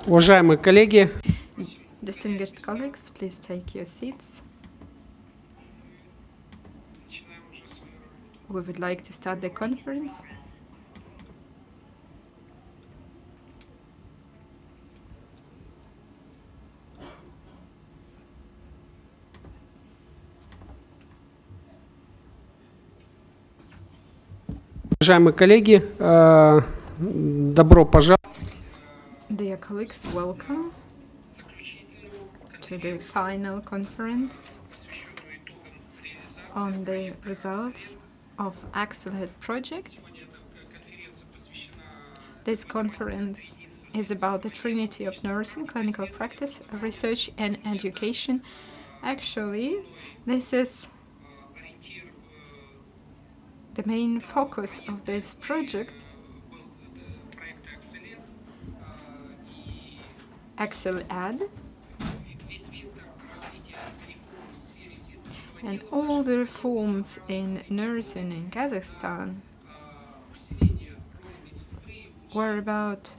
Уважаемые коллеги, Distinguished colleagues, please take your seats. We would like to start the conference. уважаемые коллеги, добро пожаловать. Dear colleagues, welcome to the final conference on the results of AccelEd project. This conference is about the Trinity of nursing, clinical practice, research and education. Actually, this is the main focus of this project. AccelEd and all the reforms in nursing in Kazakhstan were about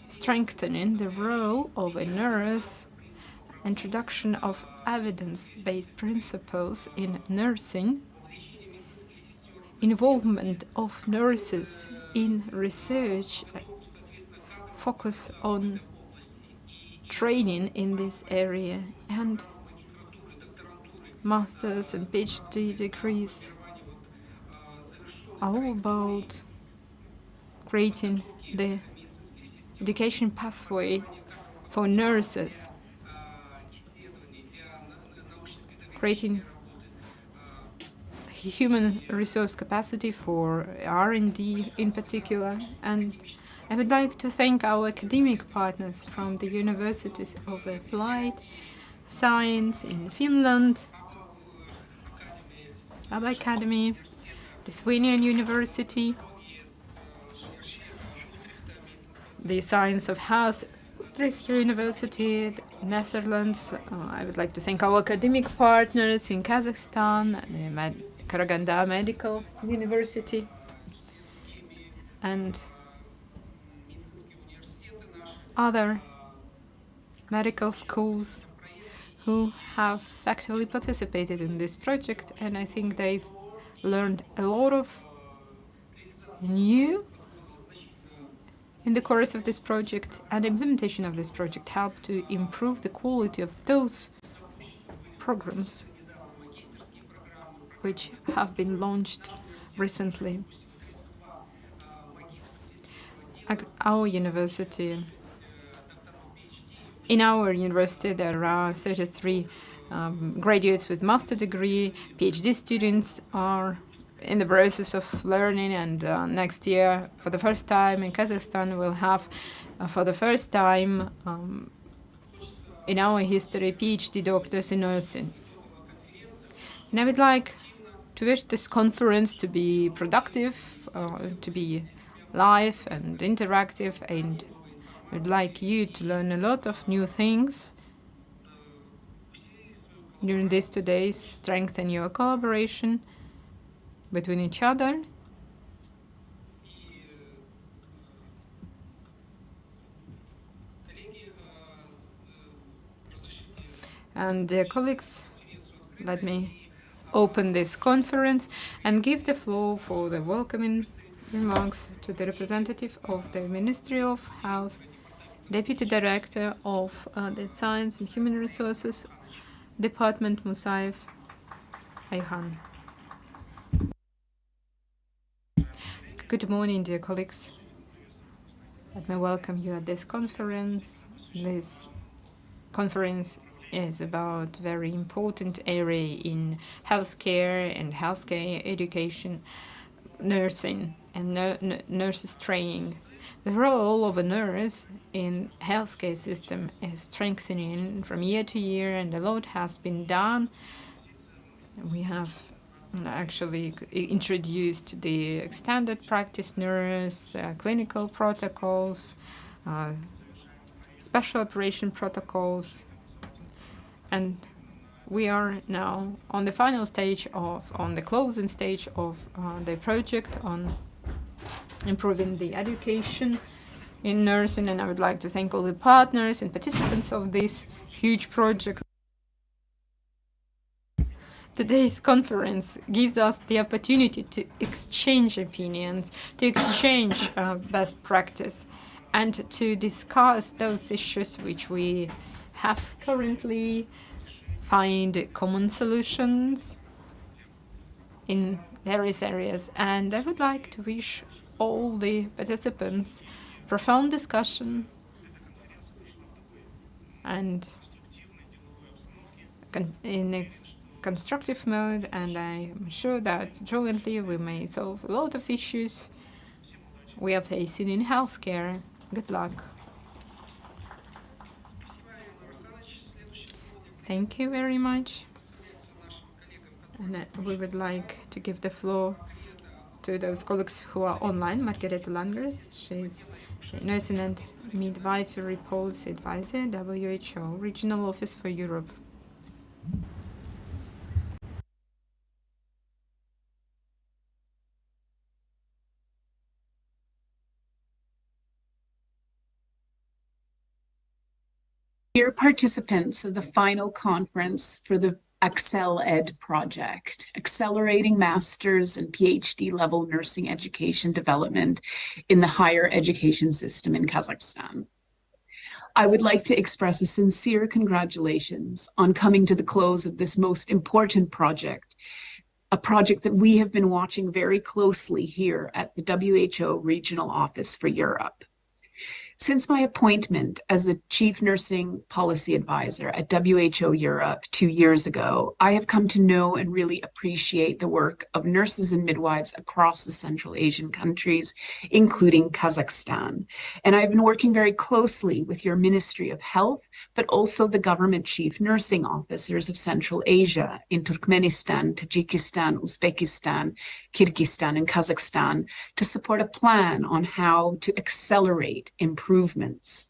strengthening the role of a nurse, introduction of evidence-based principles in nursing, involvement of nurses in research, focus on training in this area, and master's and PhD degrees are all about creating the education pathway for nurses, creating human resource capacity for R&D in particular. And I would like to thank our academic partners from the universities of applied science in Finland, ABBA Academy, Lithuanian University, the Science of Health, Utrecht University, the Netherlands. I would like to thank our academic partners in Kazakhstan, the Astana Medical University, and other medical schools who have actively participated in this project, and I think they've learned a lot of new in the course of this project, and implementation of this project helped to improve the quality of those programs which have been launched recently. In our university, there are 33 graduates with master degree. PhD students are in the process of learning, and next year, for the first time in Kazakhstan, we'll have, for the first time in our history, PhD doctors in nursing. And I would like to wish this conference to be productive, to be live and interactive, and I would like you to learn a lot of new things during these 2 days, strengthen your collaboration between each other, and dear colleagues, let me open this conference and give the floor for the welcoming remarks to the representative of the Ministry of Health, Deputy Director of the Science and Human Resources Department, Musayev Ayhan. Good morning, dear colleagues. Let me welcome you at this conference. This conference is about very important area in healthcare and healthcare education, nursing and nurses training. The role of a nurse in healthcare system is strengthening from year to year, and a lot has been done. We have actually introduced the standard practice nurse, clinical protocols, special operation protocols, and we are now on the final stage on the closing stage of the project on improving the education in nursing, and I would like to thank all the partners and participants of this huge project. Today's conference gives us the opportunity to exchange opinions, to exchange best practice, and to discuss those issues which we have currently, find common solutions in various areas. And I would like to wish all the participants profound discussion and in a constructive mode, and I am sure that jointly we may solve a lot of issues we are facing in healthcare. Good luck. Thank you very much. And we would like to give the floor to those colleagues who are online. Margareta Langers, she's the Nursing and Midwifery Policy Advisor, WHO Regional Office for Europe. Dear participants of the final conference for the AccelEd project, accelerating master's and PhD level nursing education development in the higher education system in Kazakhstan. I would like to express a sincere congratulations on coming to the close of this most important project, a project that we have been watching very closely here at the WHO Regional Office for Europe. Since my appointment as the Chief Nursing Policy Advisor at WHO Europe 2 years ago, I have come to know and really appreciate the work of nurses and midwives across the Central Asian countries, including Kazakhstan. And I've been working very closely with your Ministry of Health, but also the government chief nursing officers of Central Asia in Turkmenistan, Tajikistan, Uzbekistan, Kyrgyzstan, and Kazakhstan to support a plan on how to accelerate improvements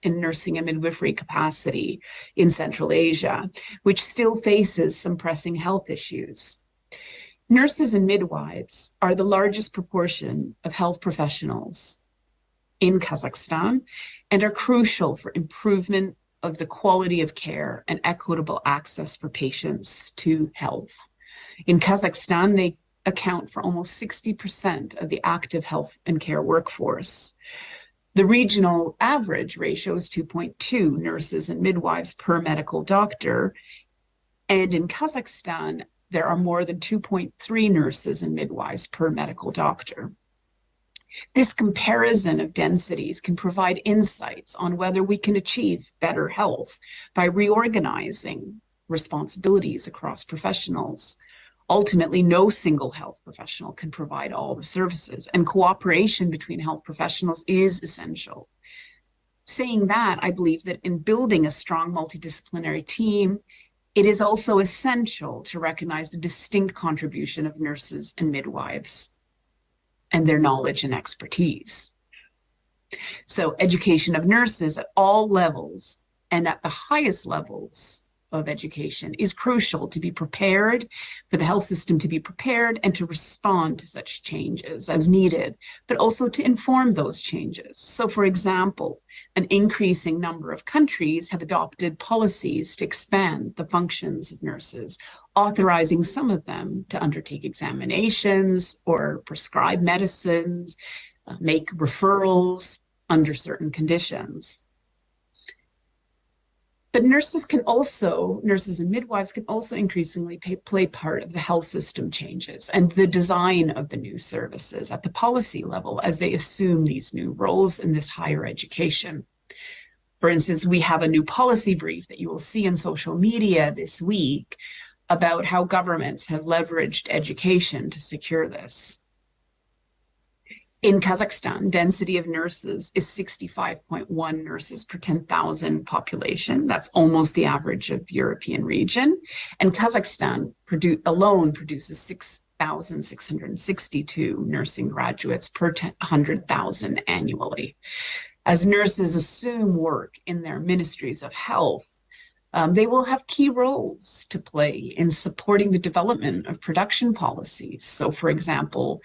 in nursing and midwifery capacity in Central Asia, which still faces some pressing health issues. Nurses and midwives are the largest proportion of health professionals in Kazakhstan and are crucial for improvement of the quality of care and equitable access for patients to health. In Kazakhstan, they account for almost 60% of the active health and care workforce. The regional average ratio is 2.2 nurses and midwives per medical doctor. And in Kazakhstan, there are more than 2.3 nurses and midwives per medical doctor. This comparison of densities can provide insights on whether we can achieve better health by reorganizing responsibilities across professionals. Ultimately, no single health professional can provide all the services, and cooperation between health professionals is essential. Saying that, I believe that in building a strong multidisciplinary team, it is also essential to recognize the distinct contribution of nurses and midwives and their knowledge and expertise. So education of nurses at all levels and at the highest levels of education is crucial to be prepared, for the health system to be prepared and to respond to such changes as needed, but also to inform those changes. So for example, an increasing number of countries have adopted policies to expand the functions of nurses, authorizing some of them to undertake examinations or prescribe medicines, make referrals under certain conditions. But nurses and midwives can also increasingly play part of the health system changes and the design of the new services at the policy level as they assume these new roles in this higher education. For instance, we have a new policy brief that you will see in social media this week about how governments have leveraged education to secure this. In Kazakhstan, density of nurses is 65.1 nurses per 10,000 population. That's almost the average of European region. And Kazakhstan alone produces 6,662 nursing graduates per 100,000 annually. As nurses assume work in their ministries of health, They will have key roles to play in supporting the development of production policies. So, for example,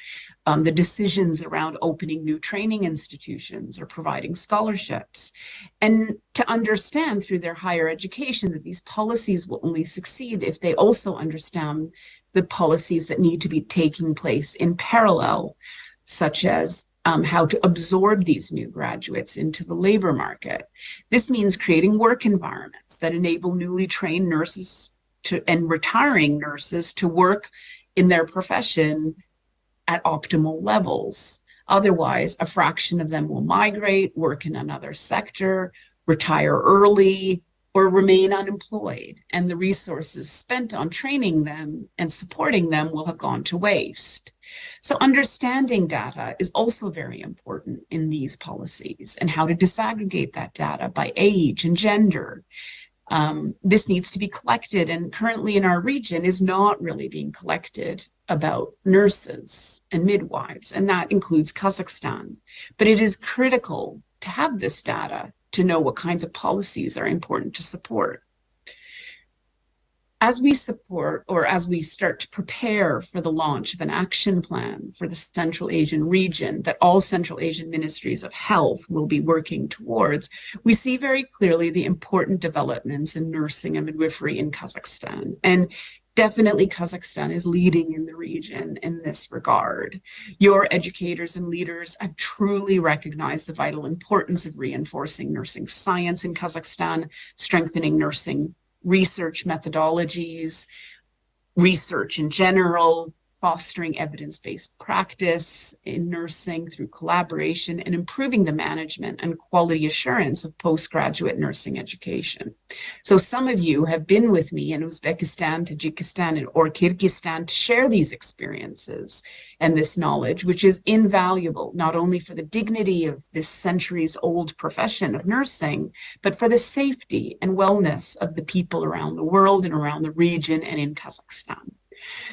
the decisions around opening new training institutions or providing scholarships, and to understand through their higher education that these policies will only succeed if they also understand the policies that need to be taking place in parallel, such as how to absorb these new graduates into the labor market. This means creating work environments that enable newly trained nurses and retiring nurses to work in their profession at optimal levels. Otherwise, a fraction of them will migrate, work in another sector, retire early, or remain unemployed, and the resources spent on training them and supporting them will have gone to waste. So understanding data is also very important in these policies, and how to disaggregate that data by age and gender. This needs to be collected, and currently in our region is not really being collected about nurses and midwives, and that includes Kazakhstan. But it is critical to have this data to know what kinds of policies are important to support. As we support, or as we start to prepare for the launch of an action plan for the Central Asian region that all Central Asian ministries of health will be working towards, we see very clearly the important developments in nursing and midwifery in Kazakhstan. And definitely Kazakhstan is leading in the region in this regard. Your educators and leaders have truly recognized the vital importance of reinforcing nursing science in Kazakhstan, strengthening nursing research methodologies, research in general, fostering evidence-based practice in nursing through collaboration, and improving the management and quality assurance of postgraduate nursing education. So some of you have been with me in Uzbekistan, Tajikistan, or Kyrgyzstan to share these experiences and this knowledge, which is invaluable, not only for the dignity of this centuries-old profession of nursing, but for the safety and wellness of the people around the world and around the region and in Kazakhstan.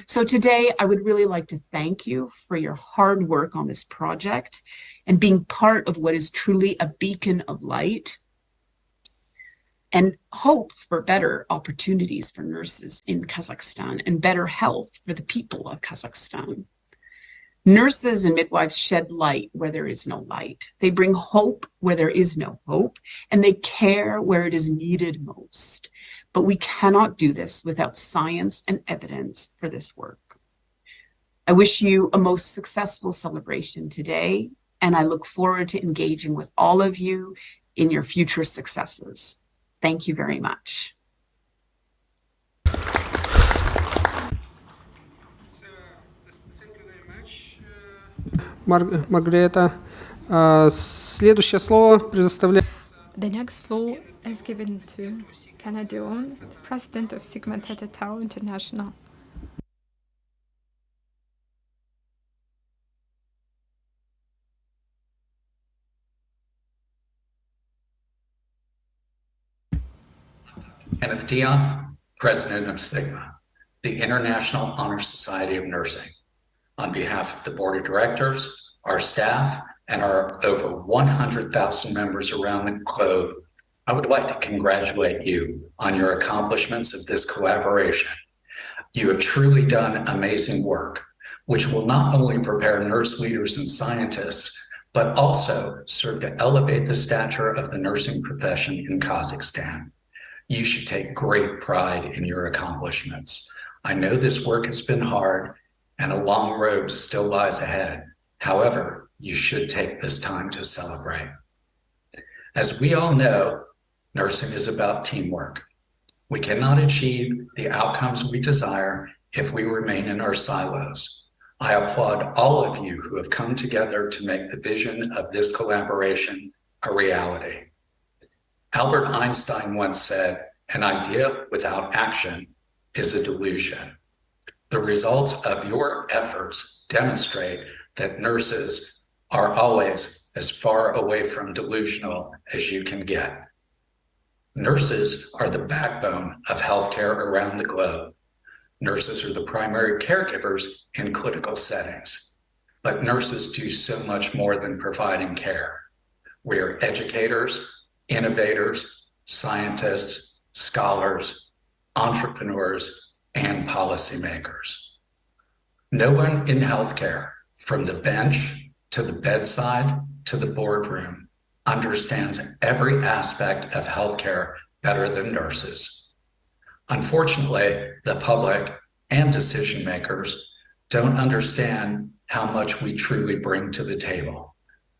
So today, I would really like to thank you for your hard work on this project and being part of what is truly a beacon of light and hope for better opportunities for nurses in Kazakhstan and better health for the people of Kazakhstan. Nurses and midwives shed light where there is no light. They bring hope where there is no hope, and they care where it is needed most. But we cannot do this without science and evidence for this work. I wish you a most successful celebration today, and I look forward to engaging with all of you in your future successes. Thank you very much. Маргарета, следующее слово предоставляется. The next floor is given to Canadian, the president of Sigma Theta Tau International. Kenneth Dion, president of Sigma, the International Honor Society of Nursing. On behalf of the board of directors, our staff, and our over 100,000 members around the globe, I would like to congratulate you on your accomplishments of this collaboration. You have truly done amazing work, which will not only prepare nurse leaders and scientists, but also serve to elevate the stature of the nursing profession in Kazakhstan. You should take great pride in your accomplishments. I know this work has been hard and a long road still lies ahead. However, you should take this time to celebrate. As we all know, nursing is about teamwork. We cannot achieve the outcomes we desire if we remain in our silos. I applaud all of you who have come together to make the vision of this collaboration a reality. Albert Einstein once said, "An idea without action is a delusion." The results of your efforts demonstrate that nurses are always as far away from delusional as you can get. Nurses are the backbone of healthcare around the globe. Nurses are the primary caregivers in clinical settings. But nurses do so much more than providing care. We are educators, innovators, scientists, scholars, entrepreneurs, and policymakers. No one in healthcare, from the bench to the bedside to the boardroom, understands every aspect of healthcare better than nurses. Unfortunately, the public and decision makers don't understand how much we truly bring to the table.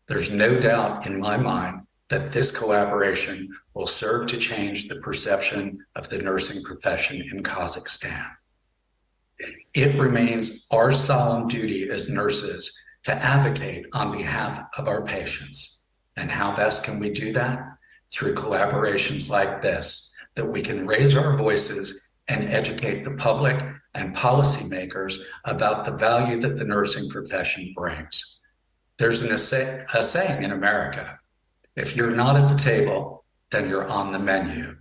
There's no doubt in my mind that this collaboration will serve to change the perception of the nursing profession in Kazakhstan. It remains our solemn duty as nurses to advocate on behalf of our patients. And how best can we do that? Through collaborations like this, that we can raise our voices and educate the public and policymakers about the value that the nursing profession brings. There's a saying in America, if you're not at the table, then you're on the menu.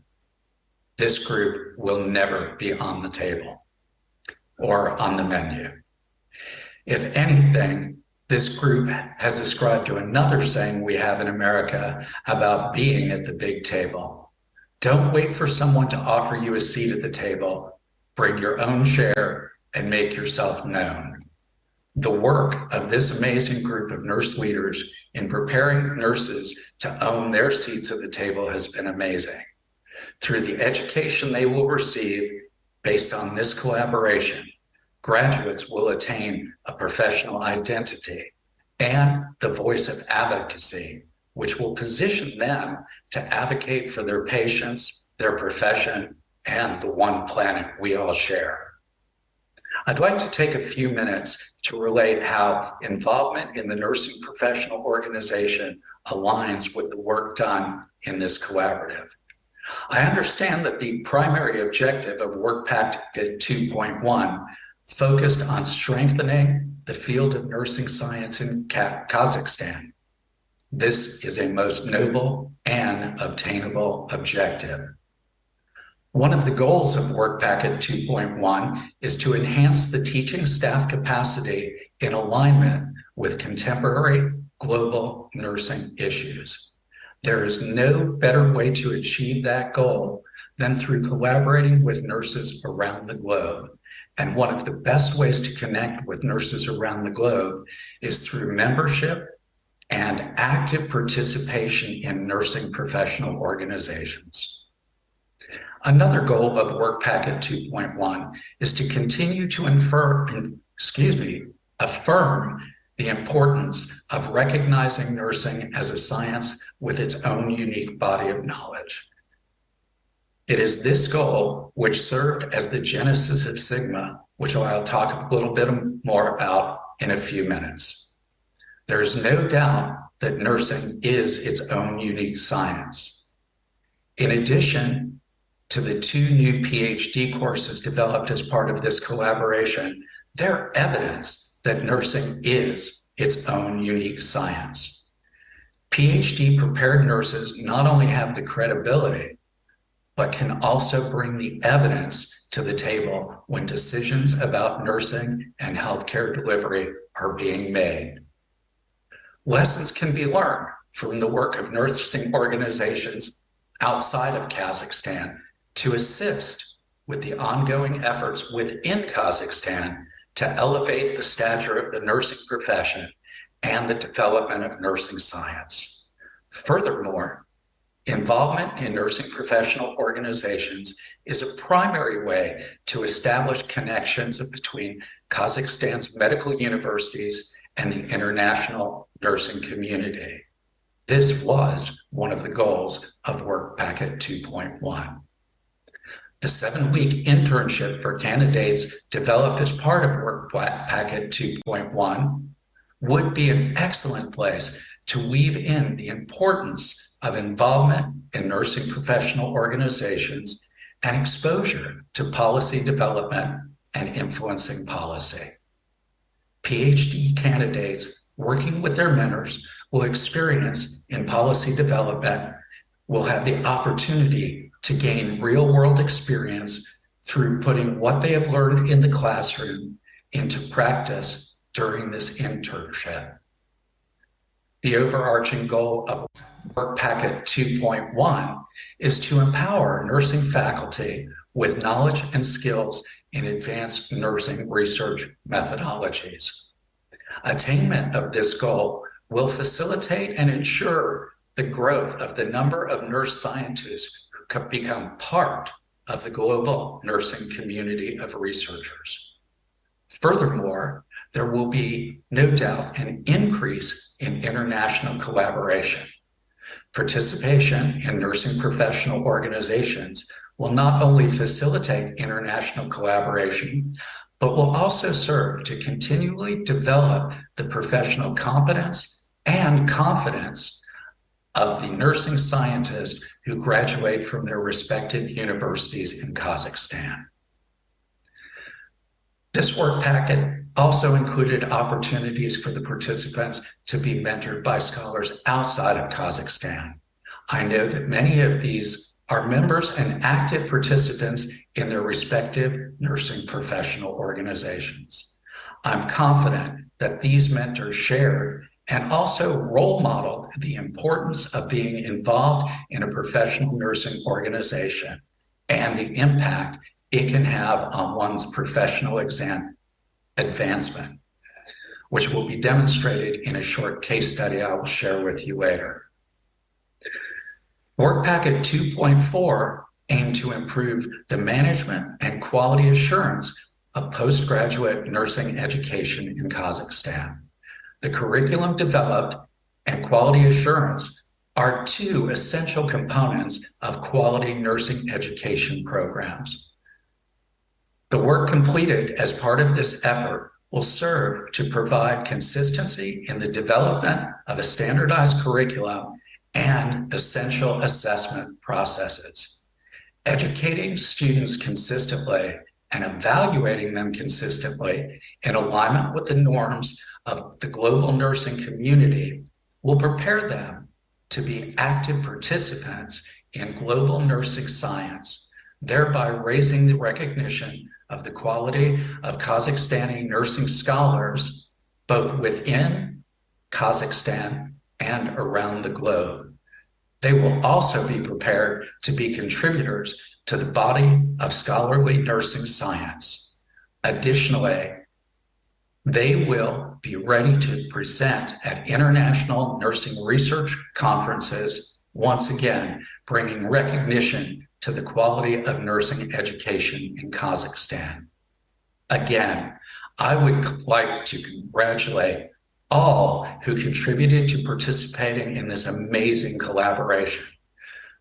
This group will never be on the table or on the menu. If anything, this group has ascribed to another saying we have in America about being at the big table. Don't wait for someone to offer you a seat at the table. Bring your own chair and make yourself known. The work of this amazing group of nurse leaders in preparing nurses to own their seats at the table has been amazing. Through the education they will receive based on this collaboration, graduates will attain a professional identity and the voice of advocacy, which will position them to advocate for their patients, their profession, and the one planet we all share. I'd like to take a few minutes to relate how involvement in the nursing professional organization aligns with the work done in this collaborative. I understand that the primary objective of Work Packet 2.1 focused on strengthening the field of nursing science in Kazakhstan. This is a most noble and obtainable objective. One of the goals of Work Packet 2.1 is to enhance the teaching staff capacity in alignment with contemporary global nursing issues. There is no better way to achieve that goal than through collaborating with nurses around the globe. And one of the best ways to connect with nurses around the globe is through membership and active participation in nursing professional organizations. Another goal of Work Packet 2.1 is to continue to affirm the importance of recognizing nursing as a science with its own unique body of knowledge. It is this goal which served as the genesis of Sigma, which I'll talk a little bit more about in a few minutes. There is no doubt that nursing is its own unique science. In addition to the 2 new PhD courses developed as part of this collaboration, they're evidence that nursing is its own unique science. PhD prepared nurses not only have the credibility, but can also bring the evidence to the table when decisions about nursing and healthcare delivery are being made. Lessons can be learned from the work of nursing organizations outside of Kazakhstan to assist with the ongoing efforts within Kazakhstan to elevate the stature of the nursing profession and the development of nursing science. Furthermore, involvement in nursing professional organizations is a primary way to establish connections between Kazakhstan's medical universities and the international nursing community. This was one of the goals of Work Packet 2.1. The 7-week internship for candidates developed as part of Work Packet 2.1 would be an excellent place to weave in the importance of involvement in nursing professional organizations and exposure to policy development and influencing policy. PhD candidates working with their mentors will experience in policy development, will have the opportunity to gain real-world experience through putting what they have learned in the classroom into practice during this internship. The overarching goal of Work Packet 2.1 is to empower nursing faculty with knowledge and skills in advanced nursing research methodologies. Attainment of this goal will facilitate and ensure the growth of the number of nurse scientists who can become part of the global nursing community of researchers. Furthermore, there will be no doubt an increase in international collaboration. Participation in nursing professional organizations will not only facilitate international collaboration, but will also serve to continually develop the professional competence and confidence of the nursing scientists who graduate from their respective universities in Kazakhstan. This work packet also included opportunities for the participants to be mentored by scholars outside of Kazakhstan. I know that many of these are members and active participants in their respective nursing professional organizations. I'm confident that these mentors shared and also role modeled the importance of being involved in a professional nursing organization and the impact it can have on one's professional advancement, which will be demonstrated in a short case study I will share with you later. Work Packet 2.4 aimed to improve the management and quality assurance of postgraduate nursing education in Kazakhstan. The curriculum developed and quality assurance are two essential components of quality nursing education programs. The work completed as part of this effort will serve to provide consistency in the development of a standardized curriculum and essential assessment processes. Educating students consistently and evaluating them consistently in alignment with the norms of the global nursing community will prepare them to be active participants in global nursing science, thereby raising the recognition of the quality of Kazakhstani nursing scholars, both within Kazakhstan and around the globe. They will also be prepared to be contributors to the body of scholarly nursing science. Additionally, they will be ready to present at international nursing research conferences, once again, bringing recognition to the quality of nursing education in Kazakhstan. Again, I would like to congratulate all who contributed to participating in this amazing collaboration.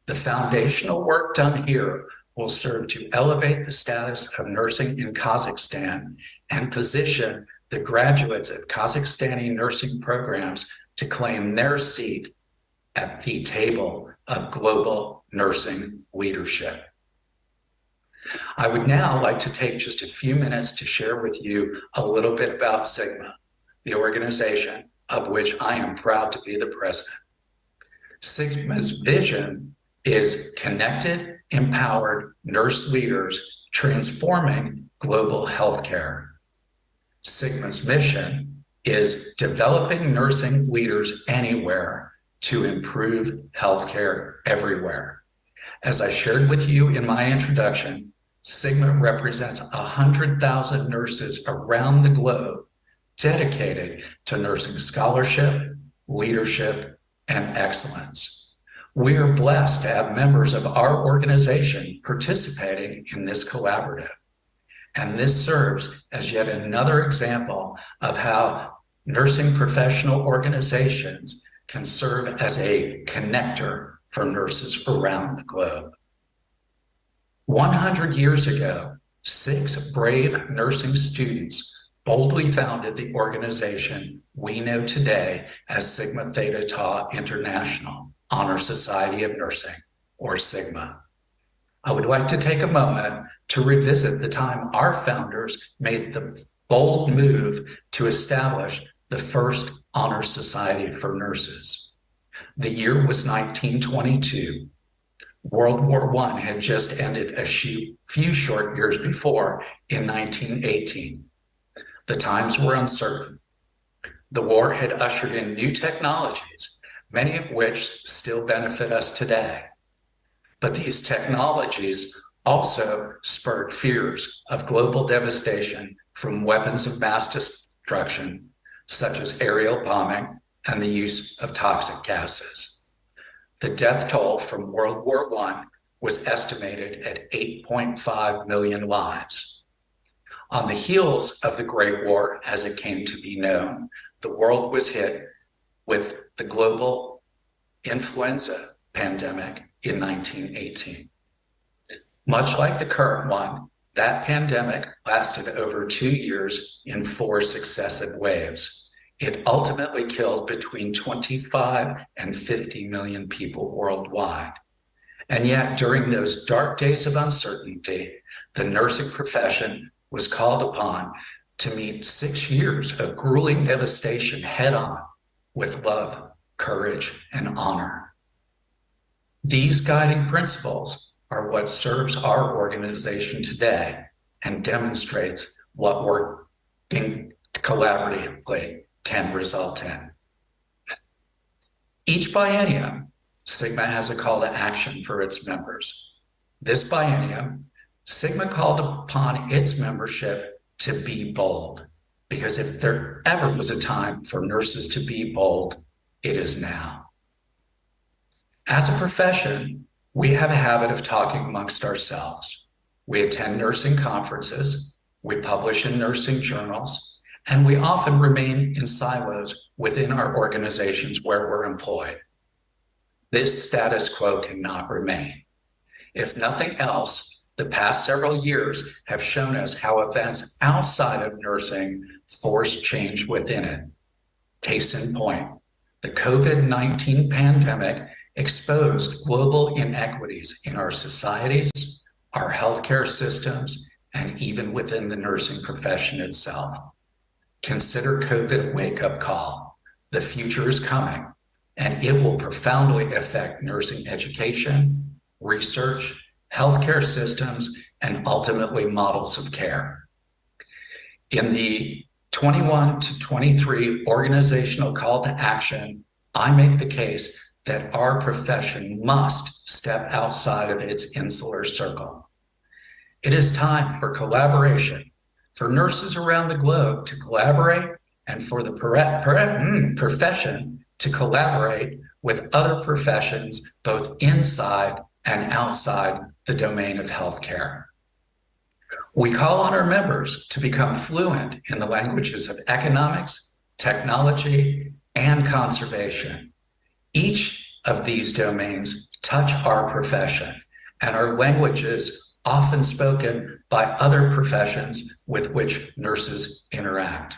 The foundational work done here will serve to elevate the status of nursing in Kazakhstan and position the graduates of Kazakhstani nursing programs to claim their seat at the table of global nursing leadership. I would now like to take just a few minutes to share with you a little bit about Sigma, the organization of which I am proud to be the president. Sigma's vision is connected, empowered nurse leaders transforming global healthcare. Sigma's mission is developing nursing leaders anywhere to improve healthcare everywhere. As I shared with you in my introduction, Sigma represents 100,000 nurses around the globe dedicated to nursing scholarship, leadership, and excellence. We are blessed to have members of our organization participating in this collaborative. And this serves as yet another example of how nursing professional organizations can serve as a connector for nurses around the globe. 100 years ago, 6 brave nursing students boldly founded the organization we know today as Sigma Theta Tau International Honor Society of Nursing, or Sigma. I would like to take a moment to revisit the time our founders made the bold move to establish the first honor society for nurses. The year was 1922. World War I had just ended a few short years before in 1918. The times were uncertain. The war had ushered in new technologies, many of which still benefit us today. But these technologies also spurred fears of global devastation from weapons of mass destruction, such as aerial bombing and the use of toxic gases. The death toll from World War I was estimated at 8.5 million lives. On the heels of the Great War, as it came to be known, the world was hit with the global influenza pandemic in 1918. Much like the current one, that pandemic lasted over 2 years in 4 successive waves. It ultimately killed between 25 and 50 million people worldwide. And yet, during those dark days of uncertainty, the nursing profession was called upon to meet 6 years of grueling devastation head-on with love, courage, and honor. These guiding principles are what serves our organization today and demonstrates what working collaboratively can result in. Each biennium, Sigma has a call to action for its members. This biennium, Sigma called upon its membership to be bold, because if there ever was a time for nurses to be bold, it is now. As a profession, we have a habit of talking amongst ourselves. We attend nursing conferences, we publish in nursing journals, and we often remain in silos within our organizations where we're employed. This status quo cannot remain. If nothing else, the past several years have shown us how events outside of nursing force change within it. Case in point, the COVID-19 pandemic exposed global inequities in our societies, our healthcare systems, and even within the nursing profession itself. Consider COVID a wake-up call. The future is coming, and it will profoundly affect nursing education, research, healthcare systems, and ultimately models of care. In the 21 to 23 organizational call to action, I make the case that our profession must step outside of its insular circle. It is time for collaboration, for nurses around the globe to collaborate, and for the profession to collaborate with other professions, both inside and outside the domain of healthcare. We call on our members to become fluent in the languages of economics, technology, and conservation. Each of these domains touch our profession and are languages often spoken by other professions with which nurses interact.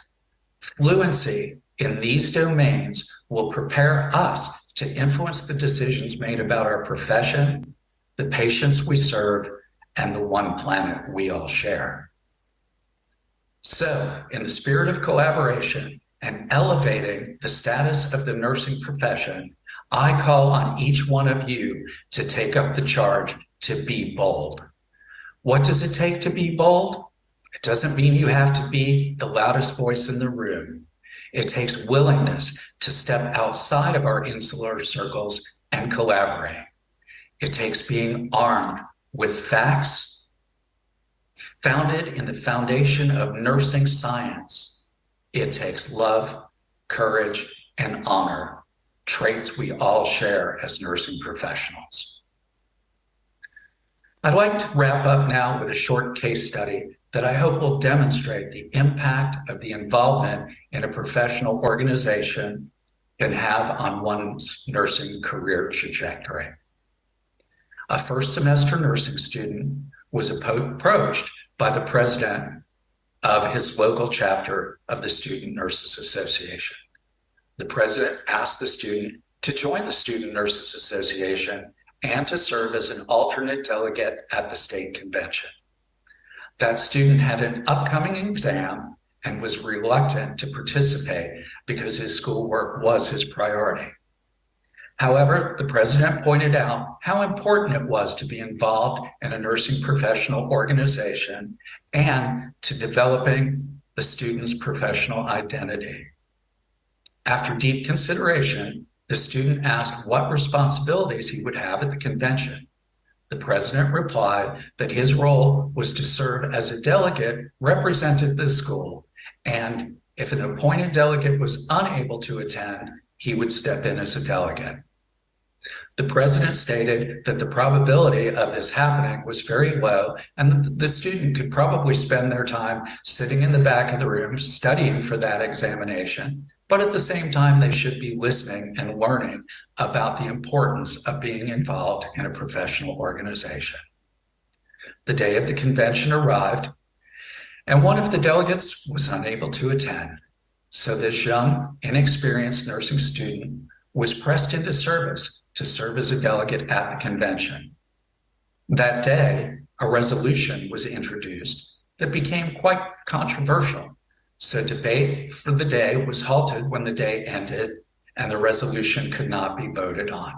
Fluency in these domains will prepare us to influence the decisions made about our profession, the patients we serve, and the one planet we all share. So, in the spirit of collaboration and elevating the status of the nursing profession, I call on each one of you to take up the charge to be bold. What does it take to be bold? It doesn't mean you have to be the loudest voice in the room. It takes willingness to step outside of our insular circles and collaborate. It takes being armed with facts founded in the foundation of nursing science. It takes love, courage, and honor, traits we all share as nursing professionals. I'd like to wrap up now with a short case study that I hope will demonstrate the impact of the involvement in a professional organization can have on one's nursing career trajectory. A first semester nursing student was approached by the president of his local chapter of the Student Nurses Association. The president asked the student to join the Student Nurses Association and to serve as an alternate delegate at the state convention. That student had an upcoming exam and was reluctant to participate because his schoolwork was his priority. However, the president pointed out how important it was to be involved in a nursing professional organization and to developing the student's professional identity. After deep consideration, The student asked what responsibilities he would have at the convention. The president replied that his role was to serve as a delegate representing the school, and if an appointed delegate was unable to attend, he would step in as a delegate. The president stated that the probability of this happening was very low, and the student could probably spend their time sitting in the back of the room studying for that examination, but at the same time, they should be listening and learning about the importance of being involved in a professional organization. The day of the convention arrived, and one of the delegates was unable to attend. So this young, inexperienced nursing student was pressed into service to serve as a delegate at the convention. That day, a resolution was introduced that became quite controversial. So debate for the day was halted when the day ended, and the resolution could not be voted on.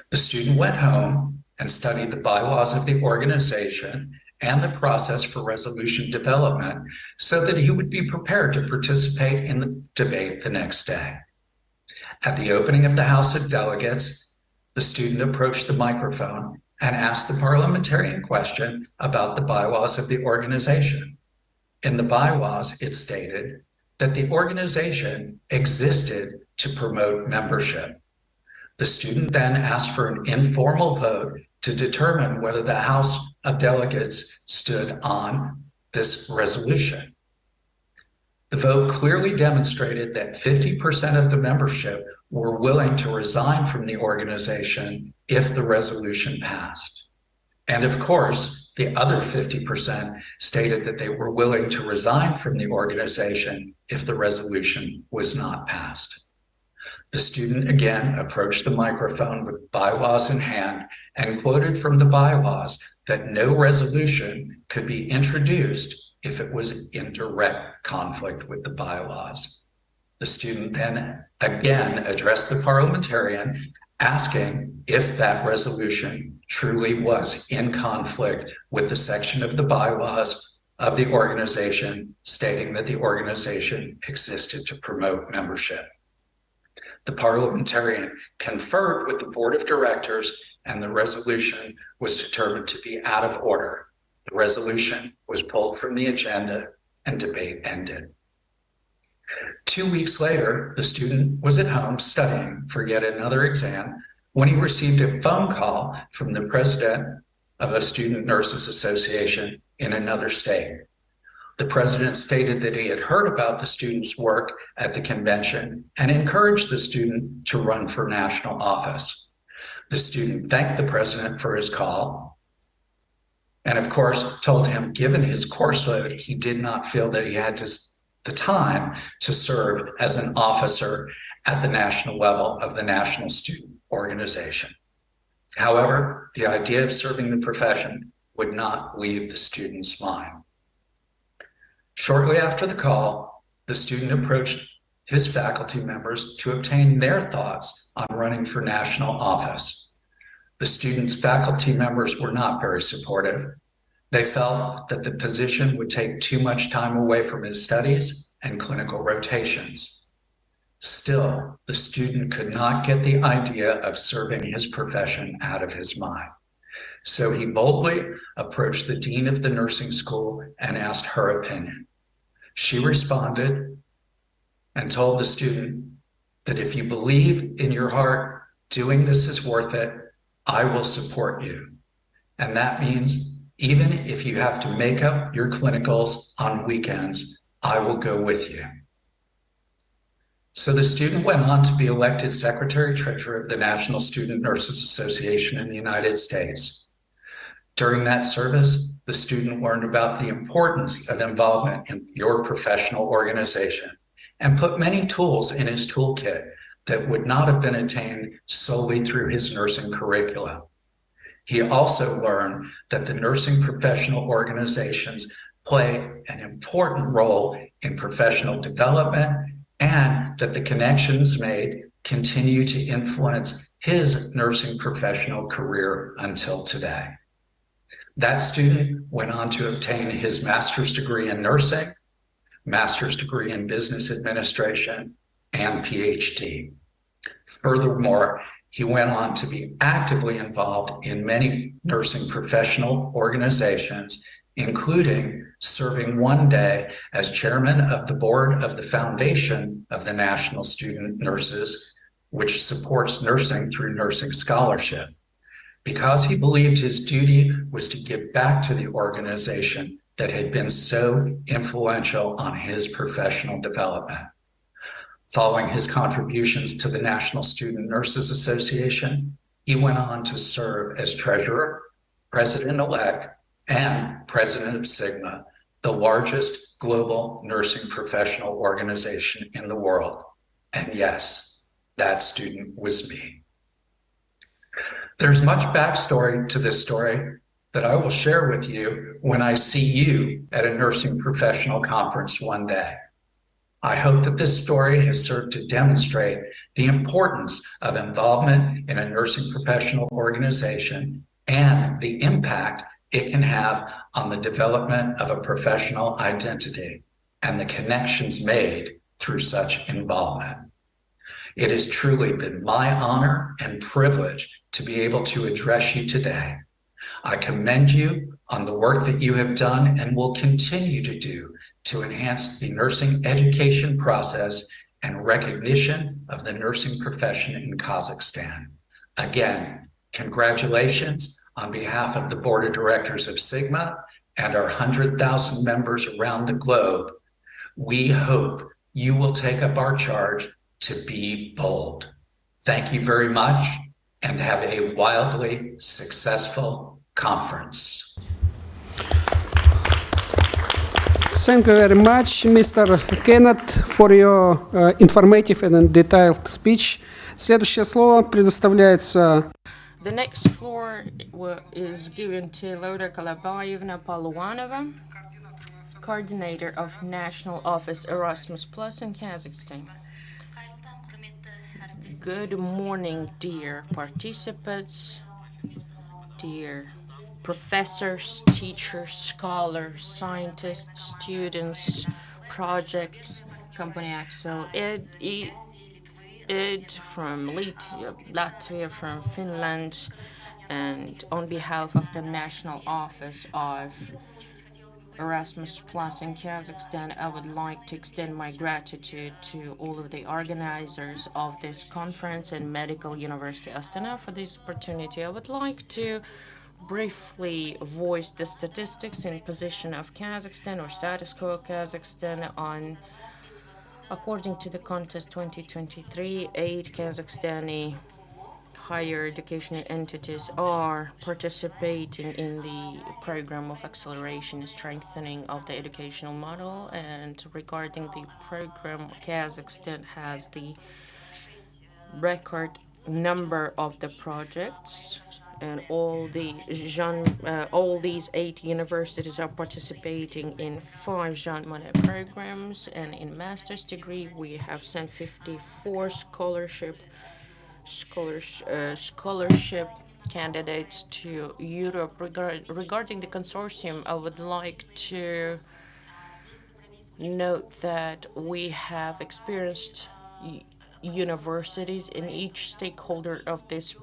The student went home and studied the bylaws of the organization and the process for resolution development so that he would be prepared to participate in the debate the next day. At the opening of the House of Delegates, the student approached the microphone and asked the parliamentarian question about the bylaws of the organization. In the bylaws, it stated that the organization existed to promote membership. The student then asked for an informal vote to determine whether the House of Delegates stood on this resolution. The vote clearly demonstrated that 50% of the membership were willing to resign from the organization if the resolution passed. And of course, the other 50% stated that they were willing to resign from the organization if the resolution was not passed. The student again approached the microphone with bylaws in hand and quoted from the bylaws that no resolution could be introduced if it was in direct conflict with the bylaws. The student then again addressed the parliamentarian, asking if that resolution truly was in conflict with the section of the bylaws of the organization stating that the organization existed to promote membership. The parliamentarian conferred with the board of directors, and the resolution was determined to be out of order. The resolution was pulled from the agenda and debate ended. 2 weeks later, the student was at home studying for yet another exam when he received a phone call from the president of a student nurses association in another state. The president stated that he had heard about the student's work at the convention and encouraged the student to run for national office. The student thanked the president for his call and, of course, told him, given his course load, he did not feel that he had the time to serve as an officer at the national level of the National Student Organization. However, the idea of serving the profession would not leave the student's mind. Shortly after the call, the student approached his faculty members to obtain their thoughts on running for national office. The student's faculty members were not very supportive. They felt that the position would take too much time away from his studies and clinical rotations. Still, the student could not get the idea of serving his profession out of his mind. So he boldly approached the dean of the nursing school and asked her opinion. She responded and told the student that if you believe in your heart doing this is worth it, I will support you. And that means even if you have to make up your clinicals on weekends, I will go with you. So the student went on to be elected Secretary-Treasurer of the National Student Nurses Association in the United States. During that service, the student learned about the importance of involvement in your professional organization and put many tools in his toolkit that would not have been attained solely through his nursing curricula. He also learned that the nursing professional organizations play an important role in professional development and that the connections made continue to influence his nursing professional career until today. That student went on to obtain his master's degree in nursing, master's degree in business administration, and PhD. Furthermore, he went on to be actively involved in many nursing professional organizations, including serving one day as chairman of the board of the Foundation of the National Student Nurses, which supports nursing through nursing scholarship. Because he believed his duty was to give back to the organization that had been so influential on his professional development. Following his contributions to the National Student Nurses Association, he went on to serve as treasurer, president-elect, and president of Sigma, the largest global nursing professional organization in the world. And yes, that student was me. There's much backstory to this story that I will share with you when I see you at a nursing professional conference one day. I hope that this story has served to demonstrate the importance of involvement in a nursing professional organization and the impact it can have on the development of a professional identity and the connections made through such involvement. It has truly been my honor and privilege to be able to address you today. I commend you on the work that you have done and will continue to do to enhance the nursing education process and recognition of the nursing profession in Kazakhstan. Again, congratulations on behalf of the Board of Directors of Sigma and our 100,000 members around the globe. We hope you will take up our charge to be bold. Thank you very much and have a wildly successful conference. Thank you very much, Mr. Kenneth, for your informative and detailed speech. Следующее слово предоставляется. The next floor is given to Laura Kalabayevna Paluanova, coordinator of National Office Erasmus Plus in Kazakhstan. Good morning, dear participants, dear professors, teachers, scholars, scientists, students, projects, company AccelEd from Latvia, from Finland, and on behalf of the National Office of Erasmus Plus in Kazakhstan, I would like to extend my gratitude to all of the organizers of this conference and Medical University Astana for this opportunity. I would like to briefly voice the statistics in position of Kazakhstan or status quo of Kazakhstan on, according to the contest 2023, 8 Kazakhstani higher educational entities are participating in the program of acceleration and strengthening of the educational model. And regarding the program, Kazakhstan has the record number of the projects, and all these 8 universities are participating in 5 Jean Monnet programs. And in master's degree, we have sent 54 scholarship candidates to Europe. Regarding the consortium, I would like to note that we have experienced universities, and each stakeholder of this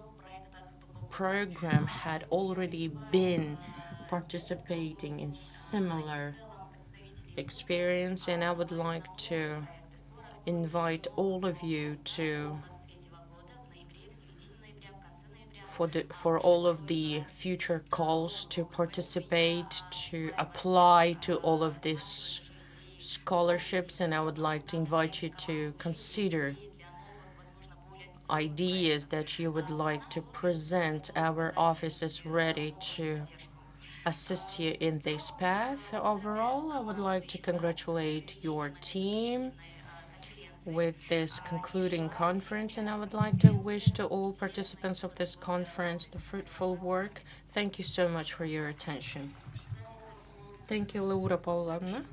program had already been participating in similar experience. And I would like to invite all of you to for all of the future calls to participate, to apply to all of these scholarships. And I would like to invite you to consider ideas that you would like to present. Our office is ready to assist you in this path. Overall, I would like to congratulate your team with this concluding conference, and I would like to wish to all participants of this conference the fruitful work. Thank you so much for your attention. Thank you, Laura Pavlovna.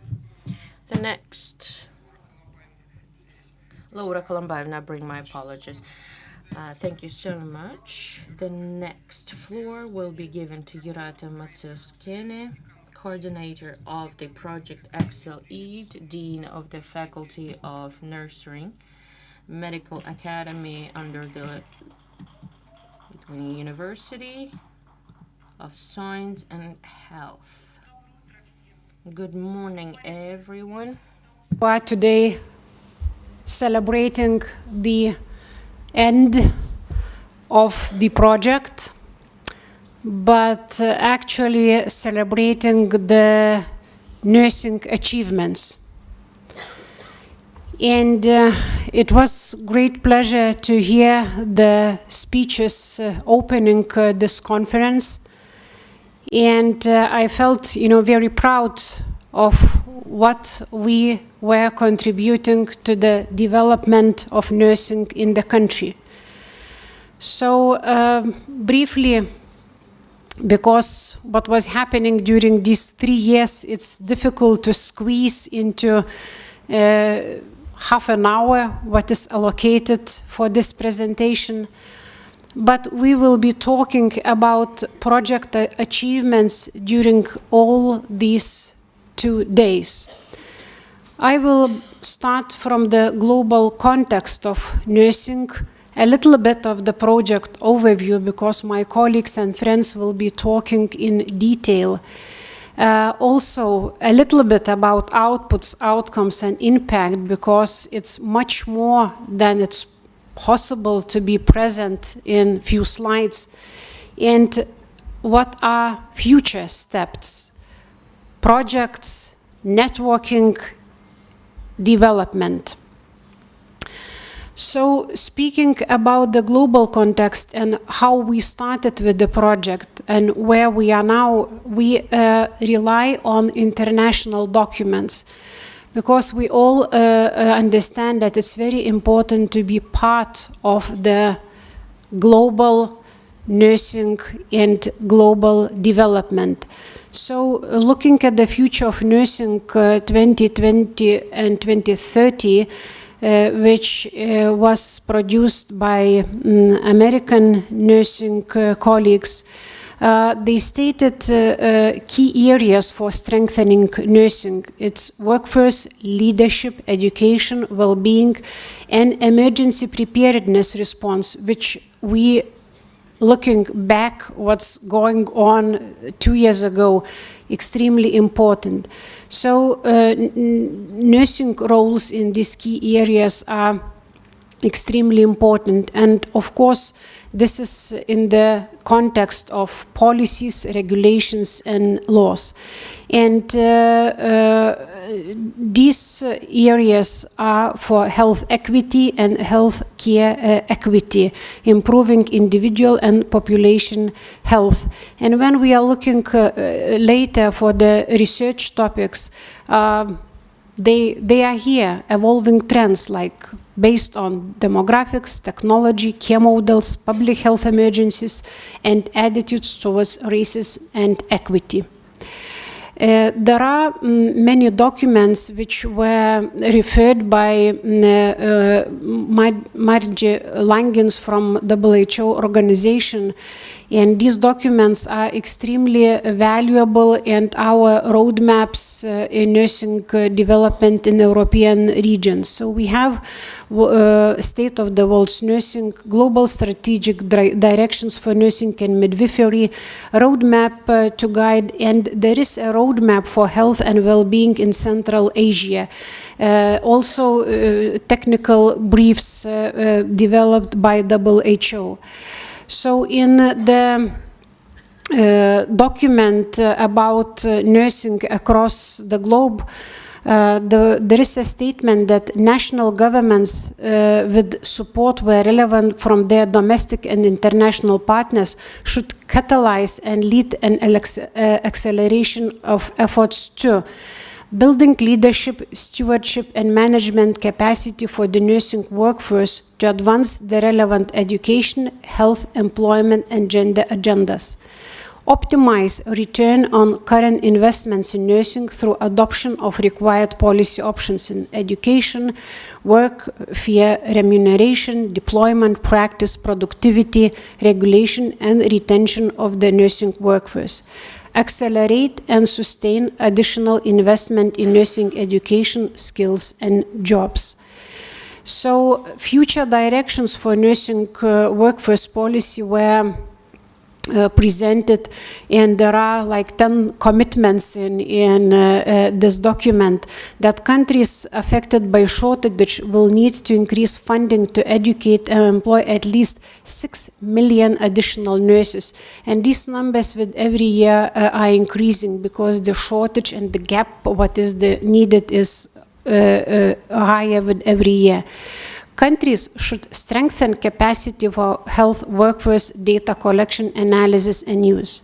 The next, Laura Kalambayevna, I bring my apologies. Thank you so much. The next floor will be given to Yurata Matsioskene, coordinator of the project AccelEd, Dean of the Faculty of Nursing, medical academy under the Lithuanian University of Science and Health. Good morning, everyone. We are today celebrating the end of the project, but actually celebrating the nursing achievements. And it was great pleasure to hear the speeches opening this conference. And I felt, very proud of what we were contributing to the development of nursing in the country. So briefly, because what was happening during these 3 years, it's difficult to squeeze into half an hour what is allocated for this presentation. But we will be talking about project achievements during all these 2 days. I will start from the global context of nursing, a little bit of the project overview, because my colleagues and friends will be talking in detail. Also, a little bit about outputs, outcomes, and impact, because it's much more than it's possible to be present in few slides. And what are future steps, projects, networking, development. So speaking about the global context and how we started with the project and where we are now, we rely on international documents, because we all understand that it's very important to be part of the global nursing and global development. So looking at the future of nursing 2020 and 2030, which was produced by American nursing colleagues, they stated key areas for strengthening nursing. It's workforce, leadership, education, well-being, and emergency preparedness response, which we, looking back what's going on 2 years ago, extremely important. So nursing roles in these key areas are extremely important. And of course, this is in the context of policies, regulations, and laws. And these areas are for health equity and health care equity, improving individual and population health. And when we are looking later for the research topics, they are here, evolving trends like based on demographics, technology, care models, public health emergencies, and attitudes towards racism and equity. There are many documents which were referred by Margie Langens from WHO organization, and these documents are extremely valuable, and our roadmaps in nursing development in European regions. So we have State of the World's Nursing, Global Strategic Directions for Nursing and Midwifery, Roadmap to Guide, and there is a roadmap for health and well-being in Central Asia. Also technical briefs developed by WHO. So in the document about nursing across the globe, there is a statement that national governments with support where relevant from their domestic and international partners should catalyze and lead an acceleration of efforts to building leadership, stewardship, and management capacity for the nursing workforce to advance the relevant education, health, employment, and gender agendas. Optimize return on current investments in nursing through adoption of required policy options in education, work, fair remuneration, deployment, practice, productivity, regulation, and retention of the nursing workforce. Accelerate and sustain additional investment in nursing education, skills, and jobs. So future directions for nursing workforce policy were presented, and there are like 10 commitments in this document that countries affected by shortage will need to increase funding to educate and employ at least 6 million additional nurses. And these numbers with every year are increasing because the shortage and the gap what is needed is higher with every year. Countries should strengthen capacity for health workforce data collection, analysis, and use.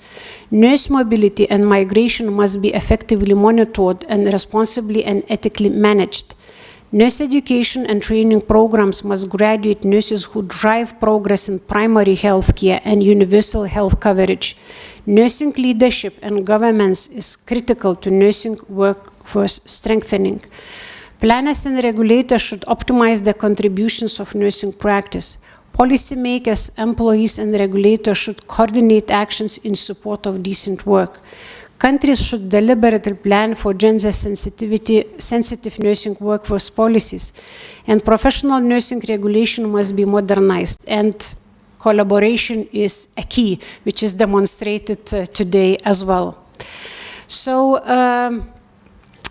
Nurse mobility and migration must be effectively monitored and responsibly and ethically managed. Nurse education and training programs must graduate nurses who drive progress in primary health care and universal health coverage. Nursing leadership and governance is critical to nursing workforce strengthening. Planners and regulators should optimize the contributions of nursing practice. Policymakers, employees, and regulators should coordinate actions in support of decent work. Countries should deliberately plan for gender-sensitive nursing workforce policies, and professional nursing regulation must be modernized. And collaboration is a key, which is demonstrated today as well. So,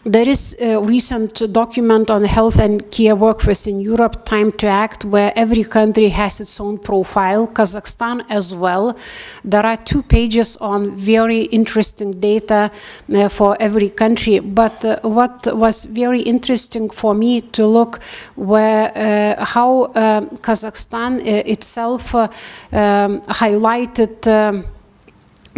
there is a recent document on health and care workforce in Europe, Time to Act, where every country has its own profile, Kazakhstan as well. There are 2 pages on very interesting data for every country. But what was very interesting for me to look were how Kazakhstan itself highlighted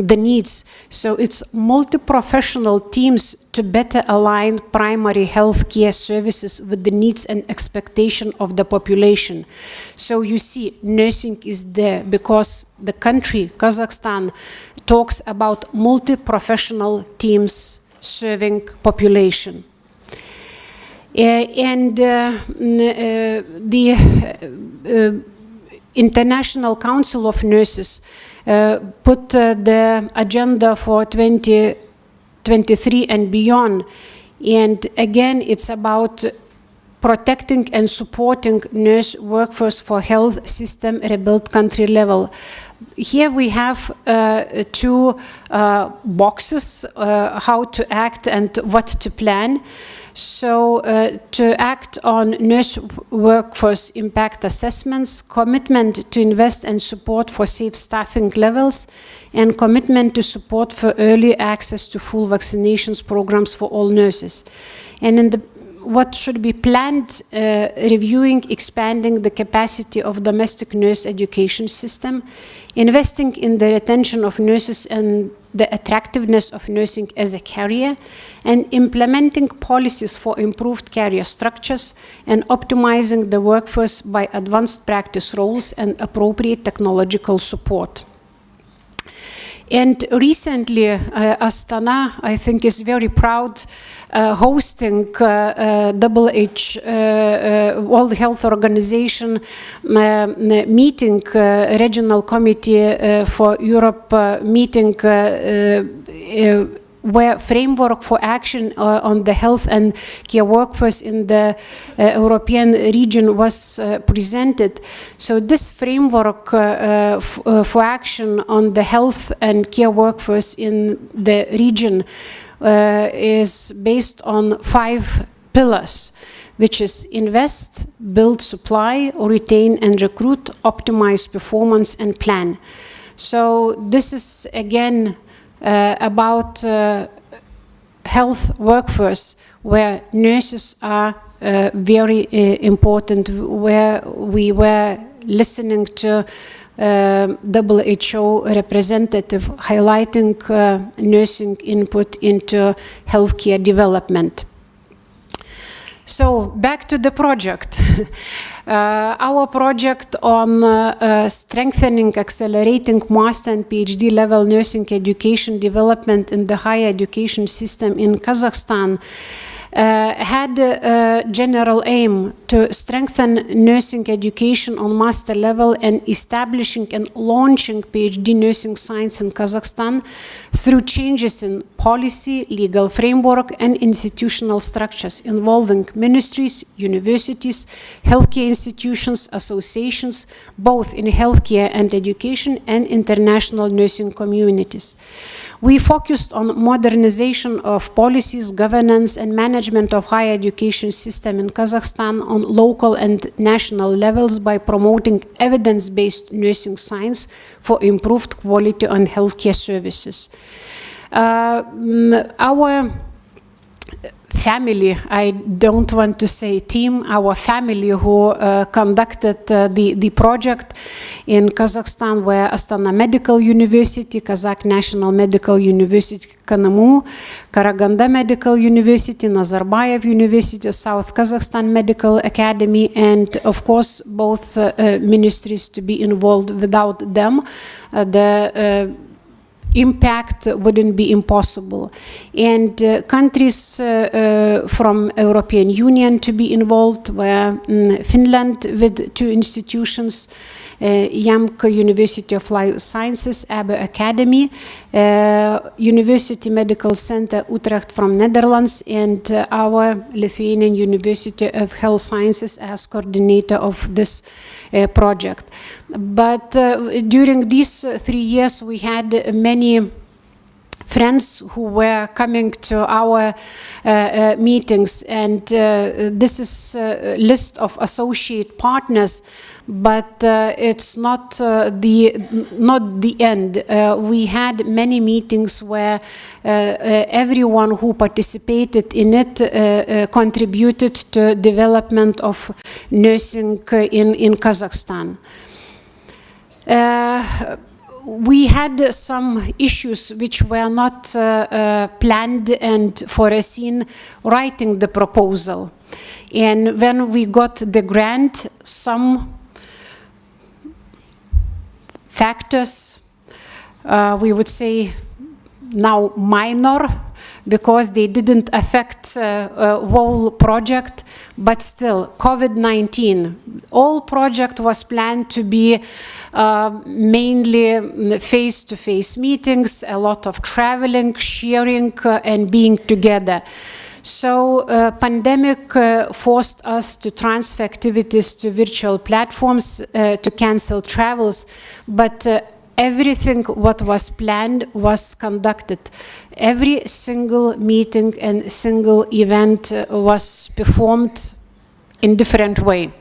the needs. So it's multi-professional teams to better align primary health care services with the needs and expectation of the population. So you see, nursing is there because the country, Kazakhstan, talks about multi-professional teams serving population. The International Council of Nurses put the agenda for 2023 and beyond. And again, it's about protecting and supporting nurse workforce for health system rebuilt country level. Here we have 2 boxes, how to act and what to plan. So to act on nurse workforce impact assessments, commitment to invest and support for safe staffing levels, and commitment to support for early access to full vaccinations programs for all nurses. And in what should be planned, reviewing, expanding the capacity of domestic nurse education system, investing in the retention of nurses and the attractiveness of nursing as a career, and implementing policies for improved career structures, and optimizing the workforce by advanced practice roles and appropriate technological support. And recently, Astana, I think, is very proud hosting World Health Organization meeting, Regional Committee for Europe meeting, where framework for action on the health and care workforce in the European region was presented. So this framework for action on the health and care workforce in the region is based on 5 pillars, which is invest, build supply, retain and recruit, optimize performance and plan. So this is again about health workforce, where nurses are very important, where we were listening to WHO representative highlighting nursing input into healthcare development. So back to the project. Our project on strengthening, accelerating master and PhD level nursing education development in the higher education system in Kazakhstan had a general aim to strengthen nursing education on master level and establishing and launching PhD nursing science in Kazakhstan through changes in policy, legal framework, and institutional structures involving ministries, universities, healthcare institutions, associations, both in healthcare and education, and international nursing communities. We focused on modernization of policies, governance, and management of higher education system in Kazakhstan on local and national levels by promoting evidence-based nursing science for improved quality on healthcare services. Our family, I don't want to say team, our family who conducted the project in Kazakhstan were Astana Medical University, Kazakh National Medical University, KNMU, Karaganda Medical University, Nazarbayev University, South Kazakhstan Medical Academy, and of course both ministries to be involved. Without them, the impact wouldn't be impossible. And countries from European Union to be involved were Finland with 2 institutions, YAMK University of Life Sciences, ABBA Academy, University Medical Center Utrecht from Netherlands, and our Lithuanian University of Health Sciences as coordinator of this project. But during these 3 years, we had many friends who were coming to our meetings, and this is a list of associate partners, but it's not the end. We had many meetings where everyone who participated in it contributed to development of nursing in Kazakhstan. We had some issues which were not planned and foreseen writing the proposal. And when we got the grant, some factors, we would say now minor, because they didn't affect whole project, but still, COVID-19, all project was planned to be mainly face-to-face meetings, a lot of traveling, sharing, and being together. So pandemic forced us to transfer activities to virtual platforms, to cancel travels, but everything what was planned was conducted. Every single meeting and single event was performed in different way.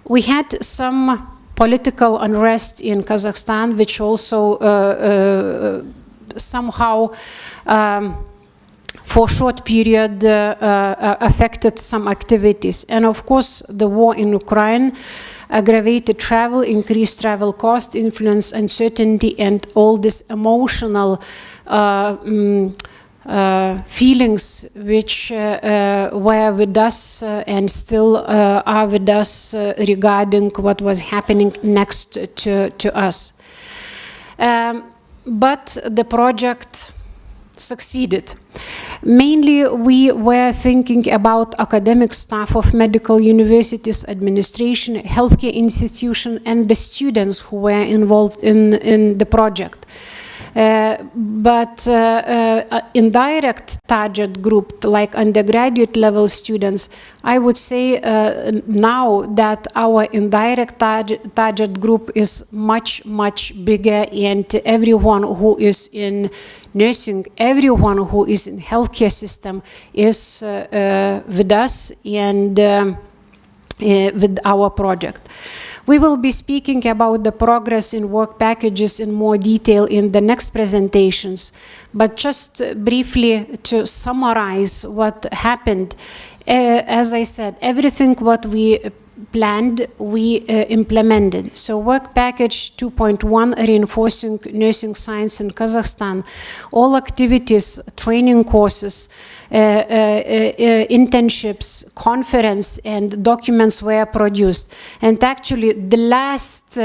We had some political unrest in Kazakhstan, which also somehow for a short period affected some activities. And of course, the war in Ukraine aggravated travel, increased travel cost, influence uncertainty, and all this emotional feelings which were with us and still are with us regarding what was happening next to us. But the project succeeded. Mainly, we were thinking about academic staff of medical universities, administration, healthcare institution, and the students who were involved in the project. But indirect target group, like undergraduate level students, I would say now that our indirect target group is much, much bigger, and everyone who is in nursing, everyone who is in healthcare system is with us and with our project. We will be speaking about the progress in work packages in more detail in the next presentations, but just briefly to summarize what happened, as I said, everything what we planned, we implemented. So work package 2.1, reinforcing nursing science in Kazakhstan. All activities, training courses, internships, conference, and documents were produced. And actually, the last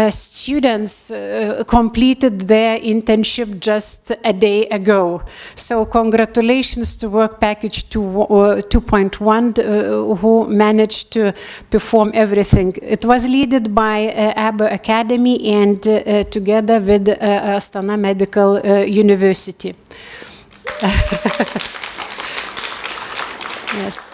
students completed their internship just a day ago. So congratulations to Work Package 2.1, who managed to perform everything. It was led by ABU Academy and together with Astana Medical University. Yes.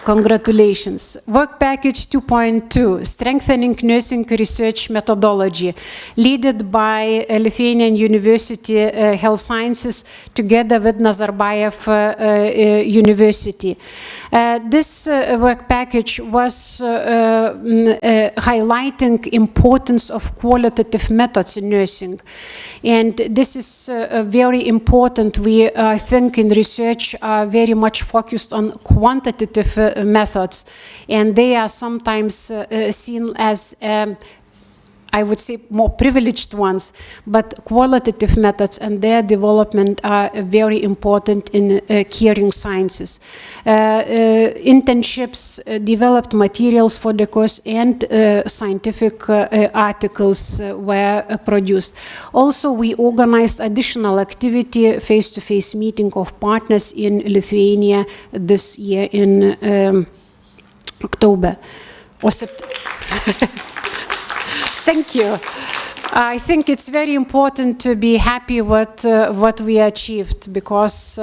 Congratulations. Work Package 2.2, strengthening nursing research methodology, led by Lithuanian University Health Sciences together with Nazarbayev University. This work package was highlighting importance of qualitative methods in nursing. And this is very important. We, I think, in research are very much focused on quantitative methods, and they are sometimes seen as I would say more privileged ones, but qualitative methods and their development are very important in caring sciences. Internships developed materials for the course, and scientific articles were produced. Also, we organized additional activity, face-to-face meeting of partners in Lithuania this year in October or September. Thank you. I think it's very important to be happy with what we achieved, because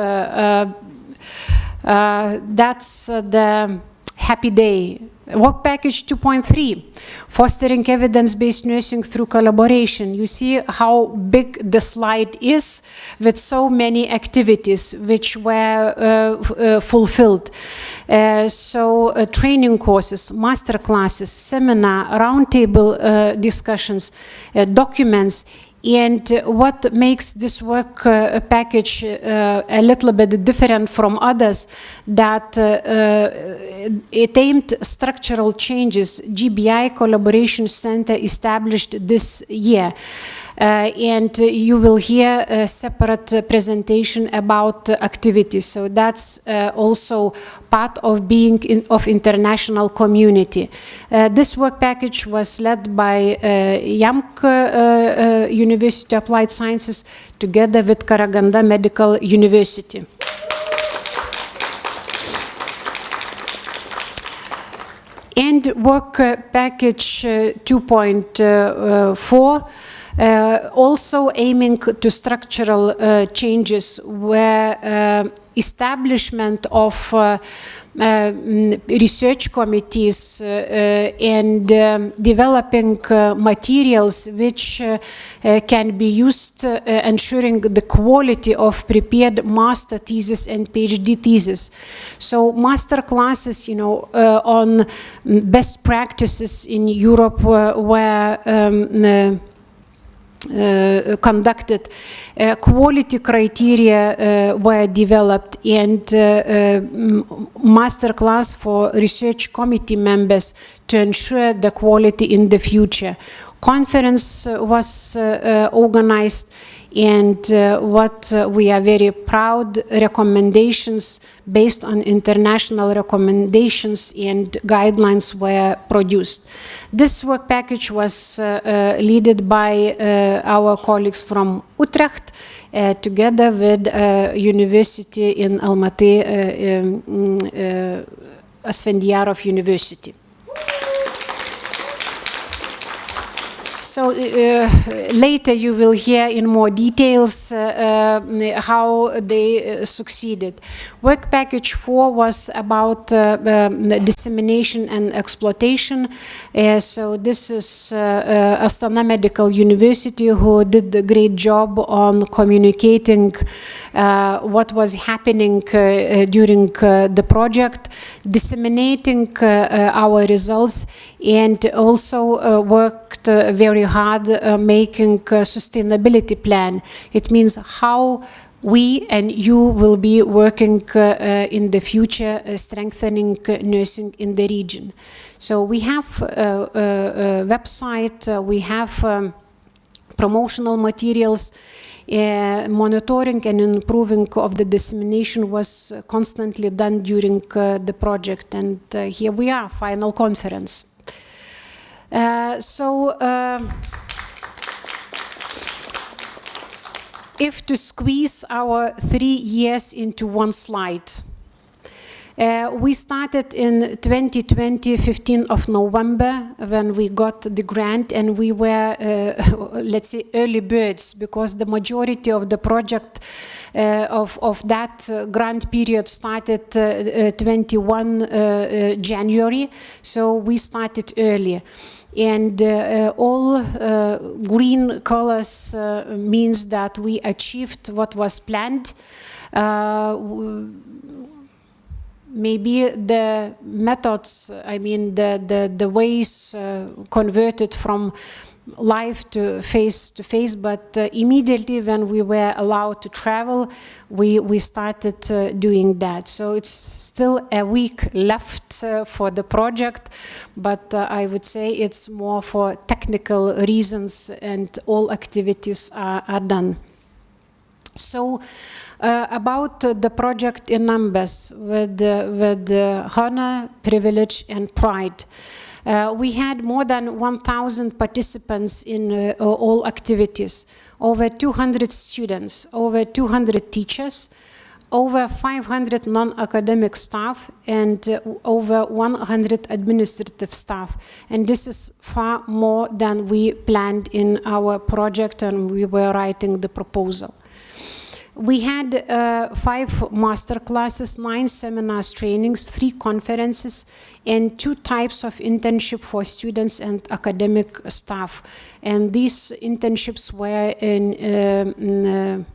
that's the happy day. Work Package 2.3, fostering evidence-based nursing through collaboration. You see how big the slide is with so many activities which were fulfilled. Training courses, master classes, seminar, roundtable discussions, documents. And what makes this work package a little bit different from others, that it aimed structural changes. GBI Collaboration Center established this year. And you will hear a separate presentation about activities. So that's also part of being of international community. This work package was led by YAMK University of Applied Sciences together with Karaganda Medical University. And work package 2.4, also aiming to structural changes, where establishment of research committees and developing materials which can be used, ensuring the quality of prepared master thesis and PhD thesis. So master classes, you know, on best practices in Europe were conducted, quality criteria were developed, and master class for research committee members to ensure the quality in the future. Conference was organized, and what we are very proud, recommendations based on international recommendations and guidelines were produced. This work package was led by our colleagues from Utrecht, together with University in Almaty, Asfendiyarov University. So later you will hear in more details how they succeeded. Work package 4 was about dissemination and exploitation. So this is Astana Medical University, who did a great job on communicating what was happening during the project, disseminating our results, and also worked very hard making a sustainability plan. It means how we and you will be working in the future strengthening nursing in the region. So we have a website, we have promotional materials, monitoring and improving of the dissemination was constantly done during the project, and here we are, final conference. If to squeeze our 3 years into one slide, we started in 2020, 15th of November, when we got the grant, and we were, let's say, early birds, because the majority of the project of that grant period started 21 January, so we started early. And all green colors means that we achieved what was planned. Maybe the methods, I mean the ways converted from live to face, but immediately when we were allowed to travel, we started doing that. So it's still a week left for the project, but I would say it's more for technical reasons, and all activities are done. So about the project in numbers, with honor, privilege, and pride. We had more than 1,000 participants in all activities, over 200 students, over 200 teachers, over 500 non-academic staff, and over 100 administrative staff. And this is far more than we planned in our project, and we were writing the proposal. We had 5 master classes, 9 seminars, trainings, 3 conferences, and 2 types of internship for students and academic staff. And these internships were in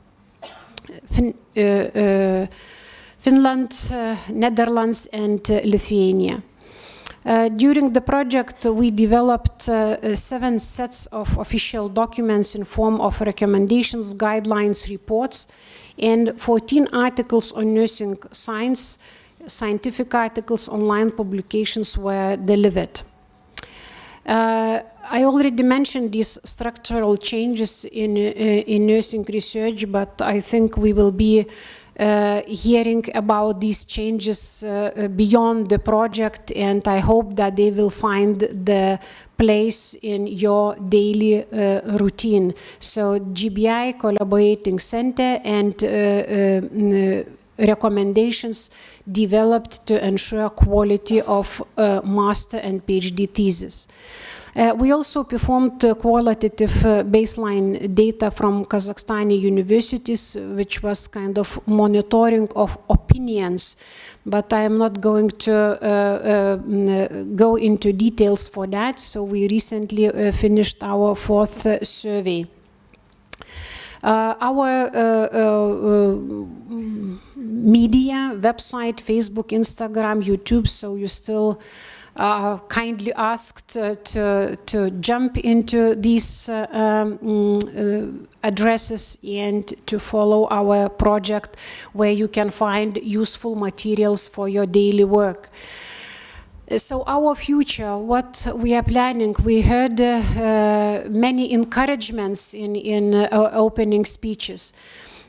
Finland, Netherlands, and Lithuania. During the project, we developed 7 sets of official documents in form of recommendations, guidelines, reports, and 14 articles on nursing science. Scientific articles, online publications were delivered. I already mentioned these structural changes in nursing research, but I think we will be hearing about these changes beyond the project, and I hope that they will find the place in your daily routine. So GBI Collaborating Center and recommendations developed to ensure quality of master and PhD thesis. We also performed qualitative baseline data from Kazakhstani universities, which was kind of monitoring of opinions, but I am not going to go into details for that. So we recently finished our 4th survey. Our media, website, Facebook, Instagram, YouTube, so you still kindly asked to jump into these addresses and to follow our project, where you can find useful materials for your daily work. So our future, what we are planning, we heard many encouragements in opening speeches.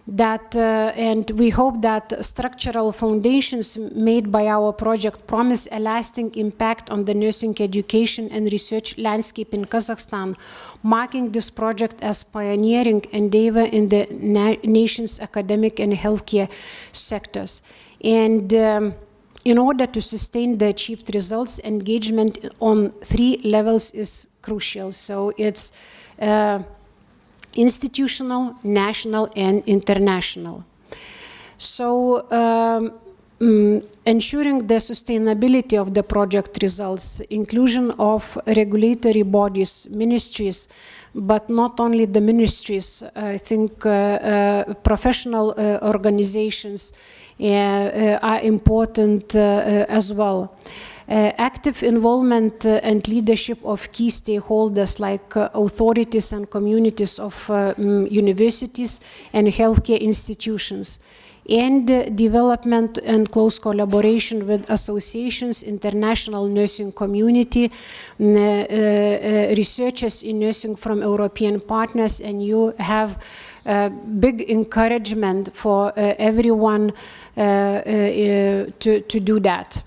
And we hope that structural foundations made by our project promise a lasting impact on the nursing education and research landscape in Kazakhstan, marking this project as pioneering endeavor in the nation's academic and healthcare sectors. And in order to sustain the achieved results, engagement on 3 levels is crucial. So it's institutional, national, and international. So ensuring the sustainability of the project results, inclusion of regulatory bodies, ministries, but not only the ministries, I think professional organizations are important as well. active involvement and leadership of key stakeholders like authorities and communities of universities and healthcare institutions, and development and close collaboration with associations, international nursing community, researchers in nursing from European partners, and you have big encouragement for everyone to do that.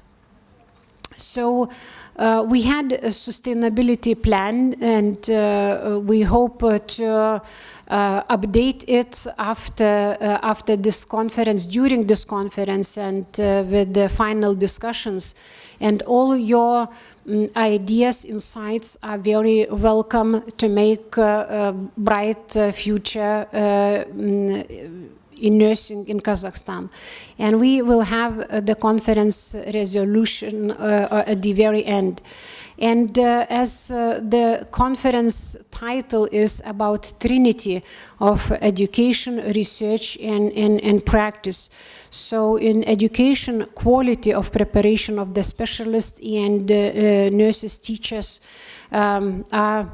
So we had a sustainability plan, and we hope to update it after this conference, during this conference, and with the final discussions. And all your ideas, insights are very welcome to make a bright future in nursing in Kazakhstan. And we will have the conference resolution at the very end. And as the conference title is about Trinity of education, research, and practice. So in education, quality of preparation of the specialists and nurses, teachers are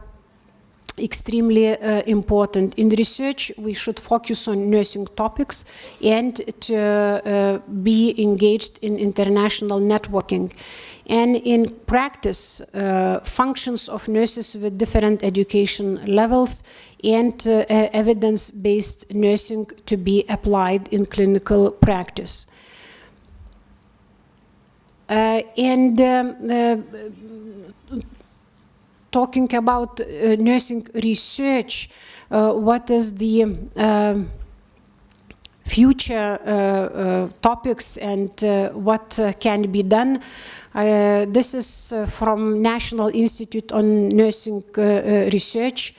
extremely important. In research, we should focus on nursing topics and to be engaged in international networking. And in practice, functions of nurses with different education levels and evidence-based nursing to be applied in clinical practice. Talking about nursing research, what is the future topics and what can be done. This is from National Institute on Nursing Research,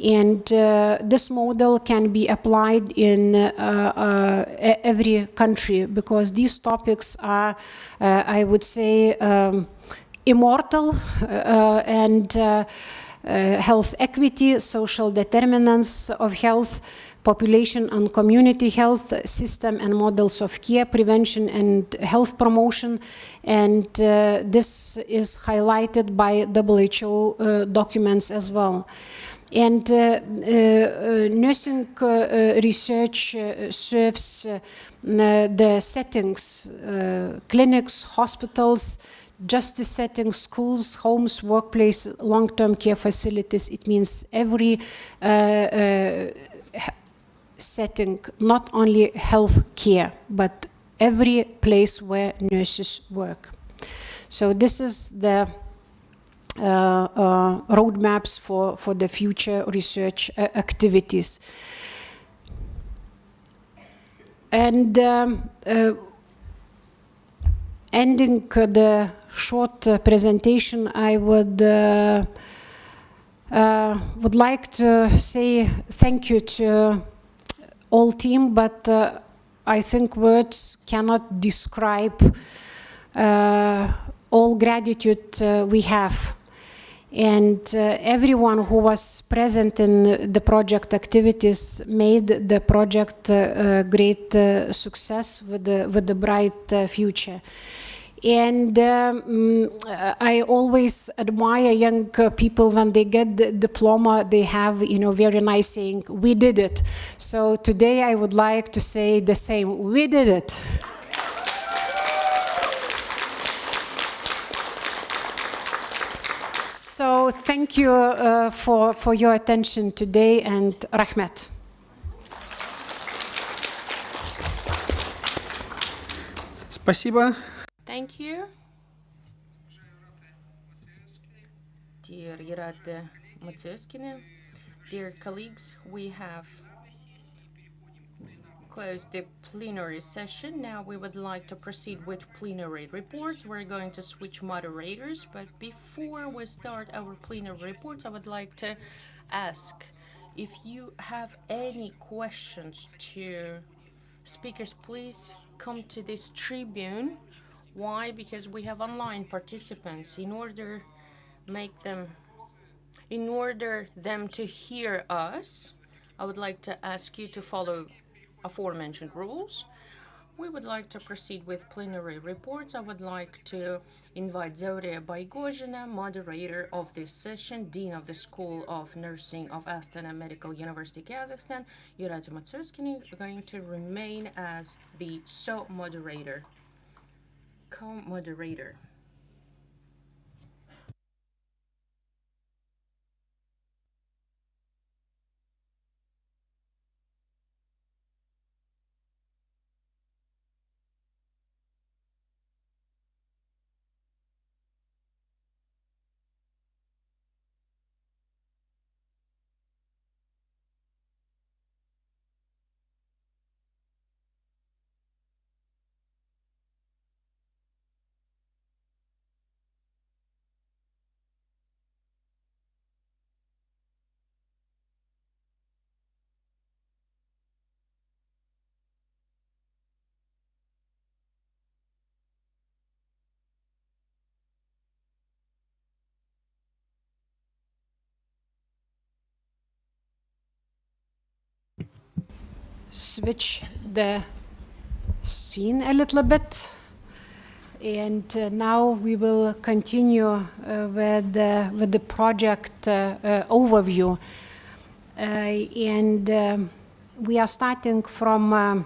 and this model can be applied in every country, because these topics are, I would say, immortal, and health equity, social determinants of health, population and community health, system and models of care, prevention and health promotion. And this is highlighted by WHO documents as well. And nursing research serves the settings, clinics, hospitals, justice settings, schools, homes, workplace, long-term care facilities. It means every setting, not only health care, but every place where nurses work. So this is the roadmaps for the future research activities. And ending the short presentation, I would like to say thank you to all team, but I think words cannot describe all gratitude we have. And everyone who was present in the project activities made the project a great success with a bright future. And I always admire young people when they get the diploma. They have, very nice saying, "We did it." So today I would like to say the same: we did it. So thank you for your attention today, and rahmat. Спасибо. Thank you, dear Irate Matseskine. Dear colleagues, we have closed the plenary session. Now we would like to proceed with plenary reports. We're going to switch moderators, but before we start our plenary reports, I would like to ask if you have any questions to speakers, please come to this tribune. Why? Because we have online participants. In order them to hear us, I would like to ask you to follow aforementioned rules. We would like to proceed with plenary reports. I would like to invite Zoria Baigozhina, moderator of this session, Dean of the School of Nursing of Astana Medical University, Kazakhstan. Yurati Matsurskini going to remain as the co-moderator. Switch the scene a little bit, and now we will continue with the project overview, and we are starting from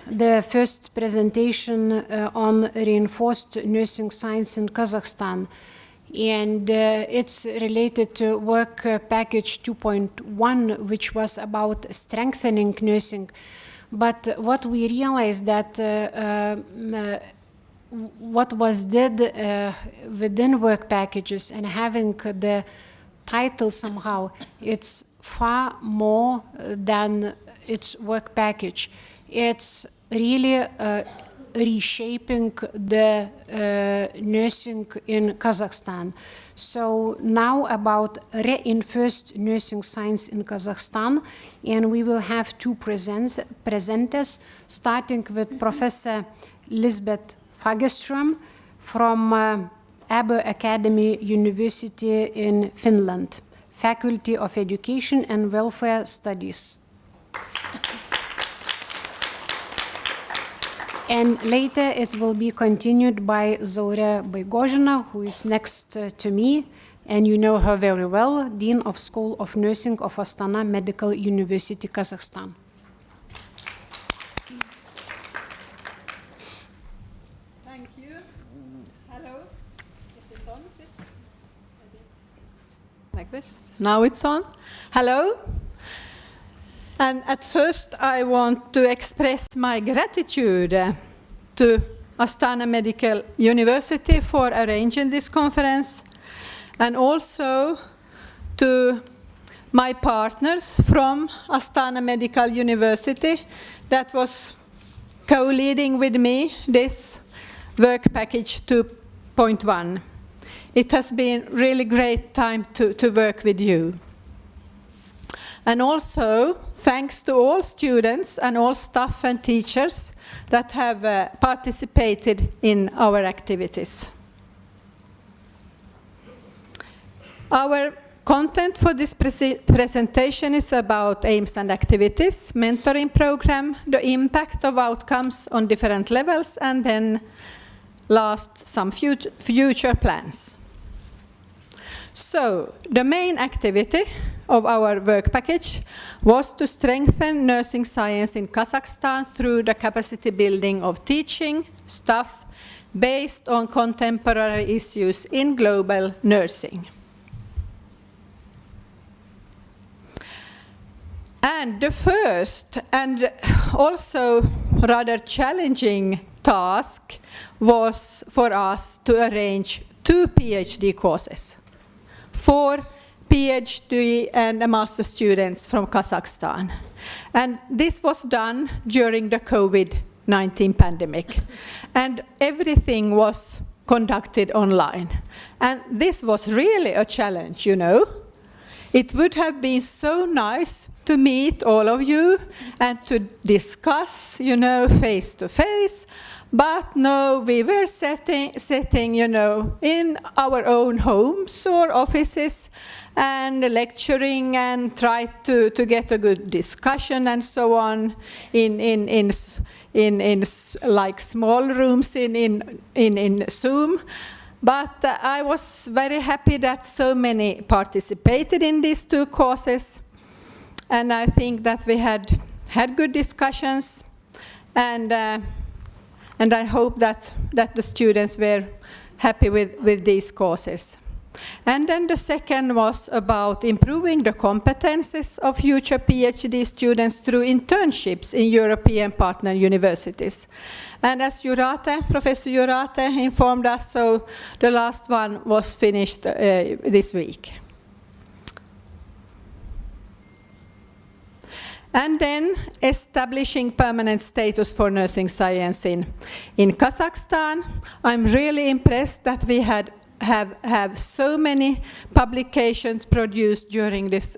the first presentation on reinforced nursing science in Kazakhstan. And it's related to work package 2.1, which was about strengthening nursing. But what we realized that what was did within work packages and having the title somehow, it's far more than its work package. It's really reshaping the nursing in Kazakhstan. So now about reinforced nursing science in Kazakhstan, and we will have two presenters, starting with Professor Lisbeth Fagerström from Abu Academy University in Finland, Faculty of Education and Welfare Studies. And later it will be continued by Zoria Baigozhina, who is next to me, and you know her very well, Dean of School of Nursing of Astana Medical University, Kazakhstan. Thank you. Hello. Is it on? Like this? Now it's on. Hello. And at first, I want to express my gratitude to Astana Medical University for arranging this conference, and also to my partners from Astana Medical University that was co-leading with me this work package 2.1. It has been really great time to work with you. And also, thanks to all students and all staff and teachers that have participated in our activities. Our content for this presentation is about aims and activities, mentoring program, the impact of outcomes on different levels, and then last, some future plans. So, the main activity of our work package was to strengthen nursing science in Kazakhstan through the capacity building of teaching staff based on contemporary issues in global nursing. And the first and also rather challenging task was for us to arrange 2 PhD courses for PhD and master students from Kazakhstan. And this was done during the COVID-19 pandemic. And everything was conducted online. And this was really a challenge, you know. It would have been so nice to meet all of you and to discuss, you know, face to face. But no, we were sitting, you know, in our own homes or offices and lecturing and tried to get a good discussion and so on in like small rooms in Zoom. But I was very happy that so many participated in these two courses. And I think that we had good discussions, and I hope that the students were happy with these courses. And then the second was about improving the competences of future PhD students through internships in European partner universities. And as Professor Jurate informed us, so the last one was finished this week. And then establishing permanent status for nursing science in Kazakhstan. I'm really impressed that we have so many publications produced during this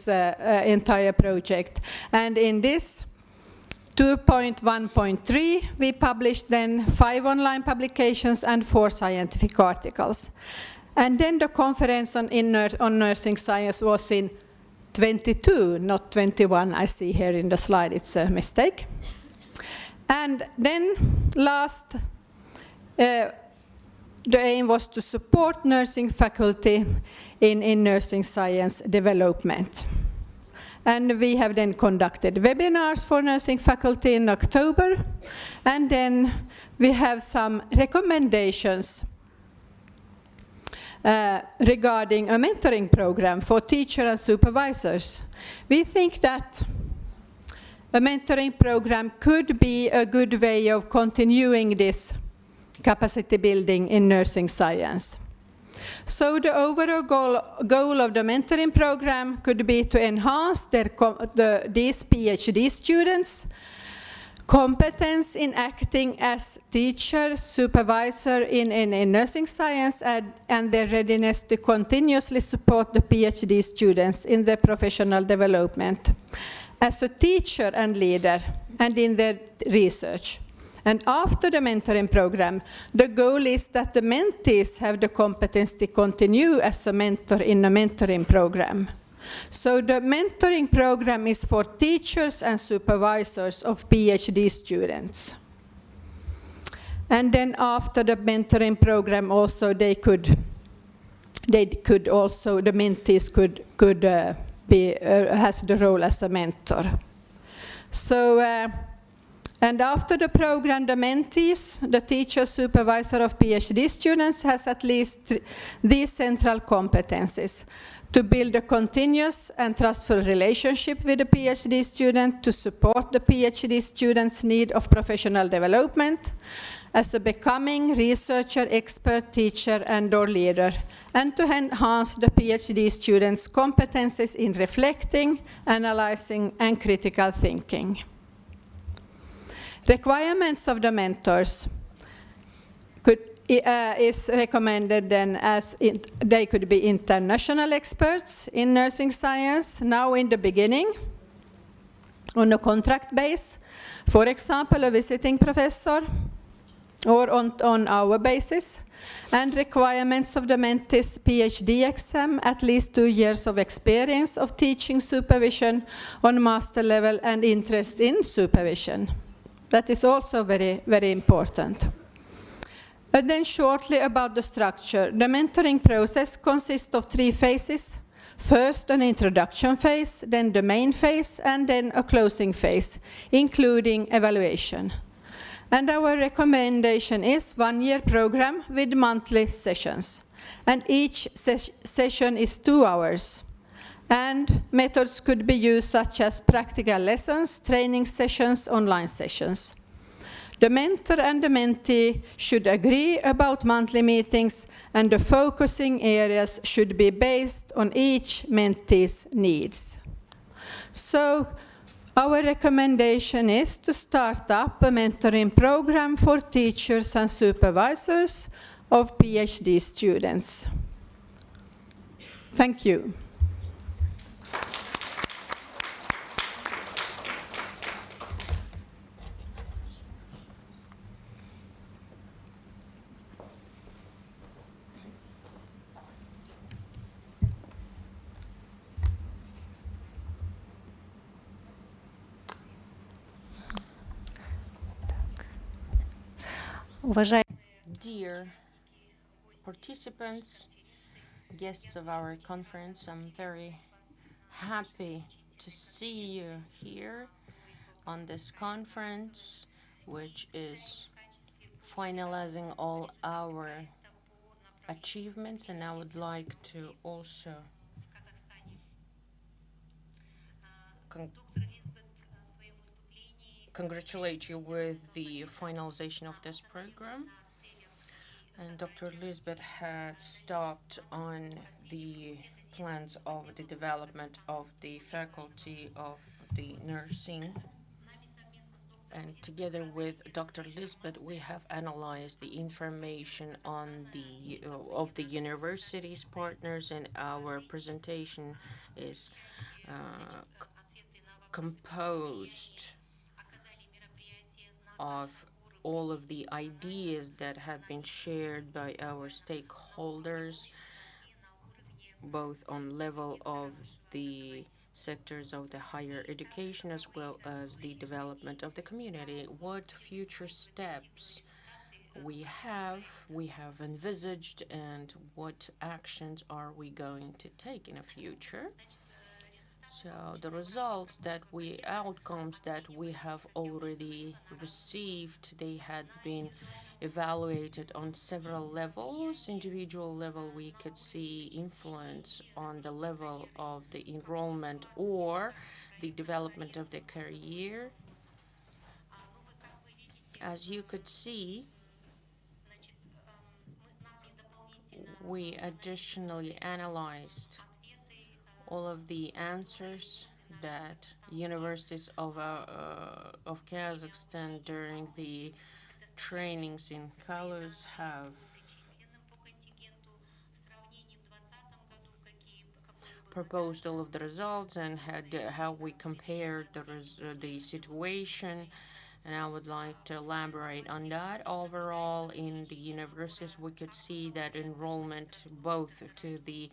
entire project. And in this 2.1.3, we published then 5 online publications and 4 scientific articles. And then the conference on nursing science was in 22, not 21, I see here in the slide, it's a mistake. And then last, the aim was to support nursing faculty in nursing science development. And we have then conducted webinars for nursing faculty in October. And then we have some recommendations regarding a mentoring program for teachers and supervisors. We think that a mentoring program could be a good way of continuing this capacity building in nursing science. So the overall goal of the mentoring program could be to enhance these PhD students' competence in acting as teacher, supervisor in nursing science, and their readiness to continuously support the PhD students in their professional development as a teacher and leader and in their research. And after the mentoring program, the goal is that the mentees have the competence to continue as a mentor in a mentoring program. So the mentoring program is for teachers and supervisors of PhD students. And then after the mentoring program also the mentees could has the role as a mentor. So and after the program, the mentees, the teacher supervisor of PhD students, has at least these central competencies: to build a continuous and trustful relationship with the PhD student, to support the PhD student's need of professional development as a becoming researcher, expert, teacher, and/or leader, and to enhance the PhD student's competencies in reflecting, analyzing, and critical thinking. Requirements of the mentors is recommended then as they could be international experts in nursing science, now in the beginning, on a contract base, for example, a visiting professor, or on our basis, and requirements of the mentees PhD exam, at least 2 years of experience of teaching supervision on master level and interest in supervision. That is also very, very important. But then shortly about the structure. The mentoring process consists of 3 phases. First, an introduction phase, then the main phase, and then a closing phase, including evaluation. And our recommendation is 1-year program with monthly sessions. And each session is 2 hours. And methods could be used such as practical lessons, training sessions, online sessions. The mentor and the mentee should agree about monthly meetings, and the focusing areas should be based on each mentee's needs. So our recommendation is to start up a mentoring program for teachers and supervisors of PhD students. Thank you. Dear participants, guests of our conference, I'm very happy to see you here on this conference, which is finalizing all our achievements, and I would like to also congratulate you with the finalization of this program. And Dr. Lisbeth had stopped on the plans of the development of the faculty of the nursing. And together with Dr. Lisbeth, we have analyzed the information on the of the university's partners, and our presentation is composed of all of the ideas that had been shared by our stakeholders, both on level of the sectors of the higher education as well as the development of the community. What future steps we have envisaged, and what actions are we going to take in the future? So the outcomes that we have already received, they had been evaluated on several levels. Individual level, we could see influence on the level of the enrollment or the development of the career. As you could see, we additionally analyzed all of the answers that universities of Kazakhstan during the trainings in Kaluz have proposed all of the results and how we compared the situation. And I would like to elaborate on that. Overall, in the universities, we could see that enrollment both to the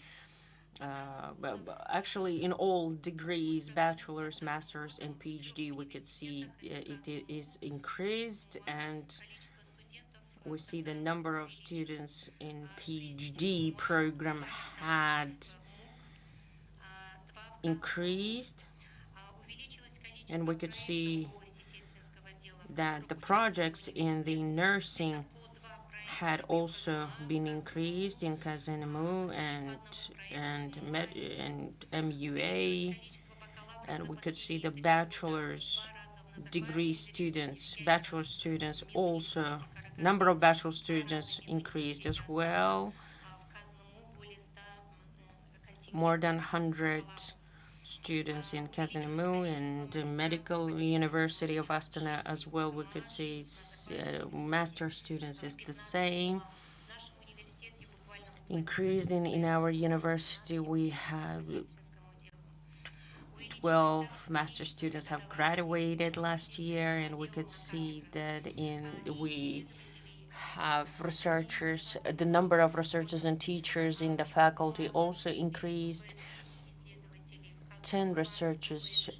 actually in all degrees, bachelor's, master's, and PhD, we could see it is increased, and we see the number of students in PhD program had increased, and we could see that the projects in the nursing had also been increased in Kazanamu and MUA, and we could see the bachelor's students also, number of bachelor students increased as well. More than 100 students in Kazanamu and the Medical University of Astana as well. We could see master students is the same. Increased in our university, we have 12 master students have graduated last year, and we could see that we have researchers, the number of researchers and teachers in the faculty also increased. 10 researchers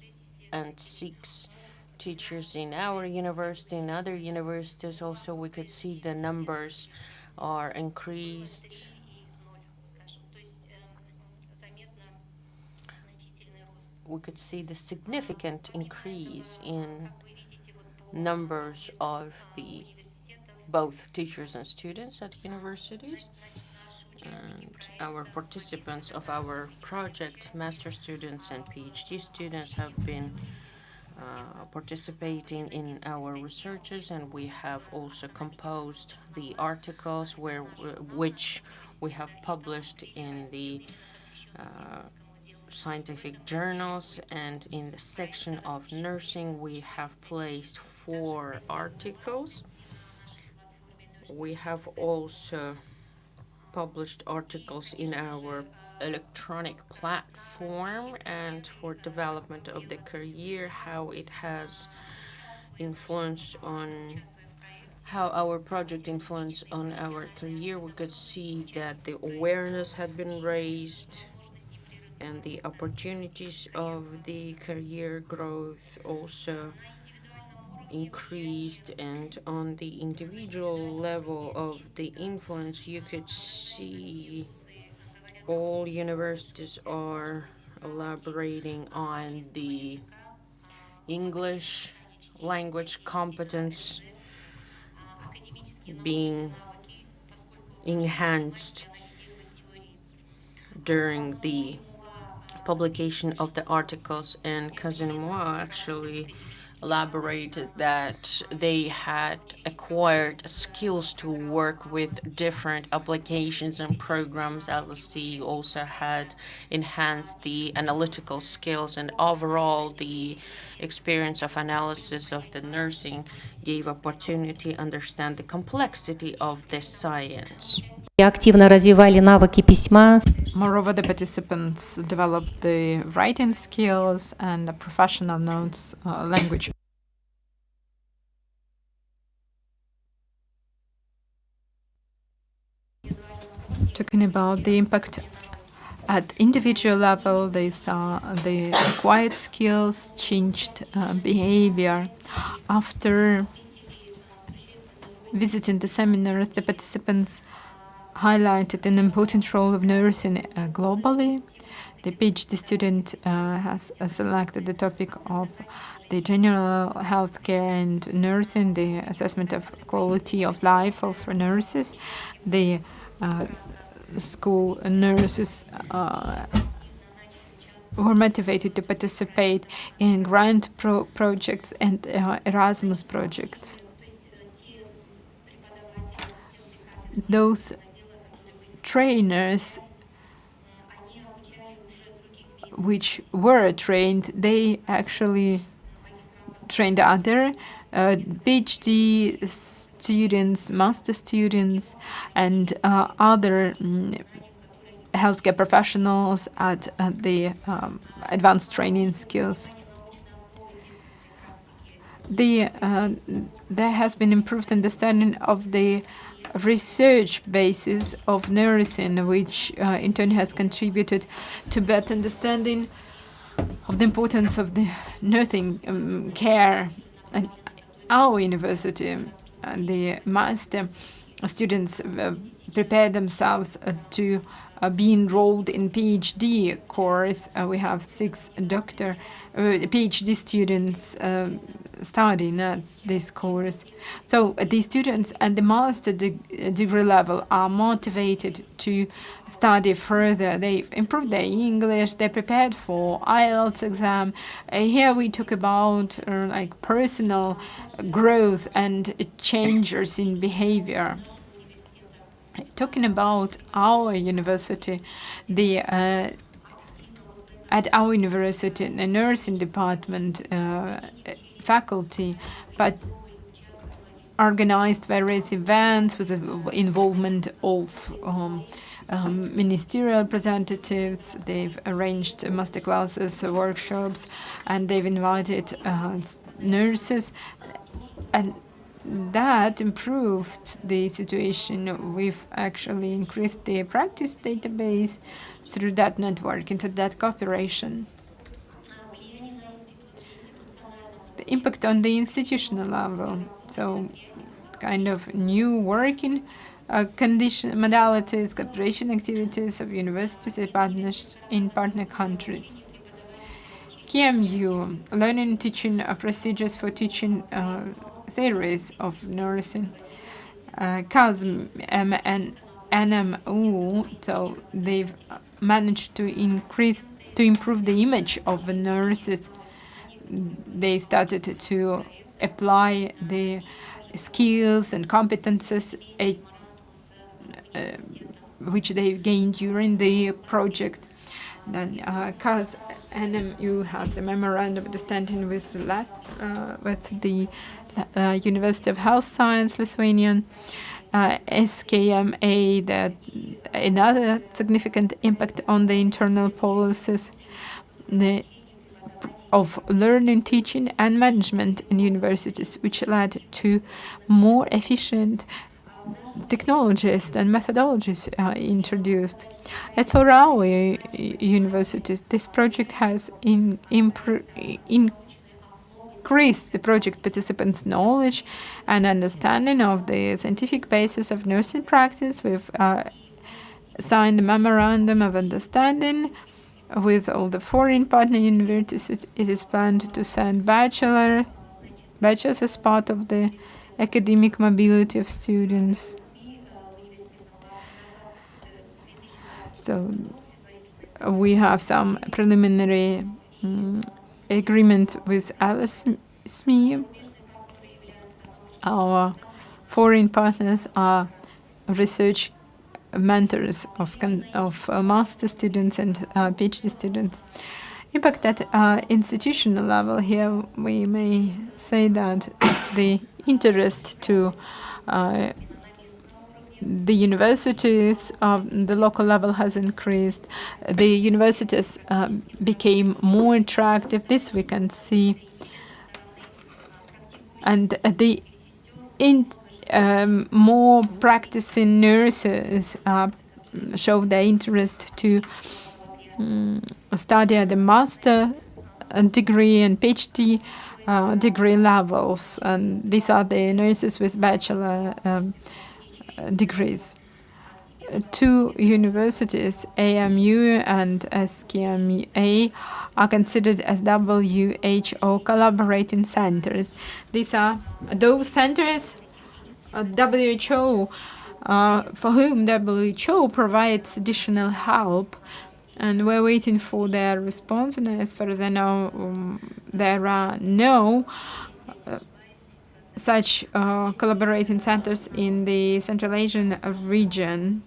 and 6 teachers in our university. In other universities also, we could see the numbers are increased. We could see the significant increase in numbers of the both teachers and students at universities. And our participants of our project, master students and PhD students, have been participating in our researches, and we have also composed the articles which we have published in the scientific journals. And in the section of nursing, we have placed 4 articles. We have also published articles in our electronic platform, and for development of the career, how it has influenced on how our project influenced on our career. We could see that the awareness had been raised and the opportunities of the career growth also increased, and on the individual level of the influence, you could see all universities are elaborating on the English language competence being enhanced during the publication of the articles, and Kazanimoa actually elaborated that they had acquired skills to work with different applications and programs. LSC also had enhanced the analytical skills, and overall the experience of analysis of the nursing gave opportunity to understand the complexity of this science. Активно развивали навыки письма. Moreover, the participants developed the writing skills and the professional notes language. Talking about the impact at individual level, these are the acquired skills, changed behavior. After visiting the seminars, the participants highlighted an important role of nursing globally. The PhD student has selected the topic of the general healthcare and nursing, the assessment of quality of life of nurses. The school nurses were motivated to participate in grant projects and Erasmus projects. Those trainers which were trained, they actually trained other PhD students, master students, and other healthcare professionals at the advanced training skills. There has been improved understanding of the research basis of nursing, which in turn has contributed to better understanding of the importance of the nursing care. At our university, the master students prepare themselves to be enrolled in PhD course. We have 6 PhD students studying at this course. So the students at the master degree level are motivated to study further. They improved their English, they're prepared for IELTS exam. Here we talk about like personal growth and changes in behavior. Talking about our university, at our university, the nursing department faculty, but organized various events with the involvement of ministerial representatives. They've arranged masterclasses, workshops, and they've invited nurses, and that improved the situation. We've actually increased the practice database through that network, through that cooperation. The impact on the institutional level, so kind of new working condition modalities, cooperation activities of universities in partner countries. KMU, learning and teaching procedures for teaching theories of nursing. CASM and NMU, so they've managed to improve the image of the nurses. They started to apply the skills and competences which they gained during the project. Then CAS NMU has the memorandum of understanding with the University of Health Science, Lithuanian, SKMA, that another significant impact on the internal policies of learning, teaching, and management in universities, which led to more efficient technologies and methodologies introduced. As for our increase the project participants' knowledge and understanding of the scientific basis of nursing practice. We've signed a memorandum of understanding with all the foreign partner universities. It is planned to send bachelors as part of the academic mobility of students. So we have some preliminary agreement with LSME. Our foreign partners are research mentors of master students and PhD students. Impact at institutional level, here we may say that the interest to the universities of the local level has increased. The universities became more attractive. This we can see. And the more practicing nurses show their interest to study at the master degree and PhD degree levels. And these are the nurses with bachelor degrees. Two universities, AMU and SKMA, are considered as WHO collaborating centers. These are those centers WHO, for whom WHO provides additional help, and we're waiting for their response. And as far as I know, there are no such collaborating centers in the Central Asian region,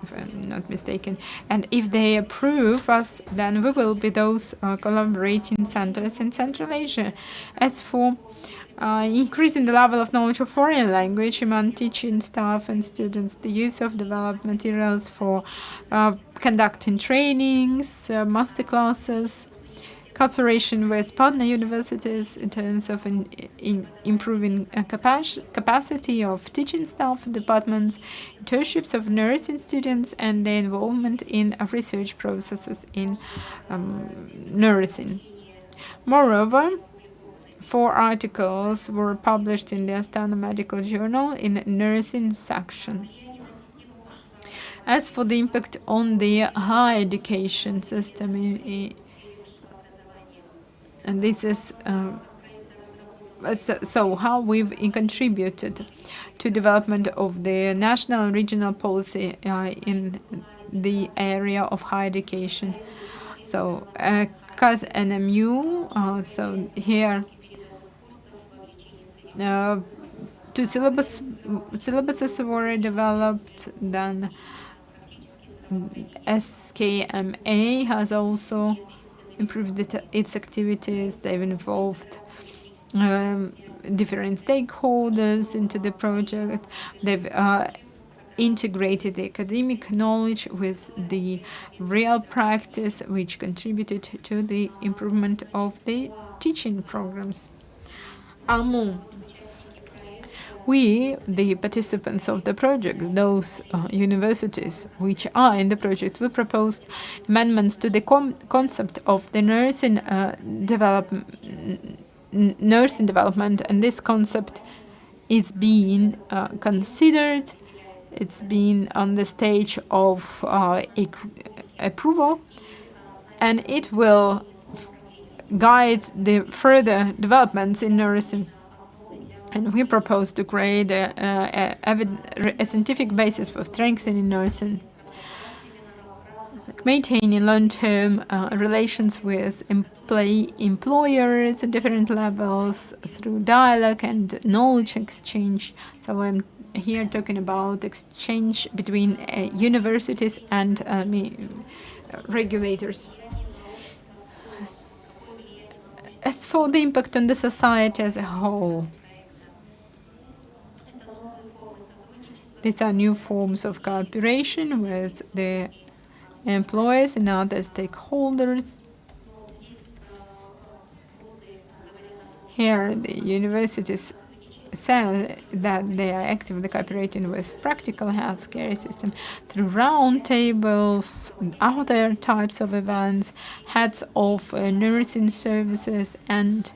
if I'm not mistaken. And if they approve us, then we will be those collaborating centers in Central Asia. As for increasing the level of knowledge of foreign language among teaching staff and students, the use of developed materials for conducting trainings, master classes, cooperation with partner universities in terms of improving capacity of teaching staff, departments, internships of nursing students, and their involvement in research processes in nursing. Moreover, 4 articles were published in the Astana Medical Journal in nursing section. As for the impact on the higher education system, and this is so how we've contributed to development of the national and regional policy in the area of higher education. So KAZ and MU, so here 2 syllabuses were developed. Then SKMA has also improved its activities. They've involved different stakeholders into the project. They've integrated the academic knowledge with the real practice, which contributed to the improvement of the teaching programs. AMU. We, the participants of the project, those universities which are in the project, we proposed amendments to the concept of the nursing development, and this concept is being considered. It's been on the stage of approval, and it will guide the further developments in nursing. And we propose to create a scientific basis for strengthening nursing, maintaining long-term relations with employers at different levels through dialogue and knowledge exchange. So I'm here talking about exchange between universities and regulators. As for the impact on the society as a whole, these are new forms of cooperation with the employers and other stakeholders. Here, the universities say that they are actively cooperating with practical healthcare system through roundtables, other types of events, heads of nursing services, and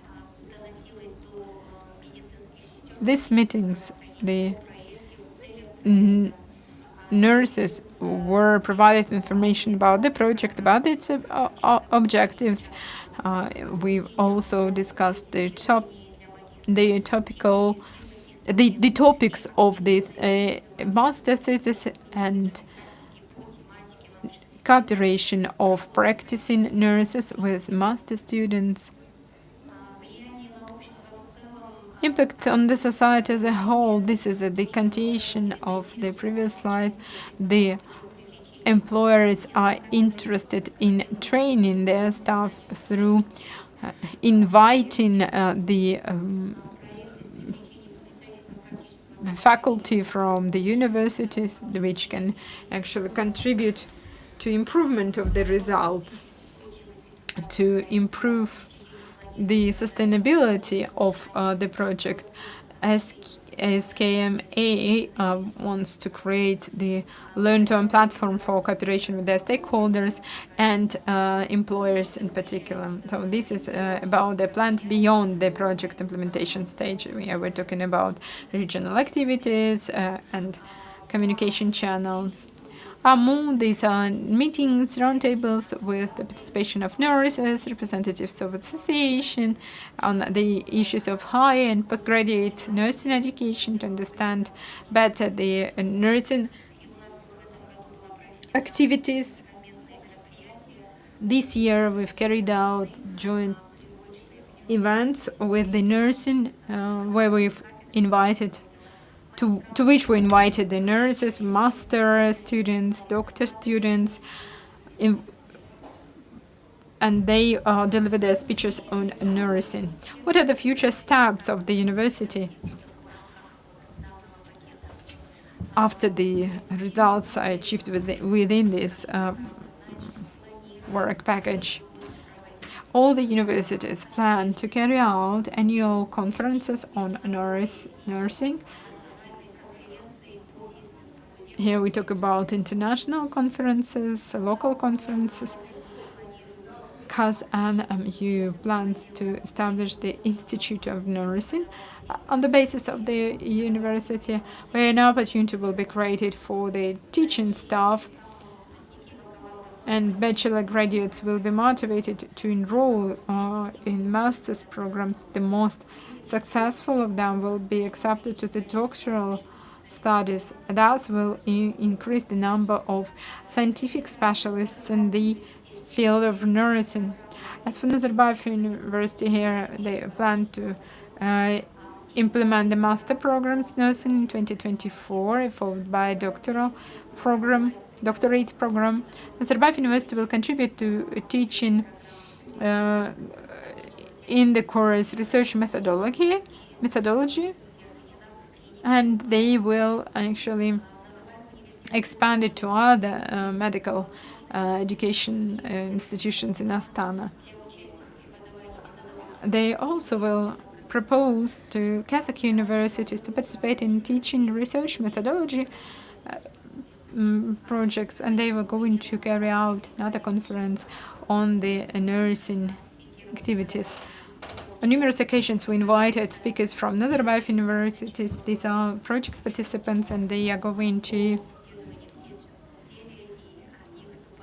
these meetings, the nurses were provided information about the project, about its objectives. We've also discussed the topics of the master thesis and cooperation of practicing nurses with master students. Impact on the society as a whole. This is a decantation of the previous slide. The employers are interested in training their staff through inviting the faculty from the universities, which can actually contribute to improvement of the results, to improve the sustainability of the project. SKMA wants to create the long-term platform for cooperation with their stakeholders and employers in particular. So this is about the plans beyond the project implementation stage. We're talking about regional activities and communication channels. AMU, these are meetings, roundtables with the participation of nurses, representatives of association on the issues of higher and postgraduate nursing education to understand better the nursing activities. This year we've carried out joint events with the nursing where we've invited to which we invited the nurses, master students, doctor students, and they delivered their speeches on nursing. What are the future steps of the university after the results are achieved within this work package? All the universities plan to carry out annual conferences on nursing. Here we talk about international conferences, local conferences. KazMU plans to establish the Institute of Nursing on the basis of the university, where an opportunity will be created for the teaching staff, and bachelor graduates will be motivated to enroll in master's programs. The most successful of them will be accepted to the doctoral studies. That will increase the number of scientific specialists in the field of nursing. As for Nazarbayev University, here they plan to implement the master programs nursing in 2024, followed by a doctorate program. Nazarbayev University will contribute to teaching in the course research methodology, and they will actually expand it to other medical education institutions in Astana. They also will propose to Kazakh universities to participate in teaching research methodology projects, and they were going to carry out another conference on the nursing activities. On numerous occasions, we invited speakers from Nazarbayev universities. These are project participants, and they are going to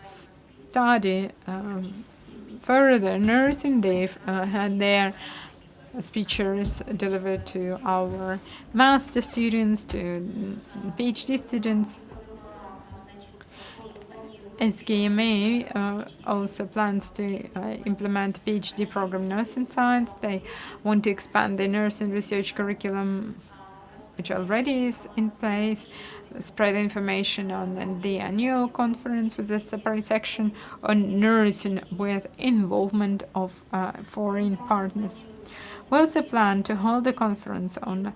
study further nursing. They've had their speeches delivered to our master students, to PhD students. SKMA also plans to implement a PhD program in nursing science. They want to expand the nursing research curriculum, which already is in place, spread information on the annual conference with a separate section on nursing with involvement of foreign partners. We also plan to hold a conference on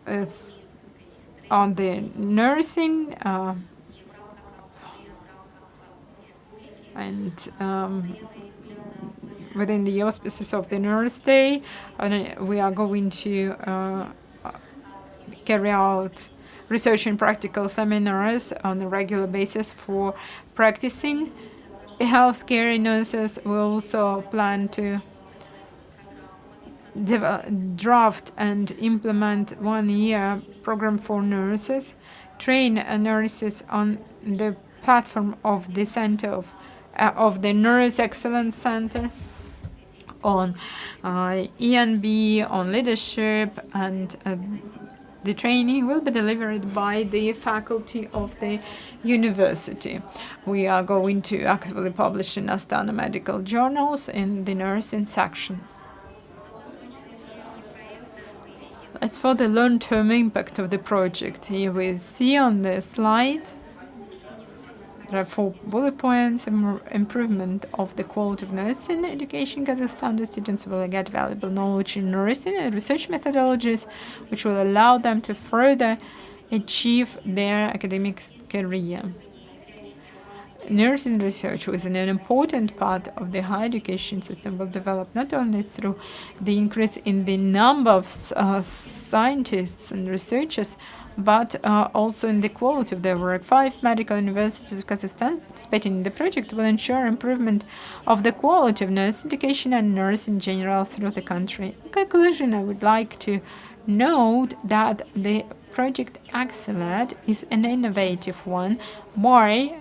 the nursing and within the auspices of the Nurse Day, we are going to carry out research and practical seminars on a regular basis for practicing healthcare nurses. We also plan to draft and implement 1-year program for nurses, train nurses on the platform of the center of the Nurse Excellence Center, on E&B, on leadership, and the training will be delivered by the faculty of the university. We are going to actively publish in Astana Medical journals in the nursing section. As for the long-term impact of the project, here we see on the slide there are 4 bullet points: improvement of the quality of nursing education in Kazakhstan. The students will get valuable knowledge in nursing and research methodologies, which will allow them to further achieve their academic career. Nursing research, which is an important part of the higher education system, will develop not only through the increase in the number of scientists and researchers, but also in the quality of their work. 5 medical universities of Kazakhstan participating in the project will ensure improvement of the quality of nursing education and nursing in general through the country. In conclusion, I would like to note that the project AccelEd is an innovative one. Why?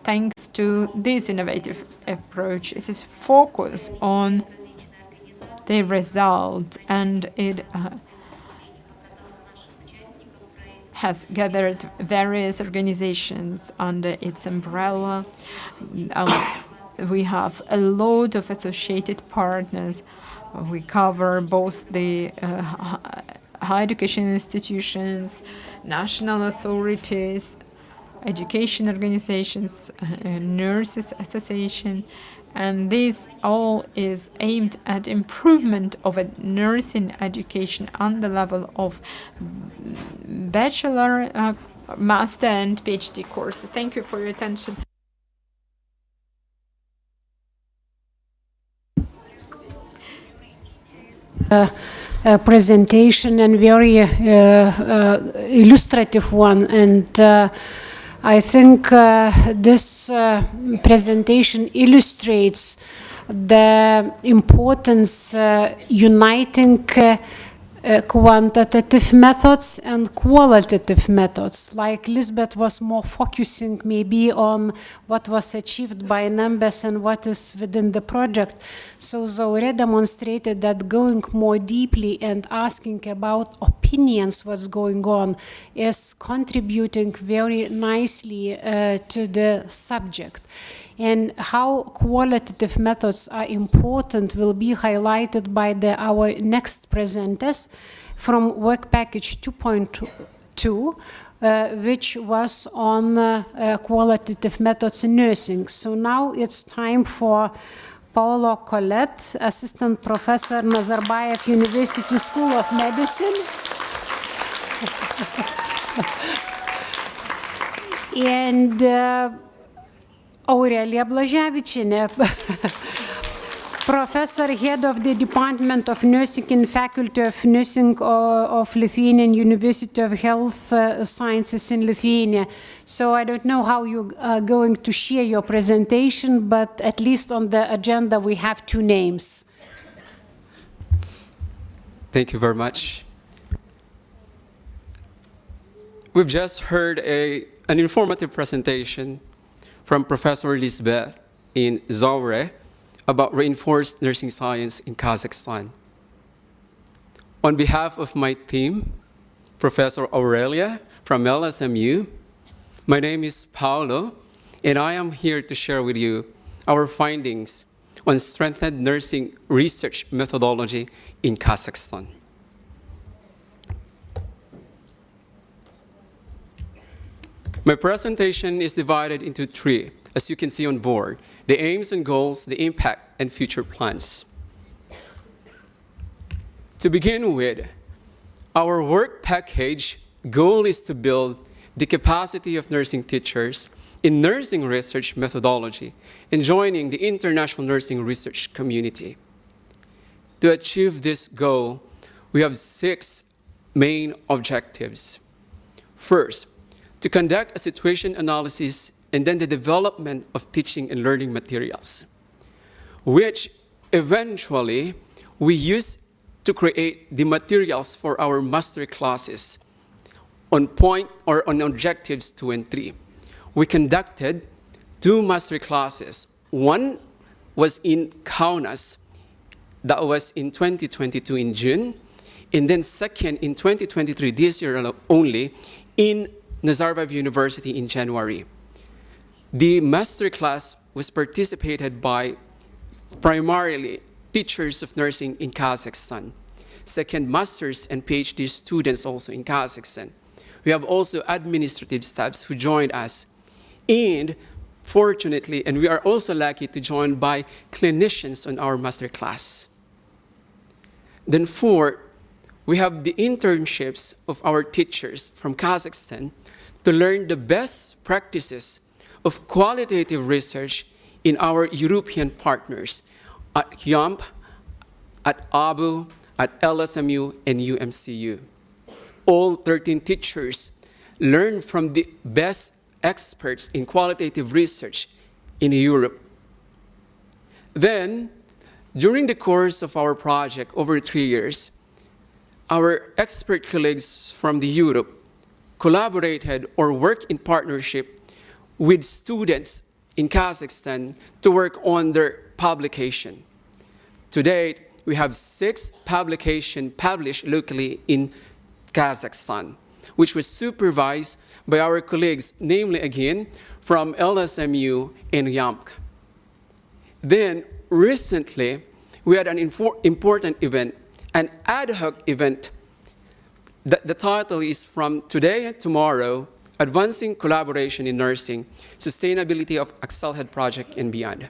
Thanks to this innovative approach, it is focused on the result, and it has gathered various organizations under its umbrella. We have a lot of associated partners. We cover both the higher education institutions, national authorities, education organizations, nurses association, and this all is aimed at improvement of a nursing education on the level of bachelor, master, and PhD course. Thank you for your attention. Presentation, and very illustrative one, and I think this presentation illustrates the importance uniting quantitative methods and qualitative methods. Like Lisbeth was more focusing maybe on what was achieved by numbers and what is within the project. So Zaure demonstrated that going more deeply and asking about opinions, what's going on, is contributing very nicely to the subject. And how qualitative methods are important will be highlighted by our next presenters from work package 2.2, which was on qualitative methods in nursing. So now it's time for Paolo Colette, Assistant Professor, Nazarbayev University School of Medicine. And Aurelia Blaževičienė, Professor, Head of the Department of Nursing and Faculty of Nursing of Lithuanian University of Health Sciences in Lithuania. So I don't know how you are going to share your presentation, but at least on the agenda we have 2 names. Thank you very much. We've just heard an informative presentation from Professor Lisbeth in Zaure about reinforced nursing science in Kazakhstan. On behalf of my team, Professor Aurelia from LSMU, my name is Paolo, and I am here to share with you our findings on strengthened nursing research methodology in Kazakhstan. My presentation is divided into 3, as you can see on board: the aims and goals, the impact, and future plans. To begin with, our work package goal is to build the capacity of nursing teachers in nursing research methodology and joining the international nursing research community. To achieve this goal, we have 6 main objectives. First, to conduct a situation analysis and then the development of teaching and learning materials, which eventually we used to create the materials for our master classes on point or on objectives 2 and 3. We conducted 2 master classes. One was in Kaunas, that was in 2022 in June, and then second in 2023, this year only, in Nazarbayev University in January. The master class was participated by primarily teachers of nursing in Kazakhstan, second masters and PhD students also in Kazakhstan. We have also administrative staffs who joined us, and fortunately, and we are also lucky to join by clinicians on our master class. Then 4, we have the internships of our teachers from Kazakhstan to learn the best practices of qualitative research in our European partners at YAMP, at ABU, at LSMU, and UMCU. All 13 teachers learned from the best experts in qualitative research in Europe. Then, during the course of our project over 3 years, our expert colleagues from the Europe collaborated or worked in partnership with students in Kazakhstan to work on their publication. To date, we have 6 publications published locally in Kazakhstan, which was supervised by our colleagues, namely again, from LSMU and YAMP. Then, recently, we had an important event, an ad hoc event. The title is From Today and Tomorrow, Advancing Collaboration in Nursing, Sustainability of AccelEd Project and Beyond.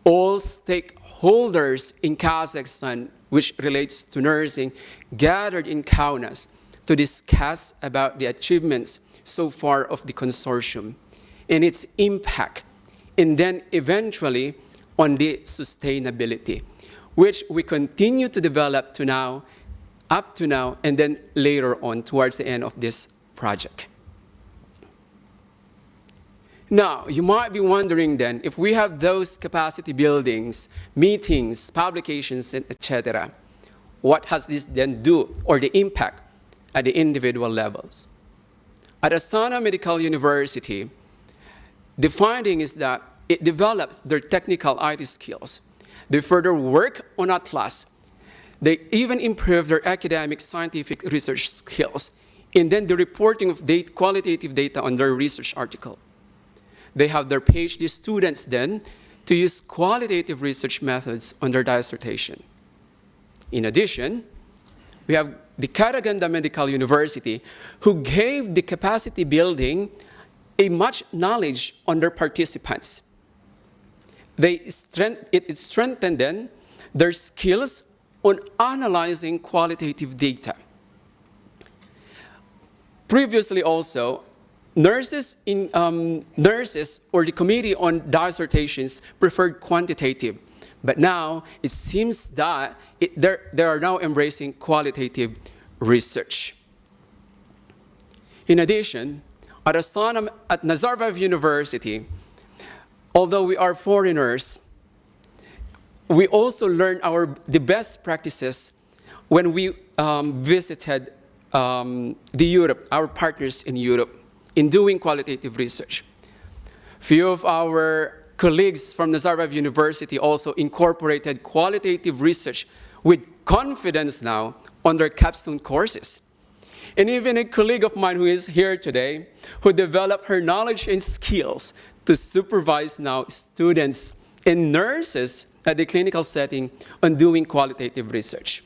All stakeholders in Kazakhstan, which relates to nursing, gathered in Kaunas to discuss about the achievements so far of the consortium and its impact, and then eventually on the sustainability, which we continue to develop to now, up to now, and then later on towards the end of this project. Now, you might be wondering then, if we have those capacity buildings, meetings, publications, etc., what has this then do, or the impact at the individual levels? At Astana Medical University, the finding is that it develops their technical IT skills. They further work on Atlas. They even improve their academic scientific research skills, and then the reporting of qualitative data on their research article. They have their PhD students then to use qualitative research methods on their dissertation. In addition, we have the Karaganda Medical University, who gave the capacity building a much knowledge on their participants. It strengthened then their skills on analyzing qualitative data. Previously also, nurses or the committee on dissertations preferred quantitative, but now it seems that they are now embracing qualitative research. In addition, at Nazarbayev University, although we are foreigners, we also learned the best practices when we visited Europe, our partners in Europe, in doing qualitative research. Few of our colleagues from Nazarbayev University also incorporated qualitative research with confidence now on their capstone courses. And even a colleague of mine who is here today, who developed her knowledge and skills to supervise now students and nurses at the clinical setting on doing qualitative research.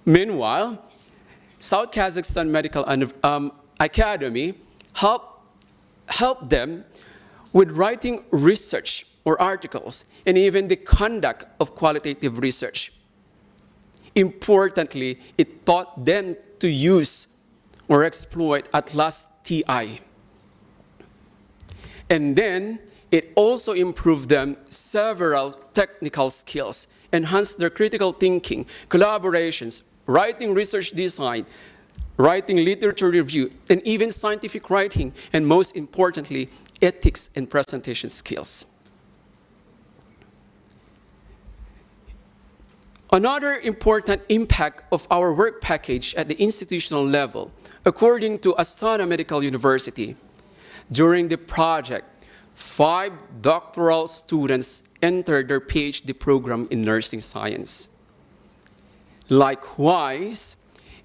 Meanwhile, South Kazakhstan Medical Academy helped them with writing research or articles and even the conduct of qualitative research. Importantly, it taught them to use or exploit Atlas TI. And then it also improved them several technical skills, enhanced their critical thinking, collaborations, writing research design, writing literature review, and even scientific writing, and most importantly, ethics and presentation skills. Another important impact of our work package at the institutional level, according to Astana Medical University, during the project, 5 doctoral students entered their PhD program in nursing science. Likewise,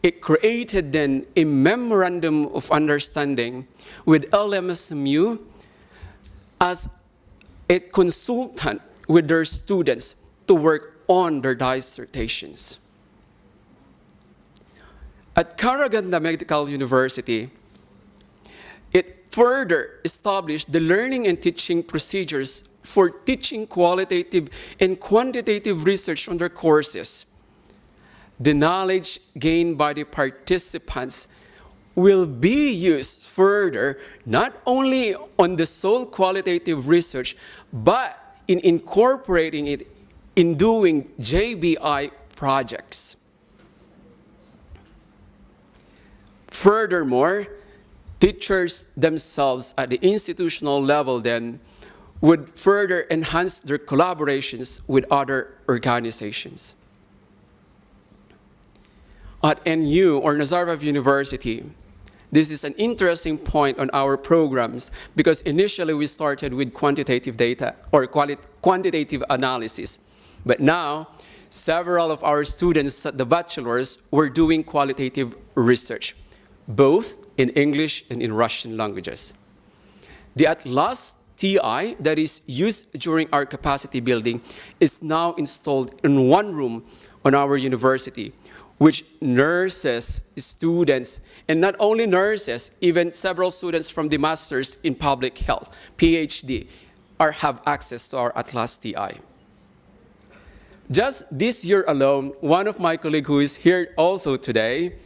it created then a memorandum of understanding with LMSMU as a consultant with their students to work on their dissertations. At Karaganda Medical University, it further established the learning and teaching procedures for teaching qualitative and quantitative research on their courses. The knowledge gained by the participants will be used further, not only on the sole qualitative research, but in incorporating it in doing JBI projects. Furthermore, teachers themselves at the institutional level then would further enhance their collaborations with other organizations. At NU, or Nazarbayev University, this is an interesting point on our programs because initially we started with quantitative data or quantitative analysis. But now, several of our students at the bachelor's were doing qualitative research, both in English and in Russian languages. The Atlas TI that is used during our capacity building is now installed in one room on our university, which nurses, students, and not only nurses, even several students from the Masters in Public Health, PhD, have access to our Atlas TI. Just this year alone, one of my colleagues who is here also today,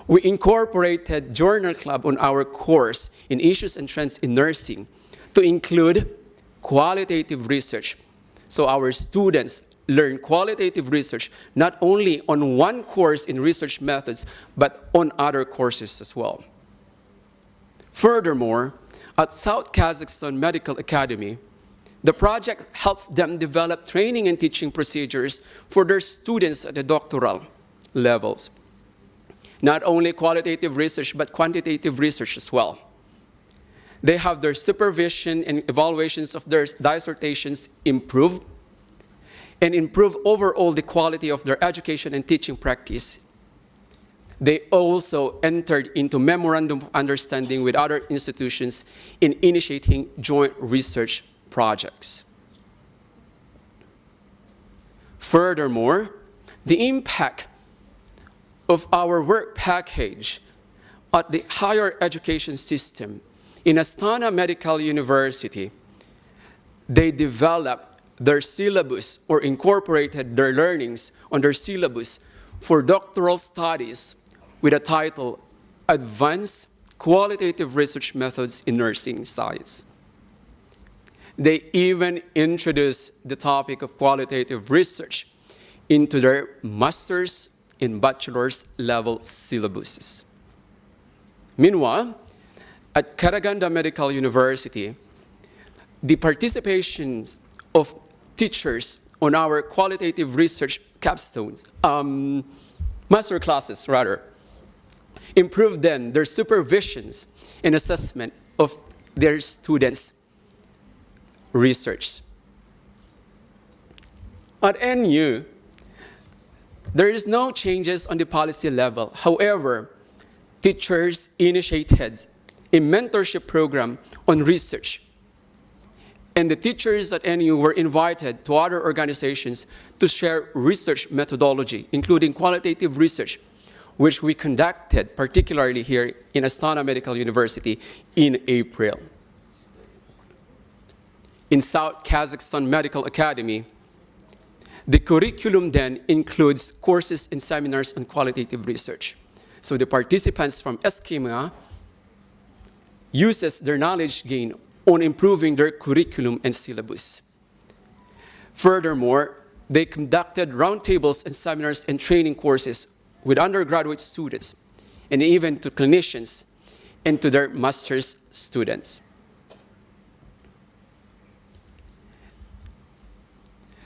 we incorporated Journal Club on our course in Issues and Trends in Nursing to include qualitative research. So our students learn qualitative research not only on one course in research methods, but on other courses as well. Furthermore, at South Kazakhstan Medical Academy, the project helps them develop training and teaching procedures for their students at the doctoral levels. Not only qualitative research, but quantitative research as well. They have their supervision and evaluations of their dissertations improved and improve overall the quality of their education and teaching practice. They also entered into memorandum of understanding with other institutions in initiating joint research projects. Furthermore, the impact of our work package at the higher education system in Astana Medical University, they developed their syllabus or incorporated their learnings on their syllabus for doctoral studies with a title, Advanced Qualitative Research Methods in Nursing Science. They even introduced the topic of qualitative research into their master's and bachelor's level syllabuses. Meanwhile, at Karaganda Medical University, the participation of teachers on our qualitative research capstones, master classes rather, improved then their supervisions and assessment of their students' research. At NU, there is no changes on the policy level. However, teachers initiated a mentorship program on research. And the teachers at NU were invited to other organizations to share research methodology, including qualitative research, which we conducted particularly here in Astana Medical University in April. In South Kazakhstan Medical Academy, the curriculum then includes courses and seminars on qualitative research. So the participants from SKMA uses their knowledge gain on improving their curriculum and syllabus. Furthermore, they conducted roundtables and seminars and training courses with undergraduate students and even to clinicians and to their master's students.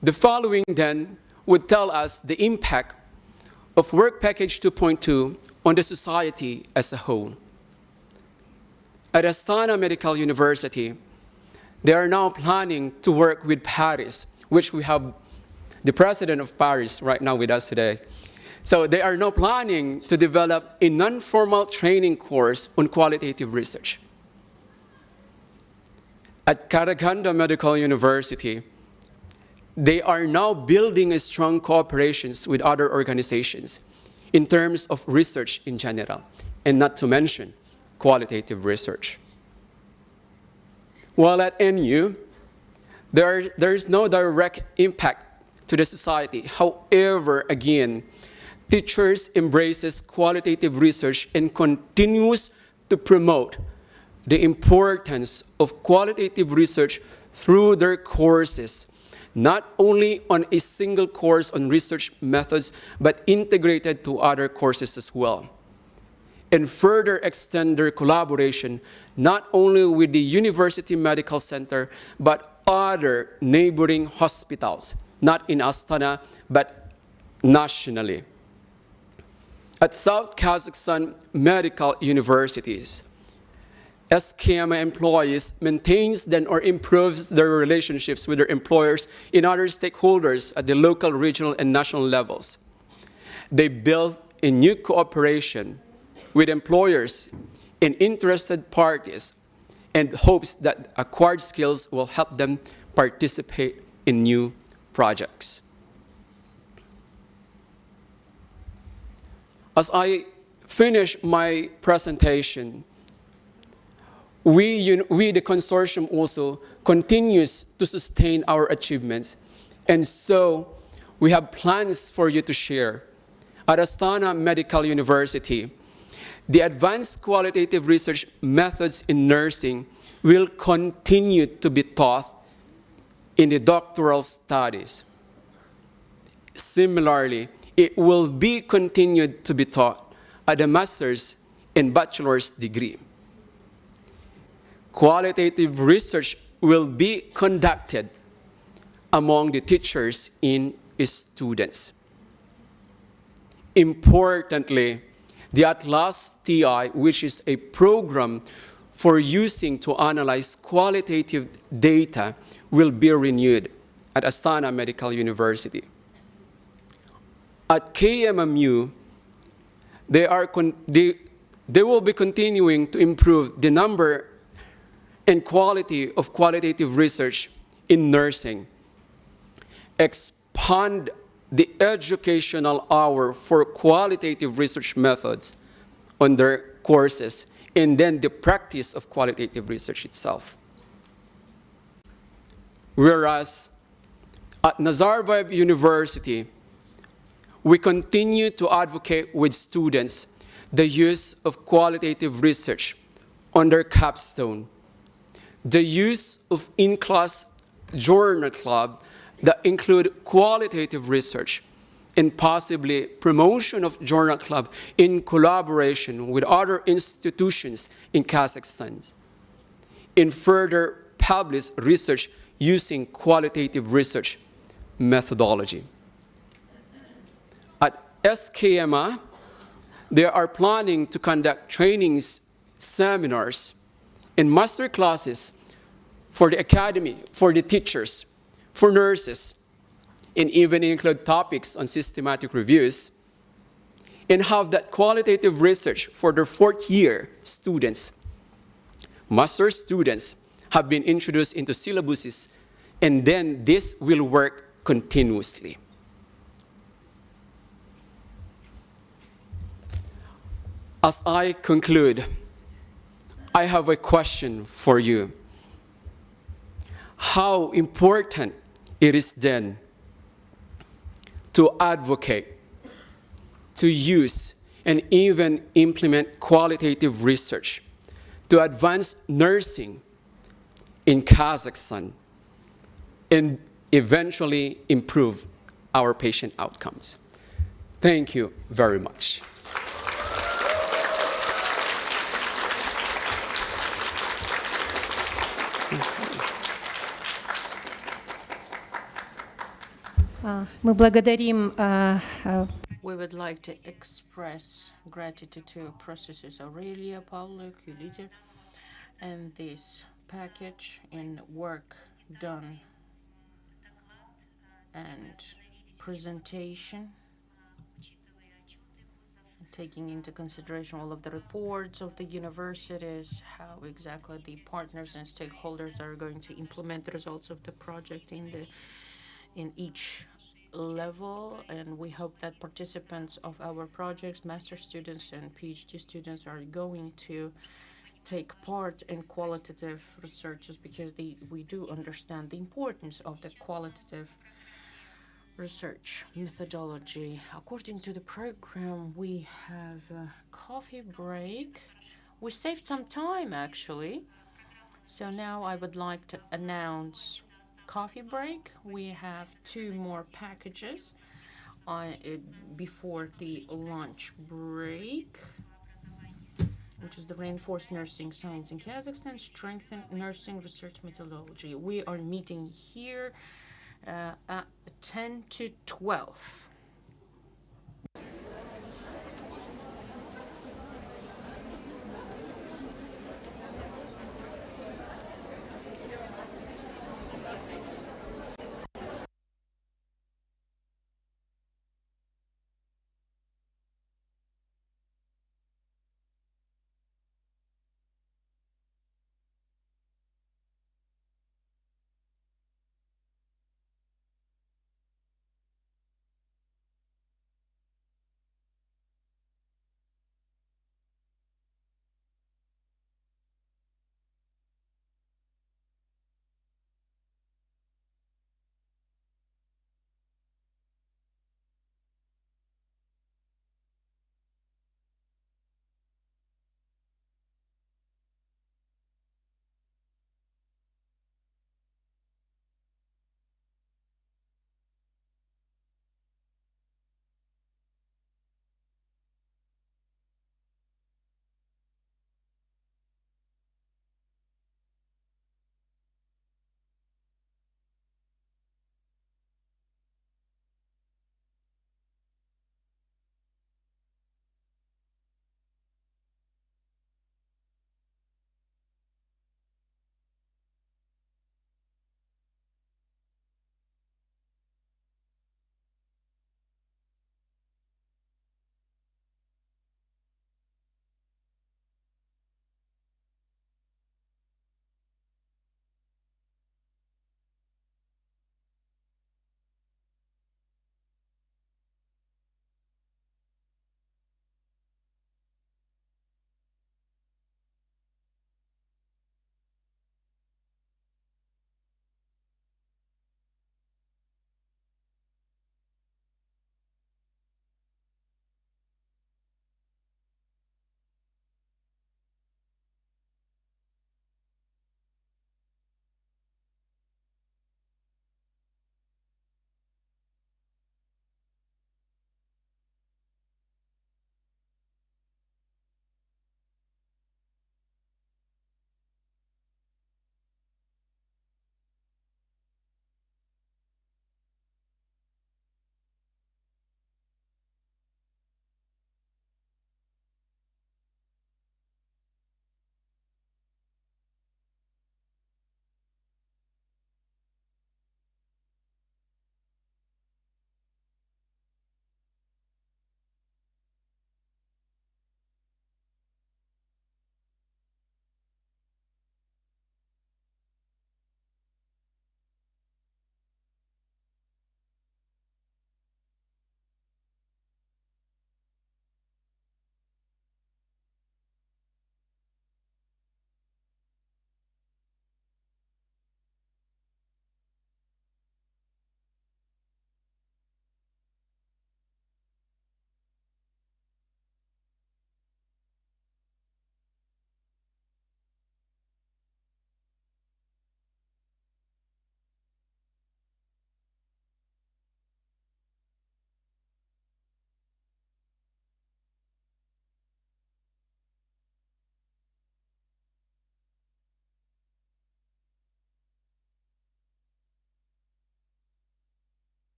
The following then would tell us the impact of Work Package 2.2 on the society as a whole. At Astana Medical University, they are now planning to work with Paris, which we have the president of Paris right now with us today. So they are now planning to develop a non-formal training course on qualitative research. At Karaganda Medical University, they are now building a strong cooperations with other organizations in terms of research in general, and not to mention qualitative research. While at NU, there is no direct impact to the society. However, again, teachers embraces qualitative research and continues to promote the importance of qualitative research through their courses, not only on a single course on research methods, but integrated to other courses as well, and further extend their collaboration not only with the University Medical Center, but other neighboring hospitals, not in Astana, but nationally. At South Kazakhstan Medical Universities, SKM employees maintains then or improves their relationships with their employers and other stakeholders at the local, regional, and national levels. They build a new cooperation with employers and interested parties and hopes that acquired skills will help them participate in new projects. As I finish my presentation, we, the consortium, also continues to sustain our achievements. And so we have plans for you to share. At Astana Medical University, the advanced qualitative research methods in nursing will continue to be taught in the doctoral studies. Similarly, it will be continued to be taught at the master's and bachelor's degree. Qualitative research will be conducted among the teachers and students. Importantly, the Atlas TI, which is a program for using to analyze qualitative data, will be renewed at Astana Medical University. At KMMU, they will be continuing to improve the number and quality of qualitative research in nursing, expand the educational hour for qualitative research methods on their courses, and then the practice of qualitative research itself. Whereas at Nazarbayev University, we continue to advocate with students the use of qualitative research on their capstone, the use of in-class journal club that include qualitative research, and possibly promotion of journal club in collaboration with other institutions in Kazakhstan, and further publish research using qualitative research methodology. At SKMA, they are planning to conduct trainings, seminars, and master classes for the academy, for the teachers, for nurses, and even include topics on systematic reviews, and have that qualitative research for their fourth-year students. Master students have been introduced into syllabuses, and then this will work continuously. As I conclude, I have a question for you. How important it is then to advocate, to use, and even implement qualitative research to advance nursing in Kazakhstan and eventually improve our patient outcomes. Thank you very much. Мы благодарим We would like to express gratitude to Professors Aurelia, Paulo, Kulita, and this package in work done and presentation, taking into consideration all of the reports of the universities, how exactly the partners and stakeholders are going to implement the results of the project in each level. And we hope that participants of our projects, master students and PhD students, are going to take part in qualitative researches, because we do understand the importance of the qualitative research methodology. According to the program, we have a coffee break. We saved some time, actually. So now I would like to announce coffee break. We have 2 more packages before the lunch break, which is the Reinforced Nursing Science in Kazakhstan, Strengthen Nursing Research Methodology. We are meeting here at 10 to 12.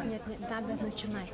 Нет, надо начинать.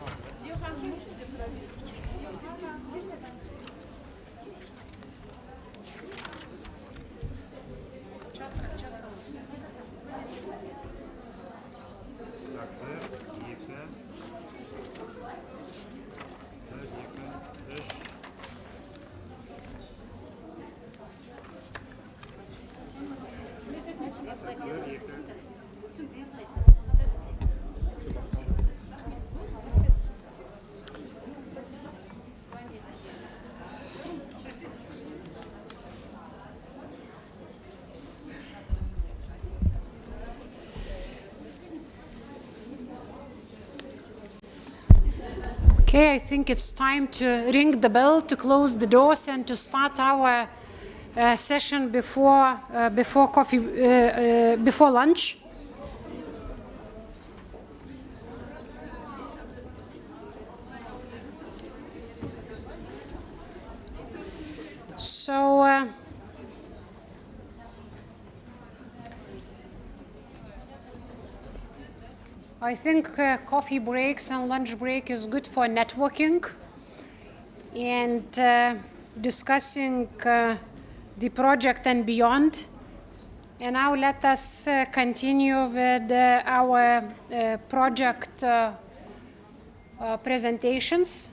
Okay, I think it's time to ring the bell, to close the doors, and to start our session before lunch. So I think coffee breaks and lunch break is good for networking and discussing the project and beyond. And now let us continue with our project presentations.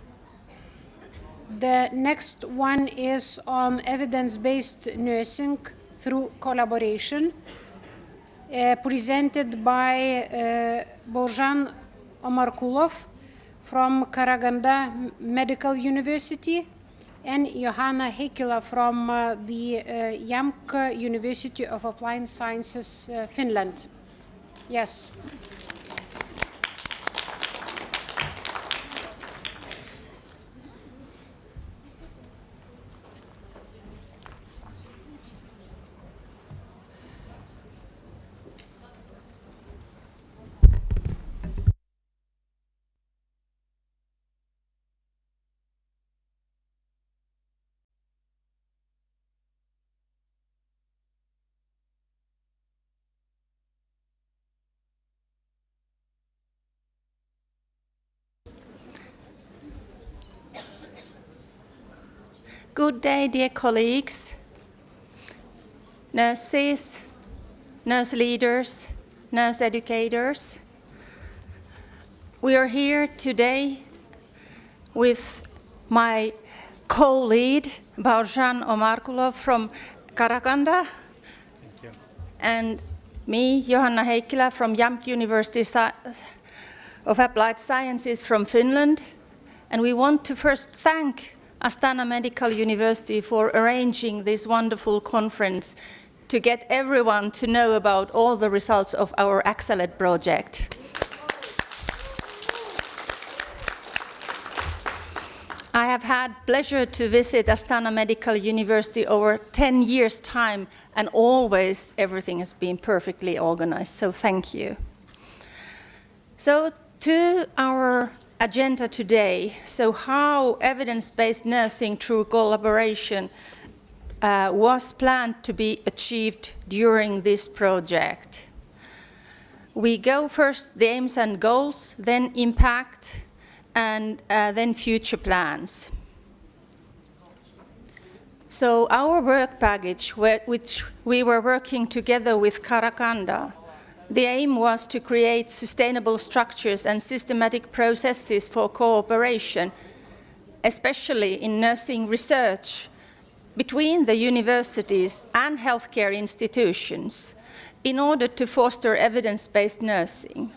The next one is on evidence-based nursing through collaboration, presented by Borjan Omarkulov from Karaganda Medical University and Johanna Heikkila from the JAMK University of Applied Sciences, Finland. Yes. Good day, dear colleagues, nurses, nurse leaders, nurse educators. We are here today with my co-lead, Borjan Omarkulov from Karaganda. And me, Johanna Heikkilä from JAMK University of Applied Sciences from Finland. And we want to first thank Astana Medical University for arranging this wonderful conference to get everyone to know about all the results of our AccelEd project. I have had pleasure to visit Astana Medical University over 10 years' time, and always everything has been perfectly organized, so thank you. So to our agenda today, so how evidence-based nursing through collaboration was planned to be achieved during this project. We go first the aims and goals, then impact, and then future plans. So our work package, which we were working together with Karakanda, the aim was to create sustainable structures and systematic processes for cooperation, especially in nursing research, between the universities and healthcare institutions in order to foster evidence-based nursing.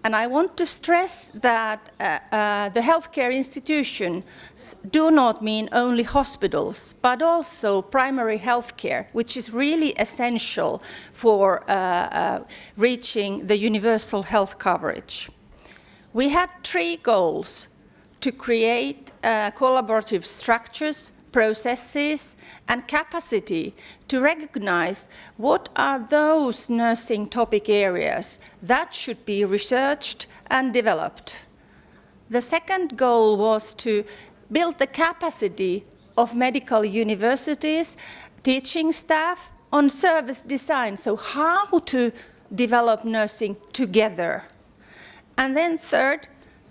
And I want to stress that the healthcare institutions do not mean only hospitals, but also primary healthcare, which is really essential for reaching the universal health coverage. We had 3 goals: to create collaborative structures, processes, and capacity to recognize what are those nursing topic areas that should be researched and developed. The second goal was to build the capacity of medical universities, teaching staff on service design, so how to develop nursing together. And then third,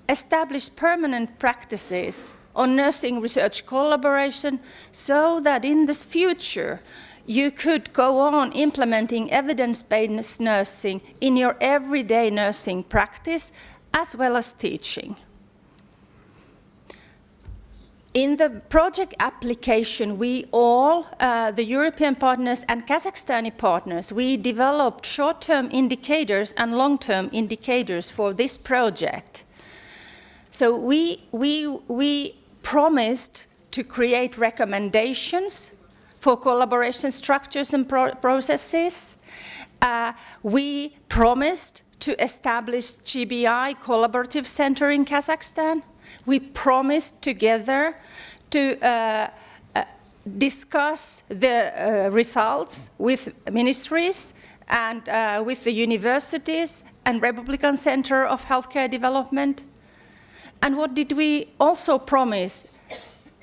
establish permanent practices on nursing research collaboration so that in the future you could go on implementing evidence-based nursing in your everyday nursing practice as well as teaching. In the project application, we all, the European partners and Kazakhstani partners, we developed short-term indicators and long-term indicators for this project. So we promised to create recommendations for collaboration structures and processes. We promised to establish GBI Collaborative Center in Kazakhstan. We promised together to discuss the results with ministries and with the universities and Republican Center of Healthcare Development. And what did we also promise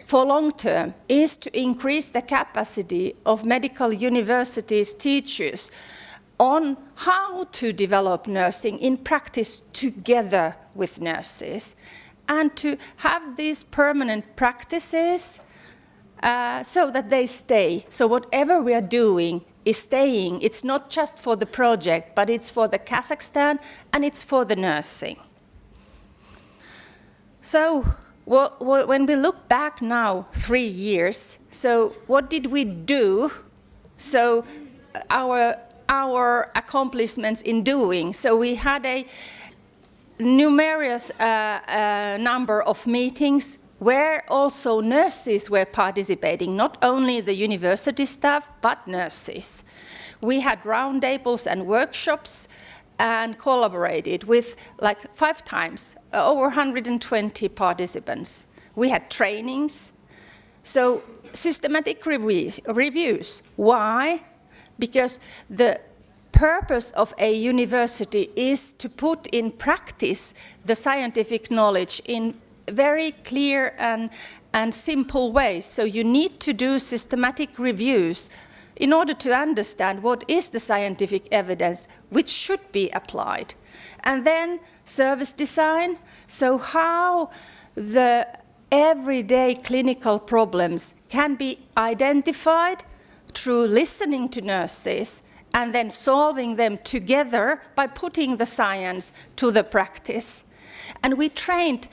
for long term is to increase the capacity of medical universities teachers on how to develop nursing in practice together with nurses, and to have these permanent practices so that they stay. So whatever we are doing is staying. It's not just for the project, but it's for the Kazakhstan and it's for the nursing. So when we look back now 3 years, so what did we do? So our accomplishments in doing. So we had a numerous number of meetings where also nurses were participating, not only the university staff, but nurses. We had roundtables and workshops and collaborated with like 5 times, over 120 participants. We had trainings, so systematic reviews. Why? Because the purpose of a university is to put in practice the scientific knowledge in very clear and simple ways. So you need to do systematic reviews in order to understand what is the scientific evidence which should be applied. And then service design, so how the everyday clinical problems can be identified through listening to nurses and then solving them together by putting the science to the practice. And we trained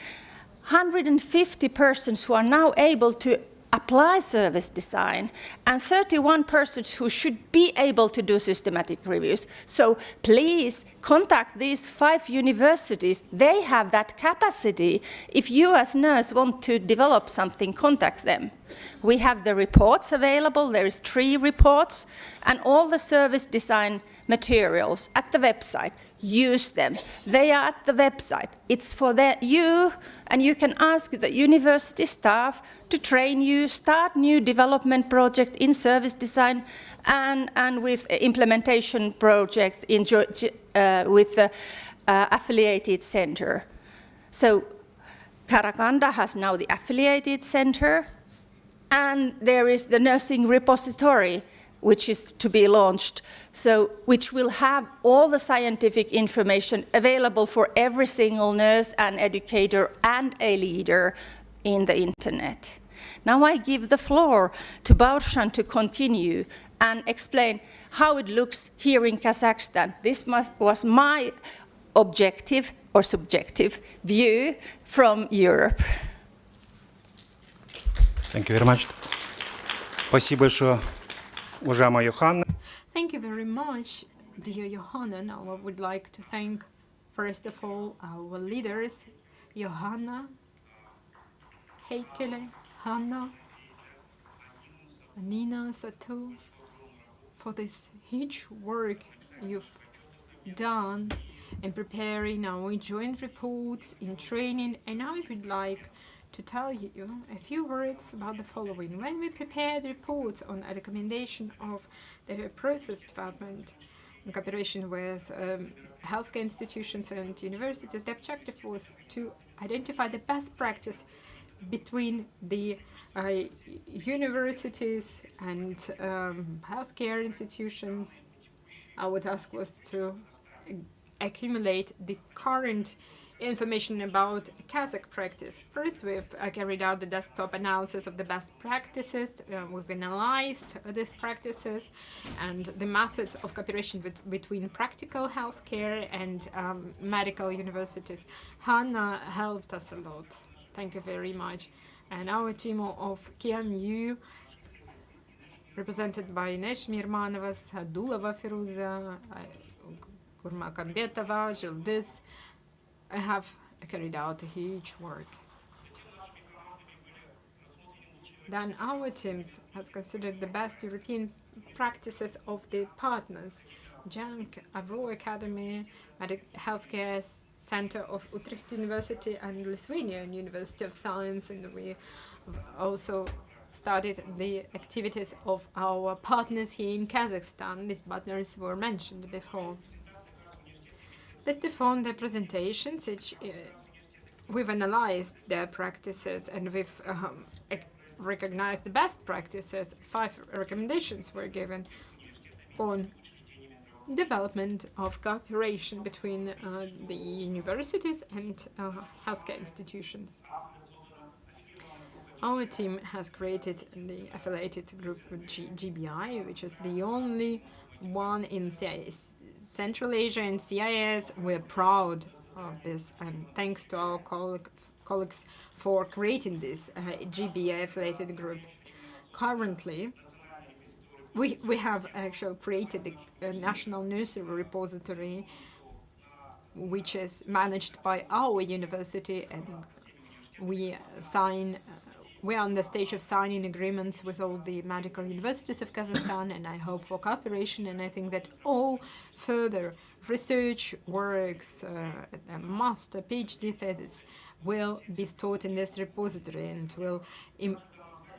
150 persons who are now able to apply apply service design, and 31 persons who should be able to do systematic reviews. So please contact these 5 universities. They have that capacity. If you as nurse want to develop something, contact them. We have the reports available. There is 3 reports, and all the service design materials at the website. Use them. They are at the website. It's for you, and you can ask the university staff to train you, start new development project in service design and with implementation projects with the affiliated center. So Karakanda has now the affiliated center, and there is the nursing repository, which is to be launched, which will have all the scientific information available for every single nurse and educator and a leader in the internet. Now I give the floor to Baushan to continue and explain how it looks here in Kazakhstan. This was my objective or subjective view from Europe. Thank you very much. Спасибо большое. Thank you very much, dear Johanna. Now I would like to thank, first of all, our leaders, Johanna, Heikele, Hanna, Nina, Satu, for this huge work you've done in preparing our joint reports, in training, and now I would like to tell you a few words about the following. When we prepared reports on a recommendation of the process development in cooperation with healthcare institutions and universities, the objective was to identify the best practice between the universities and healthcare institutions. Our task was to accumulate the current information about Kazakh practice. First, we've carried out the desktop analysis of the best practices. We've analyzed these practices and the methods of cooperation between practical healthcare and medical universities. Hanna helped us a lot. Thank you very much. And our team of KNU, represented by Nesh Mirmanova, Sadulova Firuza, Gurmakambetova, Gildiz, have carried out a huge work. Then our teams has considered the best European practices of the partners, JANK, AVO Academy, Healthcare Center of Utrecht University and Lithuanian University of Science, and we also started the activities of our partners here in Kazakhstan. These partners were mentioned before. Based upon the presentations, we've analyzed their practices and we've recognized the best practices. 5 recommendations were given on development of cooperation between the universities and healthcare institutions. Our team has created the affiliated group GBI, which is the only one in Central Asia and CIS. We're proud of this, and thanks to our colleagues for creating this GBA affiliated group. Currently, we have actually created the National Nursery Repository, which is managed by our university, and we're on the stage of signing agreements with all the medical universities of Kazakhstan, and I hope for cooperation, and I think that all further research works, a master PhD thesis will be stored in this repository and will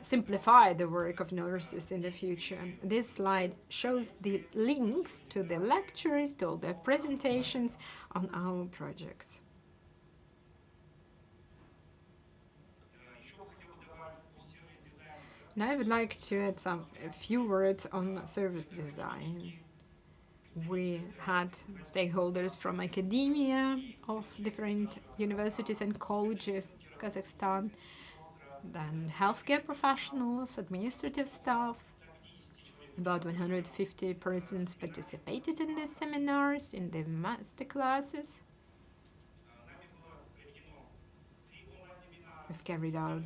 simplify the work of nurses in the future. This slide shows the links to the lectures, to all the presentations on our projects. Now I would like to add a few words on service design. We had stakeholders from academia of different universities and colleges in Kazakhstan, then healthcare professionals, administrative staff. About 150 persons participated in the seminars, in the master classes. We've carried out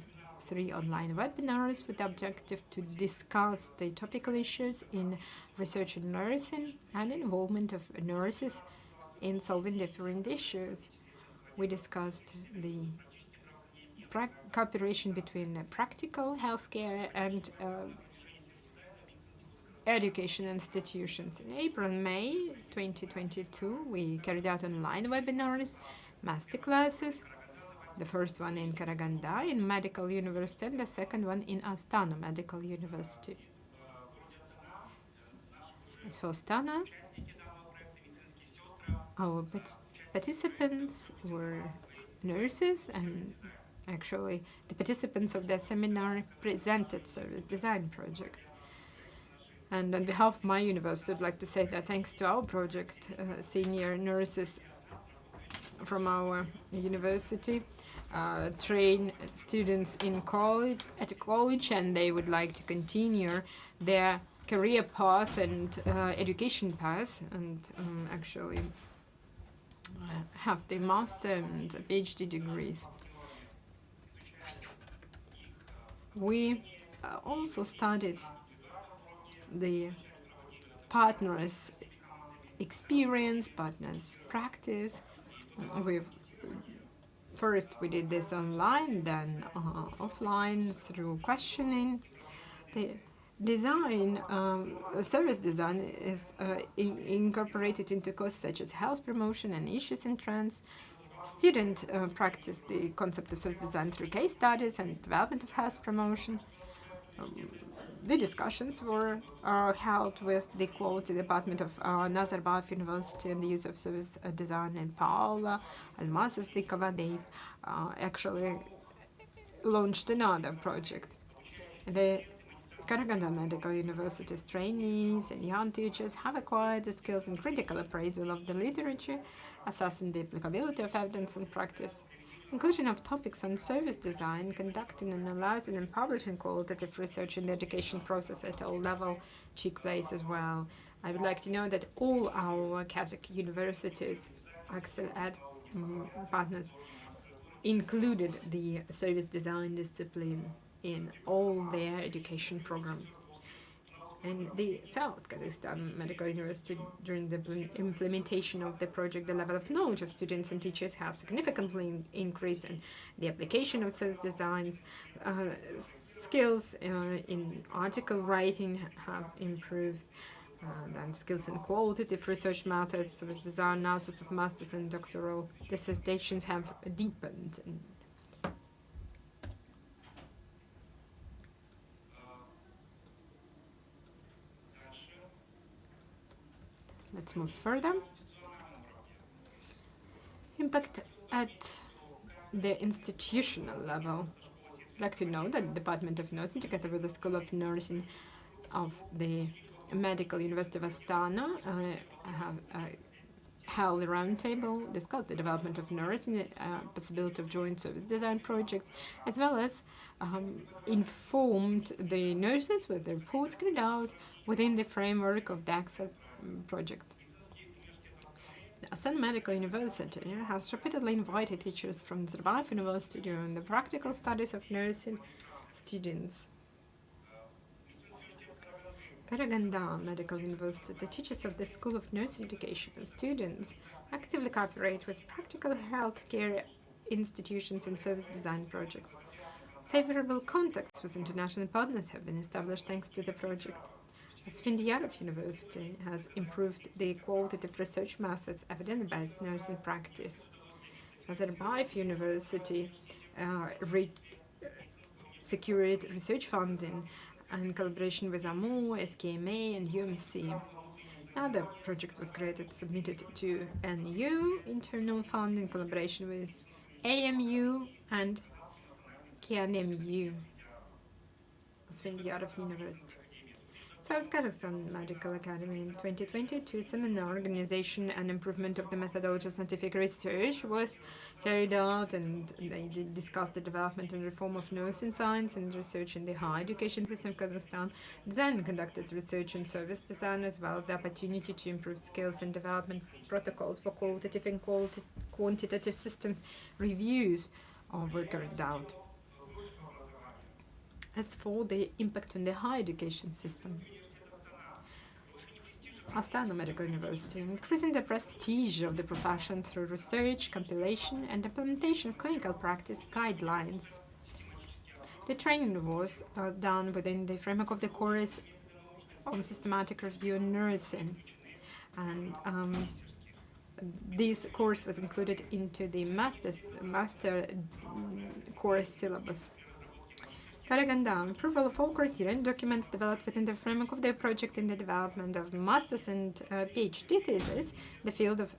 3 online webinars with the objective to discuss the topical issues in research in nursing and involvement of nurses in solving different issues. We discussed the cooperation between practical healthcare and education institutions. In April and May 2022, we carried out online webinars, masterclasses, the first one in Karaganda in Medical University and the second one in Astana Medical University. As for Astana, our participants were nurses, and actually the participants of the seminar presented service design project. And on behalf of my university, I'd like to say that thanks to our project, senior nurses from our university train students in college, and they would like to continue their career path and education path, and actually have the master and PhD degrees. We also studied the partners' experience, partners' practice. First we did this online, then offline through questioning. The design, service design is incorporated into courses such as health promotion and issues in trends. Students practice the concept of service design through case studies and development of health promotion. The discussions were held with the quality department of Nazarbayev University and the use of service design in Paula. Almaz Zdykova, they actually launched another project. The Karaganda Medical University's trainees and young teachers have acquired the skills in critical appraisal of the literature, assessing the applicability of evidence and practice, inclusion of topics on service design, conducting, analyzing, and publishing qualitative research in the education process at all levels took place as well. I would like to know that all our Kazakh universities, AccelEd partners, included the service design discipline in all their education program. In the South Kazakhstan Medical University, during the implementation of the project, the level of knowledge of students and teachers has significantly increased, and the application of service designs skills in article writing have improved, and skills in qualitative research methods, service design, analysis of masters and doctoral dissertations have deepened. Let's move further. Impact at the institutional level. I'd like to know that the Department of Nursing, together with the School of Nursing of the Medical University of Astana, have held a roundtable, discussed the development of nursing, possibility of joint service design projects, as well as informed the nurses with the reports carried out within the framework of the AccelEd project. The Astana Medical University has repeatedly invited teachers from Nazarbayev University during the practical studies of nursing students. Karaganda Medical University, the teachers of the School of Nursing Education and students actively cooperate with practical healthcare institutions and service design projects. Favorable contacts with international partners have been established thanks to the project. Asfendiyarov University has improved the qualitative research methods evidence-based nursing practice. Nazarbayev University secured research funding in collaboration with AMU, SKMA, and UMC. Another project was created, submitted to NU internal fund in collaboration with AMU and KNMU, Asfendiyarov University. South Kazakhstan Medical Academy in 2022 seminar organization and improvement of the methodology of scientific research was carried out, and they discussed the development and reform of nursing science and research in the higher education system of Kazakhstan, designed and conducted research in service design, as well as the opportunity to improve skills and development protocols for qualitative and quantitative systems reviews were carried out. as for the impact on the higher education system. Astana Medical University, increasing the prestige of the profession through research, compilation, and implementation of clinical practice guidelines. The training was done within the framework of the course on systematic review in nursing, and this course was included into the master course syllabus. Karaganda, approval of all criteria and documents developed within the framework of the project in the development of master's and PhD thesis, the field of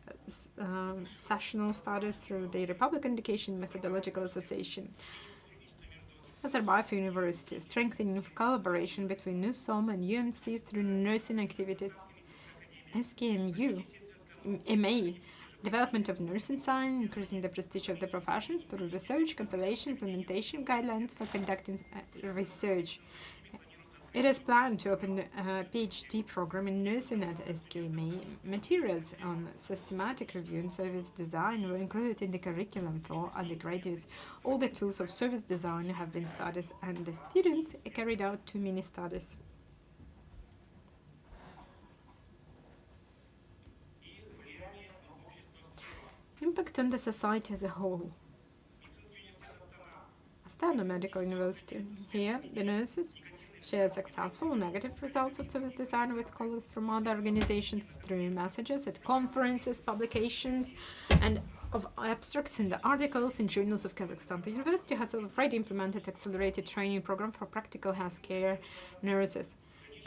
sessional studies through the Republic of Education Methodological Association. Nazarbayev University, strengthening collaboration between NUR-SULTAN and UMC through nursing activities. SKMU, MA, development of nursing science, increasing the prestige of the profession through research, compilation, implementation guidelines for conducting research. It is planned to open a PhD program in nursing at SKMA. Materials on systematic review and service design were included in the curriculum for undergraduates. All the tools of service design have been studied, and the students carried out 2 mini-studies. Impact on the society as a whole. Astana Medical University. Here, the nurses share successful and negative results of service design with colleagues from other organizations through messages at conferences, publications, and of abstracts in the articles in journals of Kazakhstan. The university has already implemented accelerated training program for practical healthcare nurses.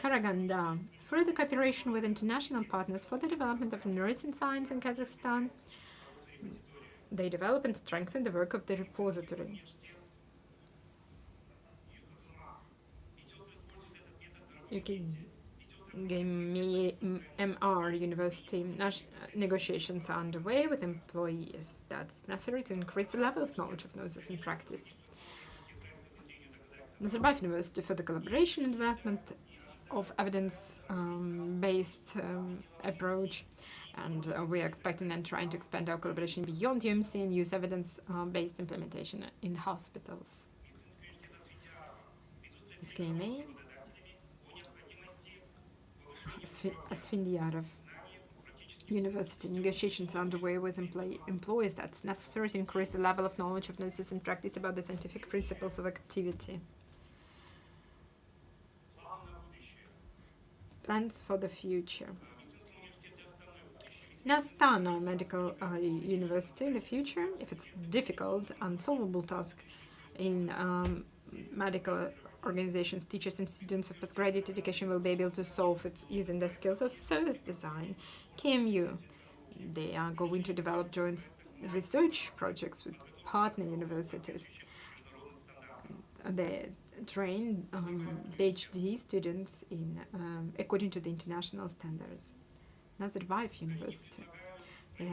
Karaganda. Further cooperation with international partners for the development of nursing science in Kazakhstan. They develop and strengthen the work of the repository. MR University, negotiations are underway with employees. That's necessary to increase the level of knowledge of nurses in practice. Nazarbayev University for the collaboration and development of evidence-based approach. And we are expecting and trying to expand our collaboration beyond UMC and use evidence-based implementation in hospitals. SKMA, Asfindiyarov University, negotiations are underway with employees that's necessary to increase the level of knowledge of nurses in practice about the scientific principles of activity. Plans for the future. In Astana Medical University, in the future, if it's difficult, unsolvable task in medical organizations, teachers and students of postgraduate education will be able to solve it using the skills of service design. KMU, they are going to develop joint research projects with partner universities. They train PhD students in according to the international standards. Nazarbayev University.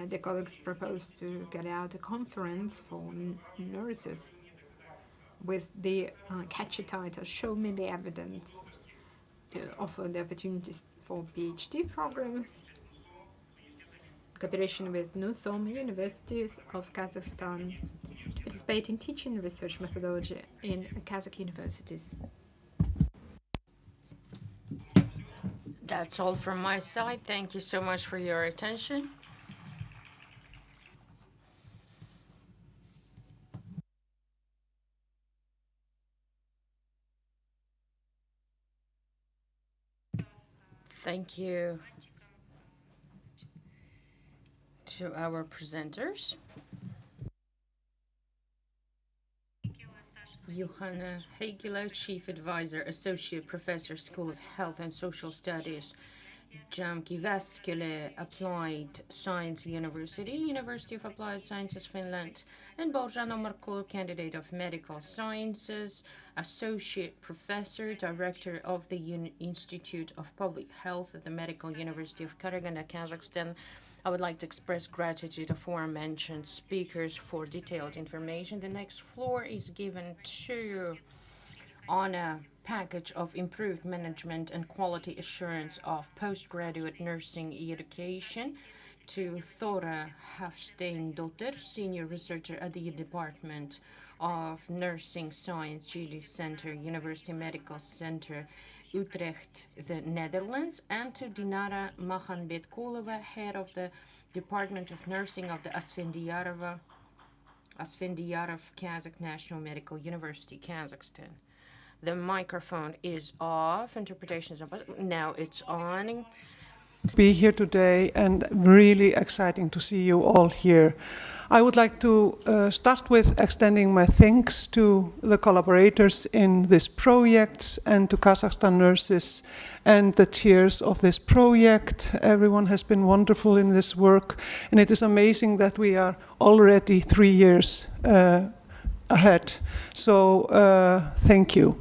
The colleagues proposed to carry out a conference for nurses with the catchy title, Show Me the Evidence, to offer the opportunities for PhD programs, cooperation with NUR-SULTAN universities of Kazakhstan, to participate in teaching and research methodology in Kazakh universities. That's all from my side. Thank you so much for your attention. Thank you to our presenters. Johanna Heigela, Chief Advisor, Associate Professor, School of Health and Social Studies, Jyväskylä Applied Science University, University of Applied Sciences, Finland, and Božena Markul, Candidate of Medical Sciences, Associate Professor, Director of the Institute of Public Health at the Medical University of Karaganda, Kazakhstan. I would like to express gratitude to aforementioned speakers for detailed information. The next floor is given to on a package of improved management and quality assurance of postgraduate nursing education to Thora Hafstein-Dotter, Senior Researcher at the Department of Nursing Science Chile Center, University Medical Center, Utrecht, the Netherlands, and to Dinara Mahanbetkulova, head of the Department of Nursing of the Asfendiyarov Kazakh National Medical University, Kazakhstan. The microphone is off, interpretation is on. Now it's on. Be here today, and really exciting to see you all here. I would like to start with extending my thanks to the collaborators in this project and to Kazakhstan nurses and the chairs of this project. Everyone has been wonderful in this work, and it is amazing that we are already 3 years ahead. So thank you.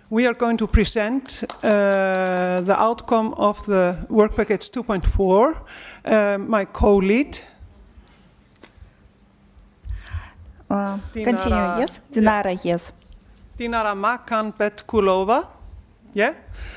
We are going to present the outcome of the work package 2.4. My co-lead, Continue, yes? Dinara, yes. Dinara Mahanbetkulova, yeah?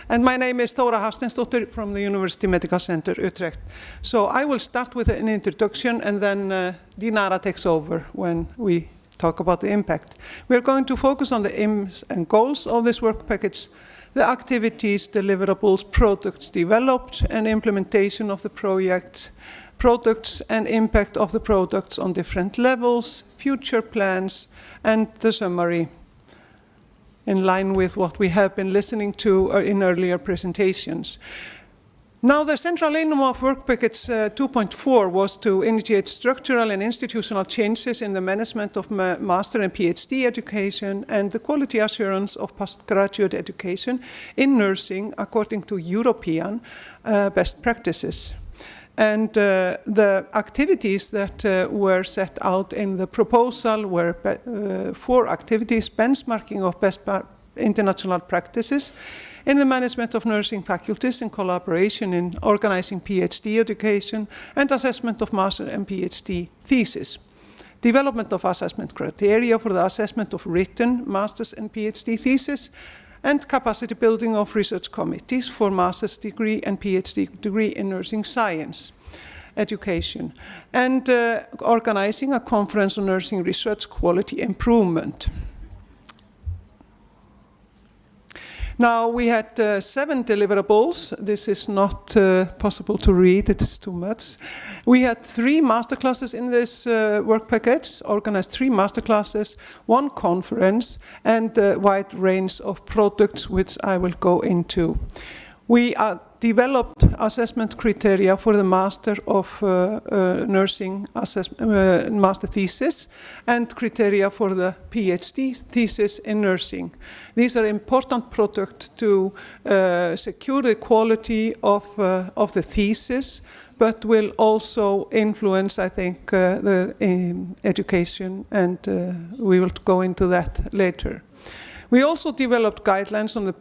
And my name is Thora Hafsteinsdóttir from the University Medical Center, Utrecht. So I will start with an introduction, and then Dinara takes over when we talk about the impact. We are going to focus on the aims and goals of this work package, the activities, deliverables, products developed, and implementation of the project, products and impact of the products on different levels, future plans, and the summary, in line with what we have been listening to in earlier presentations. Now, the central aim of work package 2.4 was to initiate structural and institutional changes in the management of master and PhD education and the quality assurance of postgraduate education in nursing according to European best practices. And the activities that were set out in the proposal were 4 activities: benchmarking of best international practices in the management of nursing faculties in collaboration in organizing PhD education and assessment of master and PhD thesis. Development of assessment criteria for the assessment of written master's and PhD thesis, and capacity building of research committees for master's degree and PhD degree in nursing science education, and organizing a conference on nursing research quality improvement. Now, we had 7 deliverables. This is not possible to read, it's too much. We had 3 masterclasses in this work package, organized 3 masterclasses, 1 conference, and a wide range of products, which I will go into. We developed assessment criteria for the Master of Nursing master thesis and criteria for the PhD thesis in nursing. These are important products to secure the quality of the thesis, but will also influence, I think, the education, and we will go into that later. We also developed guidelines on the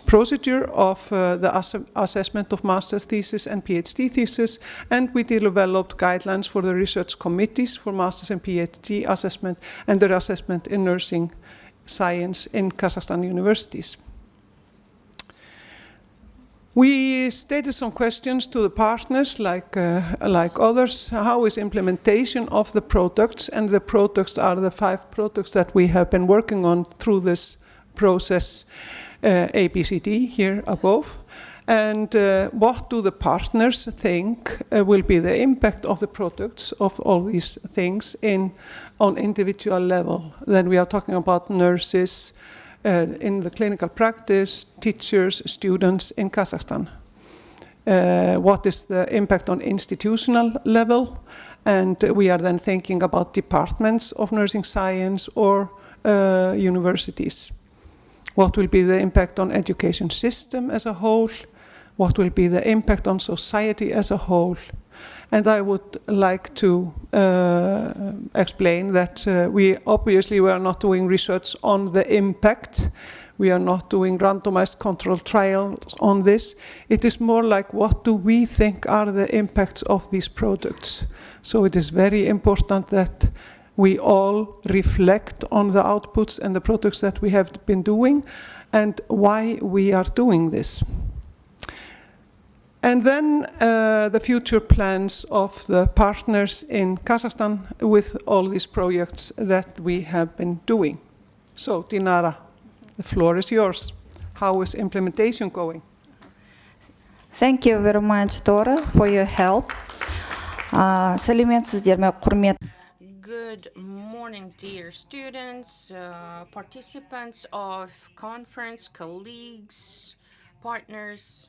procedure of the assessment of master's thesis and PhD thesis, and we developed guidelines for the research committees for master's and PhD assessment and their assessment in nursing science in Kazakhstan universities. We stated some questions to the partners, like others. How is implementation of the products? And the products are the 5 products that we have been working on through this process, ABCD here above. And what do the partners think will be the impact of the products of all these things on individual level? Then we are talking about nurses in the clinical practice, teachers, students in Kazakhstan. What is the impact on institutional level? And we are then thinking about departments of nursing science or universities. What will be the impact on education system as a whole? What will be the impact on society as a whole? And I would like to explain that we obviously were not doing research on the impact. We are not doing randomized controlled trials on this. It is more like, what do we think are the impacts of these products? So it is very important that we all reflect on the outputs and the products that we have been doing and why we are doing this. And then the future plans of the partners in Kazakhstan with all these projects that we have been doing. So, Dinara, the floor is yours. How is implementation going? Thank you very much, Tora, for your help. Сәлеметсіздер ме, құрмет. Good morning, dear students, participants of conference, colleagues, partners,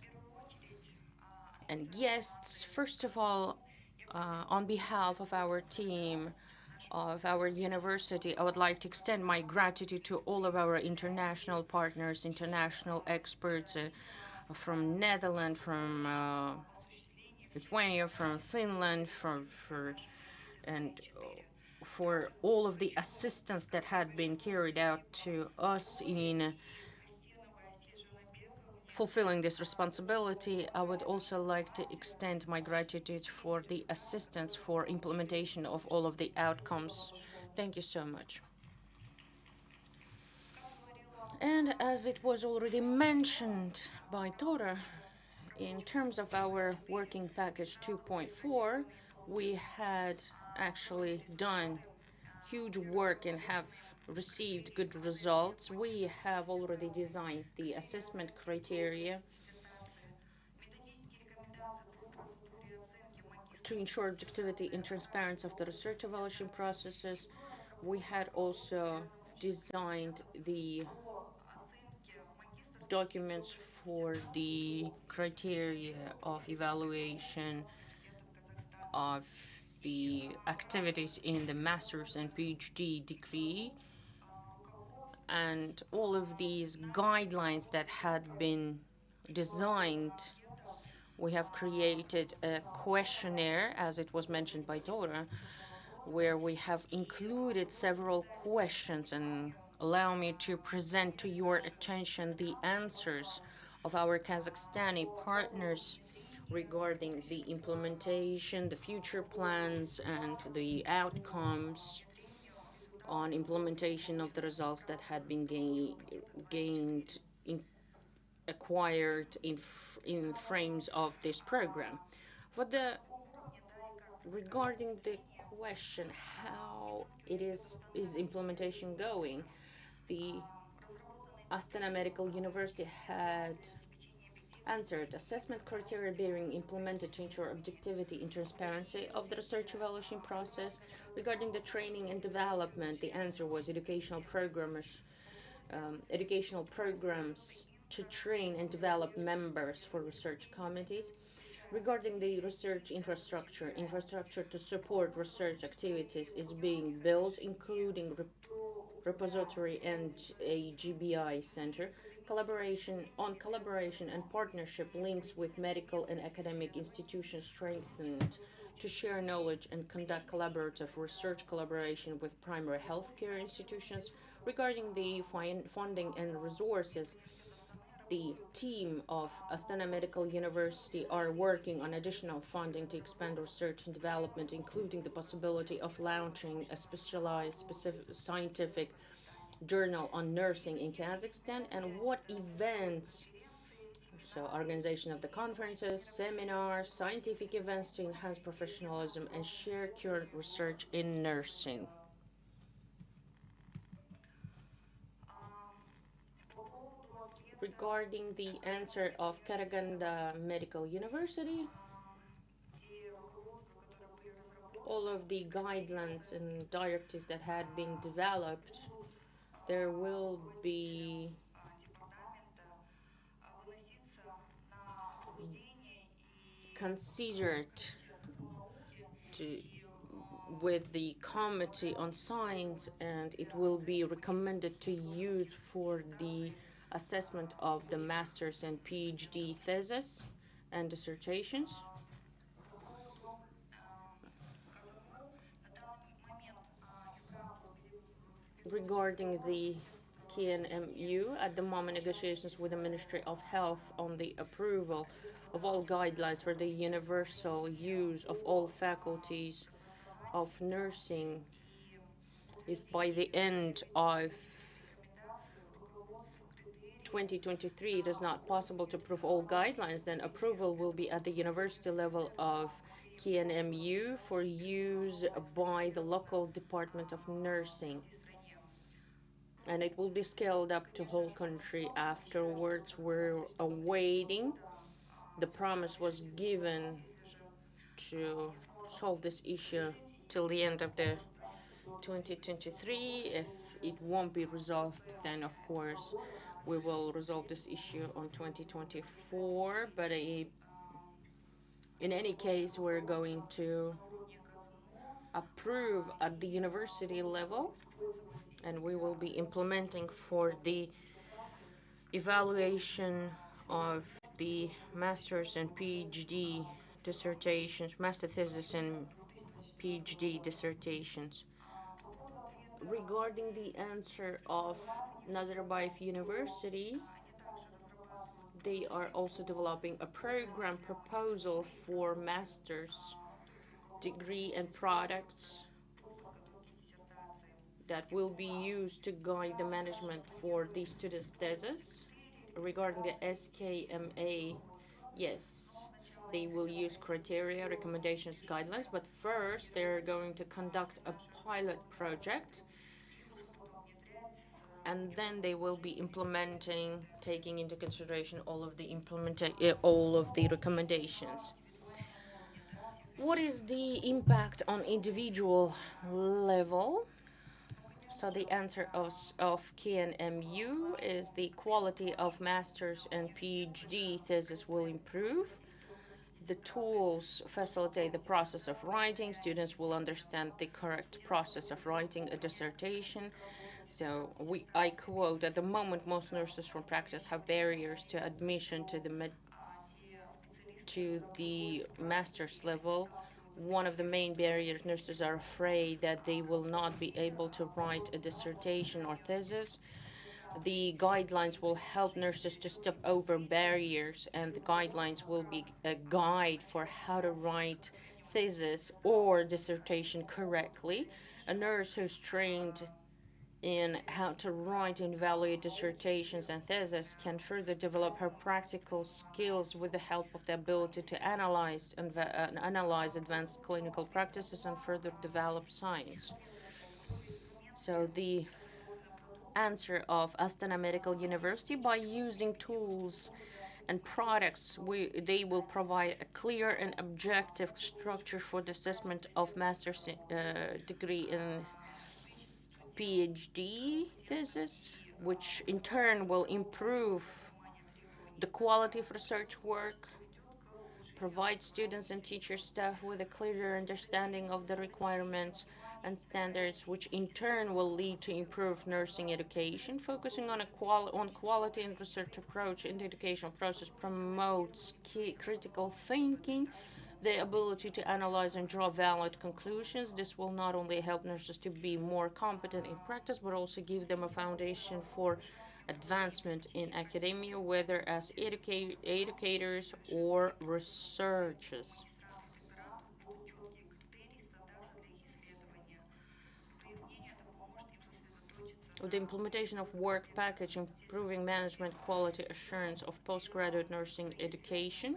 and guests. First of all, on behalf of our team, of our university, I would like to extend my gratitude to all of our international partners, international experts from Netherlands, from Lithuania, from Finland, for all of the assistance that had been carried out to us in fulfilling this responsibility. I would also like to extend my gratitude for the assistance for implementation of all of the outcomes. Thank you so much. And as it was already mentioned by Tora, in terms of our working package 2.4, we had actually done huge work and have received good results. We have already designed the assessment criteria to ensure objectivity and transparency of the research evaluation processes. We had also designed the documents for the criteria of evaluation of the activities in the master's and PhD degree, and all of these guidelines that had been designed. We have created a questionnaire, as it was mentioned by Dora, where we have included several questions, and allow me to present to your attention the answers of our Kazakhstani partners regarding the implementation, the future plans, and the outcomes on implementation of the results that had been acquired in frames of this program. Regarding the question how is implementation going, the Astana Medical University had answered assessment criteria being implemented to ensure objectivity and transparency of the research evaluation process. Regarding the training and development, the answer was educational programs to train and develop members for research committees. Regarding the research infrastructure to support research activities is being built, including repository and a GBI center. Collaboration and partnership links with medical and academic institutions strengthened to share knowledge and conduct collaborative research collaboration with primary healthcare institutions. Regarding the funding and resources, the team of Astana Medical University are working on additional funding to expand research and development, including the possibility of launching a specialized scientific journal on nursing in Kazakhstan, and what events, so organization of the conferences, seminars, scientific events to enhance professionalism and share current research in nursing. Regarding the answer of Karaganda Medical University, all of the guidelines and directives that had been developed, there will be considered with the Committee on Science, and it will be recommended to use for the assessment of the master's and PhD thesis and dissertations. Regarding the KNMU, at the moment negotiations with the Ministry of Health on the approval of all guidelines for the universal use of all faculties of nursing, if by the end of 2023 it is not possible to approve all guidelines, then approval will be at the university level of KNMU for use by the local Department of Nursing. And it will be scaled up to whole country afterwards. We're awaiting. The promise was given to solve this issue till the end of the 2023. If it won't be resolved, then of course we will resolve this issue on 2024. But in any case, we're going to approve at the university level, and we will be implementing for the evaluation of the master's and PhD dissertations, master thesis and PhD dissertations. Regarding the answer of Nazarbayev University, they are also developing a program proposal for master's degree and products that will be used to guide the management for the students' thesis. Regarding the SKMA, yes, they will use criteria, recommendations, guidelines, but first they're going to conduct a pilot project, and then they will be implementing, taking into consideration all of the recommendations. What is the impact on individual level? So the answer of KNMU is the quality of master's and PhD thesis will improve. The tools facilitate the process of writing. Students will understand the correct process of writing a dissertation. So I quote, at the moment, most nurses from practice have barriers to admission to the master's level. One of the main barriers, nurses are afraid that they will not be able to write a dissertation or thesis. The guidelines will help nurses to step over barriers, and the guidelines will be a guide for how to write thesis or dissertation correctly. A nurse who's trained in how to write and evaluate dissertations and theses can further develop her practical skills with the help of the ability to analyze advanced clinical practices and further develop science. So the answer of Astana Medical University, by using tools and products, they will provide a clear and objective structure for the assessment of master's degree in PhD thesis, which in turn will improve the quality of research work, provide students and teacher staff with a clearer understanding of the requirements and standards, which in turn will lead to improved nursing education. Focusing on quality and research approach in the educational process promotes critical thinking, the ability to analyze and draw valid conclusions. This will not only help nurses to be more competent in practice, but also give them a foundation for advancement in academia, whether as educators or researchers. With the implementation of work package, improving management quality assurance of postgraduate nursing education,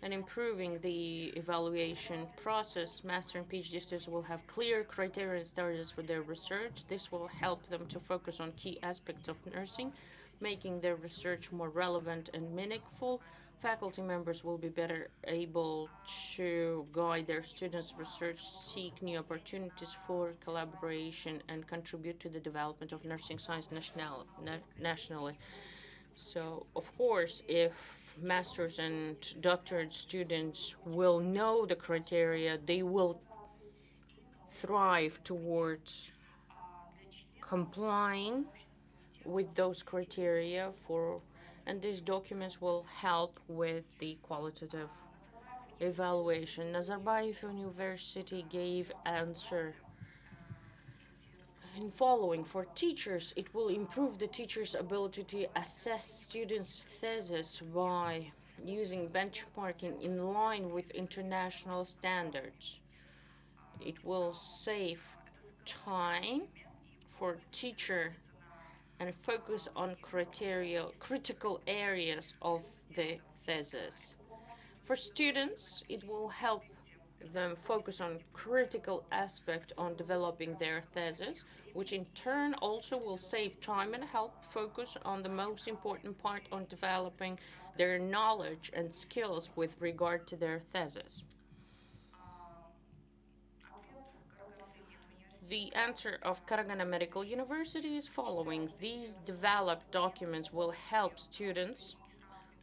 and improving the evaluation process, master and PhD students will have clear criteria and standards for their research. This will help them to focus on key aspects of nursing, making their research more relevant and meaningful. Faculty members will be better able to guide their students' research, seek new opportunities for collaboration, and contribute to the development of nursing science nationally. So, of course, if master's and doctorate students will know the criteria, they will thrive towards complying with those criteria and these documents will help with the qualitative evaluation. Nazarbayev University gave answer in following. For teachers, it will improve the teacher's ability to assess students' thesis by using benchmarking in line with international standards. It will save time for teacher and focus on critical areas of the thesis. For students, it will help them focus on critical aspect on developing their thesis, which in turn also will save time and help focus on the most important part on developing their knowledge and skills with regard to their thesis. The answer of Astana Medical University is following. These developed documents will help students,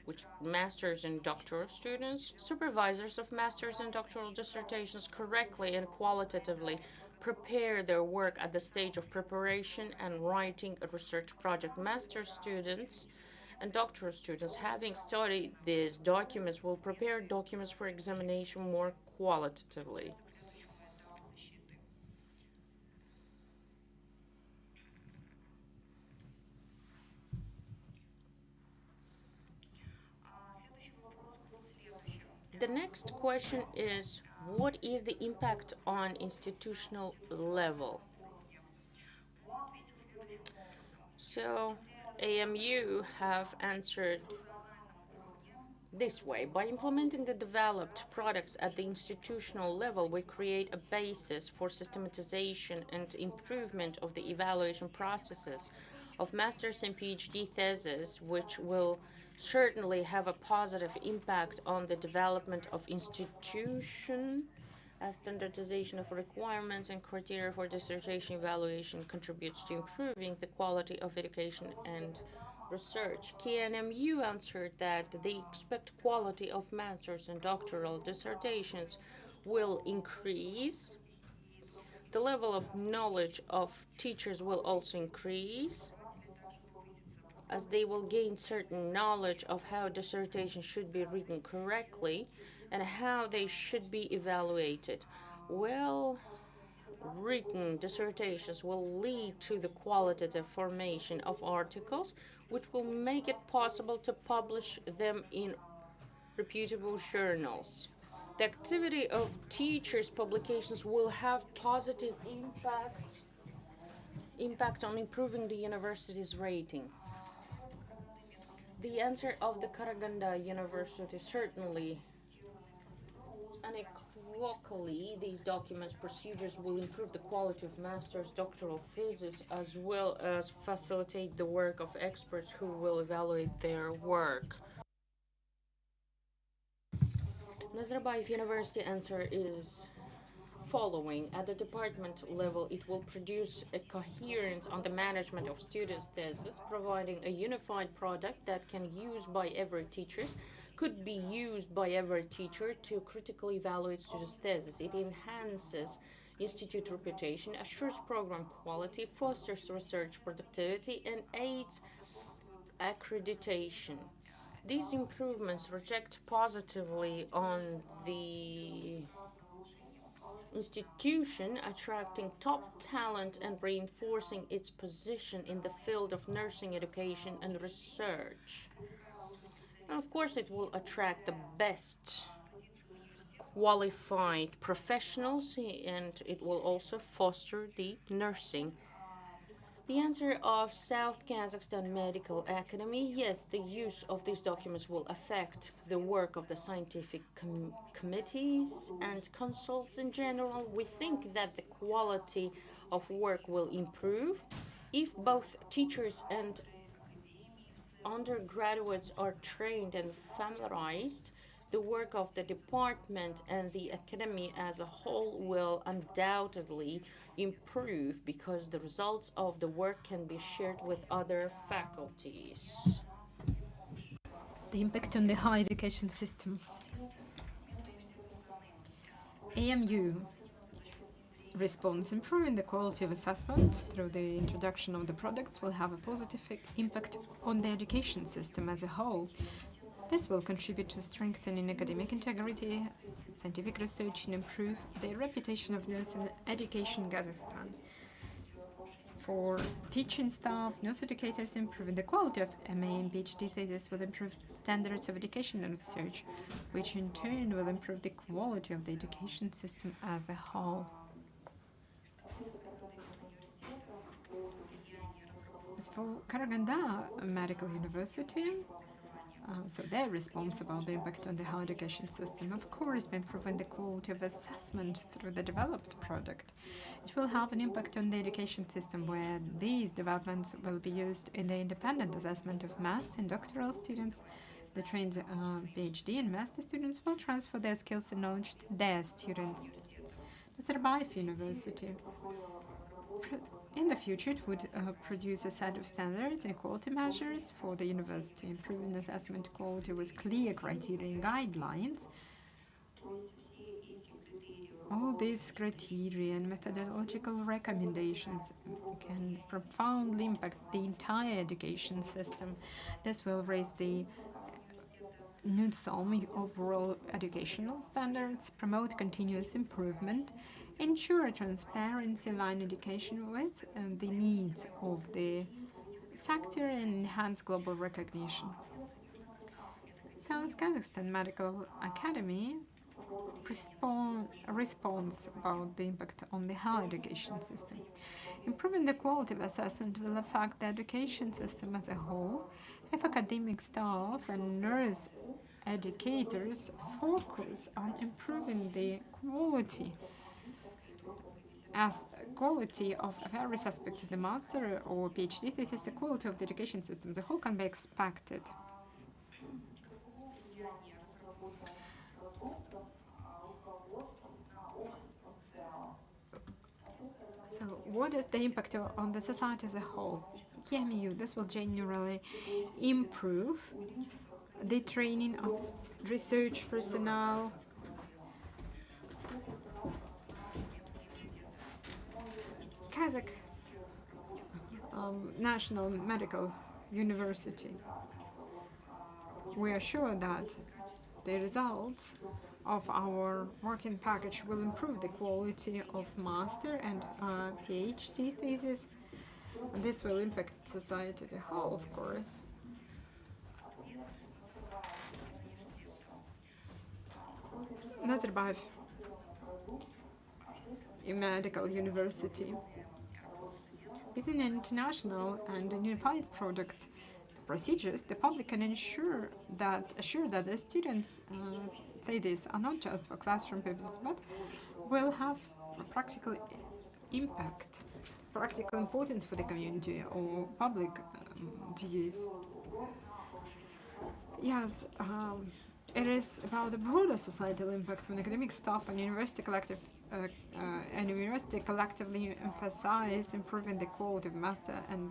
which master's and doctoral students, supervisors of master's and doctoral dissertations correctly and qualitatively prepare their work at the stage of preparation and writing a research project. Master's students and doctoral students, having studied these documents, will prepare documents for examination more qualitatively. The next question is, what is the impact on institutional level? So, AMU have answered this way. By implementing the developed products at the institutional level, we create a basis for systematization and improvement of the evaluation processes of master's and PhD theses, which will certainly have a positive impact on the development of institution, as standardization of requirements and criteria for dissertation evaluation contributes to improving the quality of education and research. KNMU answered that they expect quality of master's and doctoral dissertations will increase. The level of knowledge of teachers will also increase, as they will gain certain knowledge of how dissertations should be written correctly and how they should be evaluated. Well-written dissertations will lead to the qualitative formation of articles, which will make it possible to publish them in reputable journals. The activity of teachers' publications will have positive impact on improving the university's rating. The answer of the Karaganda University certainly unequivocally, these documents procedures will improve the quality of master's doctoral thesis as well as facilitate the work of experts who will evaluate their work. Nazarbayev University answer is following. At the department level, it will produce a coherence on the management of students' thesis, providing a unified product that can use by every teacher, could be used by every teacher to critically evaluate students' thesis. It enhances institute reputation, assures program quality, fosters research productivity, and aids accreditation. These improvements reflect positively on the institution, attracting top talent and reinforcing its position in the field of nursing education and research. And of course, it will attract the best qualified professionals, and it will also foster the nursing. The answer of South Kazakhstan Medical Academy, yes, the use of these documents will affect the work of the scientific committees and consults in general. We think that the quality of work will improve if both teachers and undergraduates are trained and familiarized. The work of the department and the academy as a whole will undoubtedly improve because the results of the work can be shared with other faculties. The impact on the higher education system. AMU response: improving the quality of assessment through the introduction of the products will have a positive impact on the education system as a whole. This will contribute to strengthening academic integrity, scientific research, and improve the reputation of nursing education in Kazakhstan. For teaching staff, nurse educators, improving the quality of MA and PhD thesis will improve standards of education and research, which in turn will improve the quality of the education system as a whole. As For Karaganda Medical University, so they're responsible for the impact on the higher education system. Of course, by improving the quality of assessment through the developed product, it will have an impact on the education system, where these developments will be used in the independent assessment of master and doctoral students. The trained PhD and master students will transfer their skills and knowledge to their students. Nazarbayev University. In the future, it would produce a set of standards and quality measures for the university, improving assessment quality with clear criteria and guidelines. All these criteria and methodological recommendations can profoundly impact the entire education system. This will raise the NUR-SULTAN overall educational standards, promote continuous improvement, ensure transparency line education with the needs of the sector, and enhance global recognition. So, Kazakhstan Medical Academy responds about the impact on the higher education system. Improving the quality of assessment will affect the education system as a whole if academic staff and nurse educators focus on improving the quality of various aspects of the master or PhD thesis. The quality of the education system as a whole can be expected. So, what is the impact on the society as a whole? AMU, this will generally improve the training of research personnel, Kazakh National Medical University. We are sure that the results of our working package will improve the quality of master and PhD thesis. This will impact society as a whole, of course. Nazarbayev Medical University is an international and unified product. Procedures, the public can assure that the students' theses are not just for classroom purposes, but will have a practical impact, practical importance for the community or public use. Yes, it is about a broader societal impact when academic staff and university collectively emphasize improving the quality of master and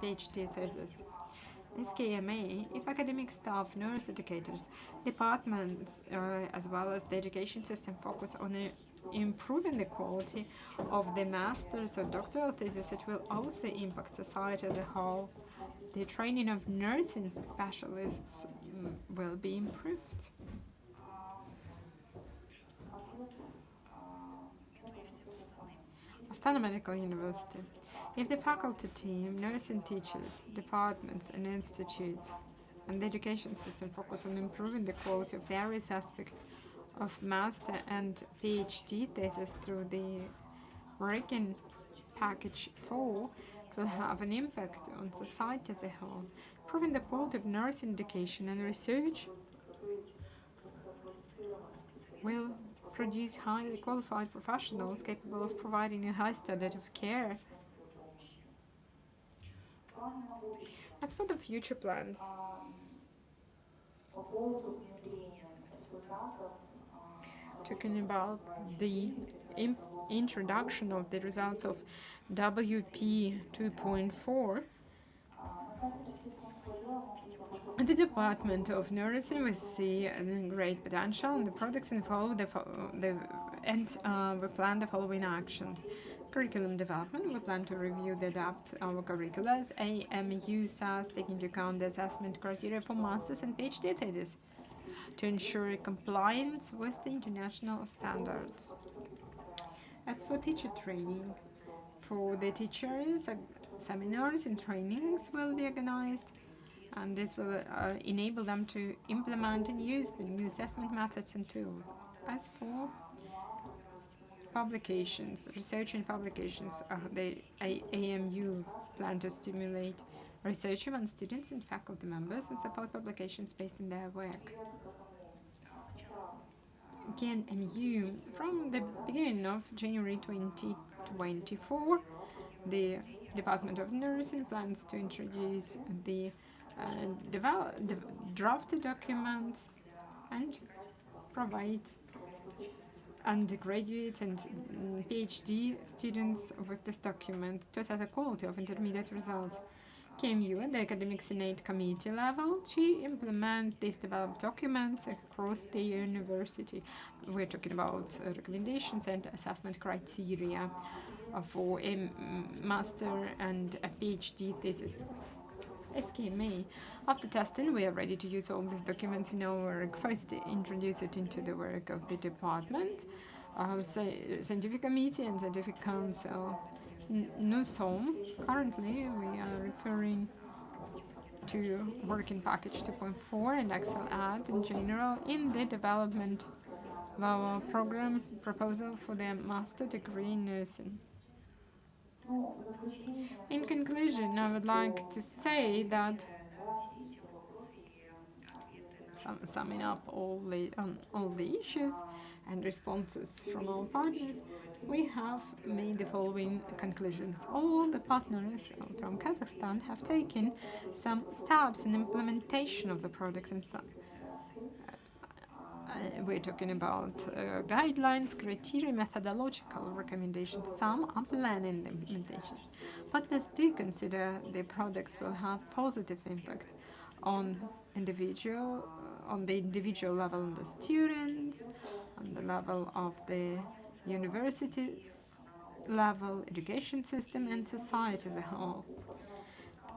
PhD thesis. SKMA, if academic staff, nurse educators, departments, as well as the education system focus on improving the quality of the master's or doctoral thesis, it will also impact society as a whole. The training of nursing specialists will be improved. Astana Medical University. If the faculty team, nursing teachers, departments and institutes and the education system focus on improving the quality of various aspects of master and PhD thesis through the working package 4, it will have an impact on society as a whole. Improving the quality of nursing education and research will produce highly qualified professionals capable of providing a high standard of care. As for the future plans, talking about the introduction of the results of WP 2.4, the Department of Nursing will see great potential in the products involved, and we plan the following actions. Curriculum development, we plan to review and adapt our curricula as AMU SAS, taking into account the assessment criteria for masters and PhD thesis, to ensure compliance with the international standards. As for teacher training, for the teachers, seminars and trainings will be organized, and this will enable them to implement and use the new assessment methods and tools. As for publications, research and publications, the AMU plan to stimulate research among students and faculty members, and support publications based on their work. KNMU, from the beginning of January 2024, the Department of Nursing plans to introduce the drafted documents and provide undergraduate and PhD students with this document to assess the quality of intermediate results. KMU at the Academic Senate Committee level to implement these developed documents across the university. We're talking about recommendations and assessment criteria for a master and a PhD thesis. SKMA. After testing, we are ready to use all these documents in our work. First, introduce it into the work of the department, scientific committee and scientific council. NUR-SULTAN. Currently, we are referring to working package 2.4 and AccelEd in general in the development of our program proposal for the master degree in nursing. In conclusion, I would like to say that, summing up all the issues and responses from our partners, we have made the following conclusions. All the partners from Kazakhstan have taken some steps in implementation of the project, and some we're talking about guidelines, criteria, methodological recommendations. Some are planning the implementations. Partners do consider the products will have positive impact on the individual level of the students, on the level of the universities level, education system, and society as a whole.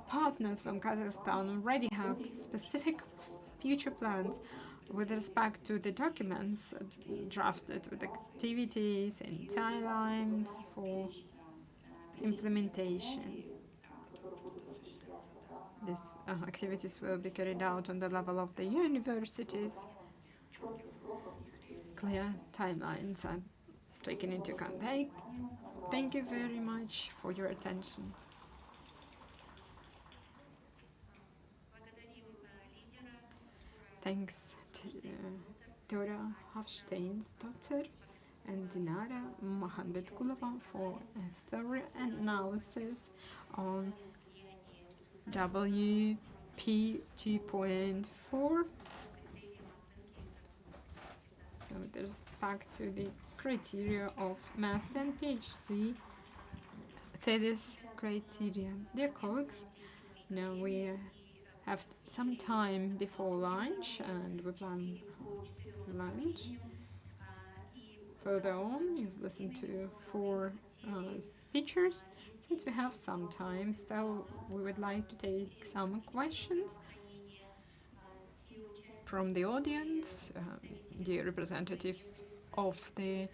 Partners from Kazakhstan already have specific future plans with respect to the documents drafted with activities and timelines for implementation. These activities will be carried out on the level of the universities. Clear timelines are taken into account. Thank you very much for your attention. Thanks to Dora Hafstein's daughter and Dinara Mahanbetkulova for a thorough analysis on WP 2.4. So there's back to the criteria of master and PhD thesis criteria. Dear colleagues, now we have some time before lunch, and we plan lunch. Further on, you've listened to 4 speakers. Since we have some time, so we would like to take some questions from the audience, the representatives of the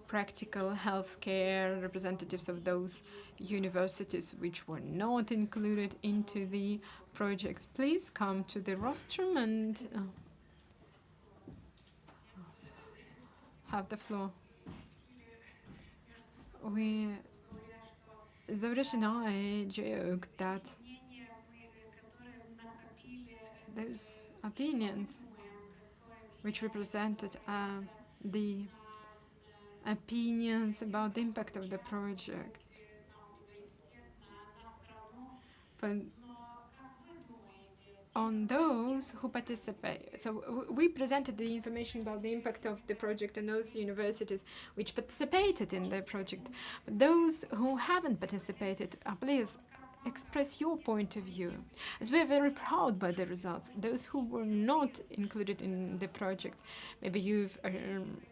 practical healthcare, representatives of those universities which were not included into the projects. Please come to the rostrum and have the floor. Zavresh and I joked that those opinions which represented the opinions about the impact of the project. But on those who participate, so we presented the information about the impact of the project in those universities which participated in the project. But those who haven't participated, please express your point of view, as we are very proud by the results. Those who were not included in the project, maybe you've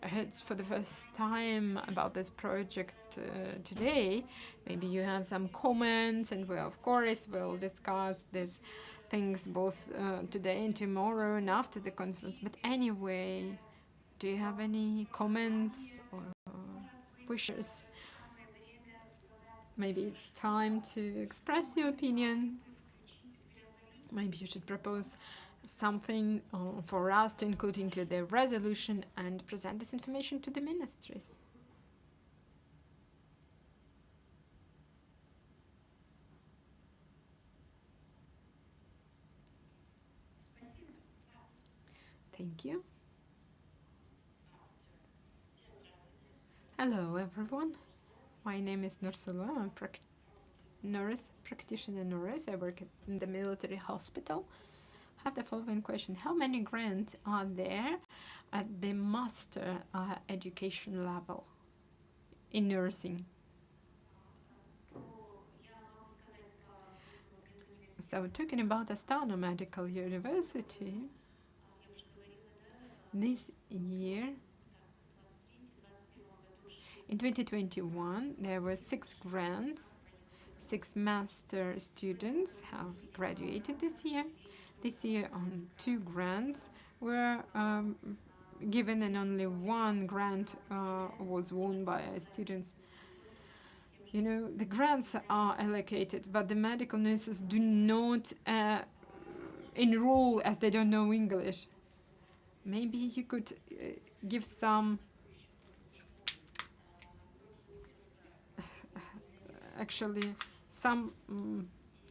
heard for the first time about this project today. Maybe you have some comments, and we of course will discuss these things both today and tomorrow and after the conference. But anyway, do you have any comments or wishes? Maybe it's time to express your opinion. Maybe you should propose something for us to include into the resolution and present this information to the ministries. Thank you. Hello, everyone. My name is Nur-СУЛТан. I'm a nurse, practitioner nurse. I work in the military hospital. I have the following question. How many grants are there at the master education level in nursing? So talking about Astana Medical University, this year, in 2021, there were 6 grants. 6 master students have graduated this year. This year, 2 grants were given, and only 1 grant was won by students. You know, the grants are allocated, but the medical nurses do not enroll as they don't know English. Maybe you could give some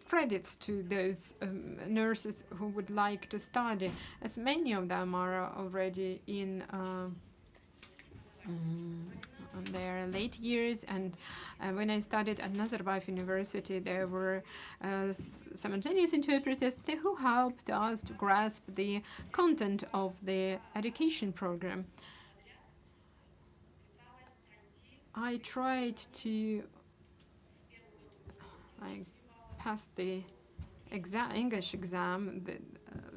credits to those nurses who would like to study, as many of them are already in their late years. And when I studied at Nazarbayev University, there were simultaneous interpreters who helped us to grasp the content of the education program. I tried to pass the English exam. The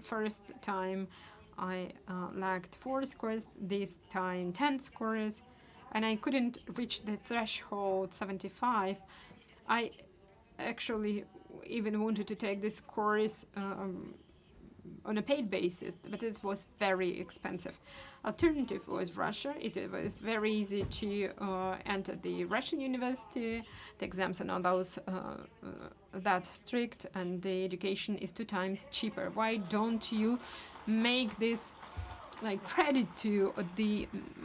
first time I lacked 4 scores, this time 10 scores, and I couldn't reach the threshold 75. I actually even wanted to take this course on a paid basis, but it was very expensive. Alternative was Russia. It was very easy to enter the Russian university. The exams are not those that strict, and the education is 2 times cheaper. Why don't you make this like credit to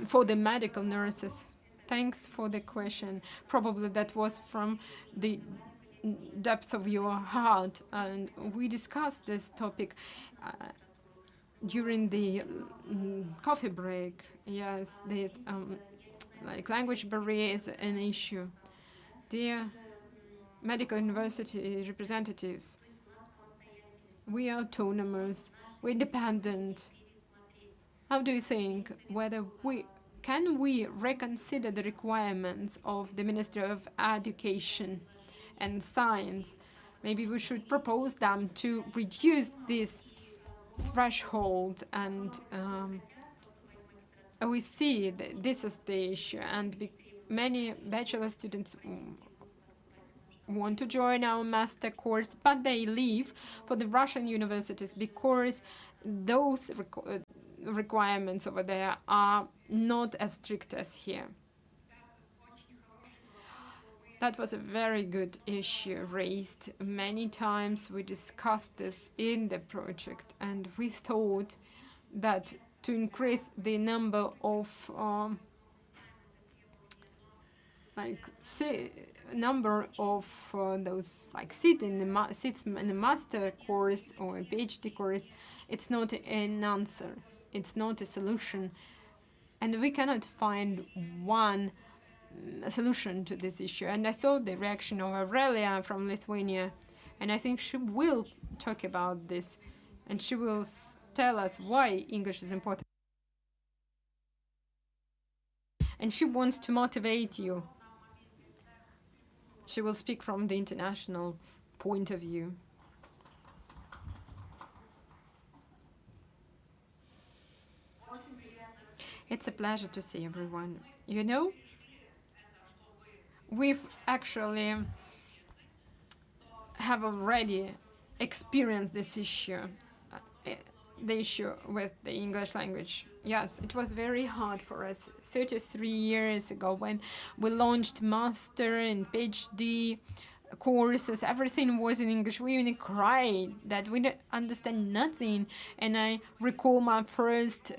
for the medical nurses? Thanks for the question. Probably that was from the depth of your heart, and we discussed this topic during the coffee break. Yes, the like language barrier is an issue. Dear medical university representatives, we are autonomous, we're independent. How do you think whether can we reconsider the requirements of the Ministry of Education and Science? Maybe we should propose them to reduce this threshold, and we see that this is the issue, and many bachelor students want to join our master course, but they leave for the Russian universities because those requirements over there are not as strict as here. That was a very good issue raised many times. We discussed this in the project, and we thought that to increase the number of those like seats in the master course or a PhD course, it's not an answer. It's not a solution, and we cannot find one solution to this issue. And I saw the reaction of Aurelia from Lithuania, and I think she will talk about this, and she will tell us why English is important. And she wants to motivate you. She will speak from the international point of view. It's a pleasure to see everyone. You know, we've actually have already experienced this issue, the issue with the English language. Yes, it was very hard for us 33 years ago when we launched master and PhD courses. Everything was in English. We even cried that we didn't understand nothing. And I recall my first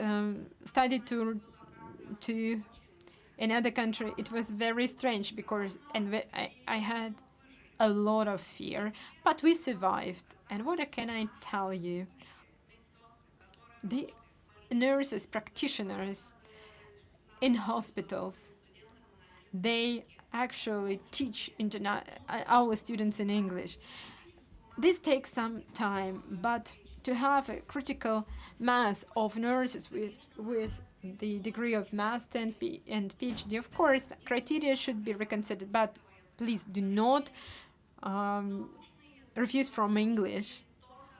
study tour to another country. It was very strange because I had a lot of fear, but we survived. And what can I tell you? nurses, practitioners in hospitals, they actually teach our students in English. This takes some time, but to have a critical mass of nurses with the degree of master and PhD, of course, criteria should be reconsidered, but please do not refuse from English.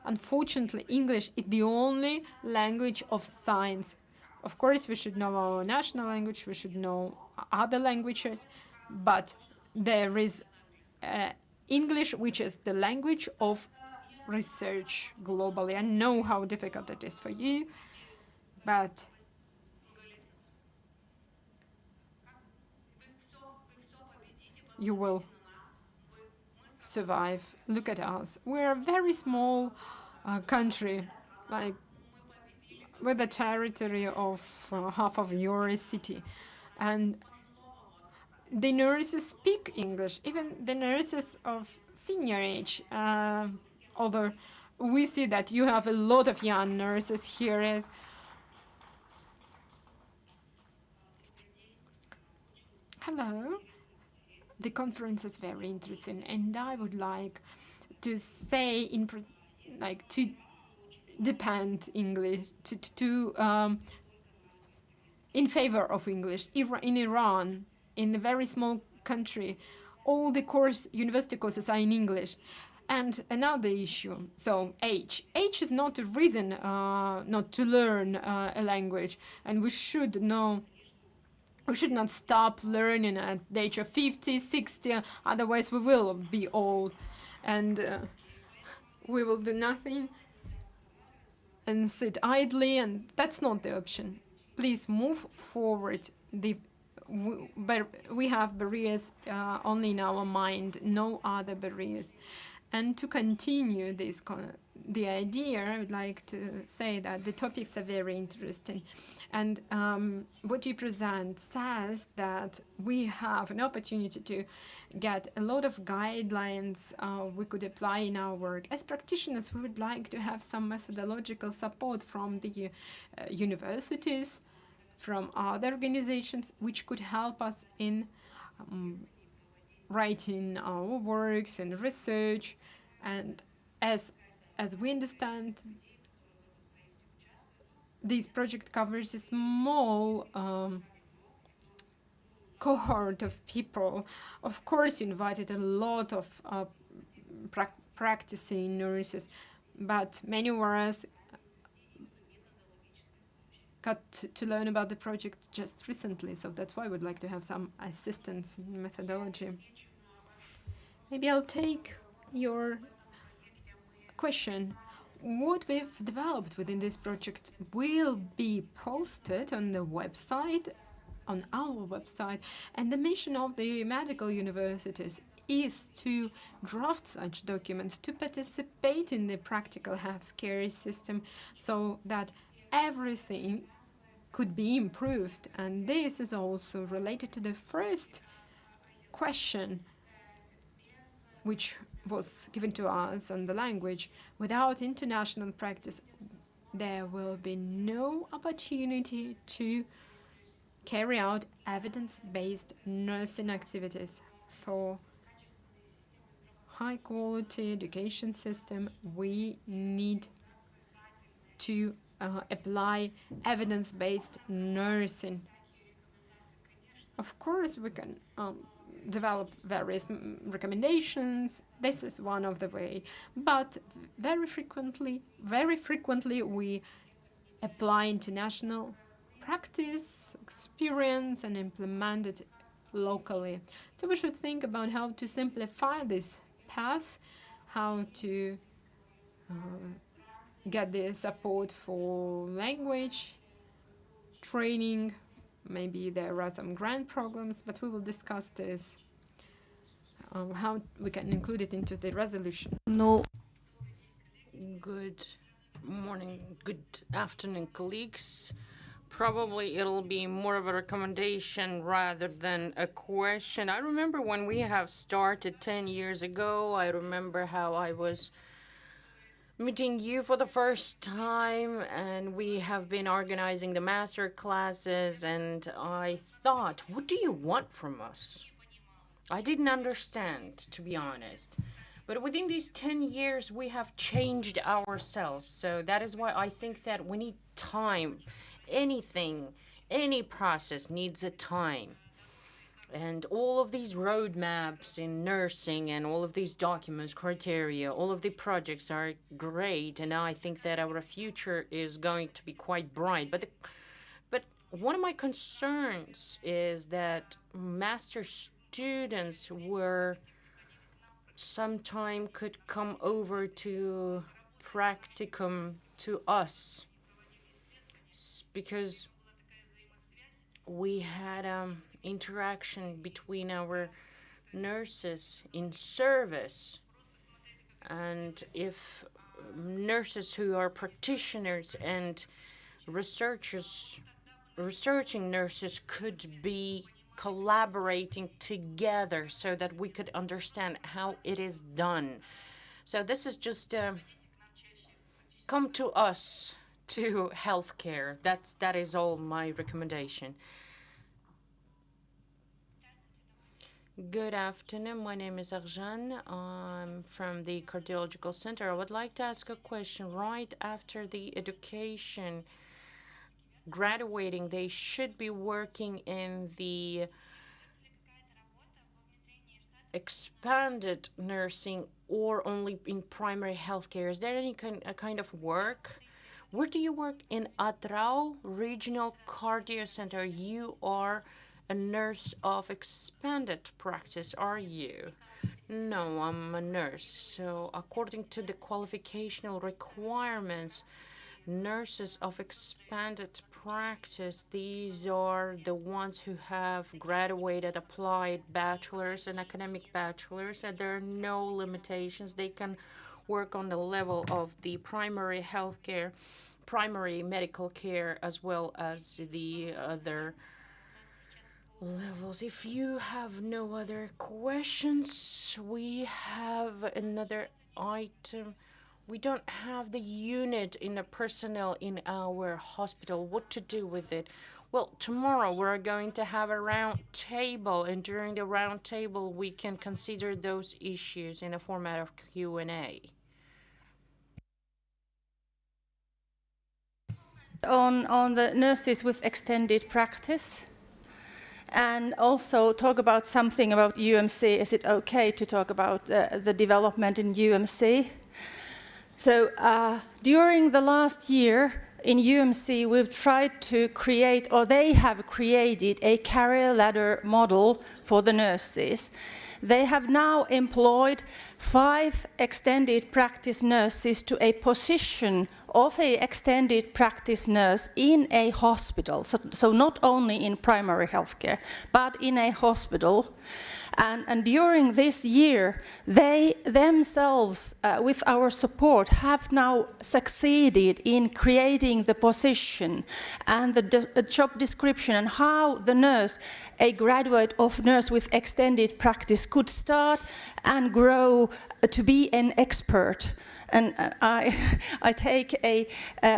Unfortunately, English is the only language of science. Of course, we should know our national language, we should know other languages, but there is English, which is the language of research globally. I know how difficult it is for you, but you will survive. Look at us. We're a very small country, like with a territory of half of your city, and the nurses speak English, even the nurses of senior age, although we see that you have a lot of young nurses here. Hello. The conference is very interesting, and I would like to say to depend English in favor of English. In Iran, in a very small country, all the university courses are in English. And another issue, so age. Age is not a reason not to learn a language, and we should know. We should not stop learning at the age of 50, 60, otherwise we will be old and we will do nothing and sit idly, and that's not the option. Please move forward. We have barriers only in our mind, no other barriers. And to continue the idea, I would like to say that the topics are very interesting. And what you present says that we have an opportunity to get a lot of guidelines we could apply in our work. As practitioners, we would like to have some methodological support from the universities, from other organizations, which could help us in writing our works and research. And as we understand, this project covers a small cohort of people. Of course, you invited a lot of practicing nurses, but many of us got to learn about the project just recently, so that's why I would like to have some assistance in methodology. Maybe I'll take your question. What we've developed within this project will be posted on the website, on our website, and the mission of the medical universities is to draft such documents, to participate in the practical healthcare system so that everything could be improved. And this is also related to the first question which was given to us on the language. Without international practice, there will be no opportunity to carry out evidence-based nursing activities. For high-quality education system, we need to apply evidence-based nursing. Of course, we can develop various recommendations. This is one of the way, but very frequently we apply international practice, experience, and implement it locally. So we should think about how to simplify this path, how to get the support for language training. Maybe there are some grant programs, but we will discuss this, how we can include it into the resolution. No. Good morning, good afternoon, colleagues. Probably it'll be more of a recommendation rather than a question. I remember when we have started 10 years ago, I remember how I was meeting you for the first time, and we have been organizing the master classes, and I thought, what do you want from us? I didn't understand, to be honest. But within these 10 years, we have changed ourselves. So that is why I think that we need time. Anything, any process needs a time. And all of these roadmaps in nursing and all of these documents, criteria, all of the projects are great. And I think that our future is going to be quite bright. But one of my concerns is that master students were sometime could come over to practicum to us because we had interaction between our nurses in service, and if nurses who are practitioners and researching nurses could be collaborating together so that we could understand how it is done. So this is just come to us to healthcare. That is all my recommendation. Good afternoon. My name is Arjan. I'm from the Cardiological Center. I would like to ask a question. Right after the education, graduating, they should be working in the expanded nursing or only in primary healthcare. Is there any kind of work? Where do you work? In Atrau Regional Cardio Center. You are a nurse of expanded practice, are you? No, I'm a nurse. So according to the qualificational requirements, nurses of expanded practice, these are the ones who have graduated, applied bachelor's and academic bachelor's, and there are no limitations. They can work on the level of the primary healthcare, primary medical care, as well as the other levels. If you have no other questions, we have another item. We don't have the unit in the personnel in our hospital. What to do with it? Well, tomorrow we're going to have a round table, and during the round table we can consider those issues in a format of Q&A. On the nurses with extended practice, and also talk about something about UMC. Is it okay to talk about the development in UMC? So during the last year in UMC, we've tried to create, or they have created, a career ladder model for the nurses. They have now employed 5 extended practice nurses to a position of an extended practice nurse in a hospital. So not only in primary healthcare, but in a hospital. And during this year, they themselves, with our support, have now succeeded in creating the position and the job description and how the nurse, a graduate of nurse with extended practice, could start and grow to be an expert. And I take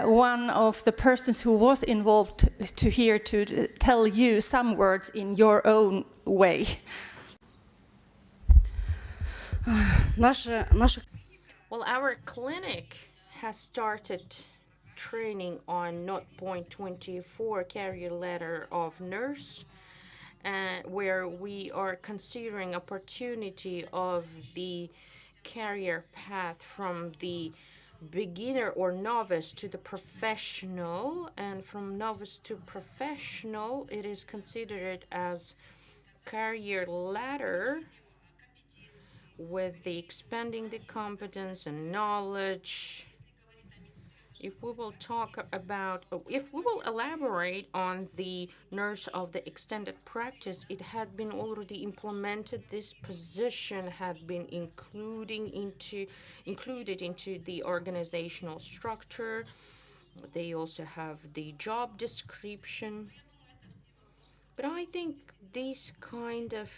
one of the persons who was involved to here to tell you some words in your own way. Well, our clinic has started training on 0.24 career ladder of nurse, where we are considering opportunity of the career path from the beginner or novice to the professional, and from novice to professional it is considered as career ladder with the expanding the competence and knowledge. If we will talk about, if we will elaborate on the nurse of the extended practice, it had been already implemented. This position had been included into the organizational structure. They also have the job description. But I think these kind of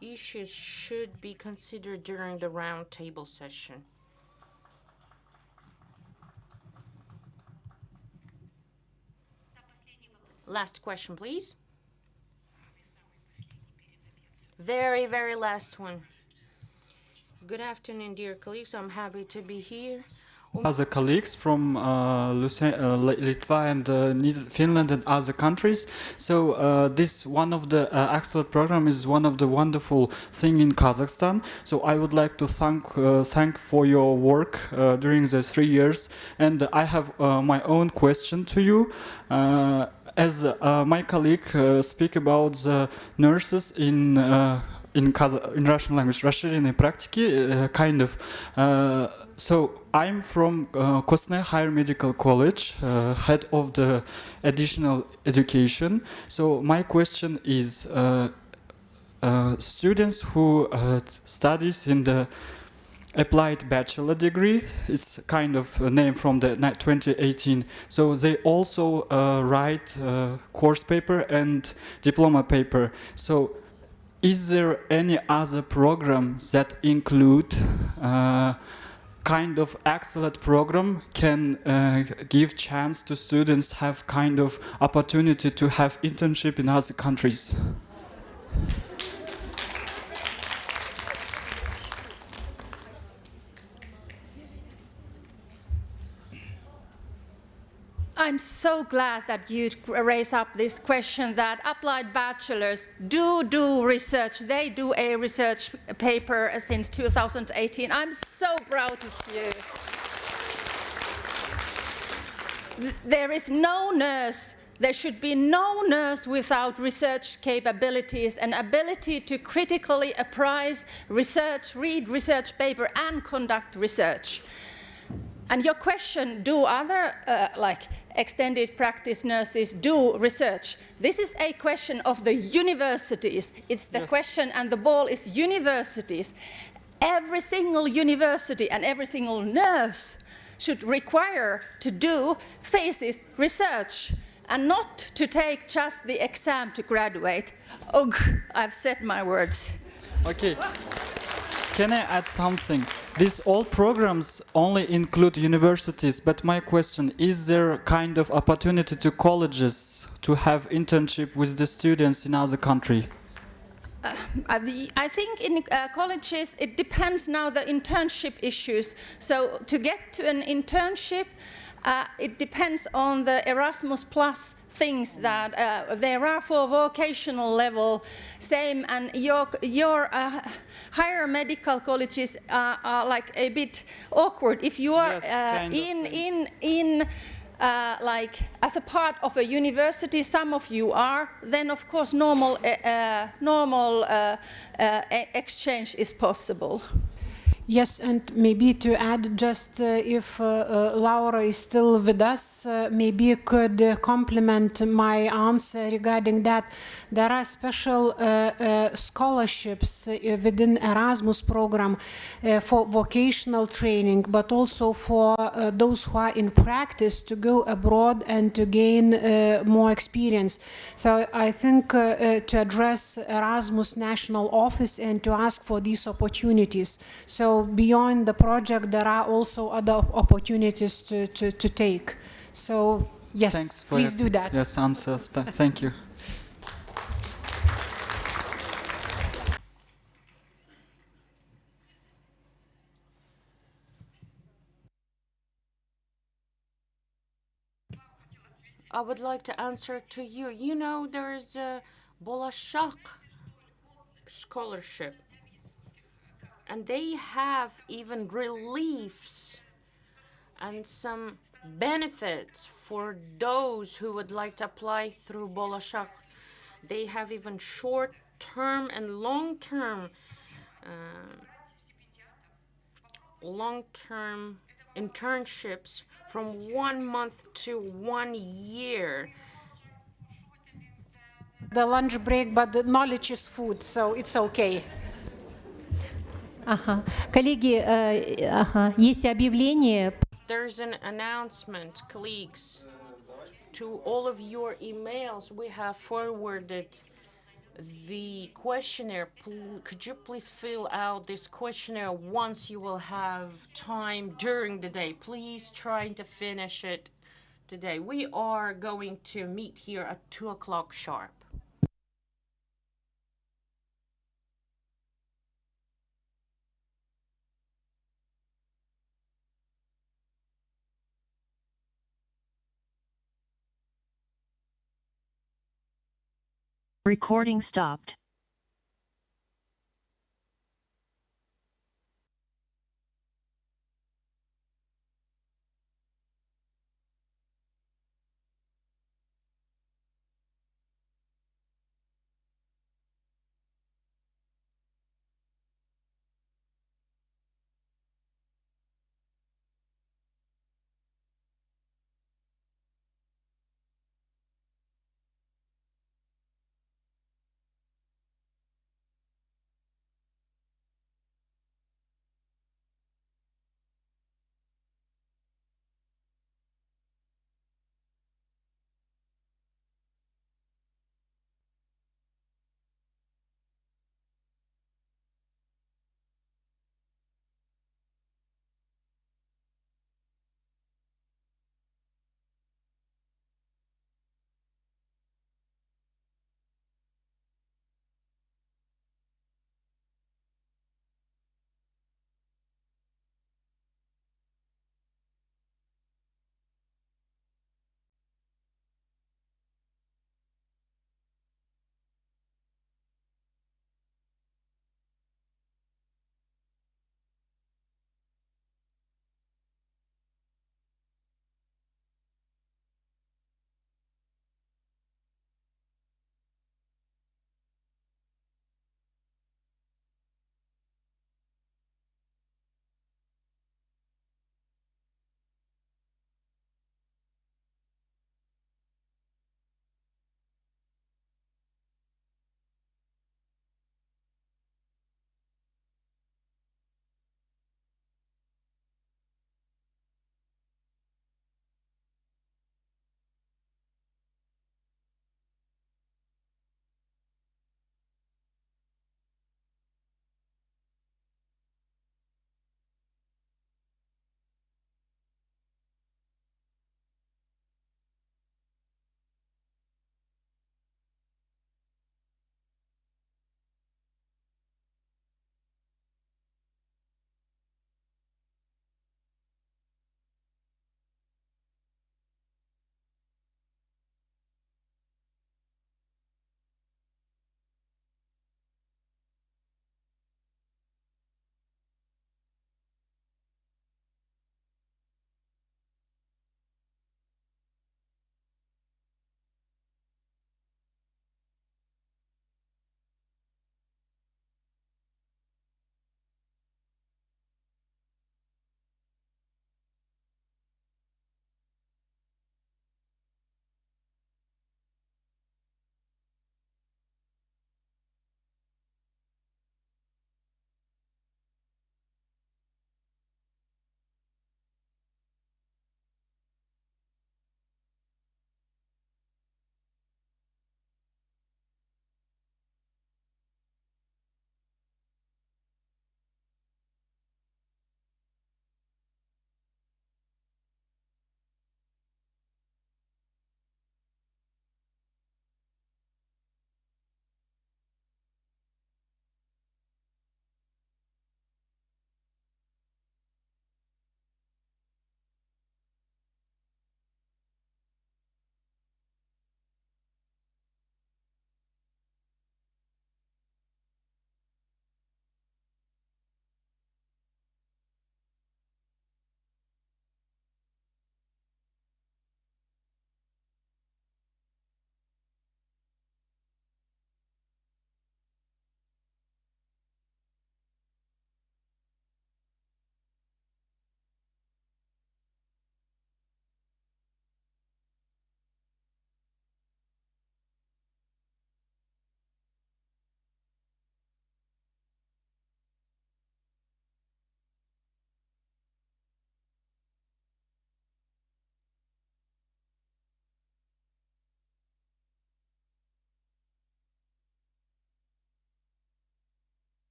issues should be considered during the roundtable session. Last question, please. Very, very last one. Good afternoon, dear colleagues. I'm happy to be here. Other colleagues from Litva and Finland and other countries. So this one of the AccelEd program is one of the wonderful thing in Kazakhstan. So I would like to thank for your work during the 3 years. And I have my own question to you. As my colleague speak about the nurses in Russian language, расширенной практики, kind of. So I'm from Kostanay Higher Medical College, head of the additional education. So my question is, students who studies in the applied bachelor degree, it's kind of a name from the 2018. So they also write course paper and diploma paper. So is there any other programs that include kind of AccelEd program can give chance to students have kind of opportunity to have internship in other countries? I'm so glad that you raise up this question that applied bachelors do research. They do a research paper since 2018. I'm so proud of you. There is no nurse, there should be no nurse without research capabilities and ability to critically appraise research, read research paper and conduct research. And your question, do other like extended practice nurses do research? This is a question of the universities. It's the question and the ball is universities. Every single university and every single nurse should require to do thesis research and not to take just the exam to graduate. Ugh, I've said my words. Okay. Can I add something? These all programs only include universities, but my question, is there kind of opportunity to colleges to have internship with the students in other country? I think in colleges it depends now the internship issues. So to get to an internship, it depends on the Erasmus Plus things that there are for vocational level, same, and your higher medical colleges are like a bit awkward. If you are like as a part of a university, some of you are, then of course normal exchange is possible. Yes, and maybe to add just if Laura is still with us, maybe you could complement my answer regarding that. There are special scholarships within Erasmus program for vocational training, but also for those who are in practice to go abroad and to gain more experience. So I think to address Erasmus National Office and to ask for these opportunities. So beyond the project, there are also other opportunities to take. So yes, thanks for please do that. Yes, answers. Thank you. I would like to answer to you. You know, there's a Bolashak scholarship, and they have even reliefs and some benefits for those who would like to apply through Bolashak. They have even short-term and long-term internships from 1 month to 1 year. The lunch break, but the knowledge is food, so it's okay. Коллеги, есть объявление. There's an announcement, colleagues. To all of your emails, we have forwarded the questionnaire. Could you please fill out this questionnaire once you will have time during the day? Please try to finish it today. We are going to meet here at 2 o'clock sharp. Recording stopped.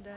Да.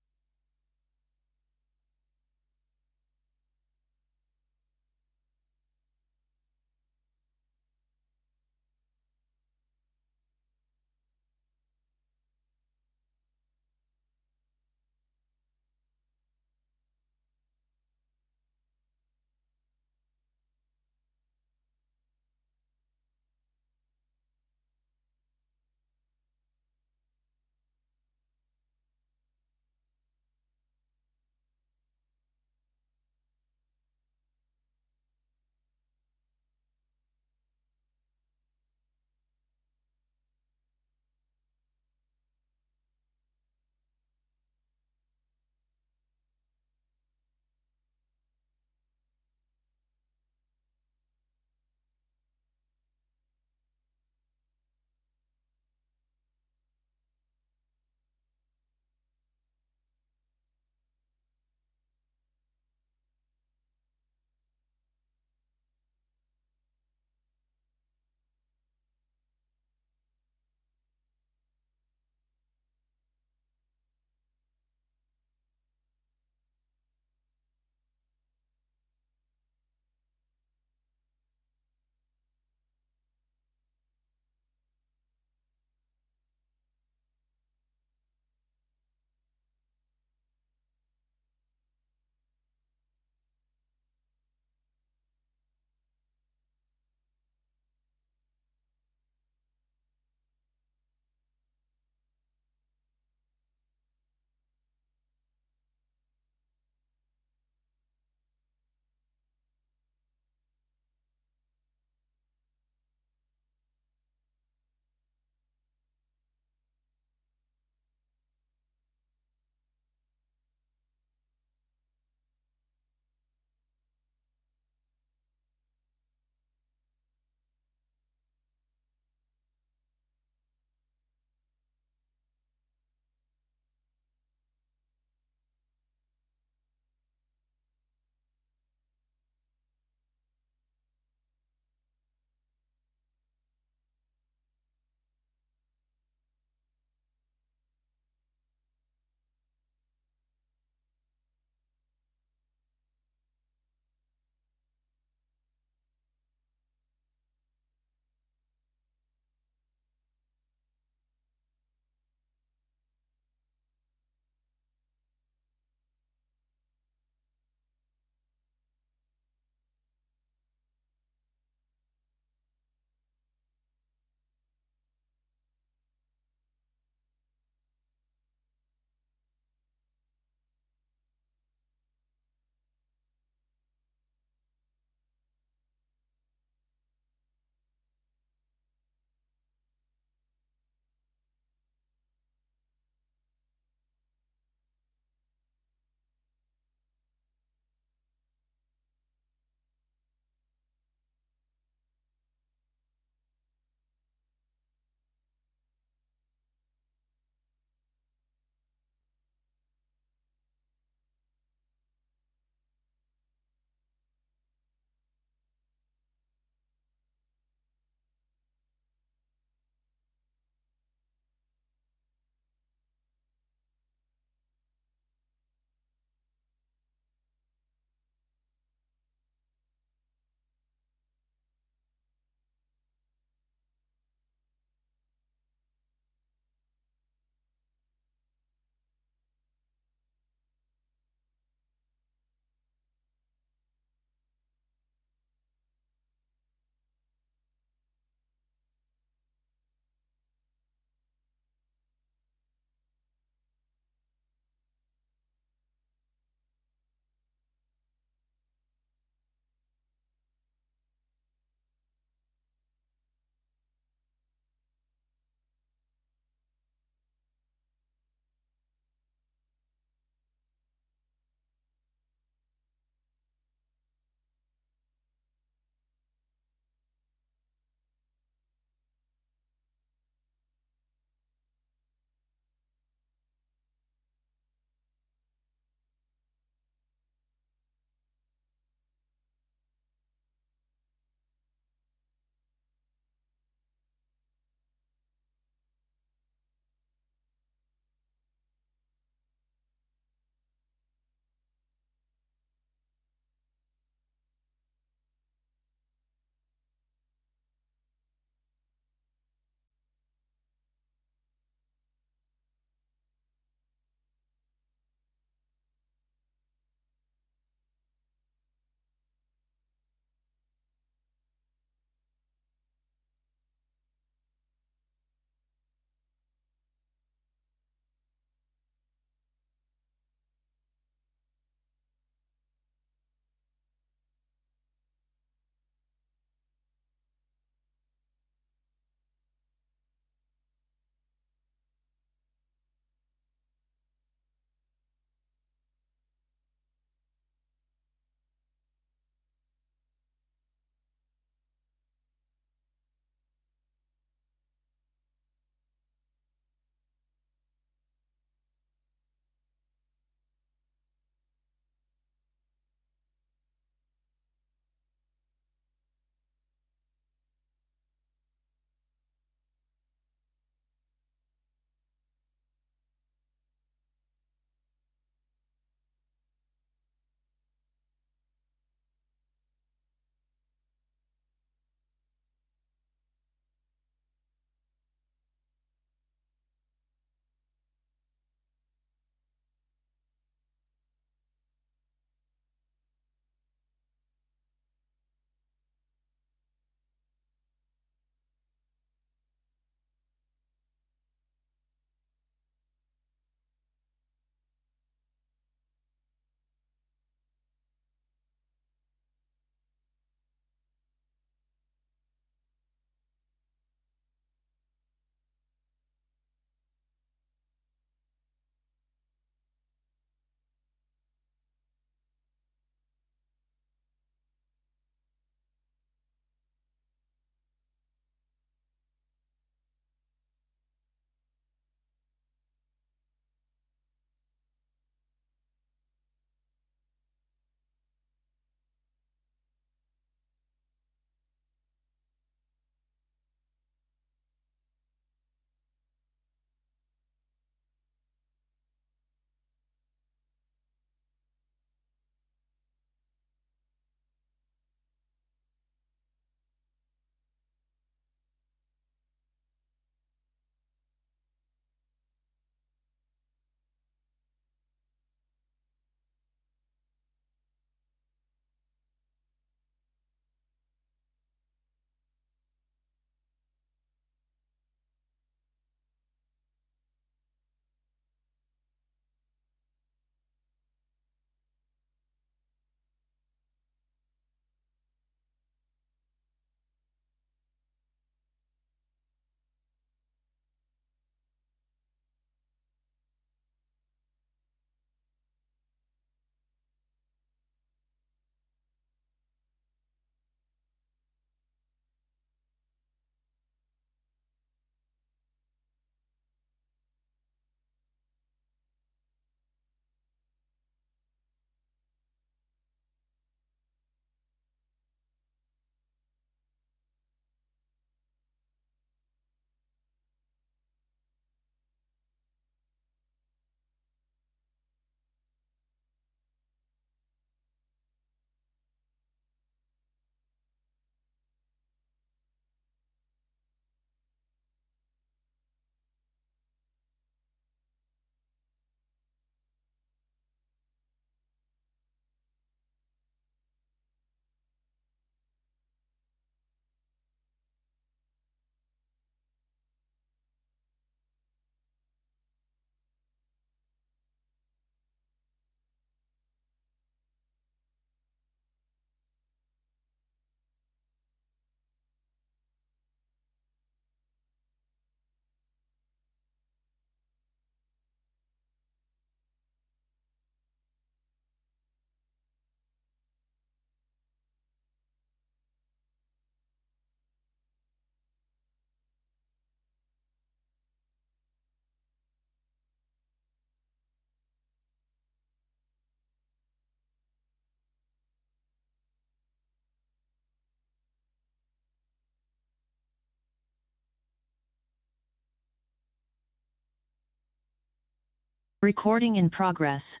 Recording in progress.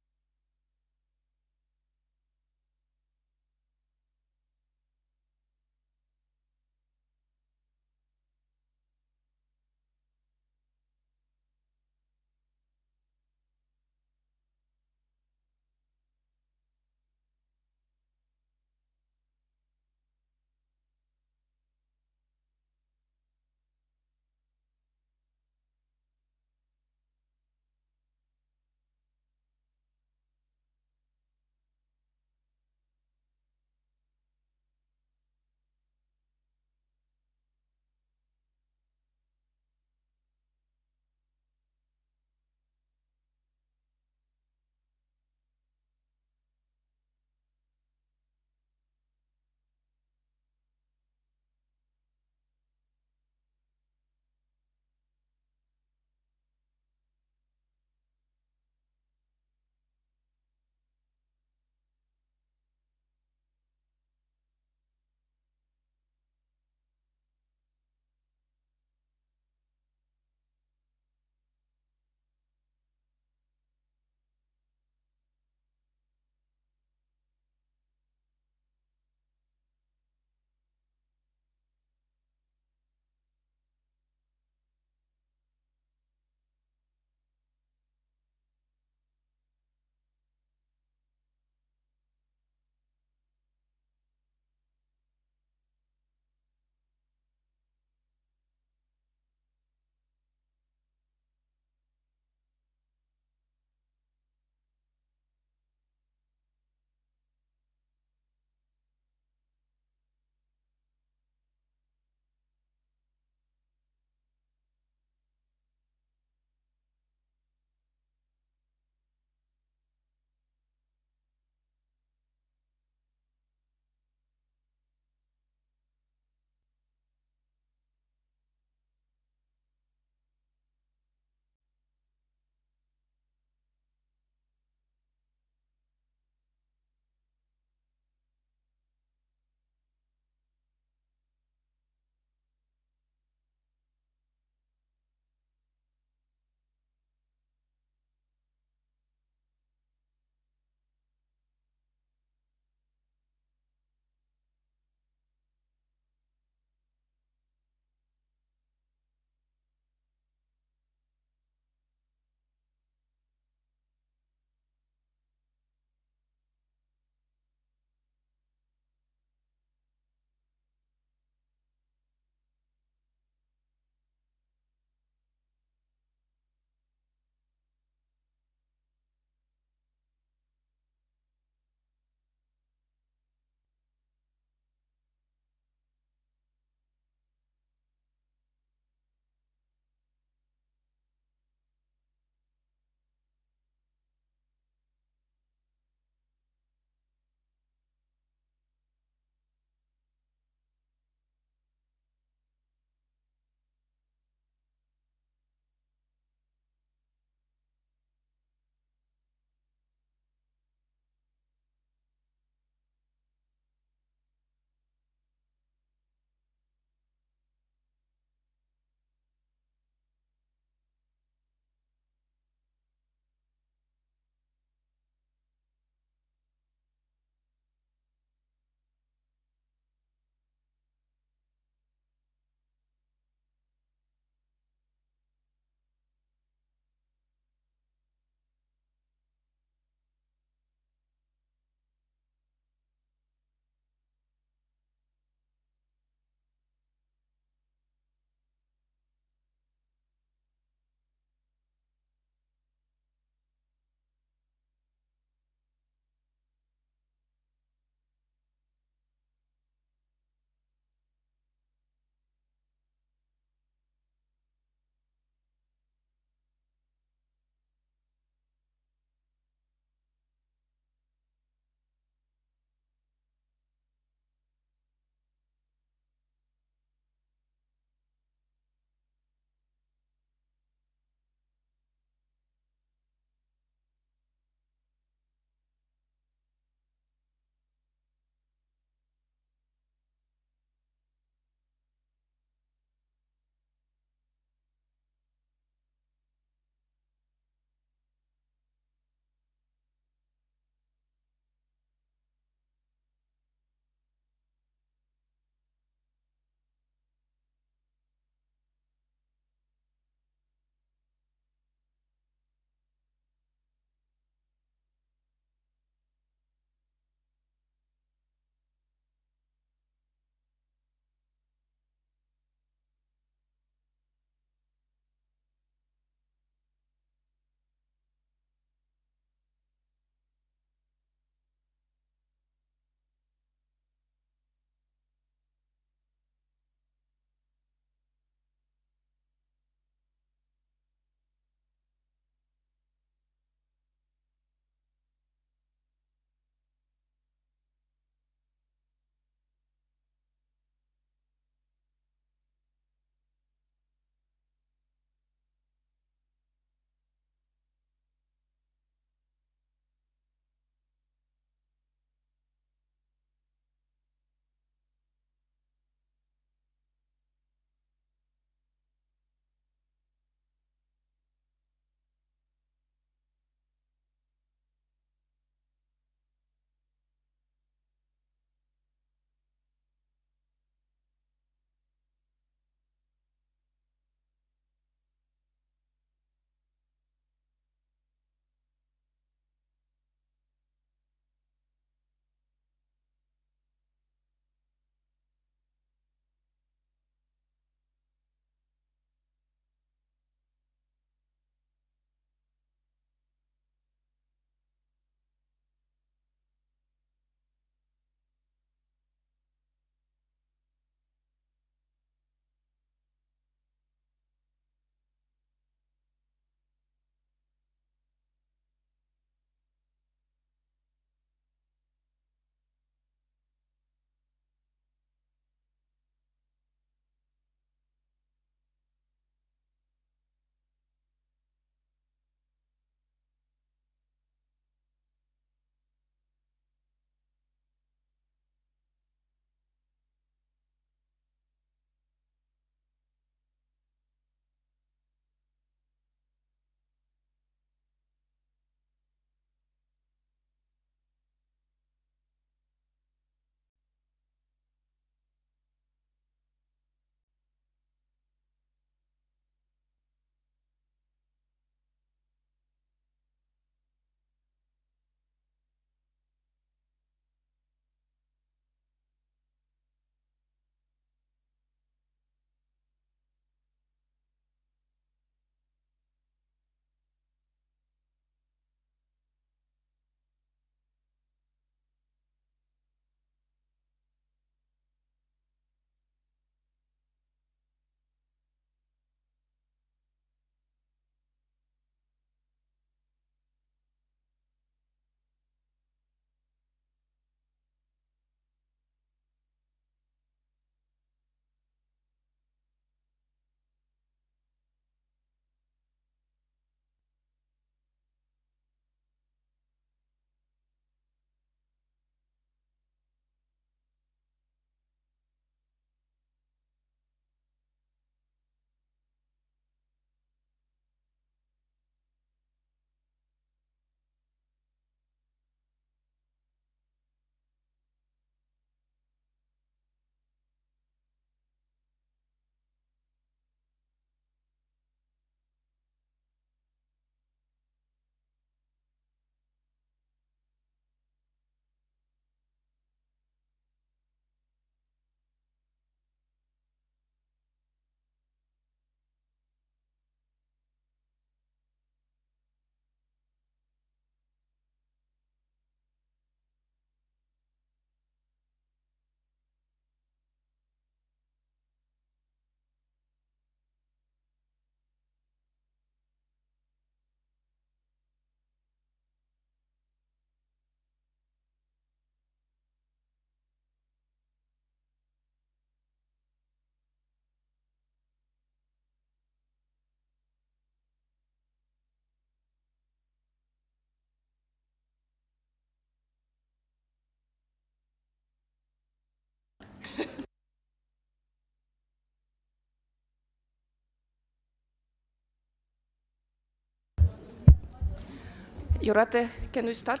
Jurate, can you start?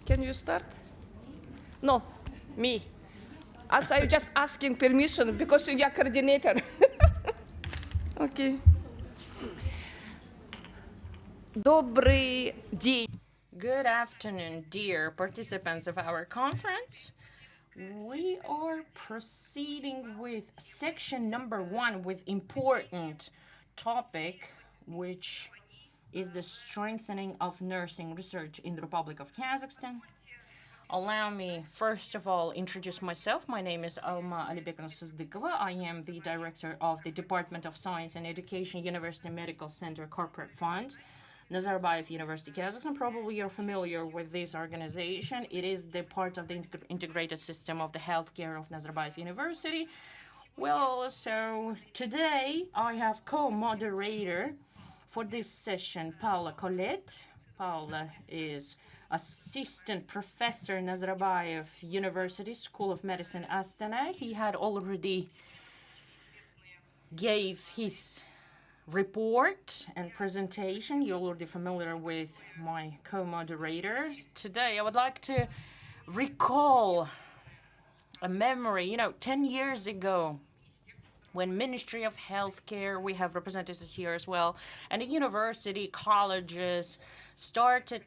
Can you start? No, me. As I'm just asking permission because you're coordinator. Okay. Добрый день. Good afternoon, dear participants of our conference. We are proceeding with section number 1 with important topic, which is the strengthening of nursing research in the Republic of Kazakhstan. Allow me, first of all, introduce myself. My name is Alma Alibekovna-Syzdykova. I am the director of the Department of Science and Education, University Medical Center Corporate Fund, Nazarbayev University, Kazakhstan. Probably you're familiar with this organization. It is the part of the integrated system of the healthcare of Nazarbayev University. Well, so today I have co-moderator for this session, Paula Colette. Paula is assistant professor, Nazarbayev University School of Medicine, Astana. He had already gave his report and presentation. You're already familiar with my co-moderator. Today, I would like to recall a memory, 10 years ago, when Ministry of Healthcare, we have representatives here as well, and the university, colleges started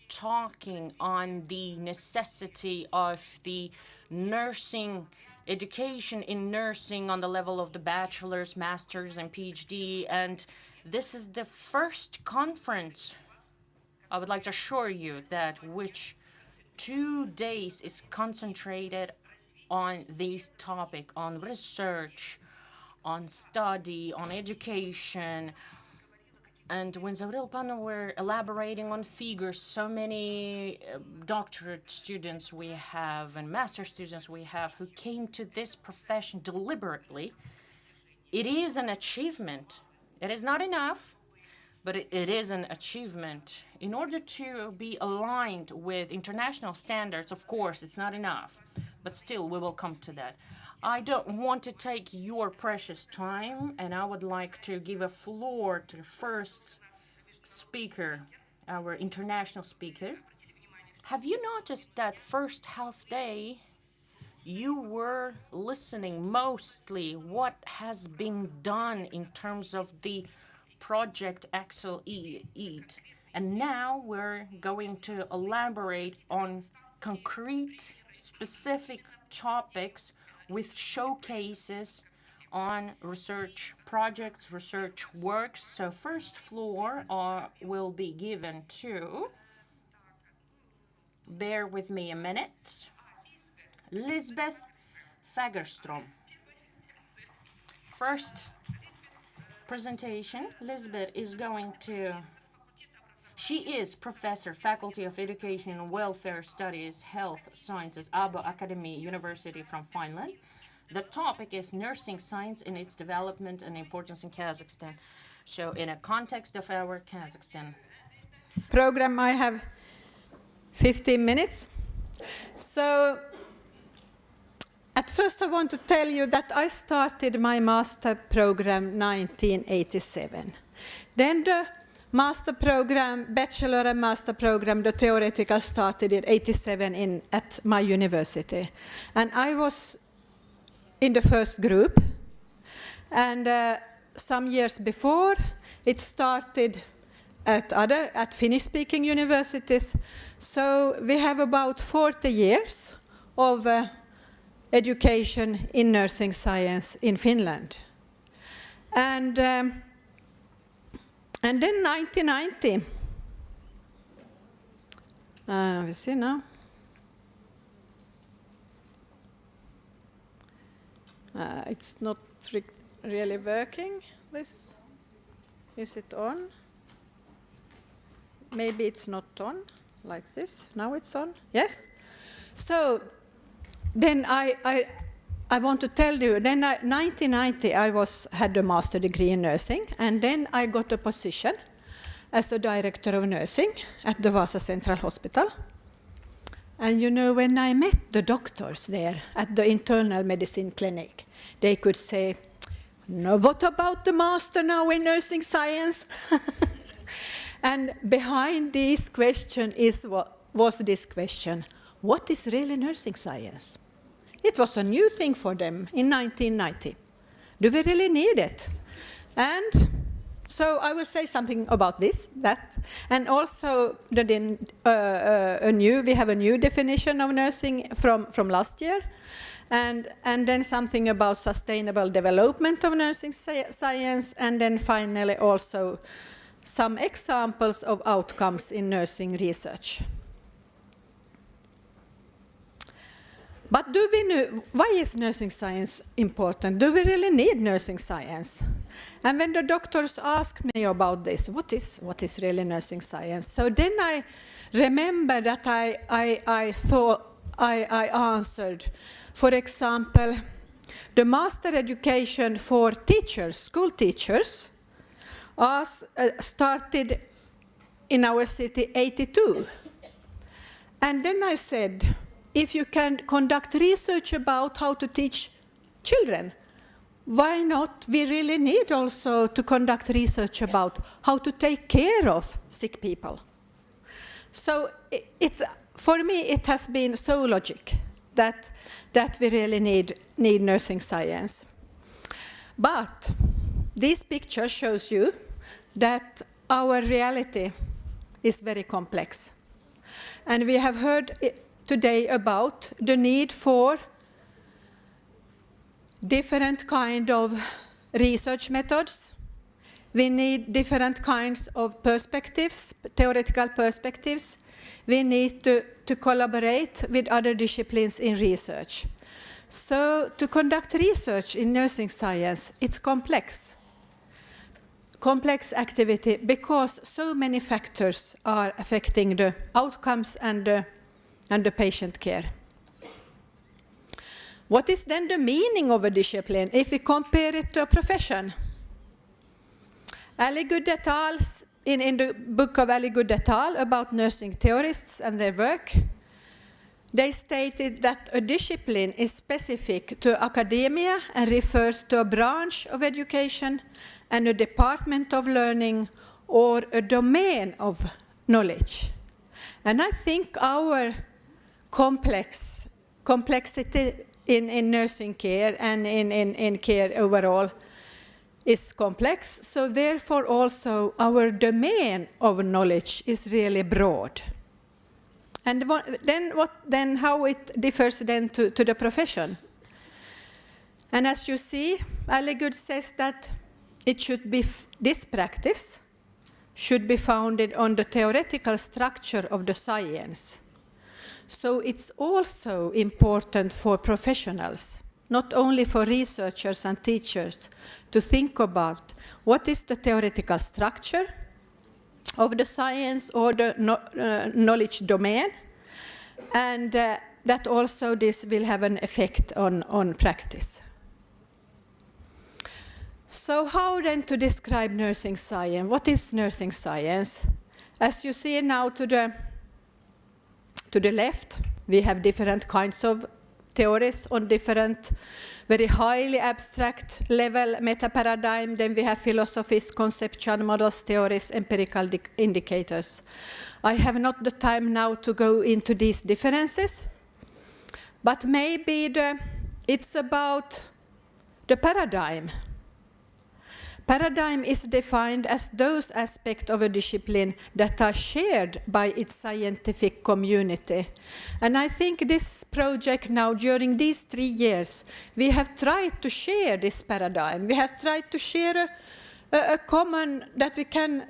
talking on the necessity of the nursing education in nursing on the level of the bachelor's, master's, and PhD. And this is the first conference, I would like to assure you, that which 2 days is concentrated on this topic, on research, on study, on education. And when Zauril Pano were elaborating on figures, so many doctorate students we have and master students we have who came to this profession deliberately, it is an achievement. It is not enough, but it is an achievement. In order to be aligned with international standards, of course, it's not enough, but still we will come to that. I don't want to take your precious time, and I would like to give a floor to the first speaker, our international speaker. Have you noticed that first half day you were listening mostly what has been done in terms of the project AccelEd, and now we're going to elaborate on concrete, specific topics with showcases on research projects, research works. So first floor will be given to, bear with me a minute, Lisbeth Fagerström. First presentation, Lisbeth is going to, she is Professor, Faculty of Education and Welfare Studies, Health Sciences, Abo Academy University from Finland. The topic is nursing science and its development and importance in Kazakhstan. So in a context of our Kazakhstan program, I have 15 minutes. So at first I want to tell you that I started my master program 1987. Then the master program, bachelor and master program, the theoretical started in 87 at my university. And I was in the first group. And some years before, it started at Finnish-speaking universities. So we have about 40 years of education in nursing science in Finland. And then 1990, we see now. It's not really working, this. Is it on? Maybe it's not on, like this. Now it's on, yes? So then I want to tell you, then 1990 I had a master degree in nursing, and then I got a position as a director of nursing at the Vasa Central Hospital. And you know, when I met the doctors there at the internal medicine clinic, they could say, "No, what about the master now in nursing science?" And behind this question was this question: what is really nursing science? It was a new thing for them in 1990. Do we really need it? And so I will say something about that, and also we have a new definition of nursing from last year, and then something about sustainable development of nursing science, and then finally also some examples of outcomes in nursing research. But do we know, why is nursing science important? Do we really need nursing science? And when the doctors asked me about this, what is really nursing science? So then I remember that I answered, for example, the master education for teachers, school teachers, started in our city '82. And then I said, if you can conduct research about how to teach children, why not we really need also to conduct research about how to take care of sick people? So for me, it has been so logic that we really need nursing science. But this picture shows you that our reality is very complex. And we have heard today about the need for different kind of research methods. We need different kinds of perspectives, theoretical perspectives. We need to collaborate with other disciplines in research. So to conduct research in nursing science, it's complex activity because so many factors are affecting the outcomes and the patient care. What is then the meaning of a discipline if we compare it to a profession? Aligood et al. In the book of Aligood et al. About nursing theorists and their work, they stated that a discipline is specific to academia and refers to a branch of education and a department of learning or a domain of knowledge. And I think our complexity in nursing care and in care overall is complex, so therefore also our domain of knowledge is really broad. And then how it differs then to the profession. And as you see, Aligood says that it should be this practice should be founded on the theoretical structure of the science. So it's also important for professionals, not only for researchers and teachers, to think about what is the theoretical structure of the science or the knowledge domain, and that also this will have an effect on practice. So how then to describe nursing science? What is nursing science? As you see now to the left, we have different kinds of theories on different very highly abstract level meta-paradigm. Then we have philosophies, conceptual models, theories, empirical indicators. I have not the time now to go into these differences, but maybe it's about the paradigm. Paradigm is defined as those aspects of a discipline that are shared by its scientific community. And I think this project now, during these 3 years, we have tried to share this paradigm. We have tried to share a common, that we can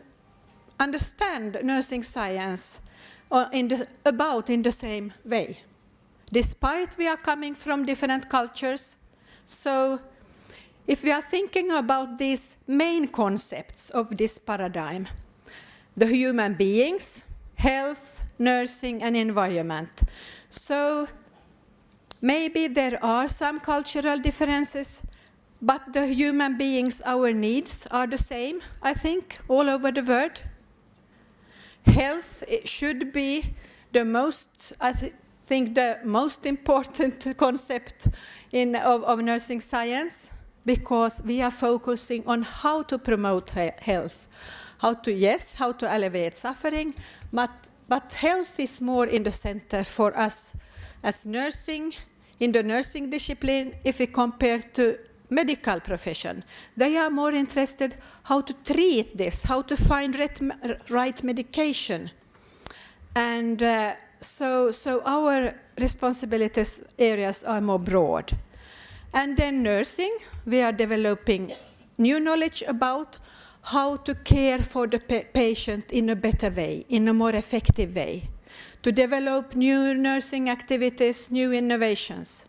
understand nursing science in the same way. Despite we are coming from different cultures, so if we are thinking about these main concepts of this paradigm, the human beings, health, nursing, and environment. So maybe there are some cultural differences, but the human beings, our needs are the same, I think, all over the world. Health should be the most, think the most important concept of nursing science, because we are focusing on how to promote health, how to alleviate suffering, but health is more in the center for us as nursing, in the nursing discipline, if we compare to medical profession. They are more interested how to treat this, how to find right medication. And so our responsibilities areas are more broad. And then nursing, we are developing new knowledge about how to care for the patient in a better way, in a more effective way, to develop new nursing activities, new innovations.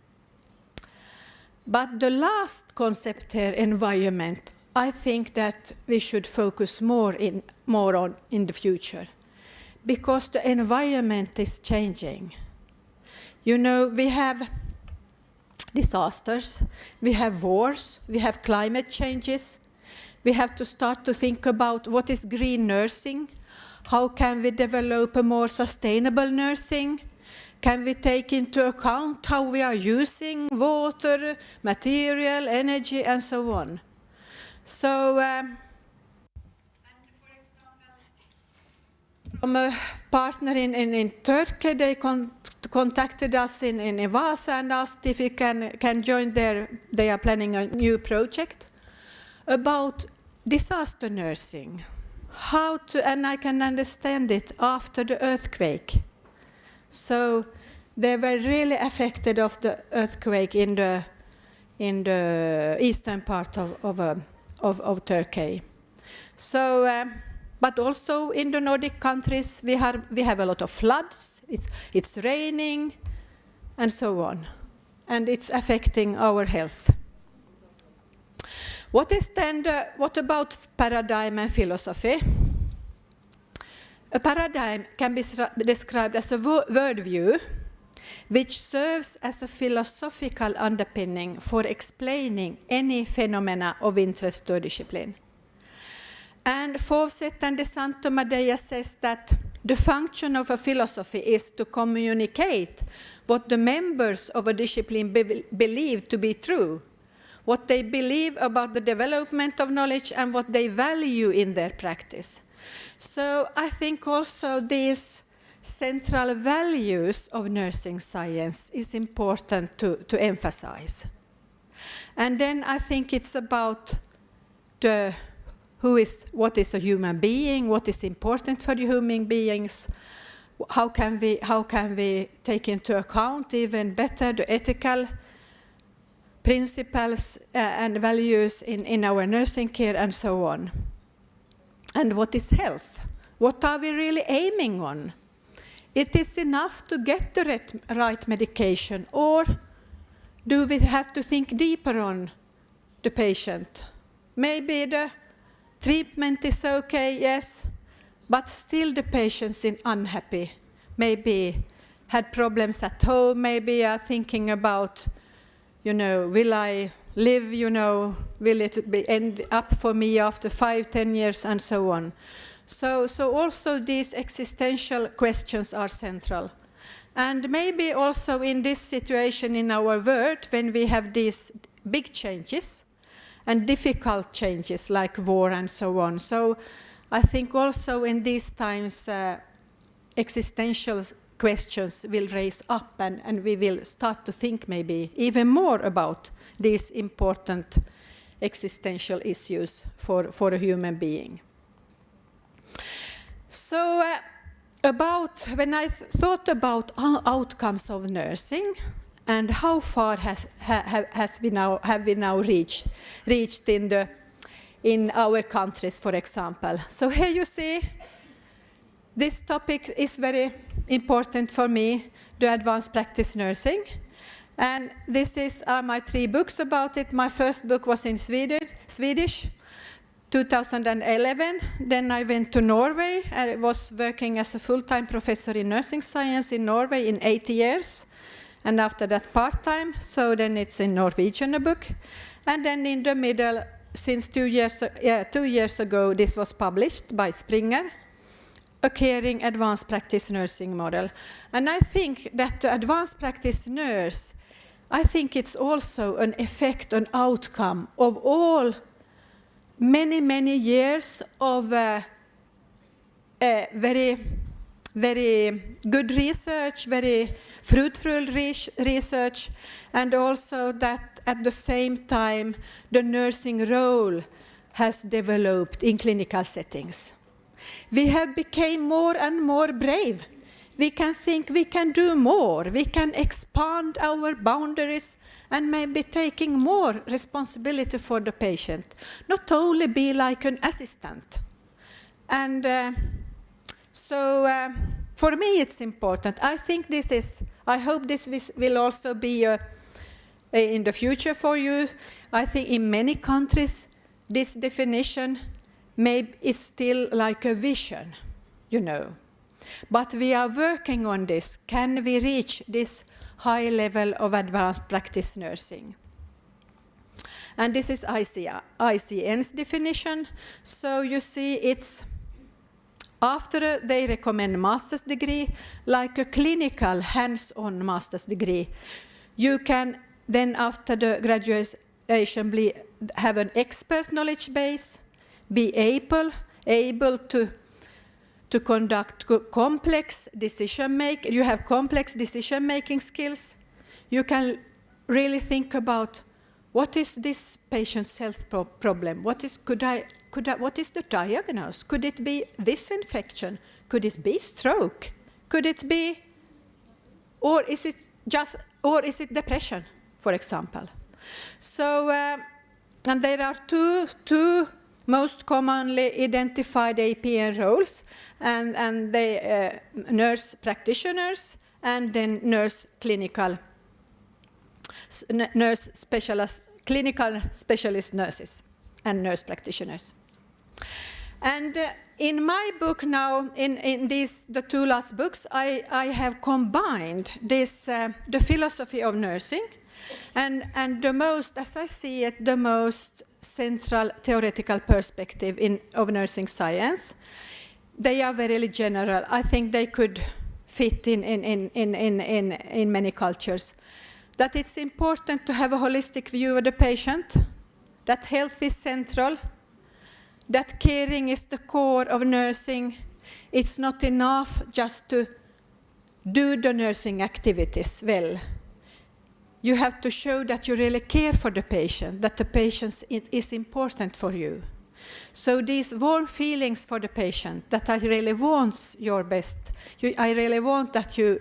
But the last concept here, environment, I think that we should focus more on in the future, because the environment is changing. You know, we have disasters, we have wars, we have climate changes. We have to start to think about what is green nursing, how can we develop a more sustainable nursing, can we take into account how we are using water, material, energy, and so on. So, from a partner in Turkey, they contacted us in Vasa and asked if we can join they are planning a new project about disaster nursing. How to, and I can understand it after the earthquake. So they were really affected of the earthquake in the eastern part of Turkey. So, but also in the Nordic countries, we have a lot of floods. It's raining, and so on, and it's affecting our health. What is then what about paradigm and philosophy? A paradigm can be described as a worldview which serves as a philosophical underpinning for explaining any phenomena of interest or discipline. And Fawcett and De Santo Madeira says that the function of a philosophy is to communicate what the members of a discipline believe to be true, what they believe about the development of knowledge and what they value in their practice. So I think also these central values of nursing science is important to emphasize. And then I think it's about what is a human being, what is important for the human beings, how can we take into account even better the ethical principles and values in our nursing care, and so on. And what is health? What are we really aiming on? It is enough to get the right medication, or do we have to think deeper on the patient? Maybe the treatment is okay, yes, but still the patient is unhappy. Maybe had problems at home, maybe are thinking about, will I live, will it end up for me after 5-10 years, and so on. So also these existential questions are central. And maybe also in this situation in our world, when we have these big changes and difficult changes like war and so on. So I think also in these times, existential questions will raise up, and we will start to think maybe even more about these important existential issues for a human being. So when I thought about outcomes of nursing and how far have we now reached in our countries, for example. So here you see, this topic is very important for me, the advanced practice nursing. And this are my 3 books about it. My first book was in Swedish, 2011. Then I went to Norway. I was working as a full-time professor in nursing science in Norway in 8 years. And after that part-time, so then it's in Norwegian, a book. And then in the middle, since 2 years ago, this was published by Springer, a caring advanced practice nursing model. And I think that the advanced practice nurse, I think it's also an effect, an outcome of all many years of very, very good research, very fruitful research, and also that at the same time the nursing role has developed in clinical settings. We have become more and more brave. We can think we can do more. We can expand our boundaries and maybe taking more responsibility for the patient, not only be like an assistant. And so for me it's important. I think this is, I hope this will also be in the future for you. I think in many countries this definition is still like a vision, you know. But we are working on this. Can we reach this high level of advanced practice nursing? And this is ICN's definition. So you see it's after they recommend master's degree, like a clinical hands-on master's degree. You can then after the graduation have an expert knowledge base, be able to conduct complex decision-making. You have complex decision-making skills. You can really think about what is this patient's health problem? What is the diagnosis? Could it be this infection? Could it be stroke? Could it be, or is it depression, for example? So, and there are two most commonly identified APN roles, and they nurse practitioners and then clinical specialist nurses and nurse practitioners. And in my book now, in the two last books, I have combined this the philosophy of nursing and the most, as I see it, the most central theoretical perspective of nursing science. They are very general. I think they could fit in many cultures. That it's important to have a holistic view of the patient, that health is central, that caring is the core of nursing. It's not enough just to do the nursing activities well. You have to show that you really care for the patient, that the patient is important for you. So these warm feelings for the patient, that I really want your best, I really want that you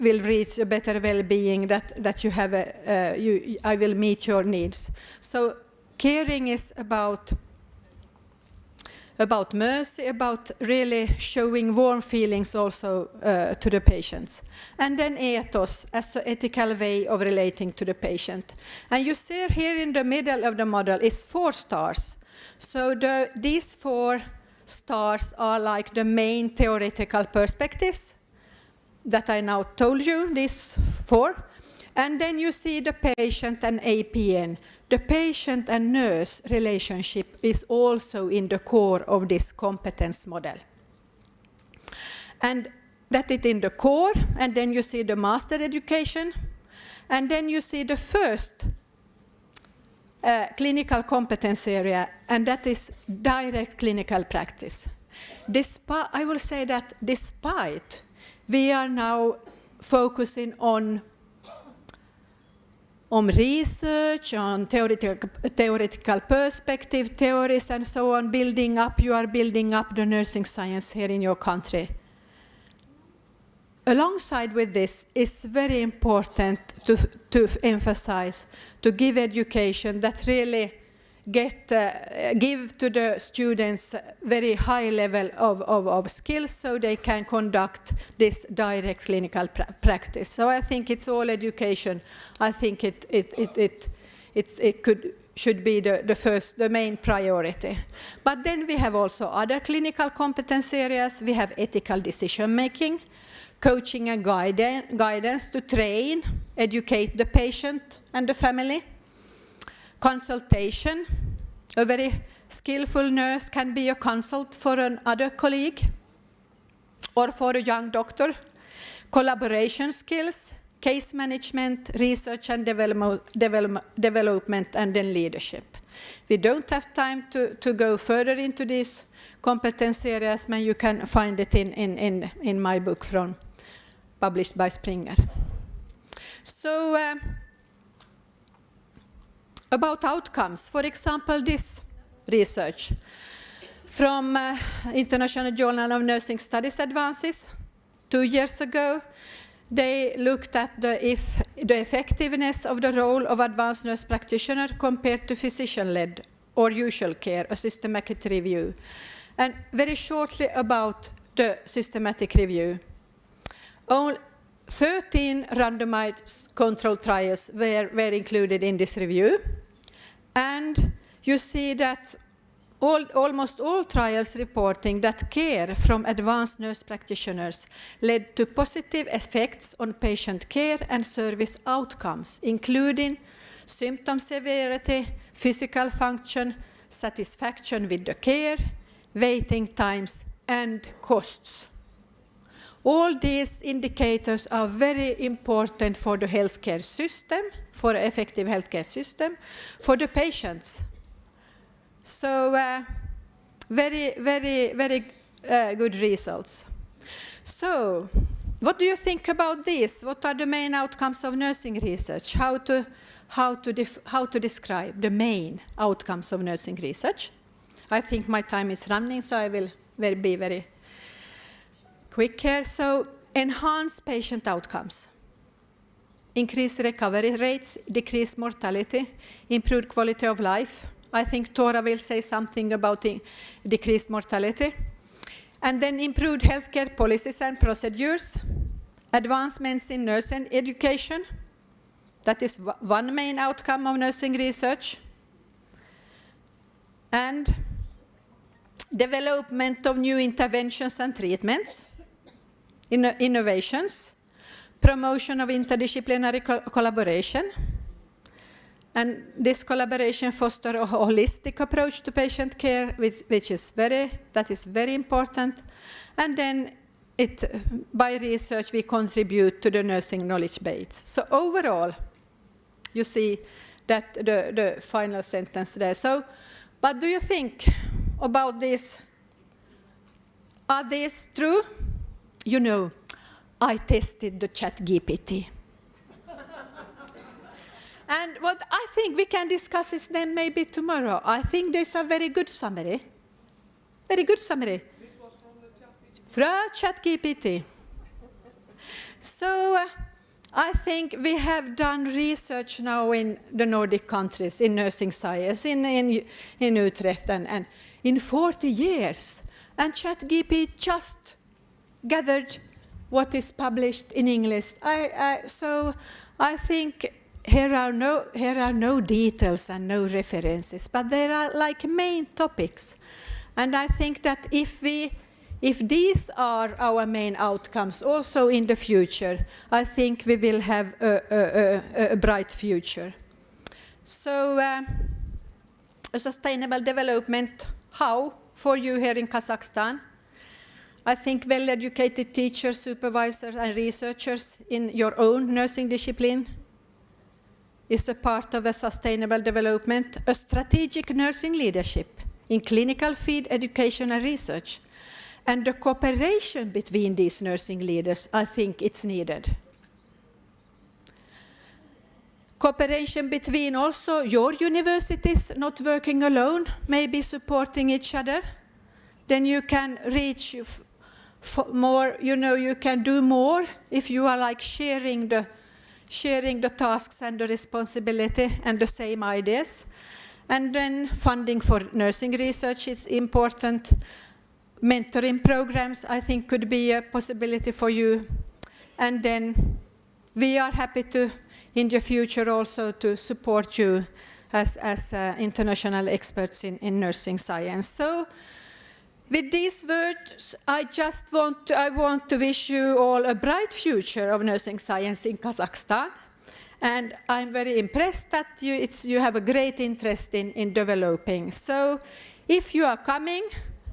will reach a better well-being, that you have I will meet your needs. So caring is about mercy, about really showing warm feelings also to the patients. And then ethos as an ethical way of relating to the patient. And you see here in the middle of the model is 4 stars. So these 4 stars are like the main theoretical perspectives that I now told you, these 4. And then you see the patient and APN. The patient and nurse relationship is also in the core of this competence model. And that is in the core, and then you see the master education, and then you see the first clinical competence area, and that is direct clinical practice. I will say that despite we are now focusing on research, on theoretical perspective, theories, and so on, you are building up the nursing science here in your country. Alongside with this, it's very important to emphasize, to give education that really give to the students very high level of skills so they can conduct this direct clinical practice. So I think it's all education. I think should be the main priority. But then we have also other clinical competence areas. We have ethical decision making, coaching and guidance to train, educate the patient and the family. Consultation. A very skillful nurse can be a consult for another colleague or for a young doctor. Collaboration skills, case management, research and development, and then leadership. We don't have time to go further into these competence areas, but you can find it in my book published by Springer. So about outcomes, for example, this research from International Journal of Nursing Studies Advances 2 years ago. They looked at the effectiveness of the role of advanced nurse practitioner compared to physician-led or usual care, a systematic review. And very shortly about the systematic review. Only 13 randomized control trials were included in this review. And you see that almost all trials reporting that care from advanced nurse practitioners led to positive effects on patient care and service outcomes, including symptom severity, physical function, satisfaction with the care, waiting times, and costs. All these indicators are very important for the healthcare system, for an effective healthcare system, for the patients. So very good results. So what do you think about this? What are the main outcomes of nursing research? How to describe the main outcomes of nursing research? I think my time is running, so I will be very quick here. So enhance patient outcomes. Increase recovery rates, decrease mortality, improve quality of life. I think Tora will say something about decreased mortality. And then improved healthcare policies and procedures, advancements in nursing education. That is one main outcome of nursing research. And development of new interventions and treatments, innovations, promotion of interdisciplinary collaboration. And this collaboration fosters a holistic approach to patient care, which is very important. And then by research, we contribute to the nursing knowledge base. So overall, you see that the final sentence there. So, what do you think about this? Are these true? You know, I tested the ChatGPT. And what I think we can discuss is then maybe tomorrow. I think there's a very good summary. Very good summary. This was from ChatGPT. So I think we have done research now in the Nordic countries, in nursing science, in Utrecht, and in 40 years. And ChatGPT just gathered what is published in English. So I think here are no details and no references, but there are like main topics. And I think that if these are our main outcomes also in the future, I think we will have a bright future. So a sustainable development, how for you here in Kazakhstan? I think well-educated teachers, supervisors, and researchers in your own nursing discipline is a part of a sustainable development, a strategic nursing leadership in clinical field education and research. And the cooperation between these nursing leaders, I think it's needed. Cooperation between also your universities, not working alone, maybe supporting each other. Then you can reach more, you can do more if you are like sharing the tasks and the responsibility and the same ideas. And then funding for nursing research is important. Mentoring programs, I think, could be a possibility for you. And then we are happy to, in the future, also to support you as international experts in nursing science. So with these words, I want to wish you all a bright future of nursing science in Kazakhstan. And I'm very impressed that you have a great interest in developing. So if you are coming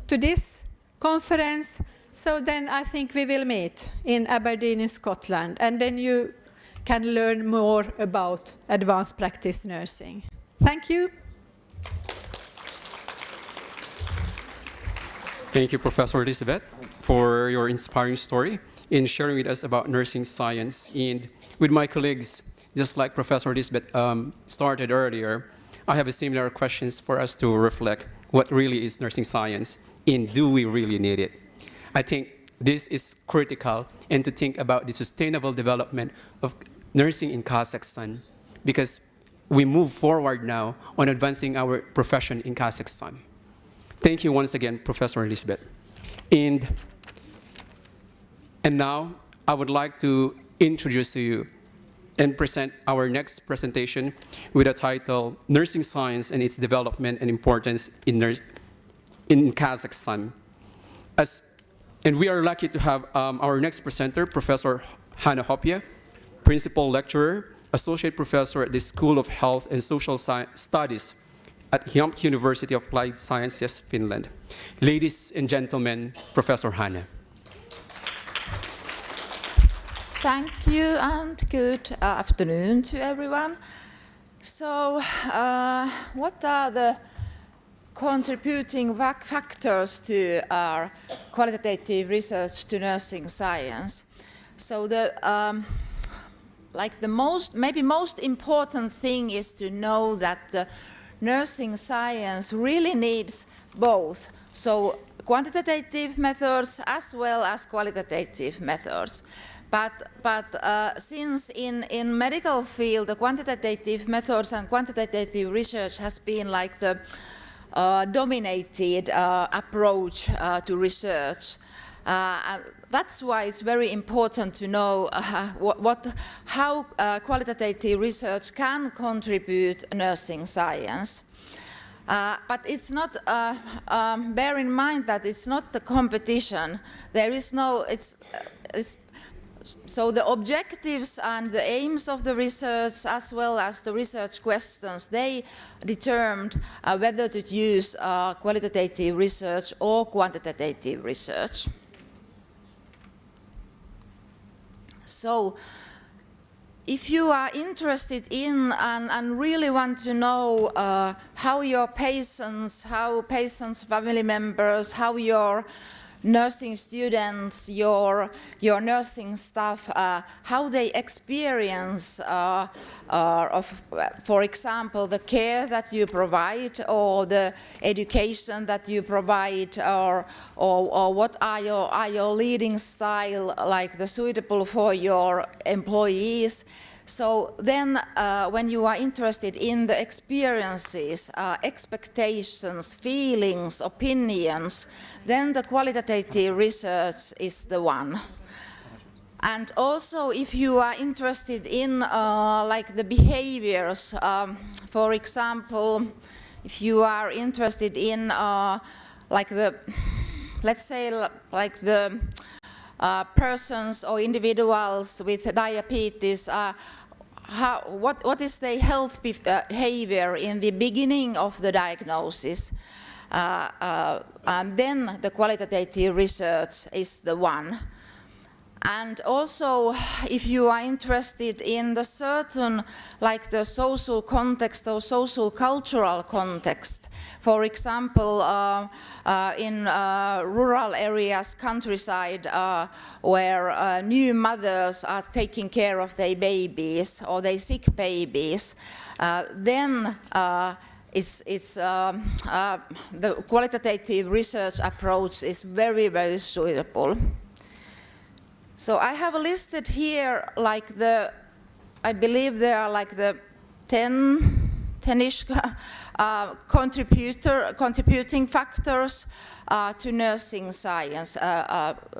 to this conference, so then I think we will meet in Aberdeen in Scotland, and then you can learn more about advanced practice nursing. Thank you. Thank you, Professor Elizabeth, for your inspiring story in sharing with us about nursing science. And with my colleagues, just like Professor Elizabeth started earlier, I have a similar questions for us to reflect what really is nursing science and do we really need it? I think this is critical and to think about the sustainable development of nursing in Kazakhstan because we move forward now on advancing our profession in Kazakhstan. Thank you once again, Professor Elizabeth. And now I would like to introduce to you and present our next presentation with a title, Nursing Science and its Development and Importance in Kazakhstan. And we are lucky to have our next presenter, Professor Hanna Hopia, Principal Lecturer, Associate Professor at the School of Health and Social Studies at Republic University of Applied Sciences, Finland. Ladies and gentlemen, Professor Hanna. Thank you and good afternoon to everyone. So what are the contributing factors to our qualitative research to nursing science? So maybe most important thing is to know that nursing science really needs both. So quantitative methods as well as qualitative methods. But since in medical field, the quantitative methods and quantitative research has been like the dominated approach to research. That's why it's very important to know how qualitative research can contribute nursing science. But it's not, bear in mind that it's not the competition. There is no, so the objectives and the aims of the research as well as the research questions, they determined whether to use qualitative research or quantitative research. So if you are interested in and really want to know how your patients, family members, how your nursing students, your nursing staff, how they experience, for example, the care that you provide or the education that you provide, or what are your leading style, like the suitable for your employees. So then when you are interested in the experiences, expectations, feelings, opinions, then the qualitative research is the one. And also if you are interested in like the behaviors, for example, if you are interested in like the, let's say like the persons or individuals with diabetes, what is their health behavior in the beginning of the diagnosis, and then the qualitative research is the one. And also, if you are interested in the certain, like the social context or social cultural context, for example, in rural areas, countryside, where new mothers are taking care of their babies or their sick babies, then the qualitative research approach is very, very suitable. So I have listed here like I believe there are like the 10-ish contributing factors to nursing science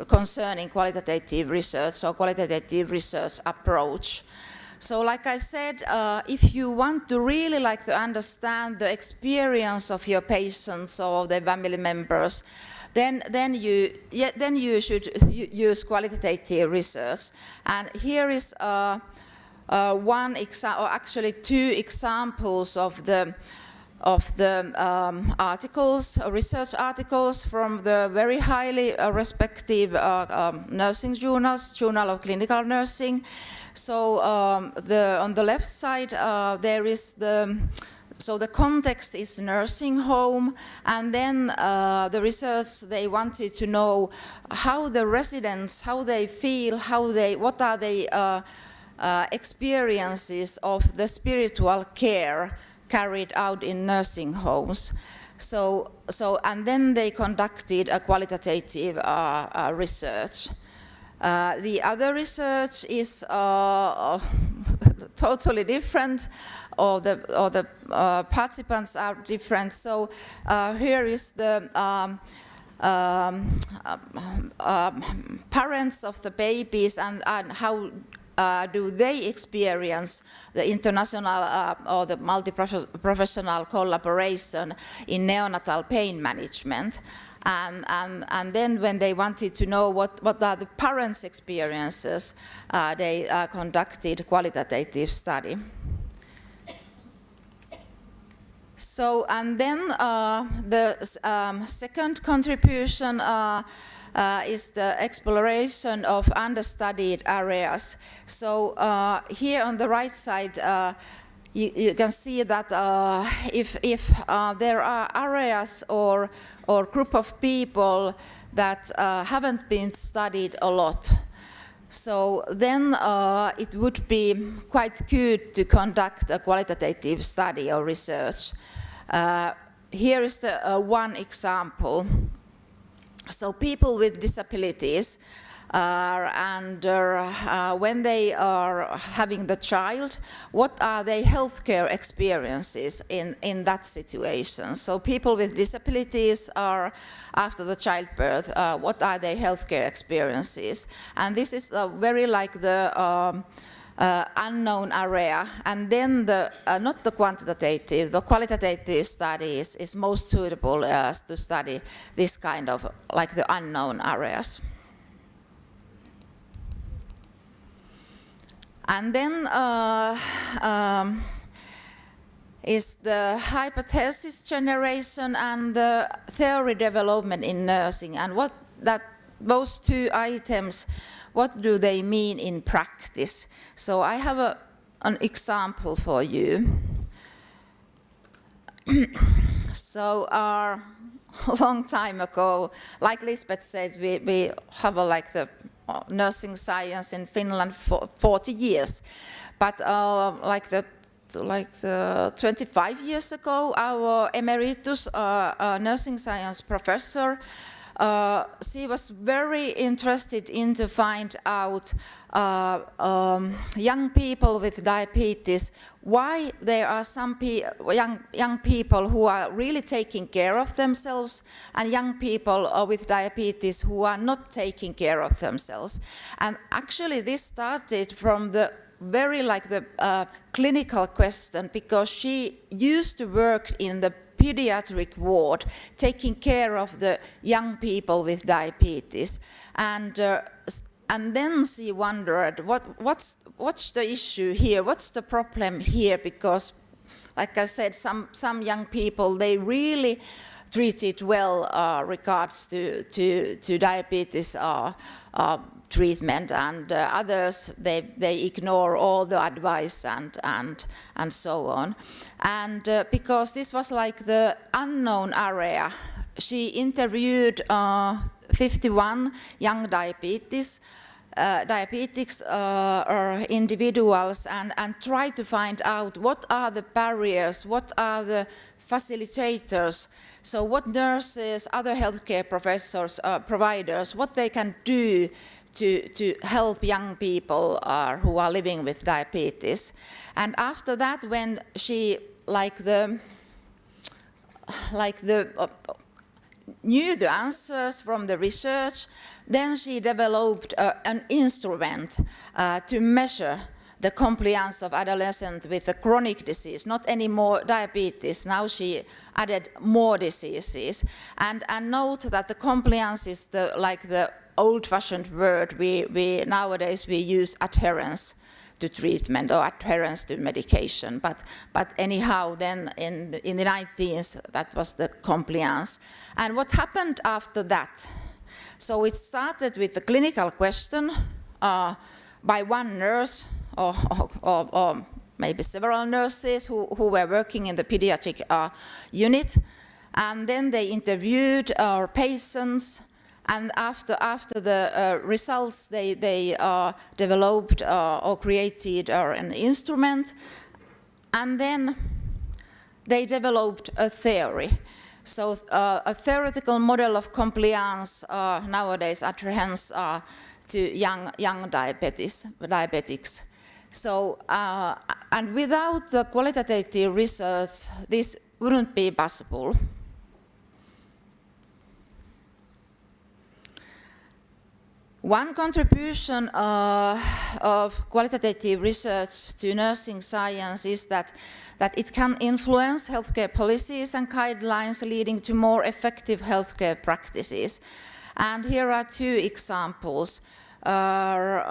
concerning qualitative research or qualitative research approach. So like I said, if you want to really like to understand the experience of your patients or their family members, then you should use qualitative research. And here is one example, or actually two examples of the articles, research articles from the very highly respected nursing journals, Journal of Clinical Nursing. So on the left side there is the so the context is nursing home, and then the research, they wanted to know how the residents, how they feel, what are the experiences of the spiritual care carried out in nursing homes. And then they conducted a qualitative research. The other research is totally different, or the participants are different. So here is the parents of the babies, and how do they experience the international or the multi-professional collaboration in neonatal pain management. And then when they wanted to know what are the parents' experiences, they conducted qualitative study. So, and then the second contribution is the exploration of understudied areas. So here on the right side, you can see that if there are areas or group of people that haven't been studied a lot, so then it would be quite good to conduct a qualitative study or research. Here is the one example. So people with disabilities, when they are having the child, what are their healthcare experiences in that situation? So people with disabilities are, after the childbirth, what are their healthcare experiences? And this is very like the unknown area. And then not the quantitative, the qualitative studies is most suitable to study this kind of, like the unknown areas. And then is the hypothesis generation and the theory development in nursing, and what those two items, what do they mean in practice? So I have an example for you. So a long time ago, like Lisbeth says, we have like the nursing science in Finland for 40 years, but like the 25 years ago, our emeritus nursing science professor, she was very interested in to find out young people with diabetes, why there are some young people who are really taking care of themselves and young people with diabetes who are not taking care of themselves. And actually this started from the very like the clinical question, because she used to work in the pediatric ward, taking care of the young people with diabetes, and then she wondered, what's the issue here? What's the problem here? Because, like I said, some young people, they really treated well regards to diabetes treatment, and others they ignore all the advice and so on. And because this was like the unknown area, she interviewed 51 young diabetics or individuals, and tried to find out what are the barriers, what are the facilitators, so what nurses, other healthcare providers, what they can do to help young people who are living with diabetes. And after that, when she knew the answers from the research, then she developed an instrument to measure the compliance of adolescents with a chronic disease, not anymore diabetes. Now she added more diseases. And note that the compliance is like the old-fashioned word. Nowadays we use adherence to treatment or adherence to medication. But anyhow, then in the 19th, that was the compliance. And what happened after that? So it started with the clinical question by one nurse or maybe several nurses who were working in the pediatric unit. And then they interviewed our patients, and after the results, they developed or created an instrument, and then they developed a theory. So a theoretical model of compliance nowadays adheres to young diabetics. So, and without the qualitative research, this wouldn't be possible. One contribution of qualitative research to nursing science is that it can influence healthcare policies and guidelines leading to more effective healthcare practices. And here are two examples. For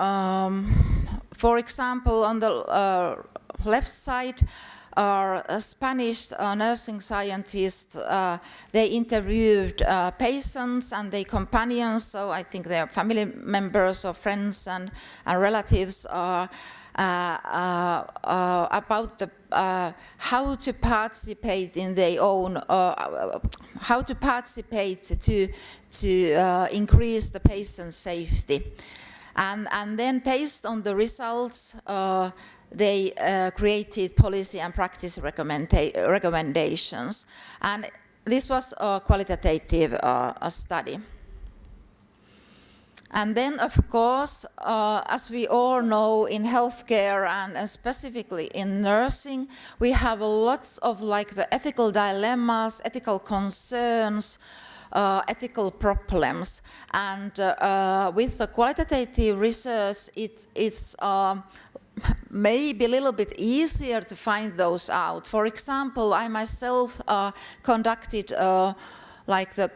example, on the left side are Spanish nursing scientists. They interviewed patients and their companions, so I think they are family members or friends and relatives, about the, how to participate in their own, how to participate to increase the patient's safety. And then based on the results, they created policy and practice recommendations. And this was a qualitative study. And then, of course, as we all know, in healthcare and specifically in nursing, we have lots of like the ethical dilemmas, ethical concerns, ethical problems. And with the qualitative research, it's maybe a little bit easier to find those out. For example, I myself conducted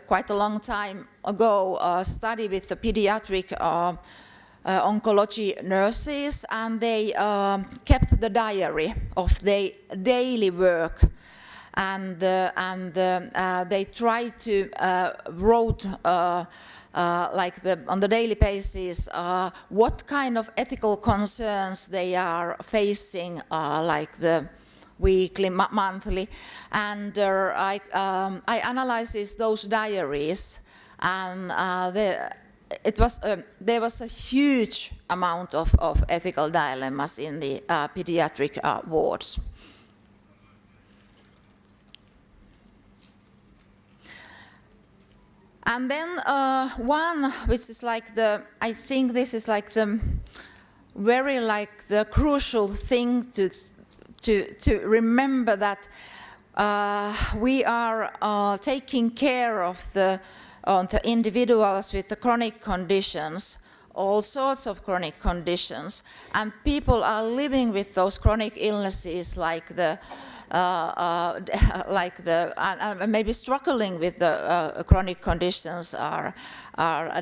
quite a long time ago a study with the pediatric oncology nurses, and they kept the diary of their daily work, and they tried to wrote on the daily basis what kind of ethical concerns they are facing, like the weekly, monthly, and I analyzed those diaries, and there was a huge amount of ethical dilemmas in the pediatric wards. And then one, which is like the, I think this is like the very like the crucial thing to remember, that we are taking care of the individuals with the chronic conditions, all sorts of chronic conditions, and people are living with those chronic illnesses, like maybe struggling with the chronic conditions are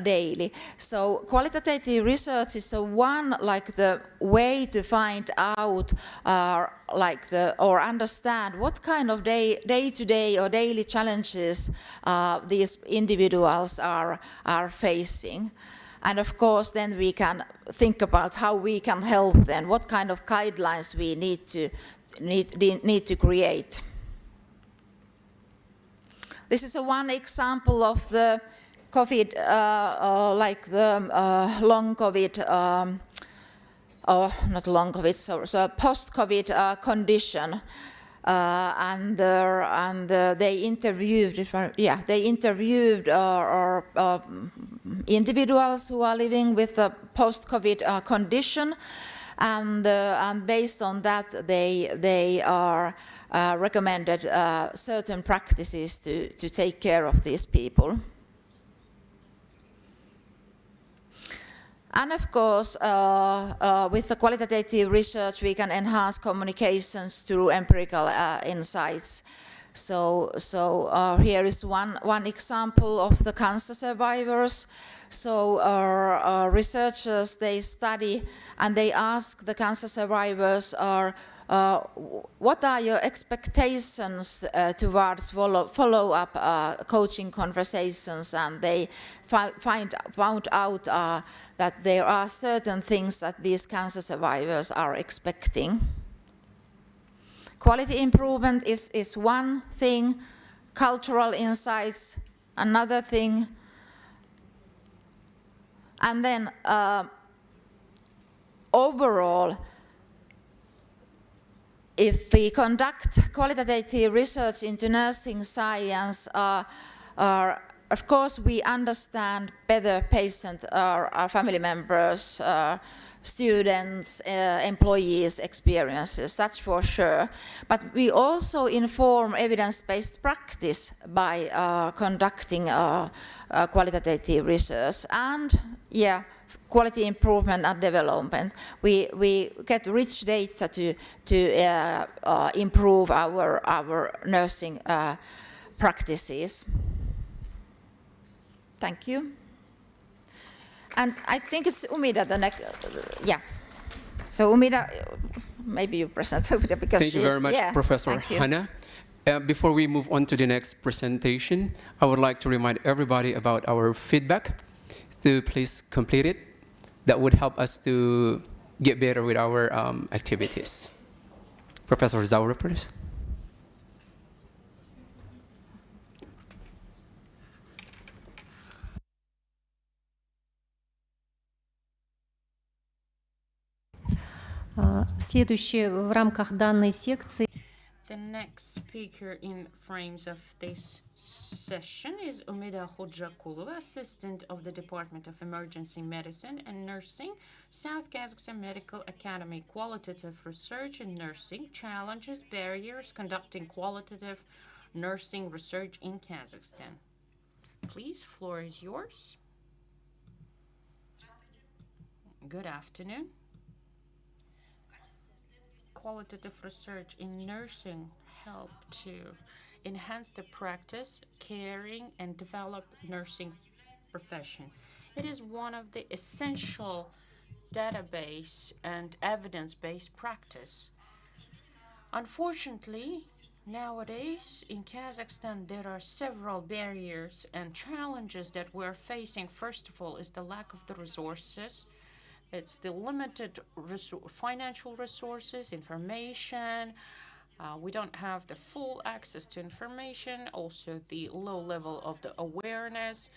daily. So qualitative research is one like the way to find out or understand what kind of day-to-day or daily challenges these individuals are facing. And of course, then we can think about how we can help them, what kind of guidelines we need to create. This is one example of the COVID, like the long COVID, or not long COVID, so post-COVID condition. And they interviewed, individuals who are living with a post-COVID condition, and based on that, they are recommended certain practices to take care of these people. And of course, with the qualitative research, we can enhance communications through empirical insights. So here is one example of the cancer survivors. So our researchers, they study and they ask the cancer survivors, what are your expectations towards follow-up coaching conversations? And they found out that there are certain things that these cancer survivors are expecting. Quality improvement is one thing, cultural insights another thing, and then overall, if we conduct qualitative research into nursing science, of course we understand better patient, our family members, students, employees' experiences, that's for sure. But we also inform evidence-based practice by conducting qualitative research and, yeah, quality improvement and development. We get rich data to improve our nursing practices. Thank you. And I think it's Umida the next, yeah. So Umida, maybe you present Umida because Thank you very much, yeah, Professor Hannah. Before we move on to the next presentation, I would like to remind everybody about our feedback. To please complete it. That would help us to get better with our activities. Professor Zaure, please. Следующее в рамках данной секции. The next speaker in frames of this session is Umida Khojakulova, Assistant of the Department of Emergency Medicine and Nursing, South Kazakhstan Medical Academy. Qualitative research in nursing, challenges, barriers, conducting qualitative nursing research in Kazakhstan. Please, floor is yours. Good afternoon. Qualitative research in nursing help to enhance the practice, caring, and develop nursing profession. It is one of the essential database and evidence-based practice. Unfortunately, nowadays in Kazakhstan, there are several barriers and challenges that we're facing. First of all, is the lack of the resources. It's the limited financial resources, information. We don't have the full access to information. Also, the low level of the awareness,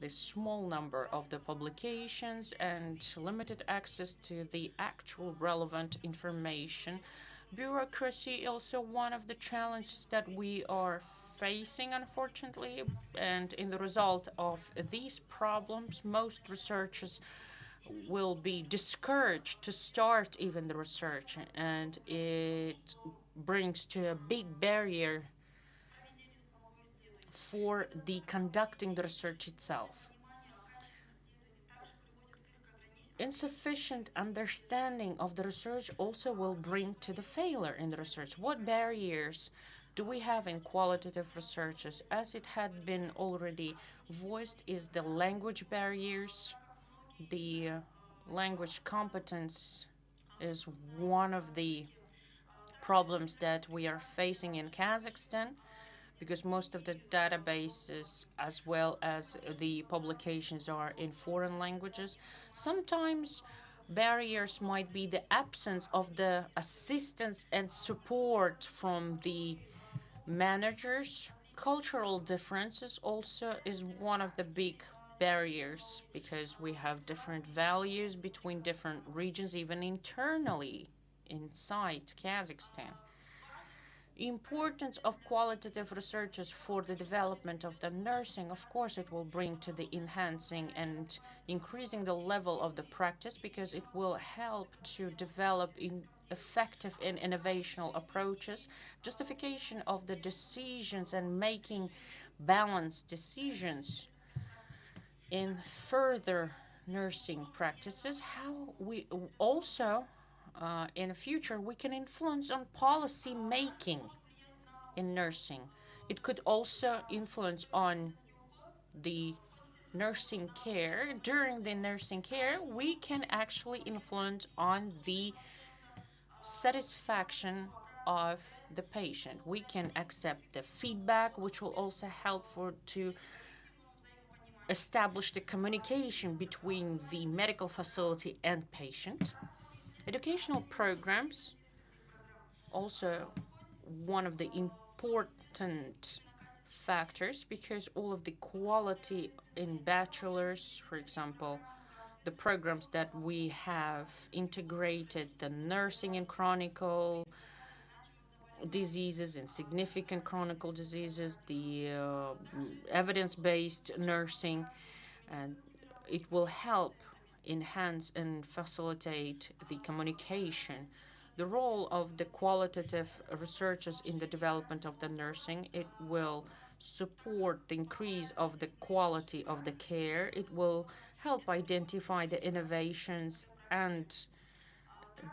the small number of the publications, and limited access to the actual relevant information. Bureaucracy also one of the challenges that we are facing, unfortunately. And in the result of these problems, most researchers will be discouraged to start even the research, and it brings to a big barrier for the conducting the research itself. Insufficient understanding of the research also will bring to the failure in the research. What barriers do we have in qualitative researches? As it had been already voiced, is the language barriers. The language competence is one of the problems that we are facing in Kazakhstan, because most of the databases as well as the publications are in foreign languages. Sometimes barriers might be the absence of the assistance and support from the managers. Cultural differences also is one of the big barriers, because we have different values between different regions, even internally inside Kazakhstan. Importance of qualitative researches for the development of the nursing, of course, it will bring to the enhancing and increasing the level of the practice, because it will help to develop effective and innovational approaches, justification of the decisions and making balanced decisions in further nursing practices. How we also in the future we can influence on policy making in nursing. It could also influence on the nursing care. During the nursing care, we can actually influence on the satisfaction of the patient. We can accept the feedback, which will also help to establish the communication between the medical facility and patient. Educational programs also one of the important factors, because all of the quality in bachelor's, for example, the programs that we have integrated, the nursing and chronic diseases and significant chronic diseases, the evidence-based nursing, and it will help enhance and facilitate the communication. The role of the qualitative researchers in the development of the nursing, it will support the increase of the quality of the care. It will help identify the innovations and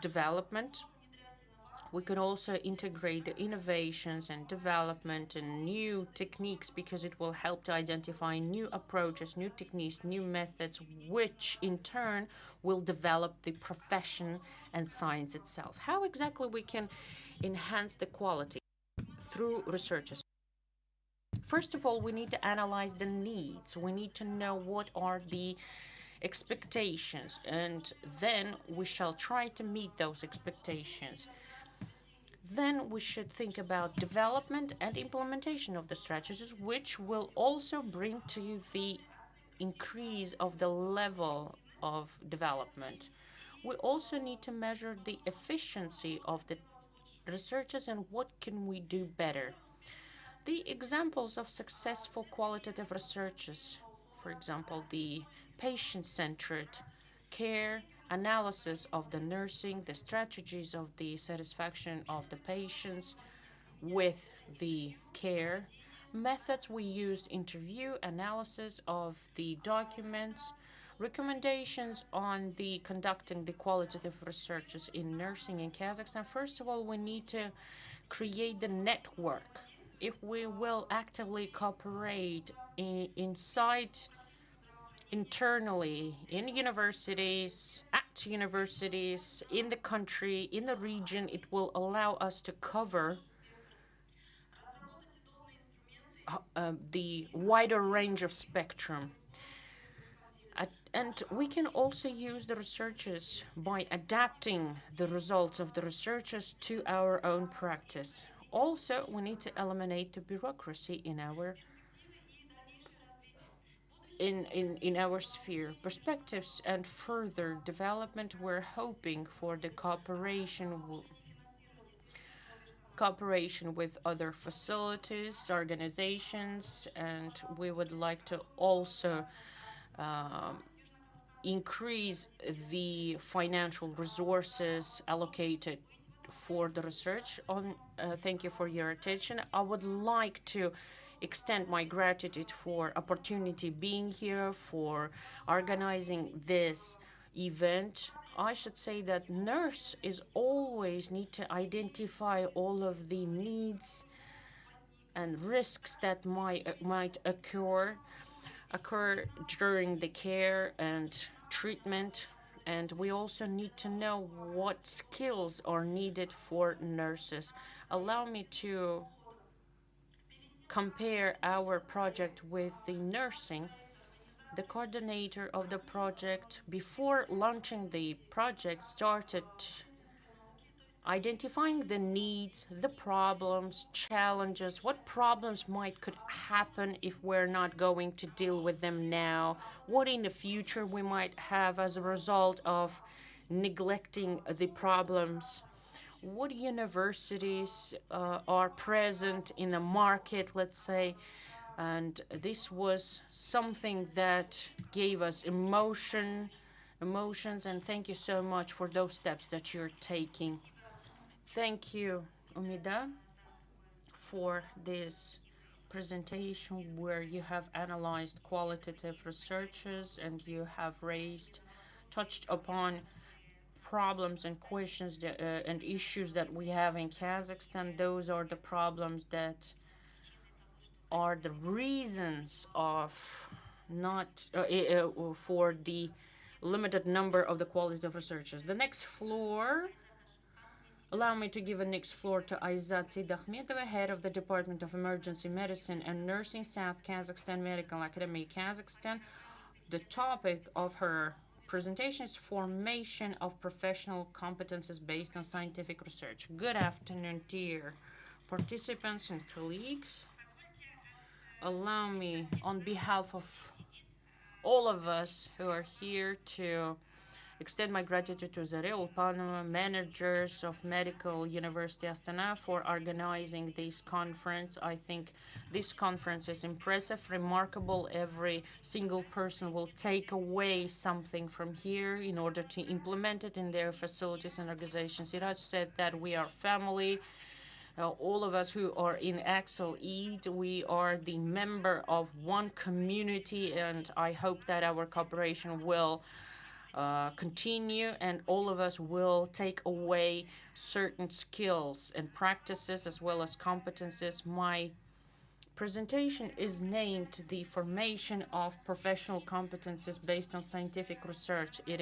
development. We could also integrate the innovations and development and new techniques, because it will help to identify new approaches, new techniques, new methods, which in turn will develop the profession and science itself. How exactly we can enhance the quality? Through researchers. First of all, we need to analyze the needs. We need to know what are the expectations, and then we shall try to meet those expectations. Then we should think about development and implementation of the strategies, which will also bring to the increase of the level of development. We also need to measure the efficiency of the researchers and what can we do better. The examples of successful qualitative researches, for example, the patient-centered care, analysis of the nursing, the strategies of the satisfaction of the patients with the care, methods we used, interview, analysis of the documents, recommendations on the conducting the qualitative researches in nursing in Kazakhstan. First of all, we need to create the network. If we will actively cooperate internally, in universities, at universities, in the country, in the region, it will allow us to cover the wider range of spectrum. And we can also use the researchers by adapting the results of the researchers to our own practice. Also, we need to eliminate the bureaucracy in our sphere. Perspectives and further development, we're hoping for the cooperation with other facilities, organizations, and we would like to also increase the financial resources allocated for the research. Thank you for your attention. I would like to extend my gratitude for opportunity being here, for organizing this event. I should say that nurse is always need to identify all of the needs and risks that might occur during the care and treatment. And we also need to know what skills are needed for nurses. Allow me to compare our project with the nursing. The coordinator of the project, before launching the project, started identifying the needs, the problems, challenges, what problems could happen if we're not going to deal with them now, what in the future we might have as a result of neglecting the problems, what universities are present in the market, let's say. And this was something that gave us emotions, and thank you so much for those steps that you're taking. Thank you, Umida, for this presentation where you have analyzed qualitative researches and you have touched upon problems and questions and issues that we have in Kazakhstan. Those are the problems that are the reasons of for the limited number of the qualitative researchers. The next floor. Allow me to give a next floor to Aizat Sidahmetova, head of the Department of Emergency Medicine and Nursing, South Kazakhstan Medical Academy, Kazakhstan. The topic of her presentation is formation of professional competences based on scientific research. Good afternoon, dear participants and colleagues, allow me, on behalf of all of us who are here, to extend my gratitude to Zare Ulpanova, managers of Medical University Astana, for organizing this conference. I think this conference is impressive, remarkable. Every single person will take away something from here in order to implement it in their facilities and organizations. Siraj said that we are family. All of us who are in AccelEd, we are the member of one community, and I hope that our cooperation will continue, and all of us will take away certain skills and practices as well as competences. My presentation is named The Formation of Professional Competences Based on Scientific Research. It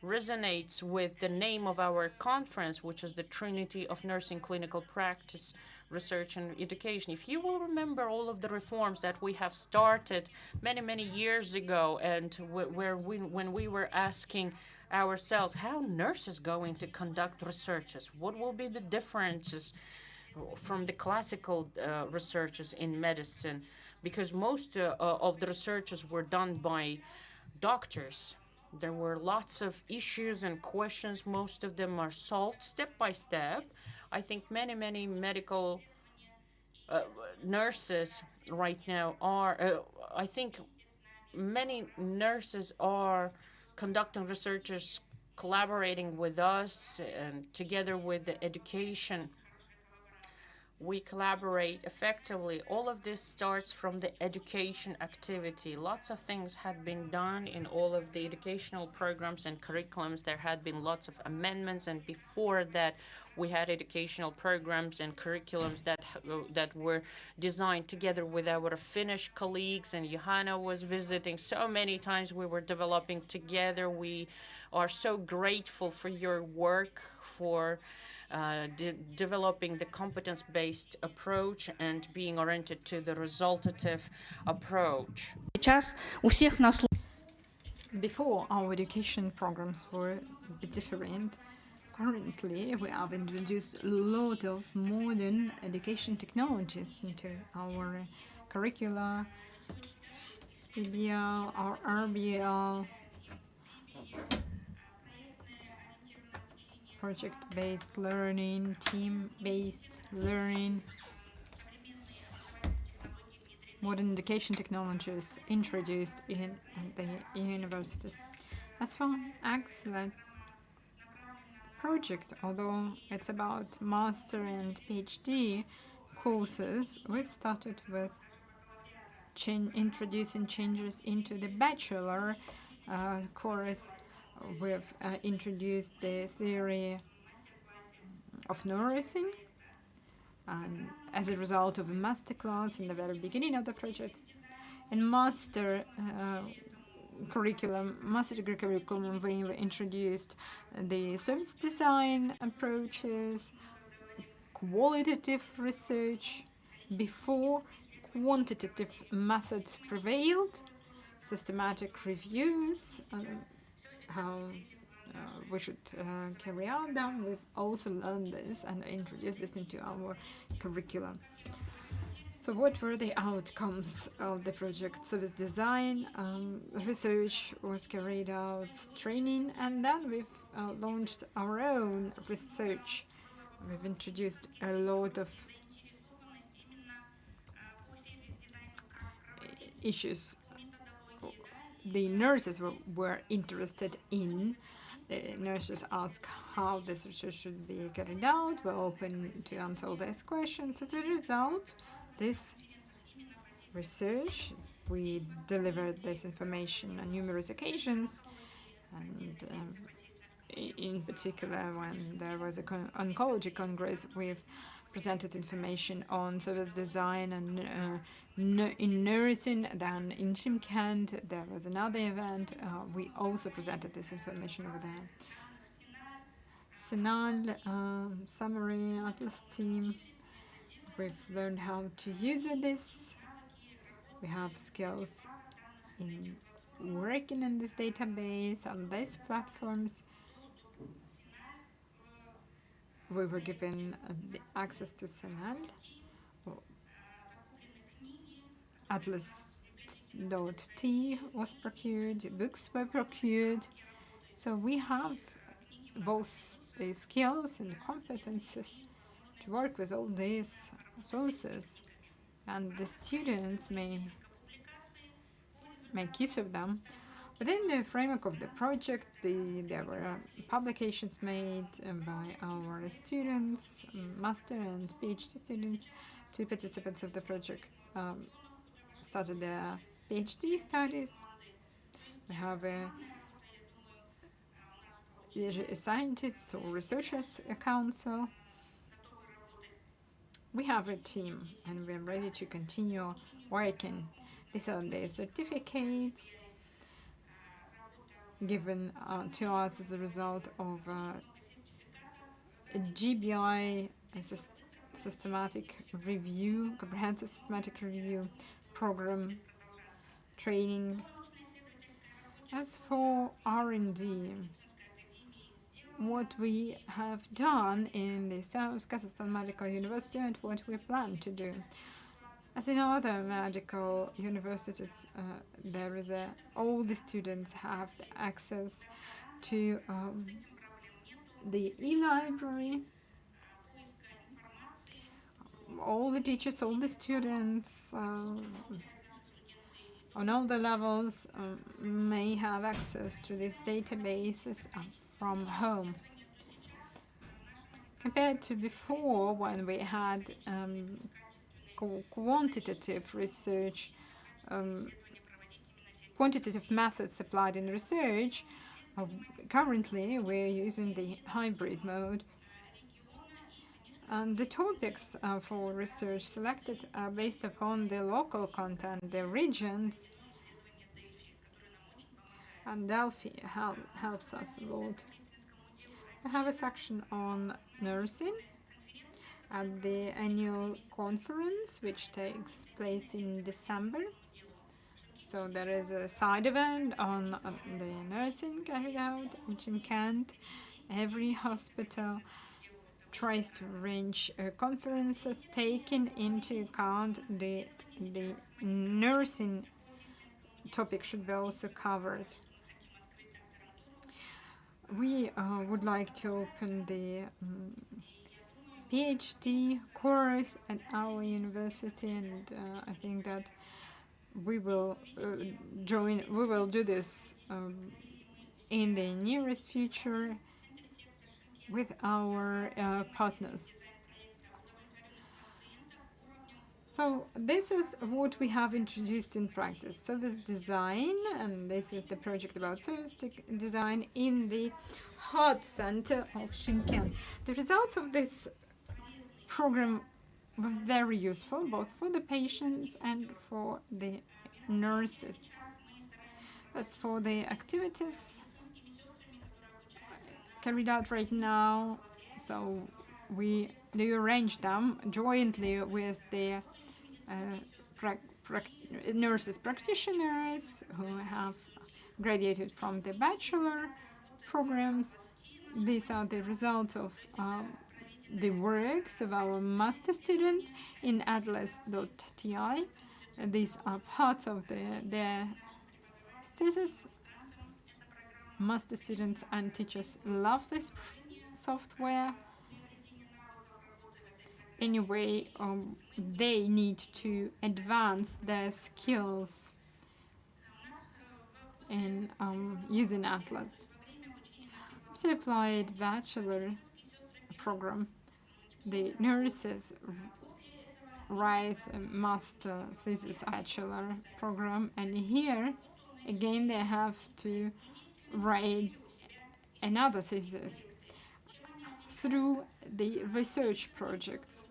resonates with the name of our conference, which is the Trinity of Nursing Clinical Practice, Research and Education. If you will remember all of the reforms that we have started many years ago, and when we were asking ourselves how nurses going to conduct researches, what will be the differences from the classical researches in medicine, because most of the researches were done by doctors. There were lots of issues and questions. Most of them are solved step by step. I think many medical nurses right now are, I think many nurses are conducting researches, collaborating with us, and together with the education we collaborate effectively. All of this starts from the education activity. Lots of things had been done in all of the educational programs and curriculums. There had been lots of amendments, and before that we had educational programs and curriculums that were designed together with our Finnish colleagues, and Johanna was visiting so many times. We were developing together. We are so grateful for your work, for developing the competence-based approach and being oriented to the resultative approach. Before, our education programs were a bit different. Currently, we have introduced a lot of modern education technologies into our curricula, PBL, our RBL, project-based learning, team-based learning, modern education technologies introduced in the universities. As for AccelEd project, although it's about master and PhD courses, we've started with introducing changes into the bachelor course. We've introduced the theory of nursing, and as a result of a master class in the very beginning of the project. In master curriculum, we've introduced the service design approaches, qualitative research. Before, quantitative methods prevailed, systematic reviews, how we should carry out them. We've also learned this and introduced this into our curriculum. So what were the outcomes of the project? Service design, research was carried out, training, and then we've launched our own research. We've introduced a lot of issues the nurses were interested in. The nurses asked how this research should be carried out. We're open to answer all these questions. As a result, this research, we delivered this information on numerous occasions, and in particular when there was an oncology congress, we've presented information on service design and in nursing. Then in Shymkent there was another event. We also presented this information over there. Senal summary atlas team. We've learned how to use this. We have skills in working in this database on these platforms. we were given the access to CENAL. Atlas.T was procured, books were procured. So we have both the skills and competences to work with all these sources, and the students may make use of them. Within the framework of the project, there were publications made by our students, master and PhD students. 2 participants of the project started their PhD studies. We have the scientists or researchers council. We have a team and we're ready to continue working. These are the certificates given to us as a result of a GBI, a systematic review, comprehensive systematic review program training. As for R&D, what we have done in the South Kazakhstan Medical University and what we plan to do. As in other medical universities, all the students have the access to the e-library. All the teachers, all the students on all the levels may have access to these databases from home. Compared to before, when we had quantitative research, quantitative methods applied in research, currently we're using the hybrid mode. And the topics for research selected are based upon the local content, the regions. And Delphi helps us a lot. We have a section on nursing at the annual conference, which takes place in December. So there is a side event on the nursing carried out in Chimkent. Every hospital tries to arrange conferences taking into account the nursing topic should be also covered. We would like to open the PhD course at our university, and I think that we will do this in the nearest future with our partners. So this is what we have introduced in practice, service design, and this is the project about service design in the heart center of Chimkent. The results of this program were very useful, both for the patients and for the nurses. As for the activities carried out right now, so we do arrange them jointly with the nurses practitioners who have graduated from the bachelor programs. These are the results of the works of our master students in Atlas.Ti. These are parts of their thesis. Master students and teachers love this software. Anyway, they need to advance their skills in using Atlas. To applied bachelor program, the nurses write a master thesis bachelor program, and here again they have to write another thesis through the research projects.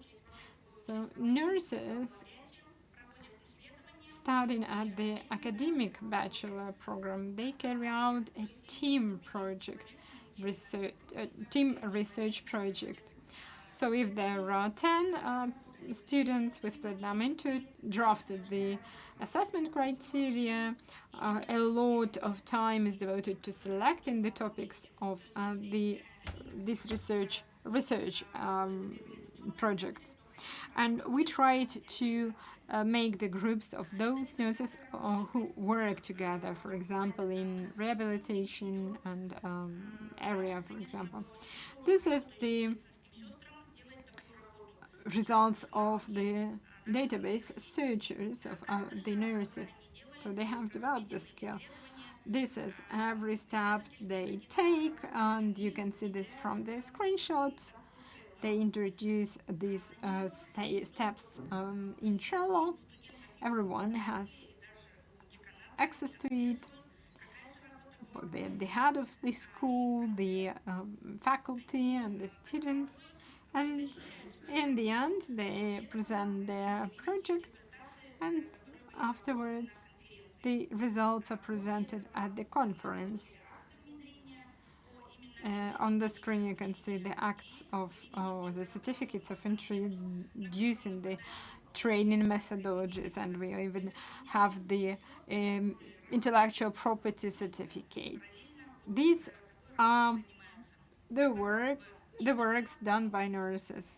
So nurses studying at the academic bachelor program, they carry out a team project, team research project. So if there are 10 students, we split them into, drafted the assessment criteria. A lot of time is devoted to selecting the topics of this research research projects. And we tried to make the groups of those nurses who work together, for example, in rehabilitation and area, for example. This is the results of the database searchers of the nurses. So they have developed the skill. This is every step they take, and you can see this from the screenshots. They introduce these steps in Trello. Everyone has access to it. The head of the school, the faculty, and the students. And in the end, they present their project, and afterwards, the results are presented at the conference. On the screen, you can see the acts of the certificates of introducing the training methodologies, and we even have the intellectual property certificate. These are the works done by nurses.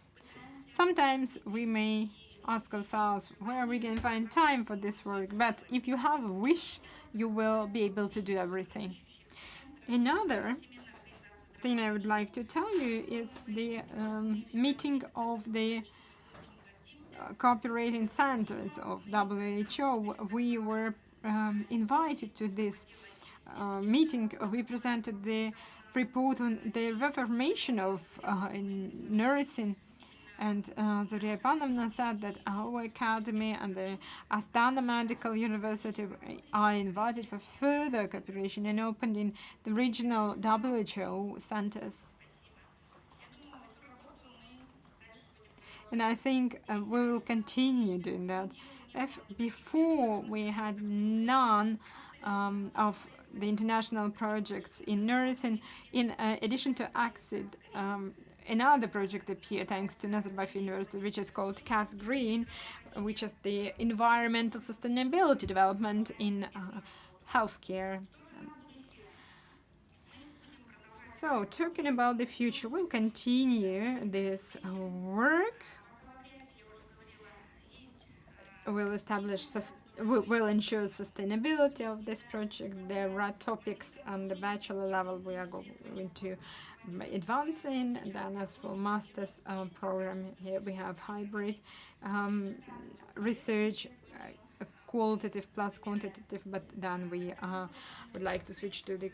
Sometimes we may ask ourselves where we can find time for this work, but if you have a wish, you will be able to do everything. Another thing I would like to tell you is the meeting of the cooperating centers of WHO. We were invited to this meeting. We presented the report on the reformation of nursing, and Zoria Ivanovna said that our academy and the Astana Medical University are invited for further cooperation in opening the regional WHO centers. And I think we will continue doing that. If before we had none of the international projects in nursing, in addition to AccelEd, another project appeared thanks to Nazarbayev University, which is called CAS Green, which is the environmental sustainability development in healthcare. So, talking about the future, we'll continue this work. We'll ensure sustainability of this project. There are topics on the bachelor level we are going to advance in. And then as for master's program, here we have hybrid research, qualitative plus quantitative, but then we would like to switch to the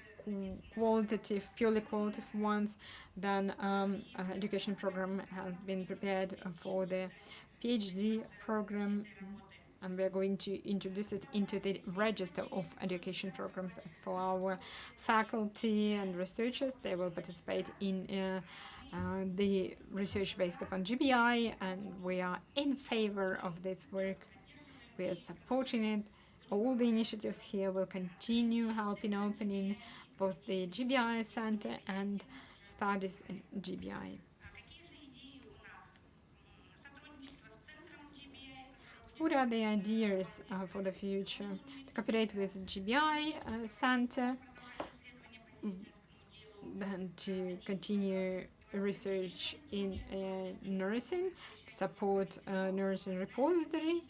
qualitative, purely qualitative ones. Then education program has been prepared for the PhD program, and we are going to introduce it into the register of education programs. As for our faculty and researchers, they will participate in the research based upon GBI, and we are in favor of this work. We are supporting it. All the initiatives here will continue helping opening both the GBI Center and studies in GBI. What are the ideas for the future? To cooperate with GBI Center, then to continue research in nursing, to support nursing repository.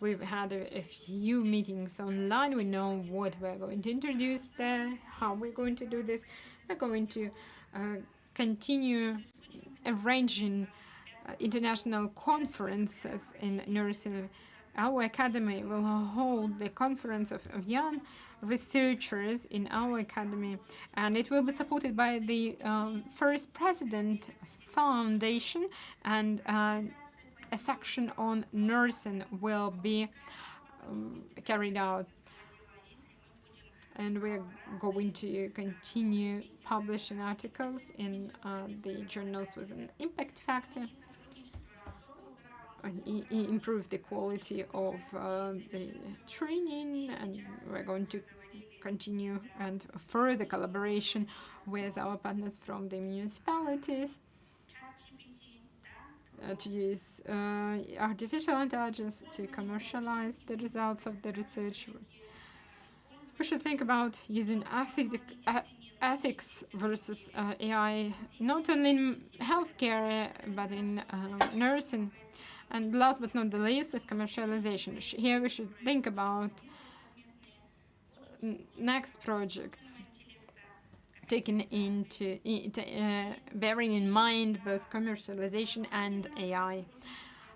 We've had a few meetings online. We know what we're going to introduce there, how we're going to do this. We're going to continue arranging international conferences in nursing. Our academy will hold the conference of young researchers in our academy, and it will be supported by the First President Foundation, and a section on nursing will be carried out. And we're going to continue publishing articles in the journals with an impact factor, and improve the quality of the training, and we're going to continue and further collaboration with our partners from the municipalities to use artificial intelligence to commercialize the results of the research. We should think about using ethics versus AI, not only in healthcare, but in nursing. And last but not the least is commercialization. Here we should think about next projects, taking into bearing in mind both commercialization and AI.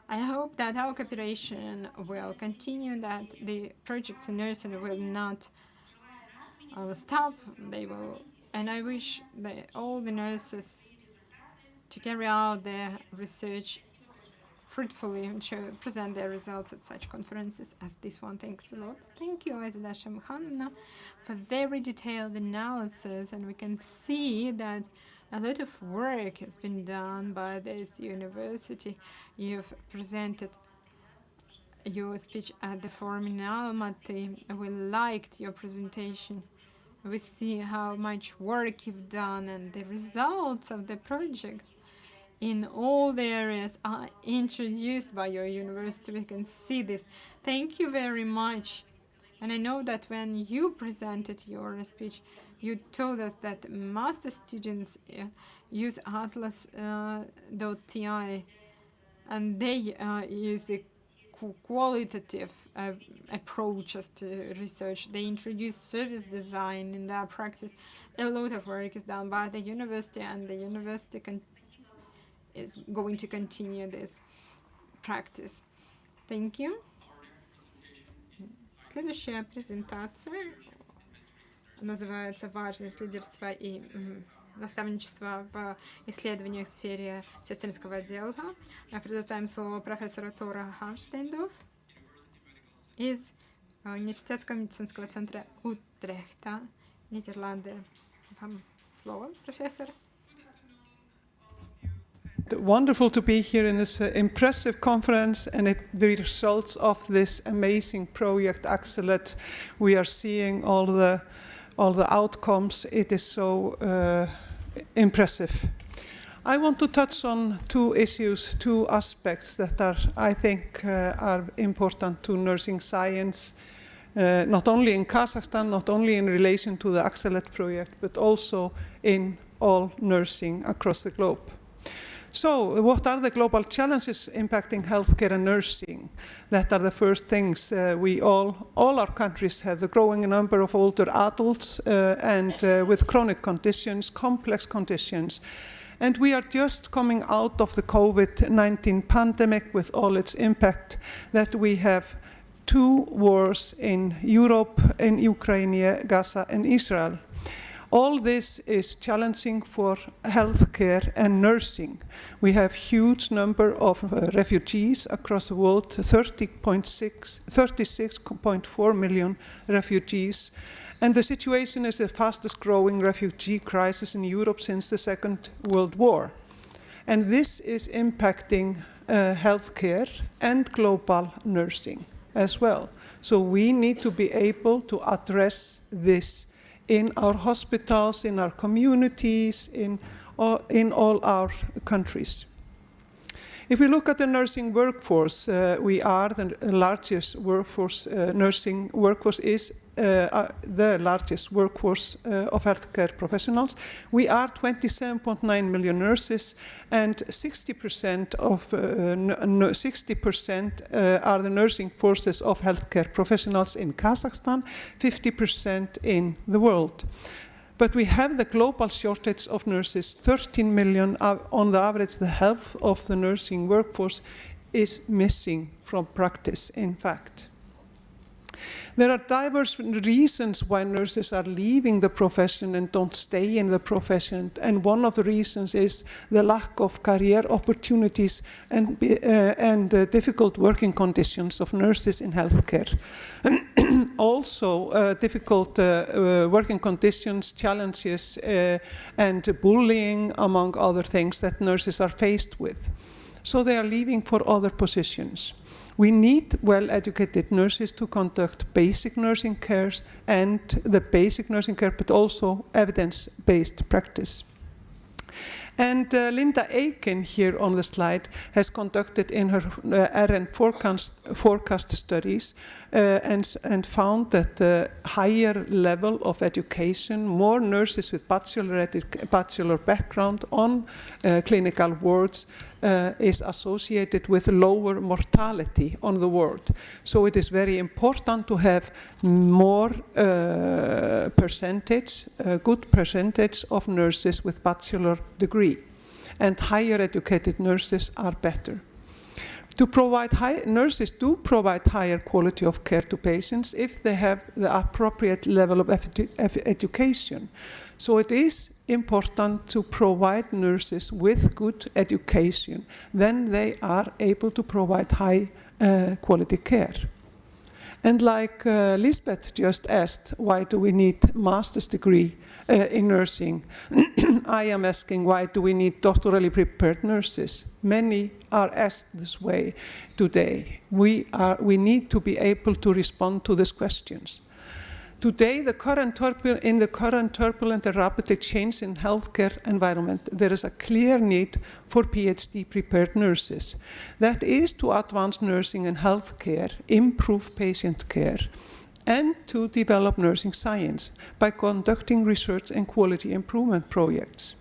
I hope that our cooperation will continue, that the projects in nursing will not stop. They will, and I wish all the nurses to carry out their research fruitfully and present their results at such conferences as this one. Thanks a lot. Thank you, Azadasha Mkhanna, for very detailed analysis, and we can see that a lot of work has been done by this university. You've presented your speech at the forum in Almaty. We liked your presentation. We see how much work you've done, and the results of the project in all the areas are introduced by your university. We can see this. Thank you very much. And I know that when you presented your speech, you told us that master students use atlas.ti, and they use the qualitative approaches to research. They introduce service design in their practice. A lot of work is done by the university, and the university is going to continue this practice. Thank you. Следующая презентация называется «Важность лидерства и наставничества в исследованиях в сфере сестринского отдела». Мы предоставим слово профессору Тора Хавштейндов из Университетского медицинского центра Утрехта, Нидерланды. Вам слово, профессор. Wonderful to be here in this impressive conference, and the results of this amazing project AccelEd. We are seeing all the outcomes. It is so impressive. I want to touch on two issues, two aspects that I think are important to nursing science, not only in Kazakhstan, not only in relation to the AccelEd project, but also in all nursing across the globe. So, what are the global challenges impacting healthcare and nursing? That are the first things. All our countries have the growing number of older adults and with chronic conditions, complex conditions. And we are just coming out of the COVID-19 pandemic with all its impact, that we have 2 wars in Europe, in Ukraine, Gaza, and Israel. All this is challenging for healthcare and nursing. We have huge number of refugees across the world, 36.4 million refugees. And the situation is the fastest growing refugee crisis in Europe since the Second World War. And this is impacting healthcare and global nursing as well. So we need to be able to address this in our hospitals, in our communities, in all our countries. If we look at the nursing workforce, we are the largest workforce. Nursing workforce is the largest workforce of healthcare professionals. We are 27.9 million nurses, and 60% are the nursing forces of healthcare professionals in Kazakhstan, 50% in the world. But we have the global shortage of nurses, 13 million. On the average, the health of the nursing workforce is missing from practice, in fact. There are diverse reasons why nurses are leaving the profession and don't stay in the profession. And one of the reasons is the lack of career opportunities and difficult working conditions of nurses in healthcare. Also, difficult working conditions, challenges, and bullying, among other things that nurses are faced with. So they are leaving for other positions. We need well-educated nurses to conduct basic nursing care but also evidence-based practice. And Linda Aiken here on the slide has conducted in her RN forecast studies and found that the higher level of education, more nurses with bachelor background on clinical wards is associated with lower mortality on the ward. So it is very important to have more good percentage of nurses with bachelor degree, and higher educated nurses are better. To provide nurses do provide higher quality of care to patients if they have the appropriate level of education. So it is important to provide nurses with good education. Then they are able to provide high quality care. And like Lisbeth just asked, why do we need master's degree in nursing? I am asking, why do we need doctorally prepared nurses? Many are asked this way today. We need to be able to respond to these questions. Today, in the current turbulent and rapidly changing healthcare environment, there is a clear need for PhD-prepared nurses. That is to advance nursing and healthcare, improve patient care, and to develop nursing science by conducting research and quality improvement projects.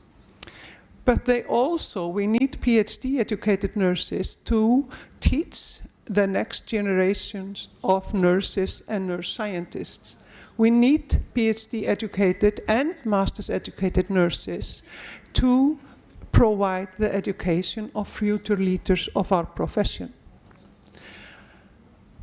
But we need PhD-educated nurses to teach the next generations of nurses and nurse scientists. We need PhD-educated and master's-educated nurses to provide the education of future leaders of our profession.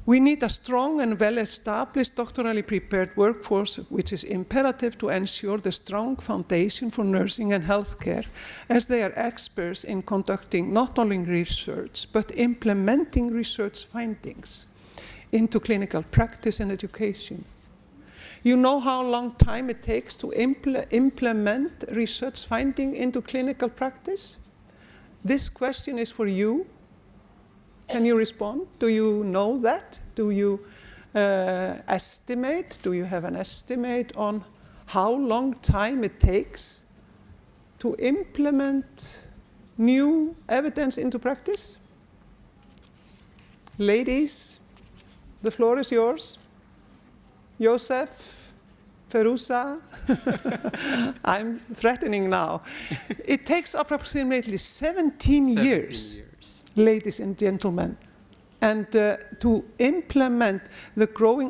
We need a strong and well-established doctorally prepared workforce, which is imperative to ensure the strong foundation for nursing and healthcare, as they are experts in conducting not only research, but implementing research findings into clinical practice and education. You know how long time it takes to implement research finding into clinical practice? This question is for you. Can you respond? Do you know that? Do you estimate? Do you have an estimate on how long time it takes to implement new evidence into practice? Ladies, the floor is yours. Joseph, Feruza, I'm threatening now. It takes approximately 17 years, ladies and gentlemen. And to implement the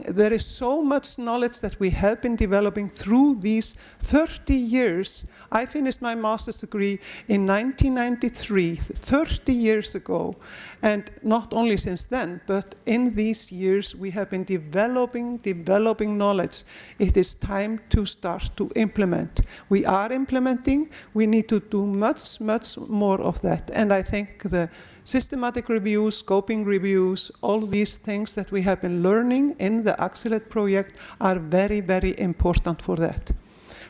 there is so much knowledge that we have been developing through these 30 years. I finished my master's degree in 1993, 30 years ago. And not only since then, but in these years, we have been developing knowledge. It is time to start to implement. We are implementing. We need to do much, much more of that. And I think the systematic reviews, scoping reviews, all these things that we have been learning in the AccelEd project are very, very important for that.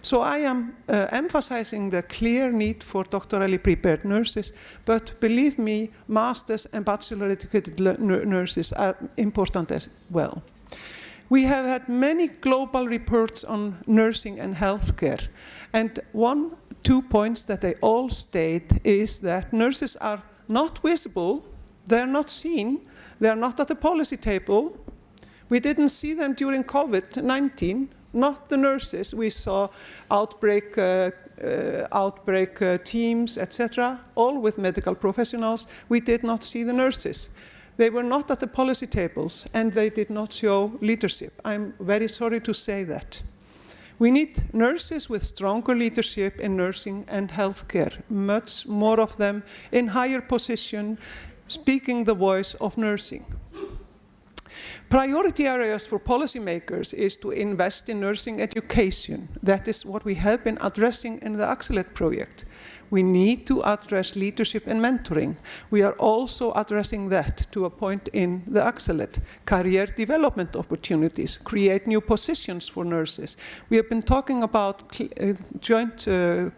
So I am emphasizing the clear need for doctorally prepared nurses, but believe me, master's and bachelor educated nurses are important as well. We have had many global reports on nursing and healthcare, and 2 points that they all state is that nurses are not visible, they're not seen, they're not at the policy table. We didn't see them during COVID-19, not the nurses. We saw outbreak teams, etc., all with medical professionals. We did not see the nurses. They were not at the policy tables, and they did not show leadership. I'm very sorry to say that. We need nurses with stronger leadership in nursing and healthcare, much more of them in higher position, speaking the voice of nursing. Priority areas for policymakers is to invest in nursing education. That is what we have been addressing in the AccelEd project. We need to address leadership and mentoring. We are also addressing that to a point in the AccelEd. Career development opportunities, create new positions for nurses. We have been talking about joint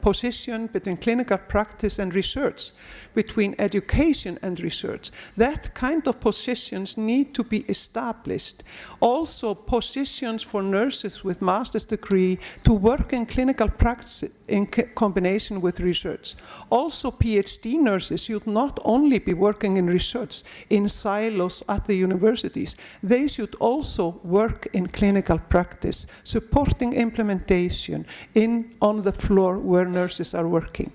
position between clinical practice and research, between education and research. That kind of positions need to be established established. Also, positions for nurses with master's degree to work in clinical practice in combination with research. Also, PhD nurses should not only be working in research in silos at the universities, they should also work in clinical practice, supporting implementation on the floor where nurses are working.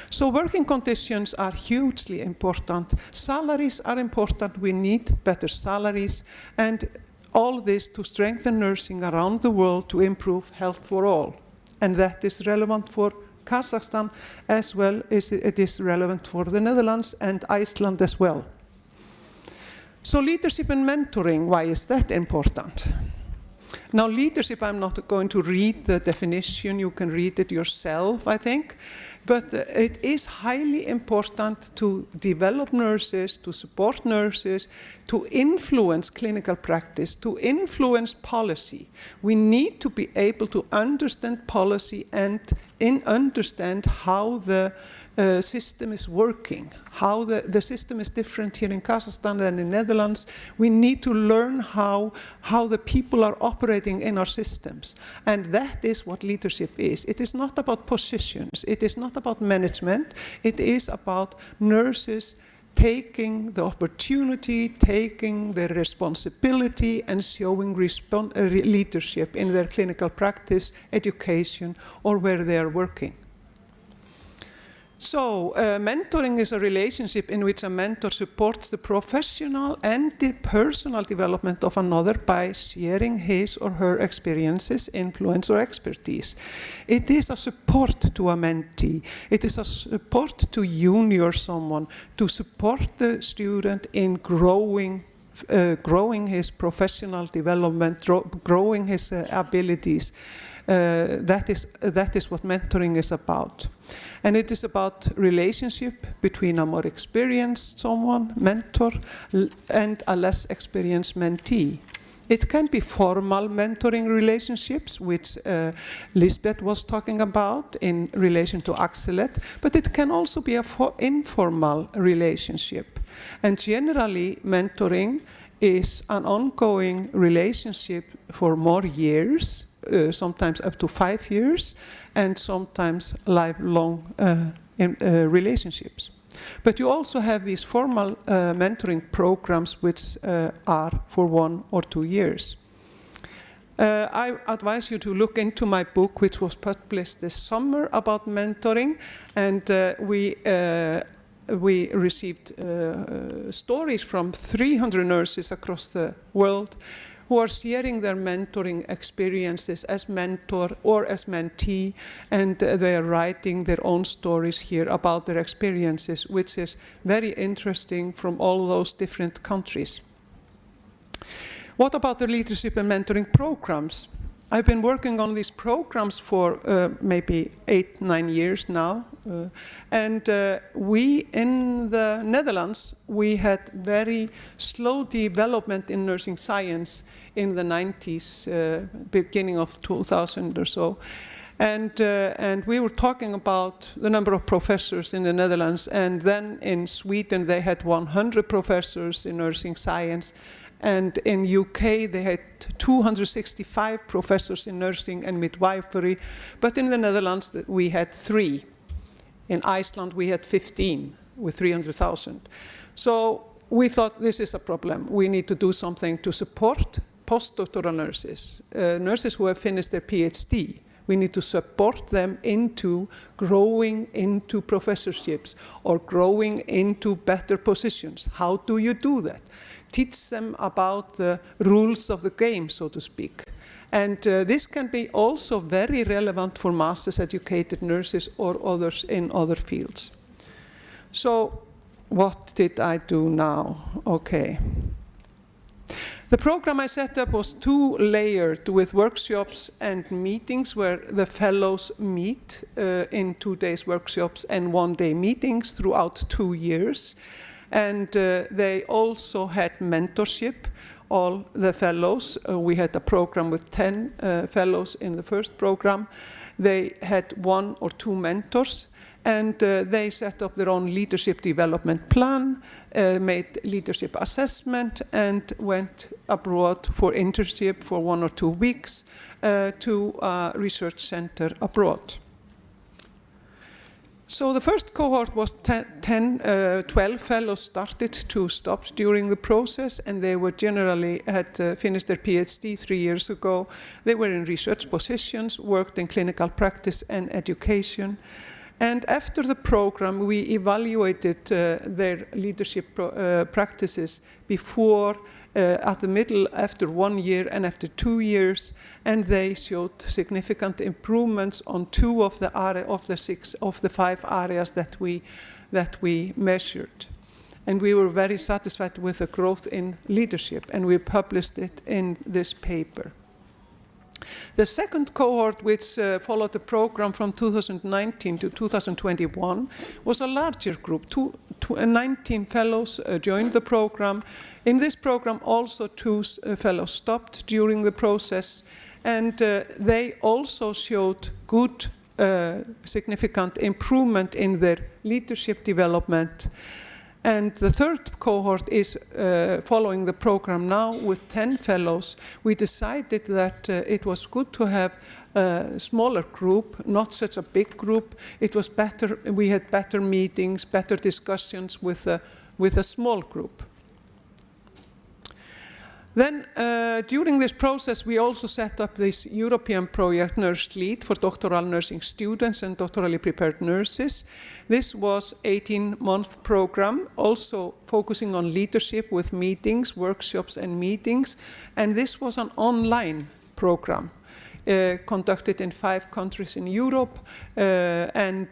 So working conditions are hugely important. Salaries are important. We need better salaries, and all this to strengthen nursing around the world to improve health for all. And that is relevant for Kazakhstan as well as it is relevant for the Netherlands and Iceland as well. So leadership and mentoring, why is that important? Now, leadership, I'm not going to read the definition. You can read it yourself, I think. But it is highly important to develop nurses, to support nurses, to influence clinical practice, to influence policy. We need to be able to understand policy and understand how the system is working, how the system is different here in Kazakhstan than in the Netherlands. We need to learn how the people are operating in our systems. And that is what leadership is. It is not about positions. It is not about management. It is about nurses taking the opportunity, taking the responsibility, and showing leadership in their clinical practice, education, or where they are working. So, mentoring is a relationship in which a mentor supports the professional and the personal development of another by sharing his or her experiences, influence, or expertise. It is a support to a mentee. It is a support to junior someone, to support the student in growing his professional development, growing his abilities. That is what mentoring is about. And it is about relationship between a more experienced someone, mentor, and a less experienced mentee. It can be formal mentoring relationships, which Lisbeth was talking about in relation to AccelEd, but it can also be an informal relationship. And generally, mentoring is an ongoing relationship for more years, sometimes up to 5 years, and sometimes lifelong relationships. But you also have these formal mentoring programs which are for 1 or 2 years. I advise you to look into my book, which was published this summer about mentoring, and we received stories from 300 nurses across the world who are sharing their mentoring experiences as mentor or as mentee, and they are writing their own stories here about their experiences, which is very interesting from all those different countries. What about the leadership and mentoring programs? I've been working on these programs for maybe 8-9 years now. We in the Netherlands, we had very slow development in nursing science in the 90s, beginning of 2000 or so. And we were talking about the number of professors in the Netherlands, and then in Sweden they had 100 professors in nursing science. And in UK, they had 265 professors in nursing and midwifery. But in the Netherlands, we had 3. In Iceland, we had 15 with 300,000. So we thought this is a problem. We need to do something to support postdoctoral nurses, nurses who have finished their PhD. We need to support them into growing into professorships or growing into better positions. How do you do that? Teach them about the rules of the game, so to speak. And this can be also very relevant for master's educated nurses or others in other fields. So what did I do now? Okay. The program I set up was 2-layered with workshops and meetings where the fellows meet in 2 days workshops and 1-day meetings throughout 2 years. And they also had mentorship, all the fellows. We had a program with 10 fellows in the first program. They had 1 or 2 mentors, And they set up their own leadership development plan, made leadership assessment, and went abroad for internship for 1 or 2 weeks to a research center abroad. So the first cohort was 12 fellows started to stop during the process, and they were generally had finished their PhD 3 years ago. They were in research positions, worked in clinical practice and education. And after the program, we evaluated their leadership practices before, at the middle, after 1 year, and after 2 years, and they showed significant improvements on 2 of the 5 areas that we measured. And we were very satisfied with the growth in leadership, and we published it in this paper. The second cohort, which followed the program from 2019 to 2021, was a larger group. 19 fellows joined the program. In this program, also 2 fellows stopped during the process, and they also showed good, significant improvement in their leadership development. And the third cohort is following the program now with 10 fellows. We decided that it was good to have a smaller group, not such a big group. It was better, we had better meetings, better discussions with a small group. Then, during this process, we also set up this European project, NUR-SULTAN, for doctoral nursing students and doctorally prepared nurses. This was an 18-month program, also focusing on leadership with meetings, workshops, and meetings. And this was an online program, conducted in 5 countries in Europe, and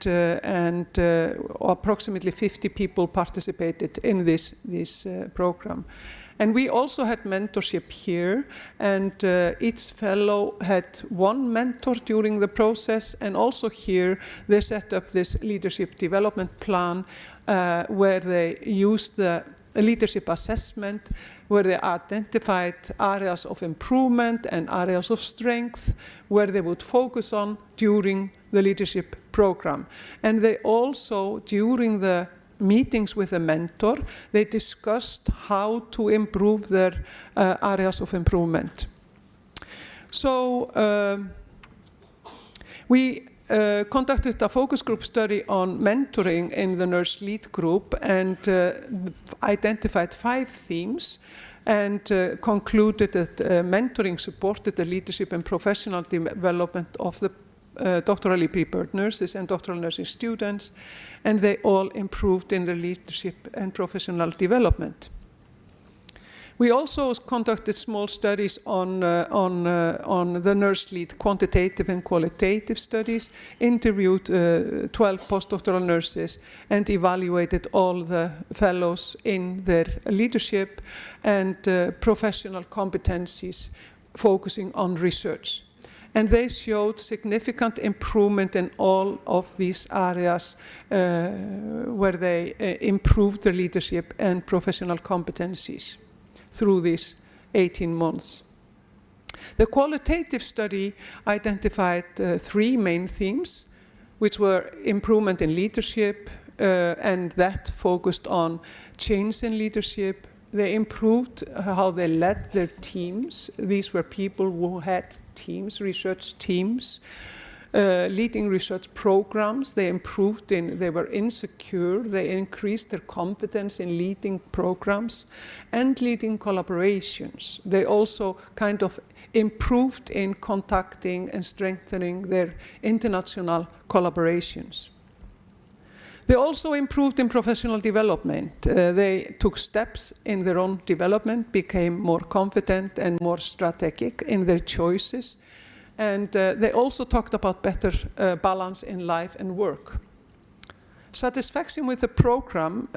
approximately 50 people participated in this program. And we also had mentorship here, and each fellow had 1 mentor during the process, and also here they set up this leadership development plan where they used the leadership assessment, where they identified areas of improvement and areas of strength, where they would focus on during the leadership program. And they also, during the meetings with a mentor, they discussed how to improve their areas of improvement. So we conducted a focus group study on mentoring in the Nurse Lead group, and identified 5 themes, and concluded that mentoring supported the leadership and professional development of the doctorally prepared nurses and doctoral nursing students, and they all improved in their leadership and professional development. We also conducted small studies on the Nurse Lead quantitative and qualitative studies, interviewed 12 postdoctoral nurses, and evaluated all the fellows in their leadership and professional competencies, focusing on research. And they showed significant improvement in all of these areas where they improved their leadership and professional competencies through these 18 months. The qualitative study identified 3 main themes, which were improvement in leadership, and that focused on change in leadership. They improved how they led their teams. These were people who had teams, research teams, leading research programs. They improved they were insecure. They increased their confidence in leading programs and leading collaborations. They also kind of improved in contacting and strengthening their international collaborations. They also improved in professional development. They took steps in their own development, became more confident and more strategic in their choices. And they also talked about better balance in life and work. Satisfaction with the program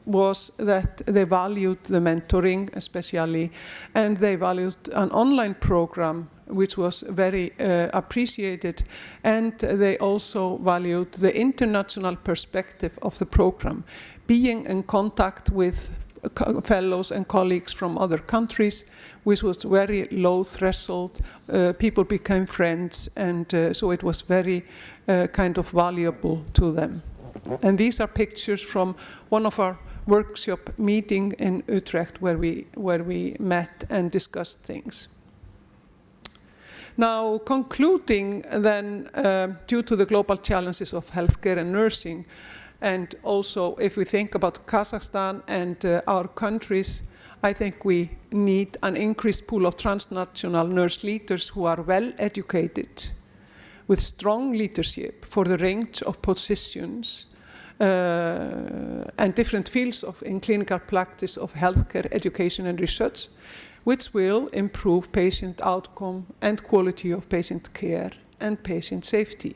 was that they valued the mentoring especially, and they valued an online program which was very appreciated, and they also valued the international perspective of the program, being in contact with fellows and colleagues from other countries, which was very low threshold. People became friends, and so it was very kind of valuable to them. And these are pictures from one of our workshop meeting in Utrecht where we met and discussed things. Now, concluding then, due to the global challenges of healthcare and nursing, and also if we think about Kazakhstan and our countries, I think we need an increased pool of transnational nurse leaders who are well educated, with strong leadership for the range of positions and different fields in clinical practice of healthcare, education and research, which will improve patient outcome and quality of patient care and patient safety.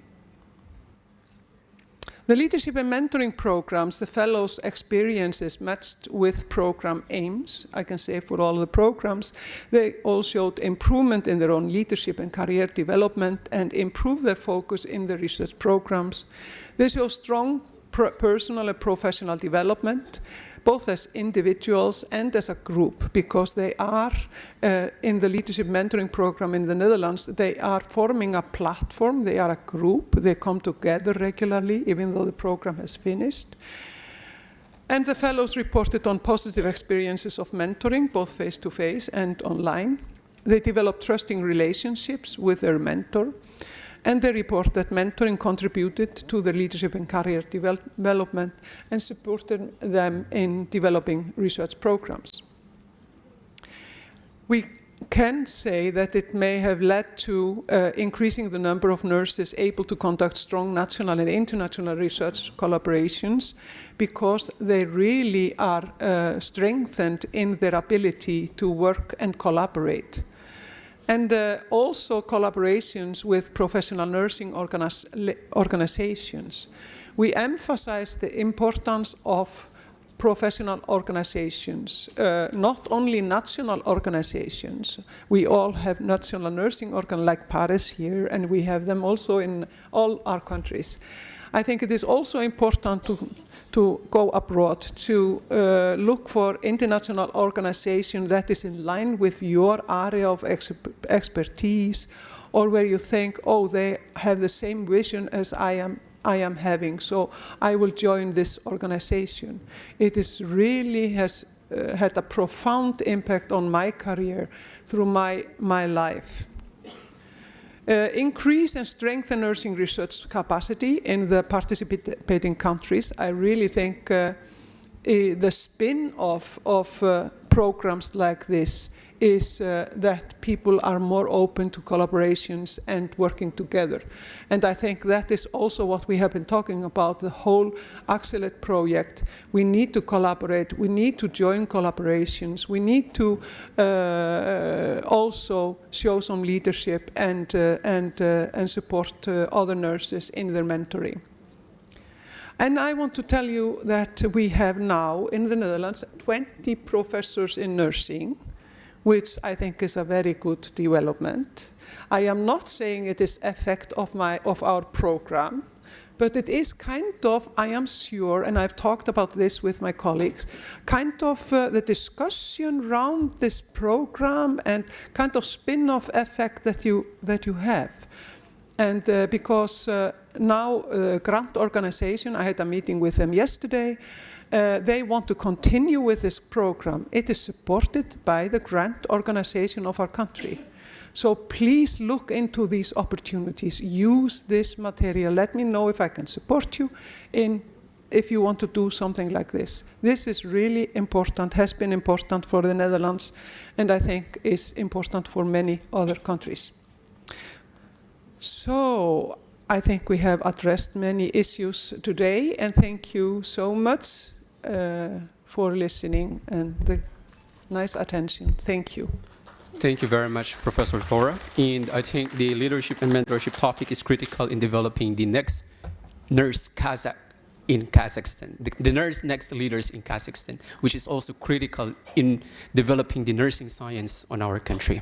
The leadership and mentoring programs, the fellows' experiences matched with program aims, I can say for all the programs, they all showed improvement in their own leadership and career development and improved their focus in the research programs. They show strong personal and professional development, both as individuals and as a group, because they are, in the leadership mentoring program in the Netherlands, they are forming a platform, they are a group, they come together regularly, even though the program has finished. And the fellows reported on positive experiences of mentoring, both face-to-face and online. They developed trusting relationships with their mentor, and they report that mentoring contributed to their leadership and career development and supported them in developing research programs. We can say that it may have led to increasing the number of nurses able to conduct strong national and international research collaborations, because they really are strengthened in their ability to work and collaborate. And also collaborations with professional nursing organizations. We emphasize the importance of professional organizations, not only national organizations. We all have national nursing organizations like Paris here, and we have them also in all our countries. I think it is also important to go abroad, to look for international organization that is in line with your area of expertise, or where you think, oh, they have the same vision as I am having, so I will join this organization. It is really has had a profound impact on my career through my life. Increase and strengthen nursing research capacity in the participating countries. I really think the spin-off of programs like this is that people are more open to collaborations and working together. And I think that is also what we have been talking about, the whole AccelEd project. We need to collaborate, we need to join collaborations, we need to also show some leadership and support other nurses in their mentoring. And I want to tell you that we have now in the Netherlands 20 professors in nursing, which I think is a very good development. I am not saying it is effect of our program, but it is kind of, I am sure, and I've talked about this with my colleagues, kind of the discussion around this program and kind of spin-off effect that you have. And because now grant organization, I had a meeting with them yesterday, they want to continue with this program. It is supported by the grant organization of our country. So please look into these opportunities. Use this material. Let me know if I can support you if you want to do something like this. This is really important, has been important for the Netherlands, and I think is important for many other countries. So I think we have addressed many issues today, and thank you so much for listening and the nice attention. Thank you. Thank you very much, Professor Thora. And I think the leadership and mentorship topic is critical in developing the next nurse Kazakh in Kazakhstan, the nurse next leaders in Kazakhstan, which is also critical in developing the nursing science on our country.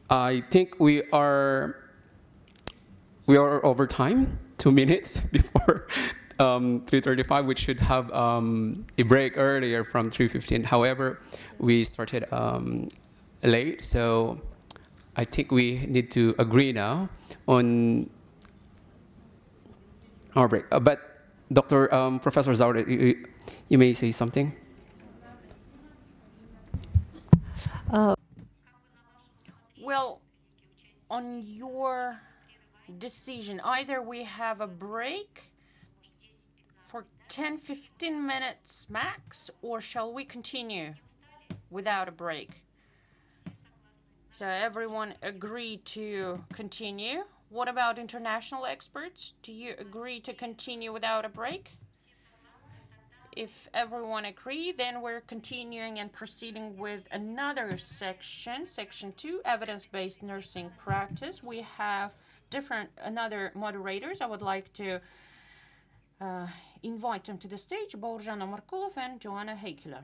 I think we are over time, 2 minutes before 3:35, we should have a break earlier from 3:15. However, we started late, so I think we need to agree now on our break. But Professor Zaure, you may say something. Well, on your decision, either we have a break for 10-15 minutes max, or shall we continue without a break? So everyone agreed to continue. What about international experts? Do you agree to continue without a break? If everyone agree, then we're continuing and proceeding with another section, section 2, evidence-based nursing practice. We have another moderators. I would like to invite them to the stage, Baurzhan Omarkulov and Joanna Heikula.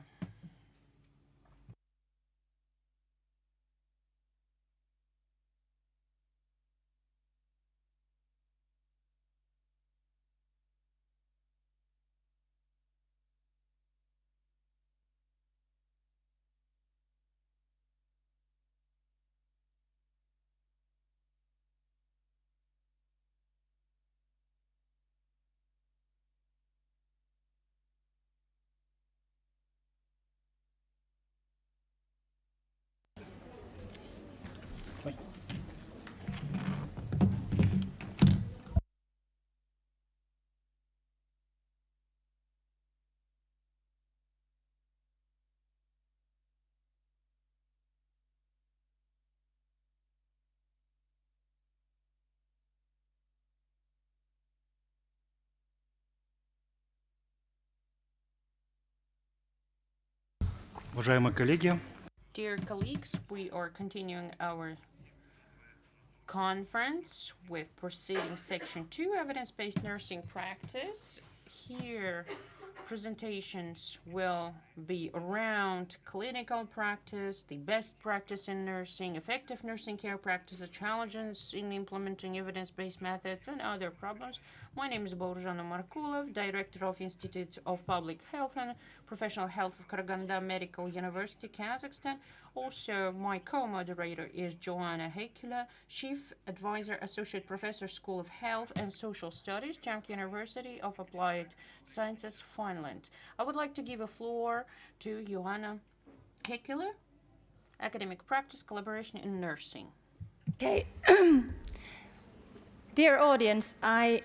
Уважаемые коллеги, Dear colleagues, we are continuing our conference with proceeding section 2, evidence-based nursing practice. Here, presentations will be around clinical practice, the best practice in nursing, effective nursing care practices, challenges in implementing evidence-based methods, and other problems. My name is Baurzhan Omarkulov, Director of Institute of Public Health and Professional Health of Astana Medical University, Kazakhstan. Also, my co-moderator is Joanna Heikula, Chief Advisor, Associate Professor, School of Health and Social Studies, JAMK University of Applied Sciences, Finland. I would like to give a floor to Joanna Heikula, Academic Practice, Collaboration in Nursing. Okay. Dear audience, I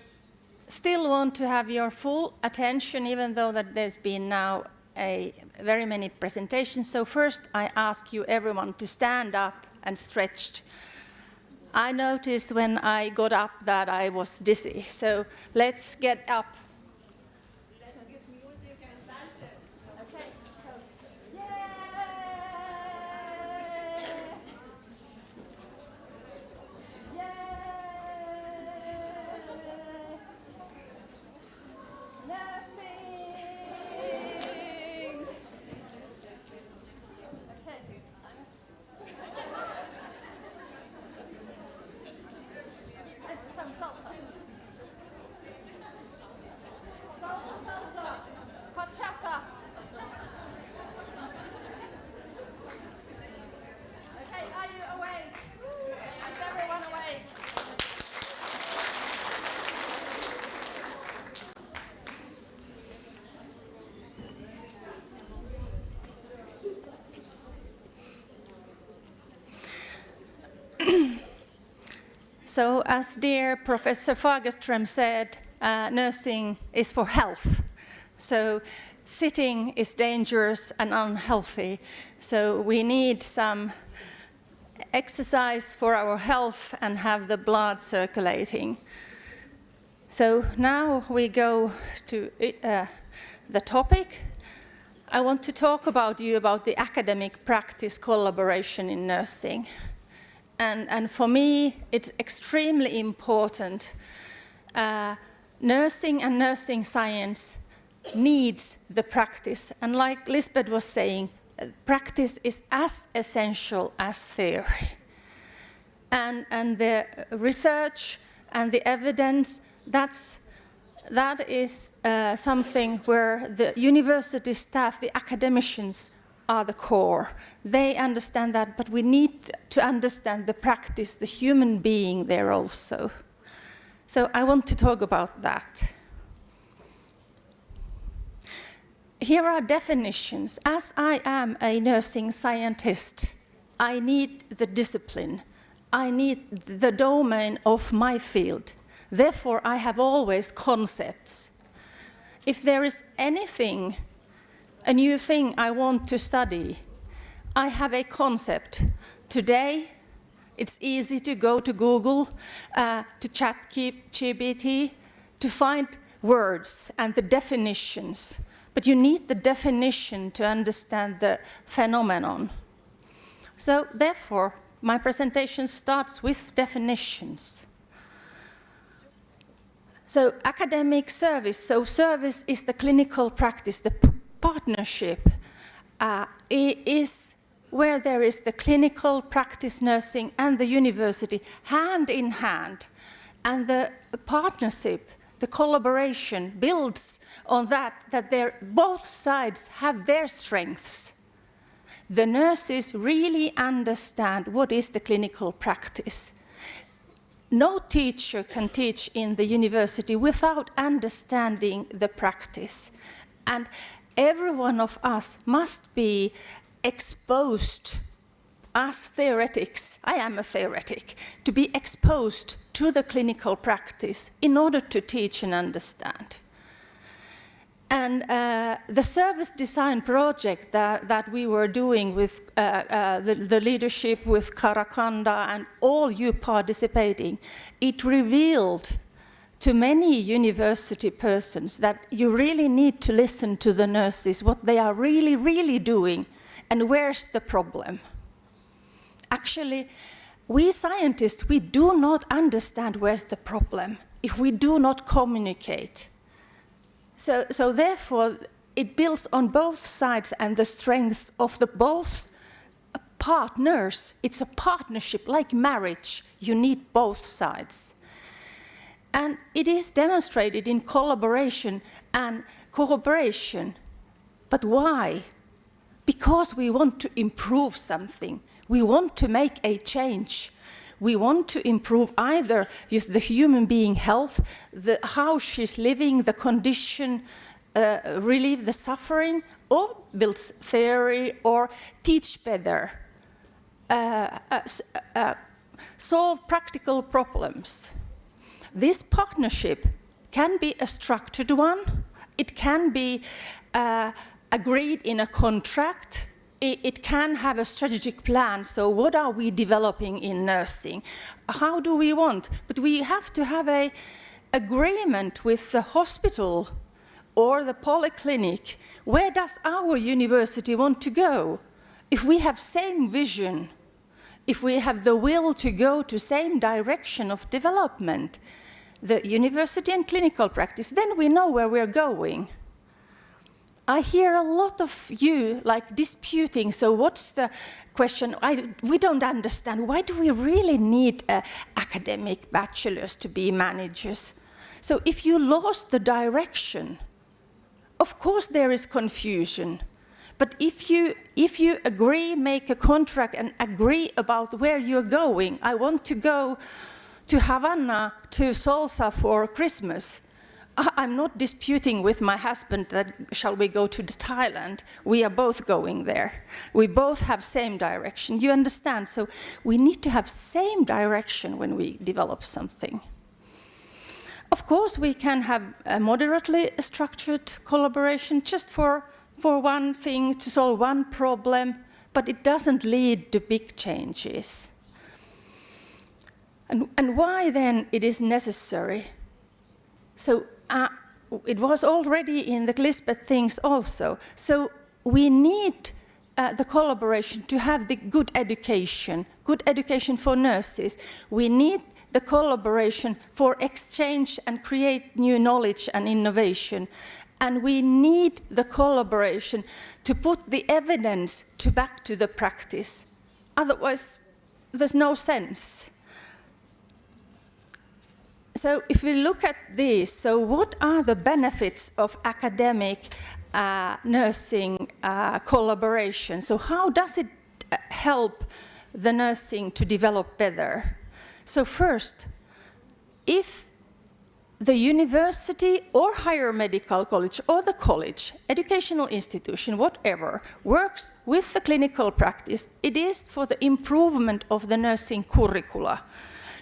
still want to have your full attention, even though that there's been now very many presentations. So first, I ask you everyone to stand up and stretch. I noticed when I got up that I was dizzy. So let's get up. So as dear Professor Fagerström said, nursing is for health. So sitting is dangerous and unhealthy. So we need some exercise for our health and have the blood circulating. So now we go to the topic. I want to talk about the academic practice collaboration in nursing. And for me, it's extremely important. Nursing and nursing science needs the practice. And like Lisbeth was saying, practice is as essential as theory. And the research and the evidence, that is something where the university staff, the academicians, are the core. They understand that, but we need to understand the practice, the human being there also. So I want to talk about that. here are definitions. As I am a nursing scientist, I need the discipline. I need the domain of my field. Therefore, I have always concepts. If there is anything, a new thing I want to study, I have a concept. Today, it's easy to go to Google, to ChatGPT, to find words and the definitions. But you need the definition to understand the phenomenon. So therefore, my presentation starts with definitions. So academic service, so service is the clinical practice, the partnership is where there is the clinical practice nursing and the university hand in hand. And the partnership, the collaboration builds on that both sides have their strengths. The nurses really understand what is the clinical practice. No teacher can teach in the university without understanding the practice. And every one of us must be exposed as theoretics. I am a theoretic, to be exposed to the clinical practice in order to teach and understand. And the service design project that we were doing with the leadership with Karakanda and all you participating, it revealed to many university persons that you really need to listen to the nurses, what they are really, really doing, and where's the problem. Actually, we scientists, we do not understand where's the problem if we do not communicate. So therefore, it builds on both sides and the strengths of the both partners. It's a partnership, like marriage. You need both sides. And it is demonstrated in collaboration and cooperation. But why? Because we want to improve something. We want to make a change. We want to improve either the human being health, how she's living, the condition, relieve the suffering, or build theory, or teach better, solve practical problems. This partnership can be a structured one. It can be agreed in a contract. It can have a strategic plan. So what are we developing in nursing? How do we want? But we have to have an agreement with the hospital or the polyclinic. Where does our university want to go? If we have same vision, if we have the will to go to same direction of development, the university and clinical practice, then we know where we're going. I hear a lot of you like disputing, so what's the question? We don't understand. Why do we really need academic bachelors to be managers? So if you lost the direction, of course there is confusion. But if you agree, make a contract and agree about where you're going, I want to go to Havana to Salsa for Christmas. I'm not disputing with my husband that shall we go to Thailand. We are both going there. We both have same direction. You understand? So we need to have same direction when we develop something. Of course, we can have a moderately structured collaboration just for one thing, to solve one problem, but it doesn't lead to big changes. And why then it is necessary? So it was already in the Lisbeth things also. So we need the collaboration to have the good education for nurses. We need the collaboration for exchange and create new knowledge and innovation. And we need the collaboration to put the evidence back to the practice. Otherwise, there's no sense. So if we look at this, so what are the benefits of academic nursing collaboration? So how does it help the nursing to develop better? So first, if the university or higher medical college or the college, educational institution, whatever, works with the clinical practice, it is for the improvement of the nursing curricula.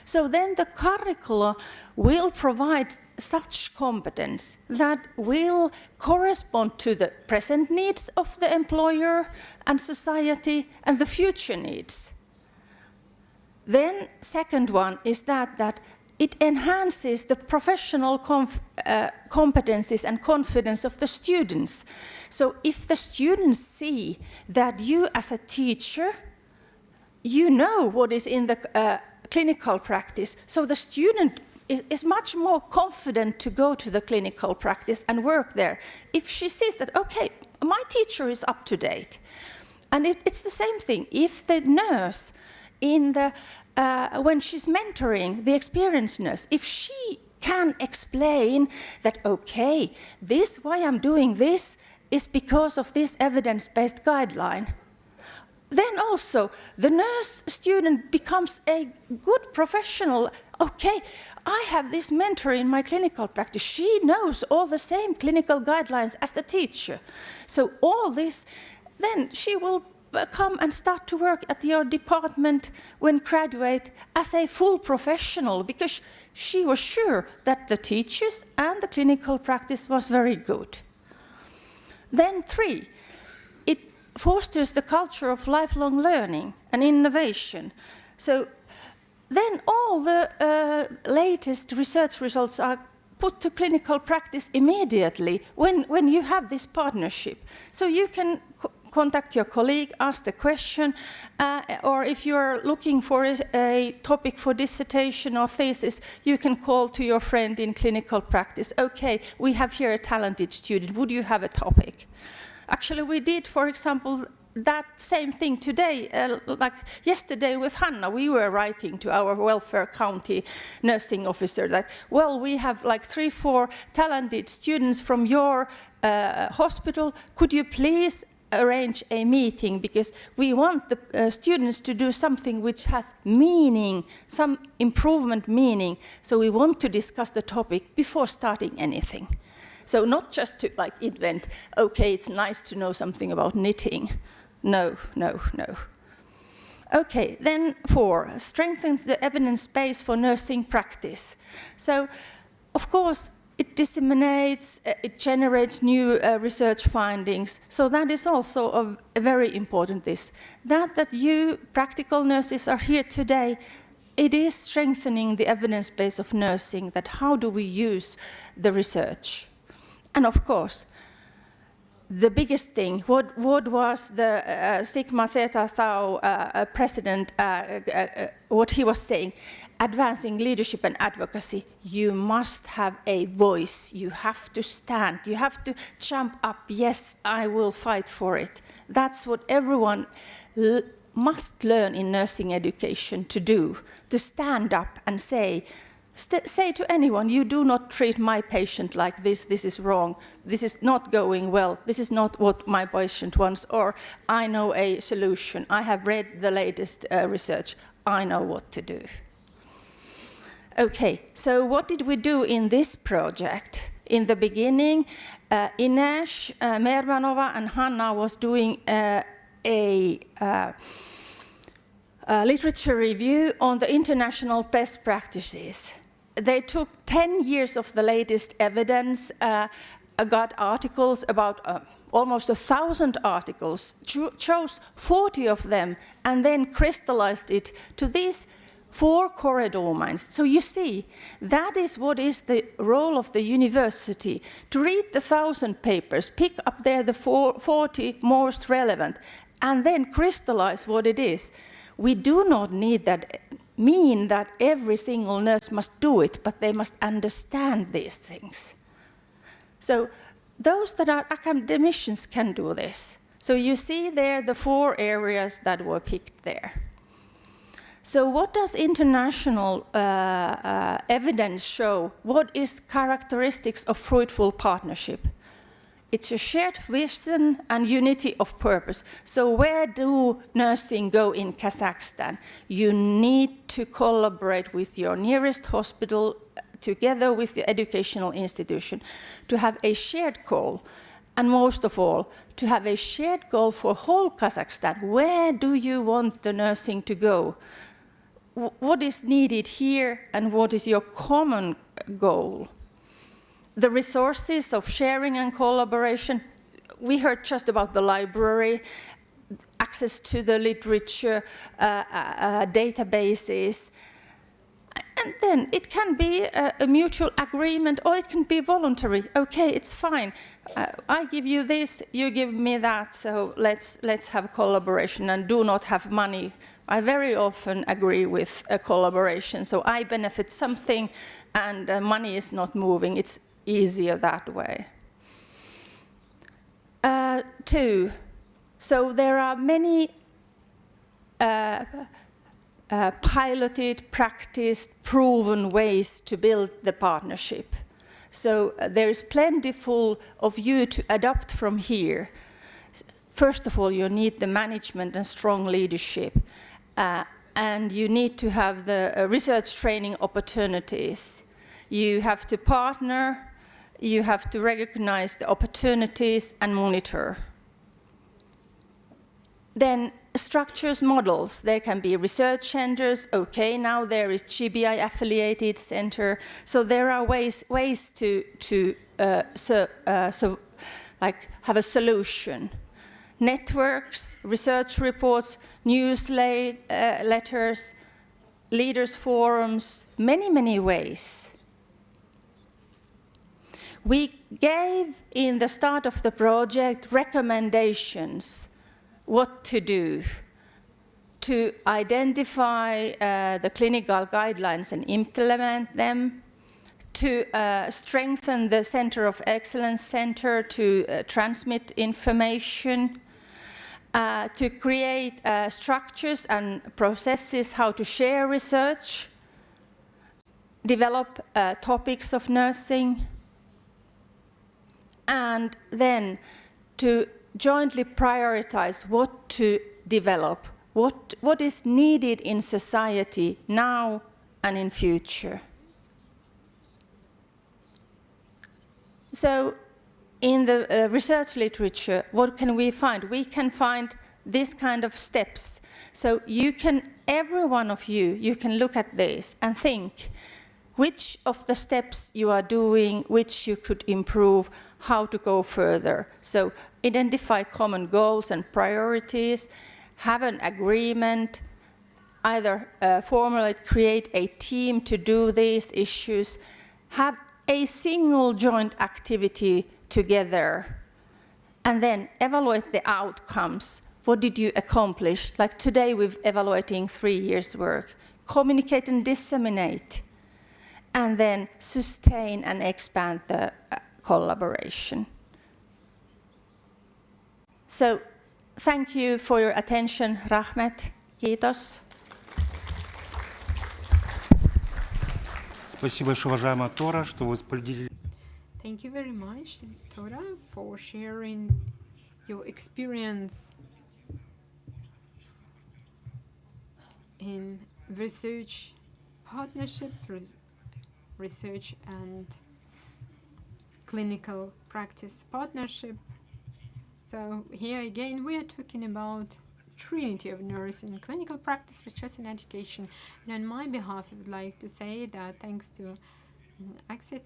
So then the curricula will provide such competence that will correspond to the present needs of the employer and society and the future needs. Then second one is that it enhances the professional competencies and confidence of the students. So if the students see that you as a teacher, you know what is in the clinical practice, so the student is much more confident to go to the clinical practice and work there. If she sees that, okay, my teacher is up to date. And it's the same thing. If the nurse when she's mentoring the experienced nurse, if she can explain that, okay, why I'm doing this is because of this evidence-based guideline, then also the nurse student becomes a good professional. Okay, I have this mentor in my clinical practice. She knows all the same clinical guidelines as the teacher. So all this, then she will come and start to work at your department when graduate as a full professional, because she was sure that the teachers and the clinical practice was very good. Then 3, it fosters the culture of lifelong learning and innovation. So then all the latest research results are put to clinical practice immediately when you have this partnership. So you can contact your colleague, ask the question, or if you are looking for a topic for dissertation or thesis, you can call to your friend in clinical practice. Okay, we have here a talented student, would you have a topic? Actually, we did, for example, that same thing today, like yesterday with Hanna. We were writing to our welfare county nursing officer that, well, we have like 3-4 talented students from your hospital. Could you please arrange a meeting, because we want the students to do something which has meaning, some improvement meaning. So we want to discuss the topic before starting anything. So not just to like invent, okay, it's nice to know something about knitting. No, no, no. Okay, then 4, strengthens the evidence base for nursing practice. So, of course, it disseminates, it generates new research findings. So that is also a very important this. That you practical nurses are here today, it is strengthening the evidence base of nursing, that how do we use the research. And of course, the biggest thing, what was the Sigma Theta Tau president, what he was saying, advancing leadership and advocacy, you must have a voice, you have to stand, you have to jump up, yes, I will fight for it. That's what everyone must learn in nursing education to do, to stand up and say to anyone, you do not treat my patient like this is wrong, this is not going well, this is not what my patient wants, or I know a solution, I have read the latest research, I know what to do. Okay, so what did we do in this project? In the beginning, Ines, Mervanova and Hanna was doing a literature review on the international best practices. They took 10 years of the latest evidence, got articles about almost 1,000 articles, chose 40 of them, and then crystallized it to these 4 core domains. So you see, that is what is the role of the university, to read the 1,000 papers, pick up there the 40 most relevant, and then crystallize what it is. We do not need that mean that every single nurse must do it, but they must understand these things. So those that are academicians can do this. So you see there the 4 areas that were picked there. So what does international evidence show? What is characteristics of fruitful partnership? It's a shared vision and unity of purpose. So where do nursing go in Kazakhstan? You need to collaborate with your nearest hospital together with the educational institution to have a shared goal. And most of all, to have a shared goal for whole Kazakhstan. Where do you want the nursing to go? What is needed here and what is your common goal? The resources of sharing and collaboration, we heard just about the library, access to the literature, databases, and then it can be a mutual agreement or it can be voluntary. Okay, it's fine. I give you this, you give me that, so let's have collaboration and do not have money. I very often agree with a collaboration, so I benefit something and money is not moving. It's easier that way. 2, so there are many piloted, practiced, proven ways to build the partnership. So there is plentiful of you to adopt from here. First of all, you need the management and strong leadership. And you need to have the research training opportunities. You have to partner, you have to recognize the opportunities and monitor. Then structures, models. There can be research centers. Okay, now there is GBI affiliated center. So there are ways to have a solution. Networks, research reports, newsletters, leaders forums, many ways. We gave in the start of the project recommendations what to do to identify the clinical guidelines and implement them, to strengthen the Center of Excellence Center to transmit information, to create structures and processes how to share research, develop topics of nursing, and then to jointly prioritize what to develop, what is needed in society now and in future. So in the research literature, what can we find? We can find this kind of steps. So you can, every one of you can look at this and think which of the steps you are doing, which you could improve, how to go further. So identify common goals and priorities, have an agreement, either formulate, create a team to do these issues, have a single joint activity together, and then evaluate the outcomes. What did you accomplish? Like today we're evaluating 3 years' work. Communicate and disseminate, and then sustain and expand the collaboration. So, thank you for your attention, Rahmet. Kiitos. Спасибо большое, уважаемая Тора, что вы поделились. Thank you very much, Tora, for sharing your experience in research partnership, research and clinical practice partnership. So here again we are talking about Trinity of nursing, clinical practice, research and education. And on my behalf I would like to say that thanks to AccelEd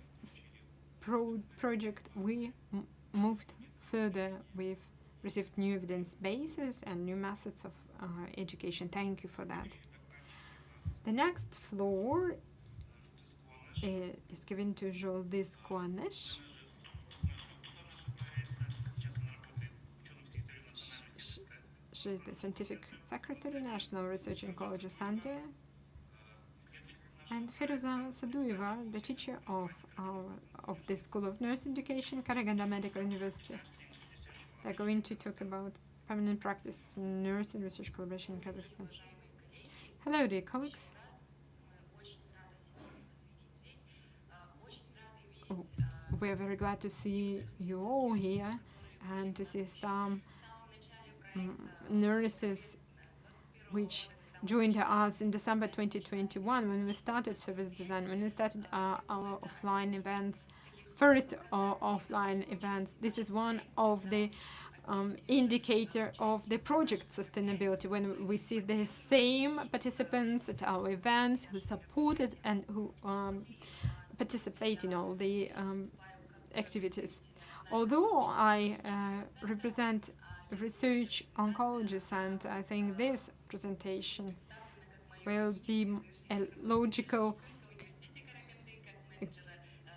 project we moved further. We've received new evidence bases and new methods of education. Thank you for that. The next floor is given to Joldis Kwanesh. She's the Scientific Secretary, National Research Oncology Center. And Feruza Sadueva, the teacher of the School of Nurse Education, Astana Medical University. They're going to talk about permanent practice in nurse and research collaboration in Kazakhstan. Hello, dear colleagues. We are very glad to see you all here and to see some nurses which joined us in December 2021 when we started service design, when we started our offline events, first offline events. This is one of the indicator of the project sustainability, when we see the same participants at our events who supported and who participate in all the activities. Although I represent research oncology center, I think this presentation will be a logical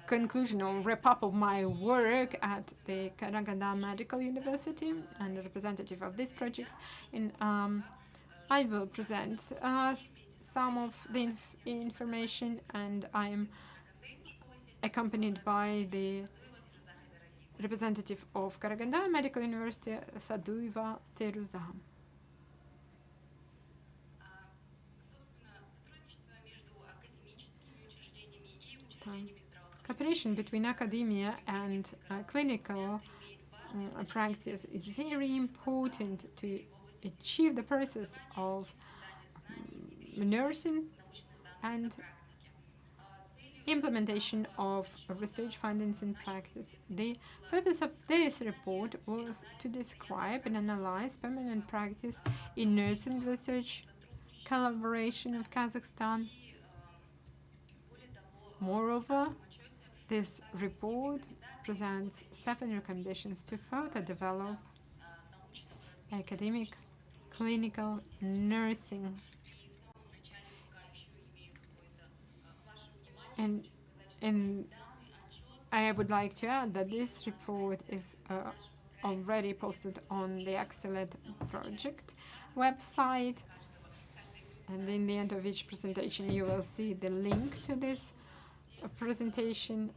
conclusion or wrap up of my work at the Astana Medical University and the representative of this project. And I will present some of the information, and I'm accompanied by the representative of Astana Medical University, Sadueva Feruza. Cooperation between academia and clinical practice is very important to achieve the process of nursing and implementation of research findings in practice. The purpose of this report was to describe and analyze permanent practice in nursing research collaboration of Kazakhstan. Moreover, this report presents 7 recommendations to further develop academic clinical nursing. And I would like to add that this report is already posted on the AccelEd project website. And in the end of each presentation, you will see the link to this presentation.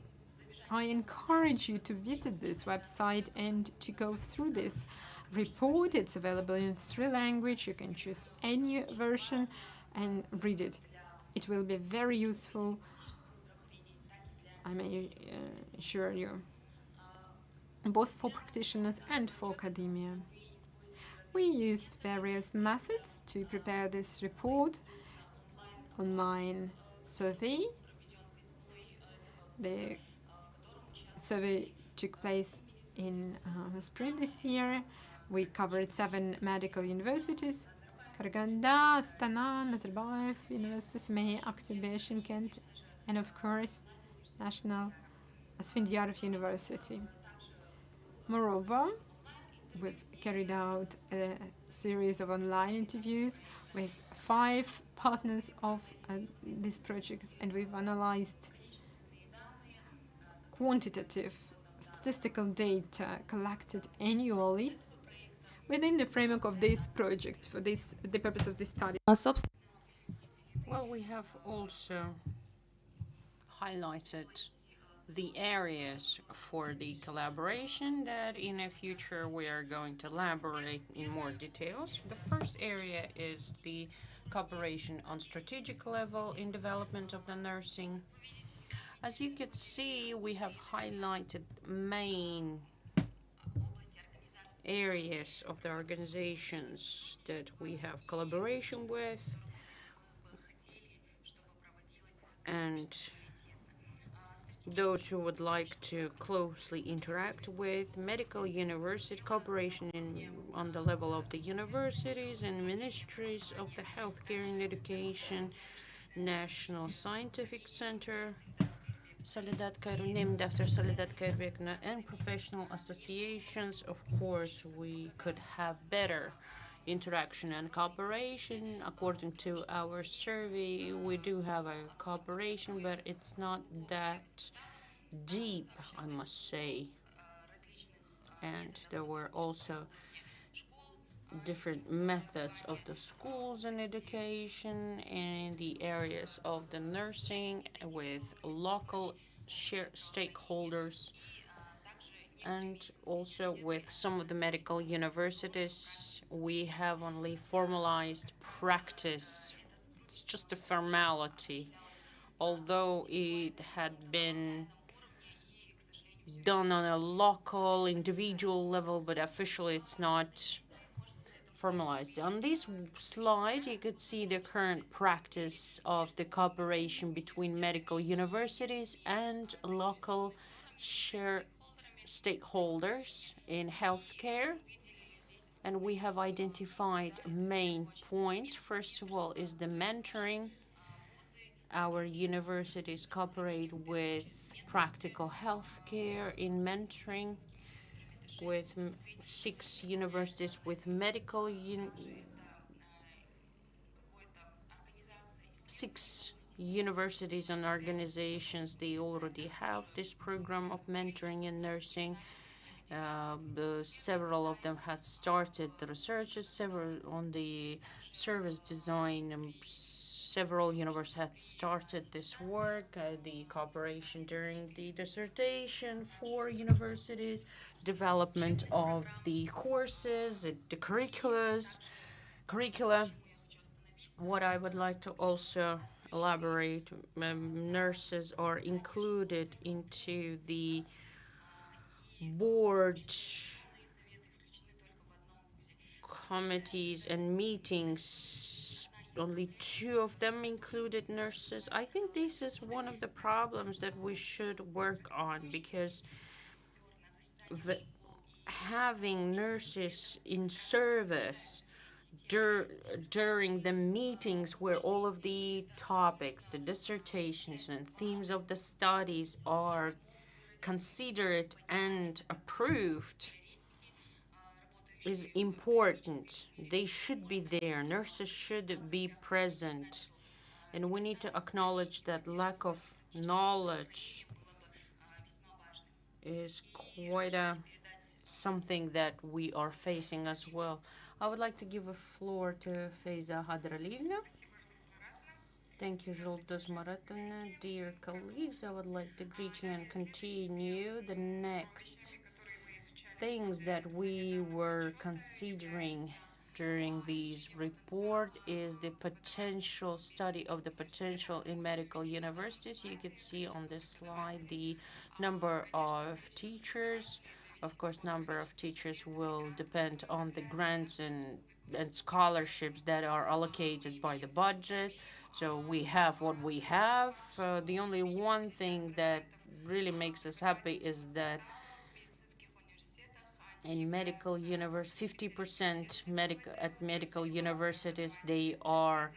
I encourage you to visit this website and to go through this report. It's available in 3 languages. You can choose any version and read it. It will be very useful, I may assure you, both for practitioners and for academia. We used various methods to prepare this report. Online survey. The survey took place in spring this year. We covered 7 medical universities: Karaganda, Astana, Nazarbayev University, Semey, Aktobe, Shymkent, and of course, National Asfendiyarov University. Moreover, we've carried out a series of online interviews with 5 partners of this project, and we've analyzed quantitative statistical data collected annually within the framework of this project for the purpose of this study. Well, we have also highlighted the areas for the collaboration that in the future we are going to elaborate in more details. The first area is the cooperation on strategic level in development of the nursing. As you can see, we have highlighted main areas of the organizations that we have collaboration with, and those who would like to closely interact with medical university cooperation on the level of the universities and ministries of the healthcare and education, National Scientific Center, named after Solidat Kairbekna, and professional associations. Of course, we could have better interaction and cooperation. According to our survey, we do have a cooperation, but it's not that deep, I must say. And there were also different methods of the schools and education in the areas of the nursing with local stakeholders, and also with some of the medical universities. We have only formalized practice. It's just a formality, although it had been done on a local individual level, but officially it's not formalized. On this slide, you could see the current practice of the cooperation between medical universities and local stakeholders in healthcare. And we have identified main points. First of all is the mentoring. Our universities cooperate with practical healthcare in mentoring with 6 universities, with medical 6 universities and organizations. They already have this program of mentoring in nursing. Several of them had started the researches, several on the service design. Several universities had started this work, the cooperation during the dissertation for universities, development of the courses, the curricula. What I would like to also elaborate, nurses are included into the board committees and meetings. Only 2 of them included nurses. I think this is one of the problems that we should work on, because having nurses in service during the meetings where all of the topics, the dissertations and themes of the studies are considered and approved is important. They should be there. Nurses should be present. And we need to acknowledge that lack of knowledge is quite something that we are facing as well. I would like to give a floor to Feyza Hadralivna. Thank you, Zholduz Maratana. Dear colleagues, I would like to greet you and continue the next things that we were considering during this report is the potential study of the potential in medical universities. You can see on this slide the number of teachers. Of course, number of teachers will depend on the grants and scholarships that are allocated by the budget. So we have what we have. The only one thing that really makes us happy is that in medical university, 50% at medical universities, they are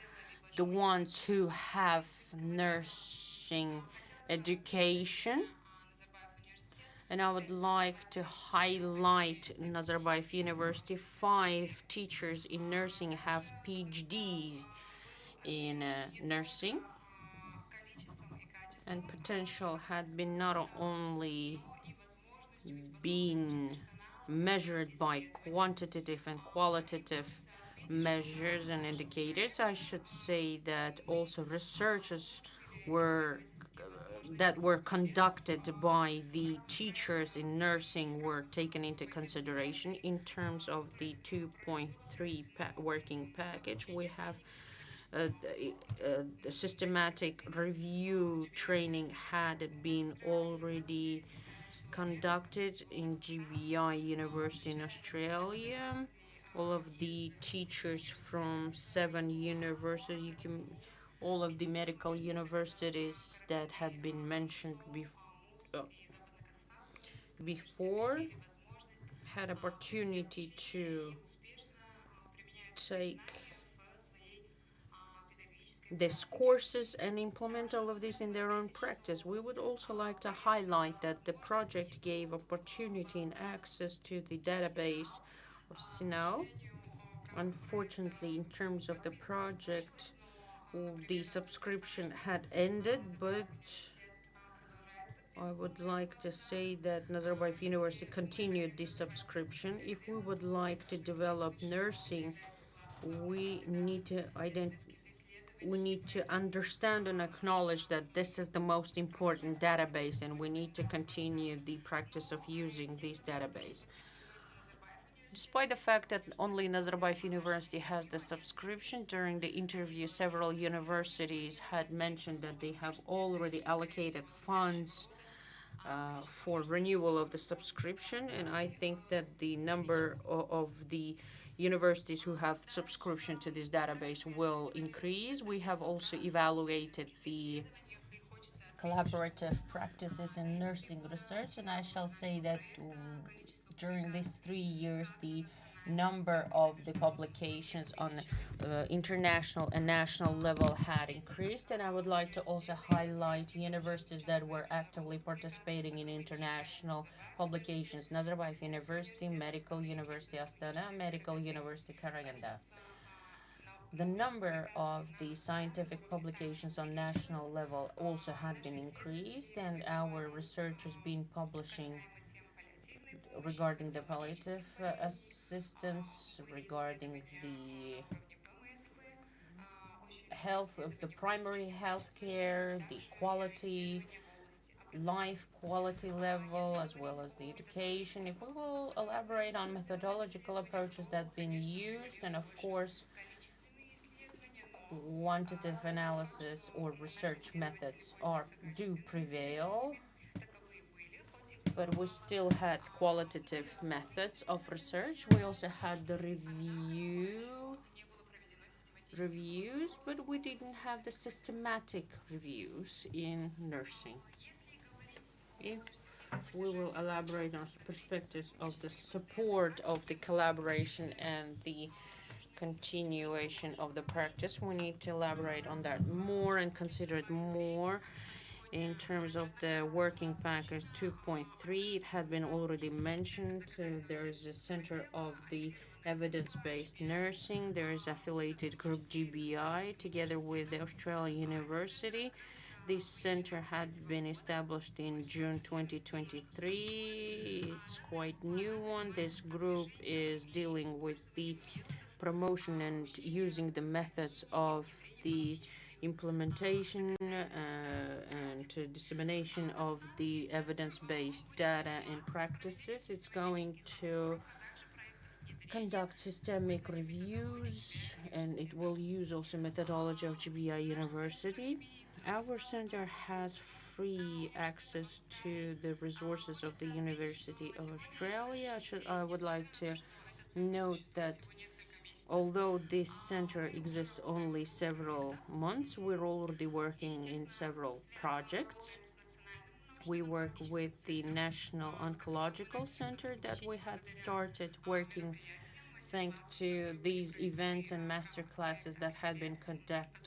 the ones who have nursing education. And I would like to highlight Nazarbayev University. 5 teachers in nursing have PhDs in nursing. And potential had been not only being measured by quantitative and qualitative measures and indicators. I should say that also researches that were conducted by the teachers in nursing were taken into consideration. In terms of the 2.3 working package, we have the systematic review training had been already conducted in GBI University in Australia. All of the teachers from 7 universities, all of the medical universities that had been mentioned before had opportunity to take these courses and implement all of this in their own practice. We would also like to highlight that the project gave opportunity and access to the database of SINAO. Unfortunately, in terms of the project, the subscription had ended, but I would like to say that Nazarbayev University continued this subscription. If we would like to develop nursing, we need to understand and acknowledge that this is the most important database, and we need to continue the practice of using this database. Despite the fact that only Nazarbayev University has the subscription, during the interview, several universities had mentioned that they have already allocated funds for renewal of the subscription, and I think that the number of the universities who have subscription to this database will increase. We have also evaluated the collaborative practices in nursing research, and I shall say that during these 3 years, the number of the publications on international and national level had increased, and I would like to also highlight universities that were actively participating in international publications: Nazarbayev University, Medical University Astana, Medical University Karaganda. The number of the scientific publications on national level also had been increased, and our researchers been publishing regarding the palliative assistance, regarding the health of the primary health care, the quality, life quality level, as well as the education. If we will elaborate on methodological approaches that have been used, and of course quantitative analysis or research methods do prevail, but we still had qualitative methods of research. We also had the reviews, but we didn't have the systematic reviews in nursing. If we will elaborate on perspectives of the support of the collaboration and the continuation of the practice, we need to elaborate on that more and consider it more. In terms of the working package 2.3, it had been already mentioned. There is a center of the evidence-based nursing. There is affiliated group GBI together with the Australian University. This center had been established in June 2023. It's quite new one. This group is dealing with the promotion and using the methods of the implementation and dissemination of the evidence-based data and practices. It's going to conduct systemic reviews, and it will use also methodology of GBI University. Our center has free access to the resources of the University of Australia. I would like to note that although this center exists only several months, we're already working in several projects. We work with the National Oncological Center that we had started working thanks to these events and master classes that had been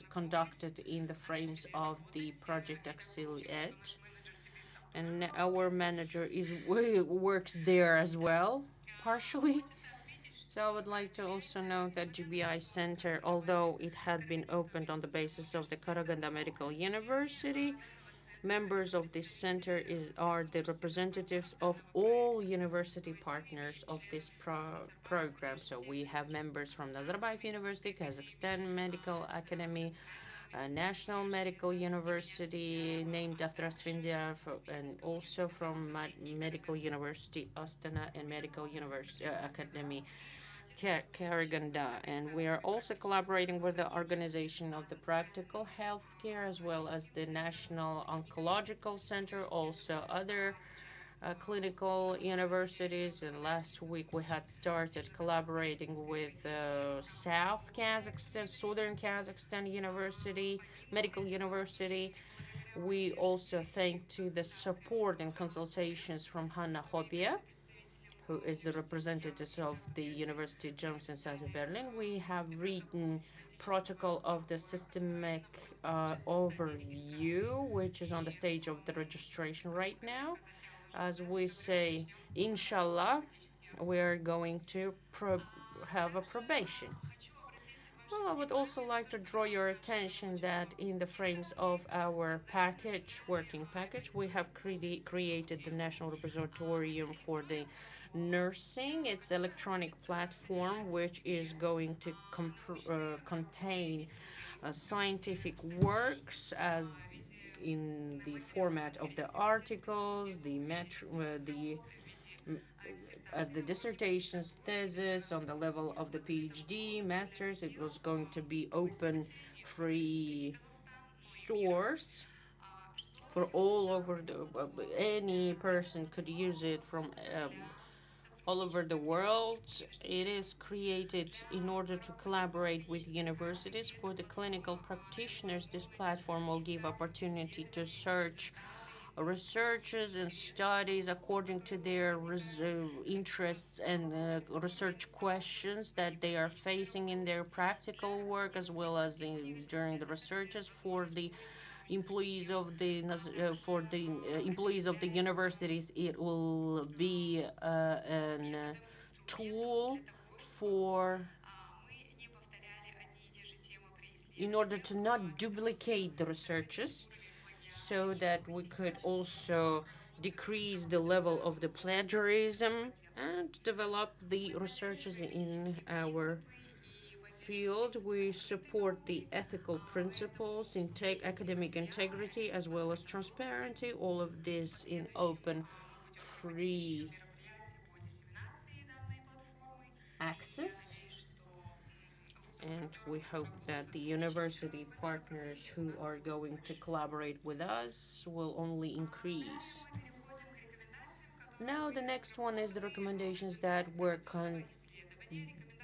conducted in the frames of the project AccelEd. And our manager works there as well, partially. So I would like to also note that GBI Center, although it had been opened on the basis of the Karaganda Medical University, members of this center are the representatives of all university partners of this program. So we have members from Nazarbayev University, Kazakhstan Medical Academy, National Medical University named after Asfendiyar, and also from Medical University Astana and Medical University Academy Karaganda. And we are also collaborating with the organization of the practical healthcare as well as the National Oncological Center, also other clinical universities. And last week we had started collaborating with South Kazakhstan, Southern Kazakhstan University, Medical University. We also thank to the support and consultations from Hanna Hopia, who is the representative of the University Johnson South of Berlin. We have written protocol of the systemic overview, which is on the stage of the registration right now. As we say, inshallah, we are going to have a probation. Well, I would also like to draw your attention that in the frames of our working package, we have created the National Repositorium for the Nursing. It's an electronic platform which is going to contain scientific works as in the format of the articles, as the dissertations, thesis on the level of the PhD, masters. It was going to be open, free source for all over the, any person could use it from all over the world. It is created in order to collaborate with universities. For the clinical practitioners, this platform will give opportunity to search researches and studies according to their interests and research questions that they are facing in their practical work, as well as during the researches. For the employees of the employees of the universities, it will be a tool for in order to not duplicate the researches, so that we could also decrease the level of the plagiarism and develop the researches in our field. We support the ethical principles, academic integrity, as well as transparency, all of this in open, free access. And we hope that the university partners who are going to collaborate with us will only increase. Now the next one is the recommendations that were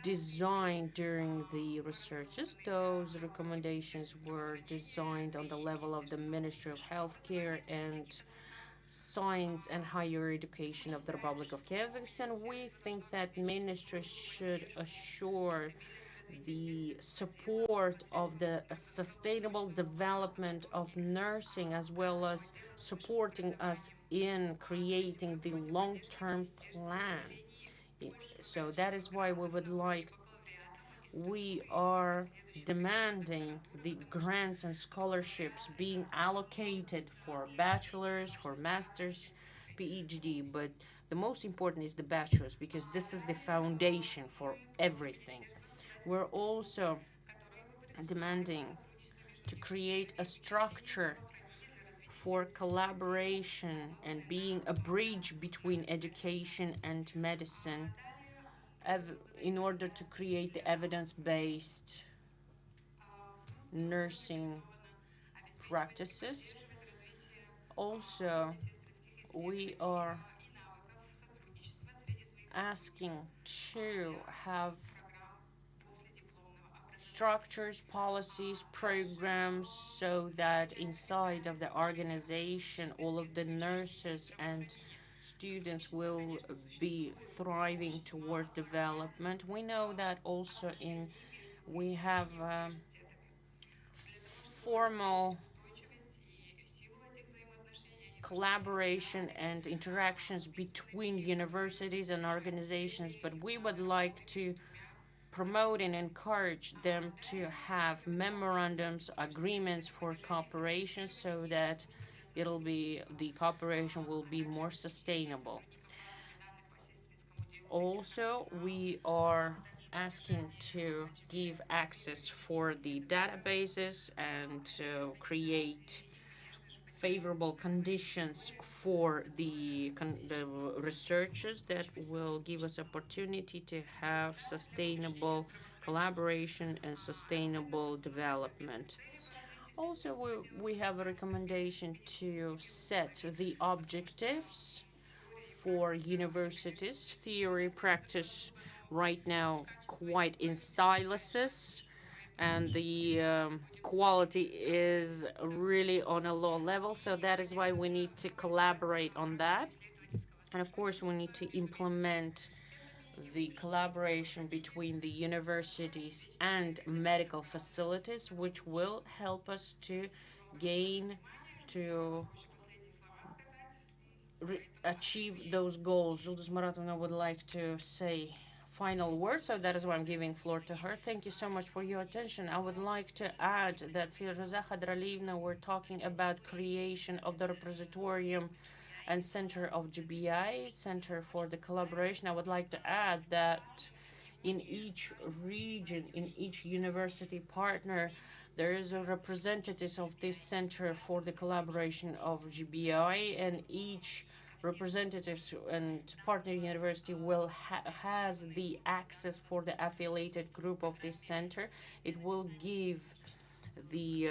designed during the researches. Those recommendations were designed on the level of the Ministry of Healthcare and Science and Higher Education of the Republic of Kazakhstan. We think that ministry should assure the support of the sustainable development of nursing, as well as supporting us in creating the long-term plan. So that is why we are demanding the grants and scholarships being allocated for bachelor's, for master's, PhD, but the most important is the bachelor's, because this is the foundation for everything. We're also demanding to create a structure for collaboration and being a bridge between education and medicine in order to create the evidence-based nursing practices. Also, we are asking to have structures, policies, programs, so that inside of the organization, all of the nurses and students will be thriving toward development. We know that also we have formal collaboration and interactions between universities and organizations, but we would like to promote and encourage them to have memorandums, agreements for cooperation, so that the cooperation will be more sustainable. Also, we are asking to give access for the databases and to create favorable conditions for the researchers that will give us opportunity to have sustainable collaboration and sustainable development. Also, we have a recommendation to set the objectives for universities. Theory, practice right now quite in silos, and the quality is really on a low level. So that is why we need to collaborate on that. And of course, we need to implement the collaboration between the universities and medical facilities, which will help us to achieve those goals. Julduz Maratovna would like to say final word, so that is why I'm giving floor to her. Thank you so much for your attention. I would like to add that Firuza Khadralievna, we're talking about creation of the repositorium and center of GBI, Center for the Collaboration. I would like to add that in each region, in each university partner, there is a representative of this Center for the Collaboration of GBI, and each representatives and partner university will has the access for the affiliated group of this center. It will give the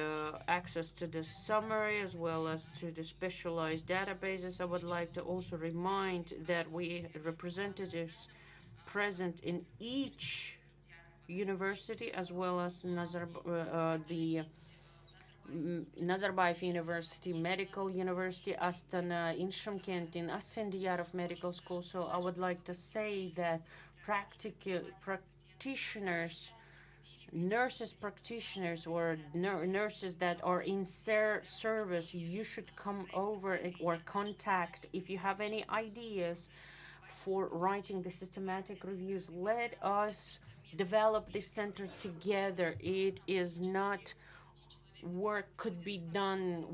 access to the summary as well as to the specialized databases. I would like to also remind that we representatives present in each university as well as the Nazarbayev University, Medical University, Astana, in Shymkent, in Asfendiyarov Medical School. So I would like to say that practitioners, nurses practitioners or nurses that are in service, you should come over or contact if you have any ideas for writing the systematic reviews. Let us develop this center together. It is not work could be done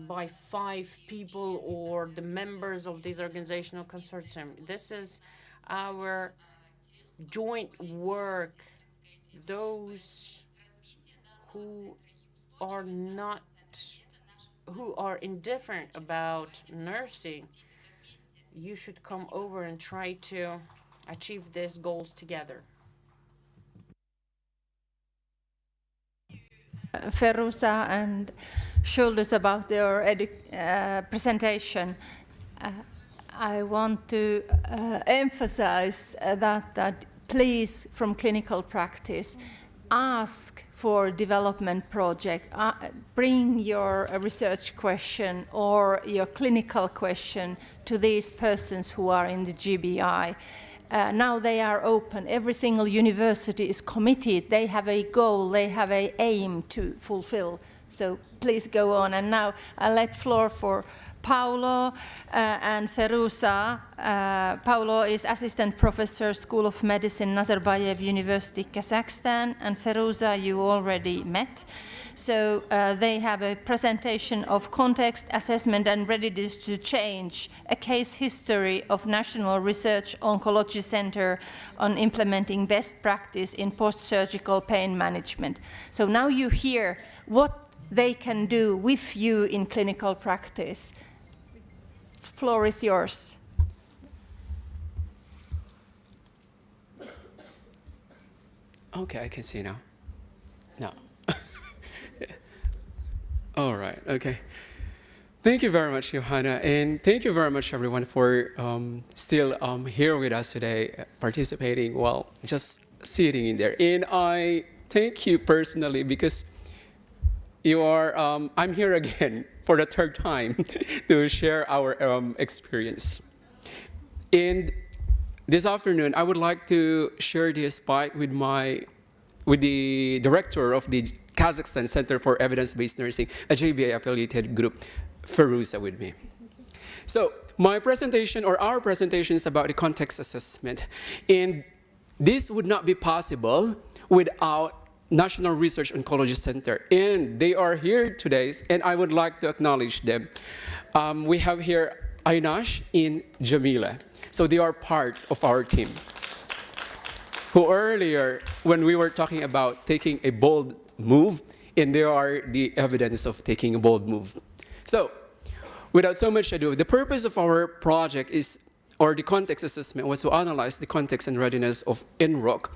by 5 people or the members of this organizational consortium. This is our joint work. Those who are indifferent about nursing, you should come over and try to achieve these goals together. Feruza and Shoulders about their presentation. I want to emphasize that please, from clinical practice, ask for development project. Bring your research question or your clinical question to these persons who are in the GBI. Now they are open. Every single university is committed. They have a goal. They have an aim to fulfill. So please go on. And now I'll let floor for Paulo and Feruza. Paulo is Assistant Professor, School of Medicine, Nazarbayev University, Kazakhstan, and Feruza you already met. So they have a presentation of context, assessment, and readiness to change, a case history of National Research Oncology Center on implementing best practice in post-surgical pain management. So now you hear what they can do with you in clinical practice. Floor is yours. Okay, I can see now. No. All right, okay. Thank you very much, Johanna, and thank you very much, everyone, for still here with us today, participating, well, just sitting in there. And I thank you personally because you are, I'm here again for the 3rd time to share our experience. And this afternoon, I would like to share this bike with the director of the Kazakhstan Center for Evidence-Based Nursing, a JBA-affiliated group, Feruza, with me. So my presentation, or our presentation, is about the context assessment. And this would not be possible without National Research Oncology Center. And they are here today, and I would like to acknowledge them. We have here Aynash and Jamila. So they are part of our team. Who earlier, when we were talking about taking a bold move, and there are the evidence of taking a bold move. So, without so much ado, the purpose of our project is, or the context assessment, was to analyze the context and readiness of NROC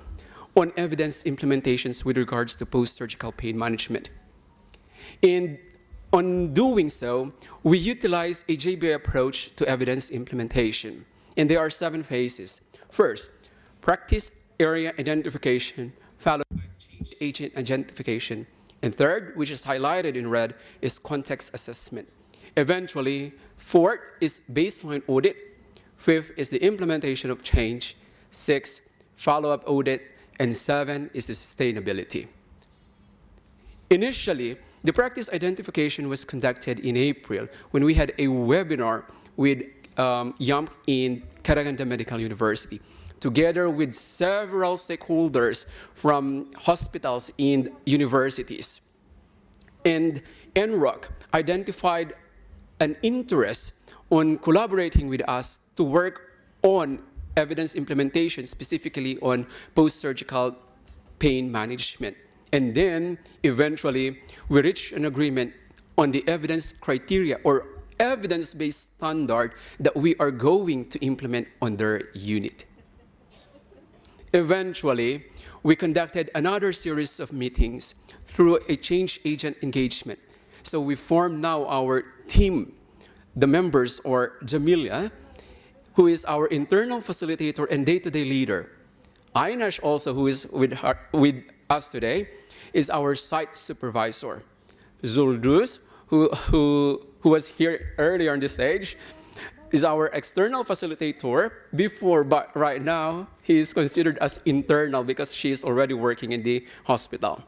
on evidence implementations with regards to post-surgical pain management. And on doing so, we utilize a JBA approach to evidence implementation. And there are 7 phases. First, practice area identification, followed by change agent identification. And third, which is highlighted in red, is context assessment. Eventually, 4th is baseline audit. 5th is the implementation of change. 6th, follow-up audit. And 7 is the sustainability. Initially, the practice identification was conducted in April when we had a webinar with YAMP in Astana Medical University, together with several stakeholders from hospitals and universities. And NROC identified an interest on collaborating with us to work on evidence implementation, specifically on post-surgical pain management. And then, eventually, we reached an agreement on the evidence criteria or evidence-based standard that we are going to implement on their unit. Eventually, we conducted another series of meetings through a change agent engagement. So we formed now our team, the members, or Jamilia, who is our internal facilitator and day-to-day leader. Aynash also, who is with us today, is our site supervisor. Zulduz, who was here earlier on the stage, is our external facilitator before, but right now he is considered as internal because she is already working in the hospital.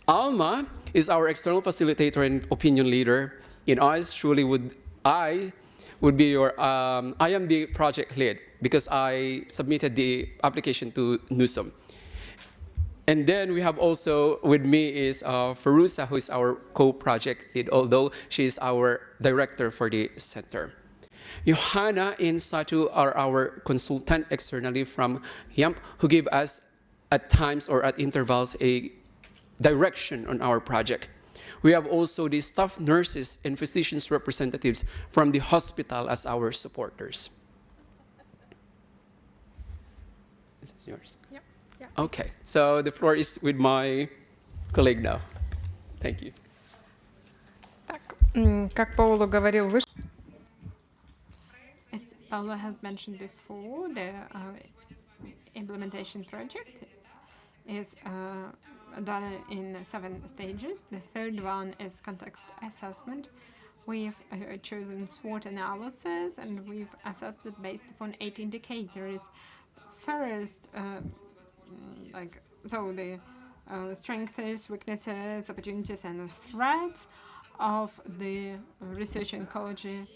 Alma is our external facilitator and opinion leader. In us, truly I am the project lead because I submitted the application to NUSUM. And then we have also with me is Farusa, who is our co-project lead, although she is our director for the center. Johanna and Satu are our consultant externally from YAMP, who give us at times or at intervals a direction on our project. We have also the staff nurses and physicians representatives from the hospital as our supporters. Is this yours? Yeah. Okay, so the floor is with my colleague now. Thank you. Как Пауло говорил выше, as Paolo has mentioned before, the implementation project is done in 7 stages. The third one is context assessment. We've chosen SWOT analysis, and we've assessed it based upon 8 indicators. First, the strengths, weaknesses, opportunities, and threats of the research oncology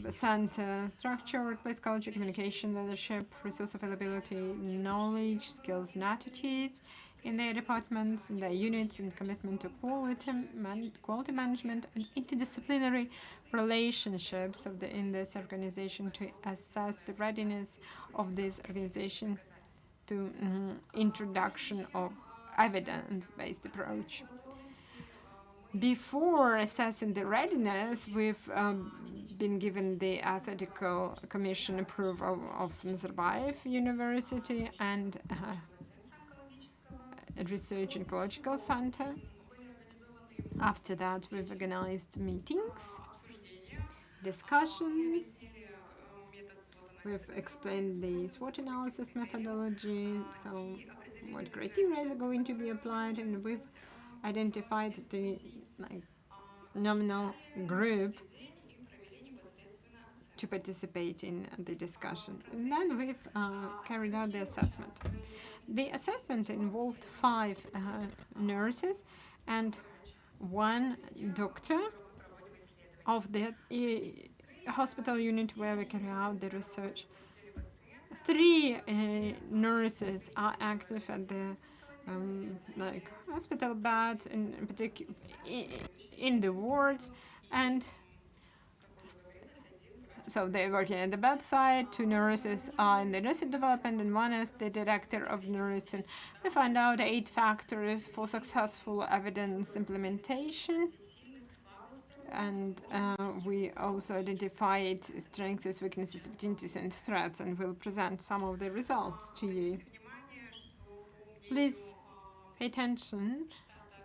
center structure, workplace culture, communication, leadership, resource availability, knowledge, skills, and attitudes in their departments, in their units, and commitment to quality management and interdisciplinary relationships in this organization to assess the readiness of this organization to introduction of evidence-based approach. Before assessing the readiness, we've been given the Ethical Commission approval of Nazarbayev University and Research Oncological Center. After that, we've organized meetings, discussions. We've explained the SWOT analysis methodology, so what criteria are going to be applied, and we've identified the nominal group to participate in the discussion. And then we've carried out the assessment. The assessment involved 5 nurses and 1 doctor of the hospital unit where we carry out the research. 3 nurses are active at the hospital bed, in particular in the wards, and so they're working at the bedside. 2 nurses are in the nursing development, and 1 is the director of nursing. We find out 8 factors for successful evidence implementation, and we also identified strengths, weaknesses, opportunities, and threats, and we'll present some of the results to you. Please pay attention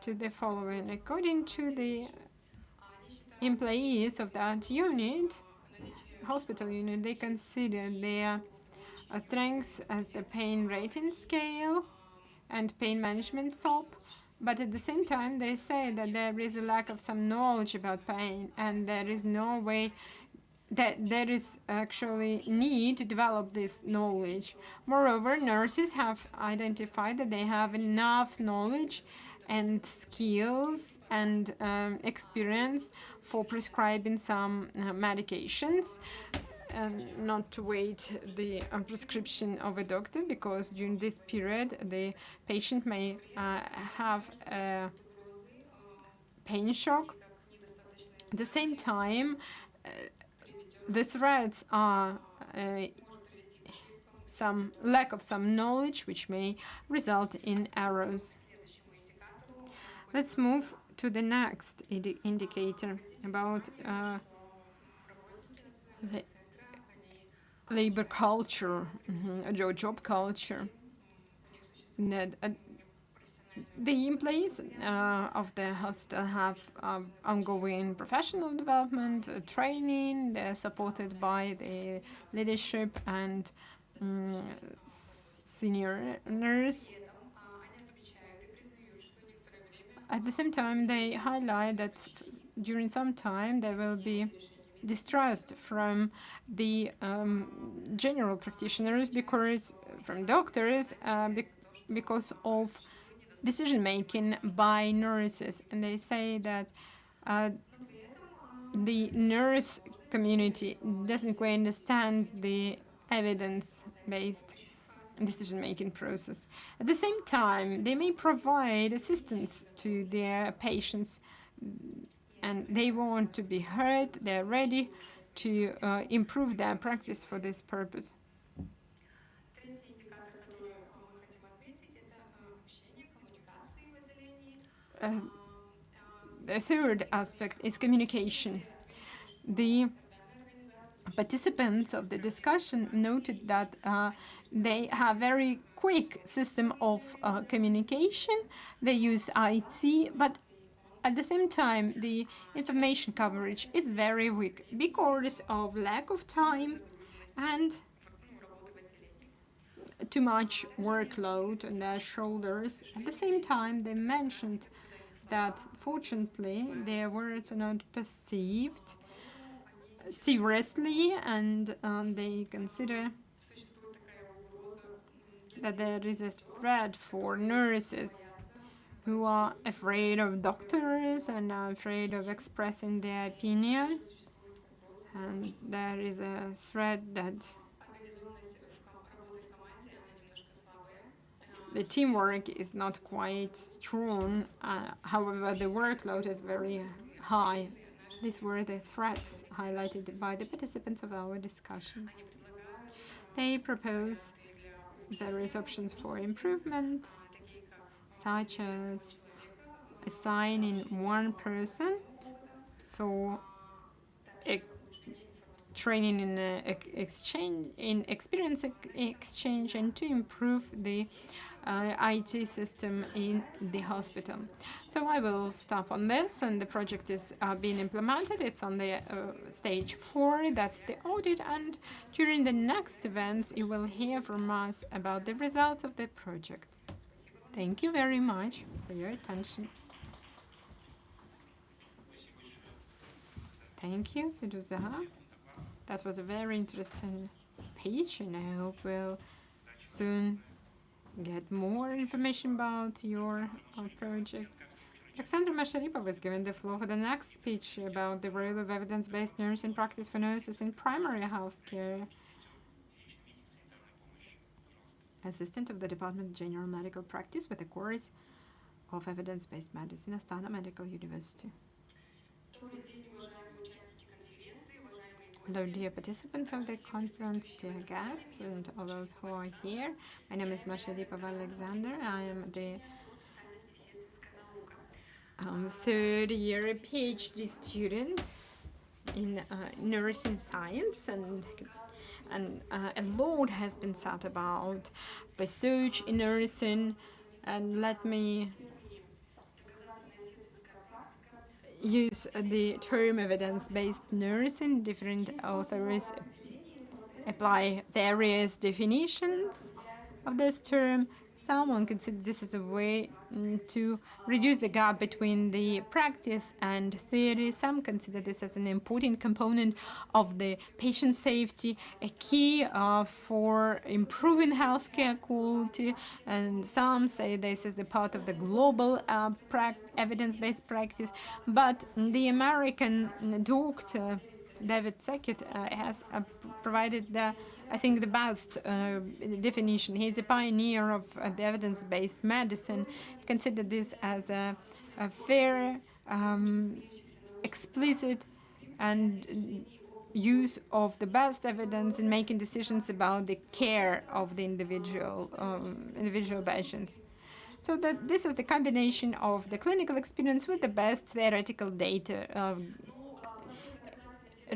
to the following. According to the employees of that unit, hospital unit, they consider their strengths as the pain rating scale and pain management SOP, but at the same time they say that there is a lack of some knowledge about pain, and there is no way that there is actually need to develop this knowledge. Moreover, nurses have identified that they have enough knowledge and skills and experience for prescribing some medications, and not to wait the prescription of a doctor, because during this period the patient may have a pain shock. At the same time, the threats are some lack of some knowledge, which may result in errors. Let's move to the next indicator about labor culture, job culture. The employees of the hospital have ongoing professional development, training. They're supported by the leadership and senior nurse. At the same time, they highlight that during some time there will be distrust from the general practitioners, from doctors, because of decision-making by nurses. And they say that the nurse community doesn't quite understand the evidence-based decision-making process. At the same time, they may provide assistance to their patients, and they want to be heard. They're ready to improve their practice for this purpose. The third aspect is communication. The participants of the discussion noted that they have very quick system of communication. They use IT, but at the same time, the information coverage is very weak because of lack of time and too much workload on their shoulders. At the same time, they mentioned that fortunately their words are not perceived seriously, and they consider that there is a threat for nurses who are afraid of doctors and are afraid of expressing their opinion. And there is a threat that the teamwork is not quite strong. However, the workload is very high. These were the threats highlighted by the participants of our discussions. They propose various options for improvement, such as assigning one person for training in experience exchange, and to improve the IT system in the hospital. So I will stop on this, and the project is being implemented. It's on the stage 4, that's the audit, and during the next events you will hear from us about the results of the project. Thank you very much for your attention. Thank you, Firuza. That was a very interesting speech, and I hope we'll soon get more information about your project. Alexandra Masharipova was given the floor for the next speech about the role of evidence-based nursing practice for nurses in primary health care. Assistant of the Department of General Medical Practice with a course of evidence-based medicine, Astana Medical University. Hello, dear participants of the conference, dear guests, and all those who are here. My name is Masharipova Alexander. I am the third-year PhD student in nursing science, and a lot has been said about research in nursing, and let me use the term evidence-based nursing. Different authors apply various definitions of this term. Someone consider this as a way to reduce the gap between the practice and theory. Some consider this as an important component of the patient safety, a key for improving healthcare quality, and some say this is the part of the global evidence-based practice. But the American doctor David Sackett has provided I think the best definition. He's a pioneer of the evidence-based medicine. He considered this as a fair, explicit, and use of the best evidence in making decisions about the care of the individual patients. So that this is the combination of the clinical experience with the best theoretical data,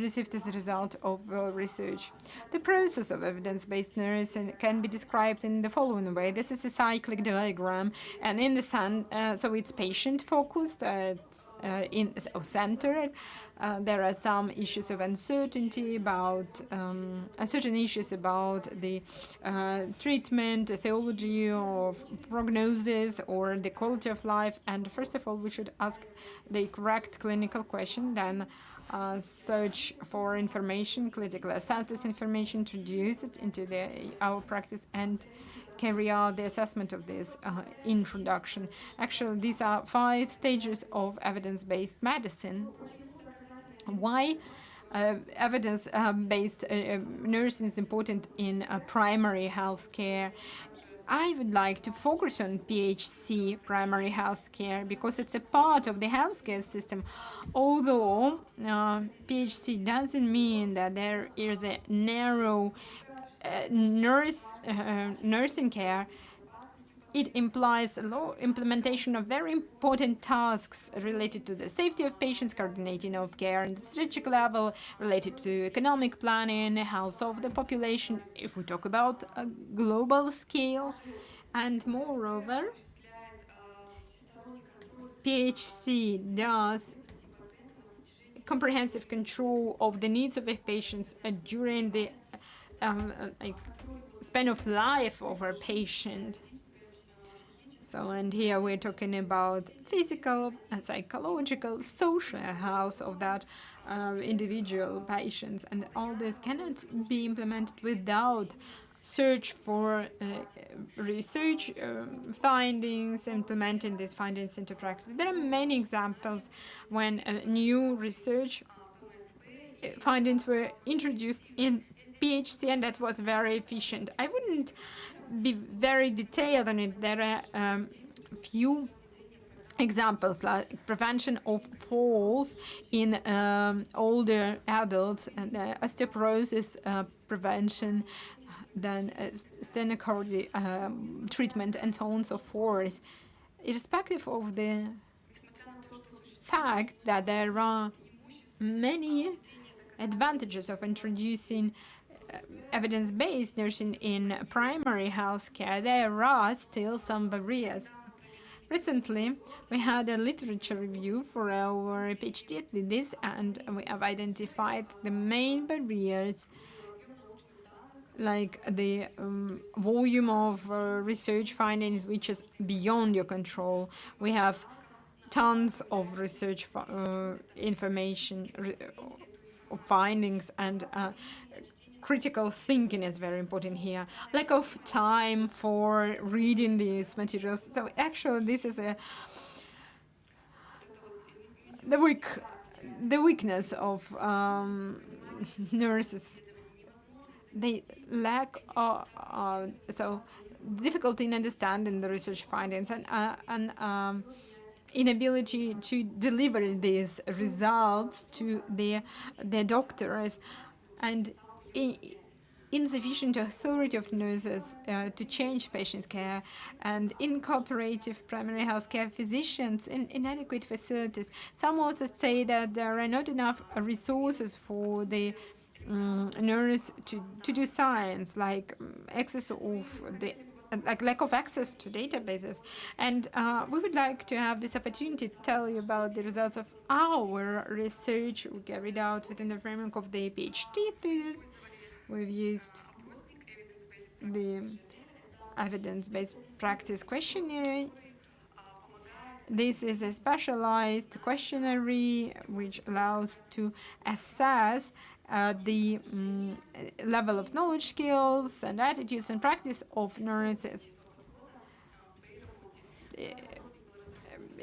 received as a result of research. The process of evidence-based nursing can be described in the following way. This is a cyclic diagram, and in the so it's patient-focused, centered. There are some issues of uncertainty about certain issues about the treatment, the theology of prognosis, or the quality of life. And first of all, we should ask the correct clinical question, then search for information, clinically assess this information, introduce it into our practice, and carry out the assessment of this introduction. Actually, these are 5 stages of evidence-based medicine. Why evidence-based nursing is important in primary health care? I would like to focus on PHC, primary health care, because it's a part of the healthcare system. Although PHC doesn't mean that there is a narrow nursing care, it implies a implementation of very important tasks related to the safety of patients, coordinating of care on the strategic level, related to economic planning, health of the population, if we talk about a global scale. And moreover, PHC does comprehensive control of the needs of the patients during the span of life of our patient. So, and here we're talking about physical and psychological, social health of that individual patients, and all this cannot be implemented without search for research findings, implementing these findings into practice. There are many examples when new research findings were introduced in PHC, and that was very efficient. I wouldn't be very detailed on it. There are few examples like prevention of falls in older adults, and osteoporosis prevention, then stenocardial treatment, and so on and so forth. Irrespective of the fact that there are many advantages of introducing evidence-based nursing in primary health care, there are still some barriers. Recently, we had a literature review for our PhD thesis, and we have identified the main barriers, like the volume of research findings, which is beyond your control. We have tons of research information, findings, and critical thinking is very important here. Lack of time for reading these materials. So actually, this is the weakness of nurses. They lack so difficulty in understanding the research findings, and inability to deliver these results to their doctors, and insufficient authority of nurses to change patient care, and incooperative primary health care physicians in inadequate facilities. Some authors say that there are not enough resources for the nurse to do science, like access of the lack of access to databases. And we would like to have this opportunity to tell you about the results of our research we carried out within the framework of the PhD thesis. We've used the evidence-based practice questionnaire. This is a specialized questionnaire which allows to assess the level of knowledge, skills, and attitudes and practice of nurses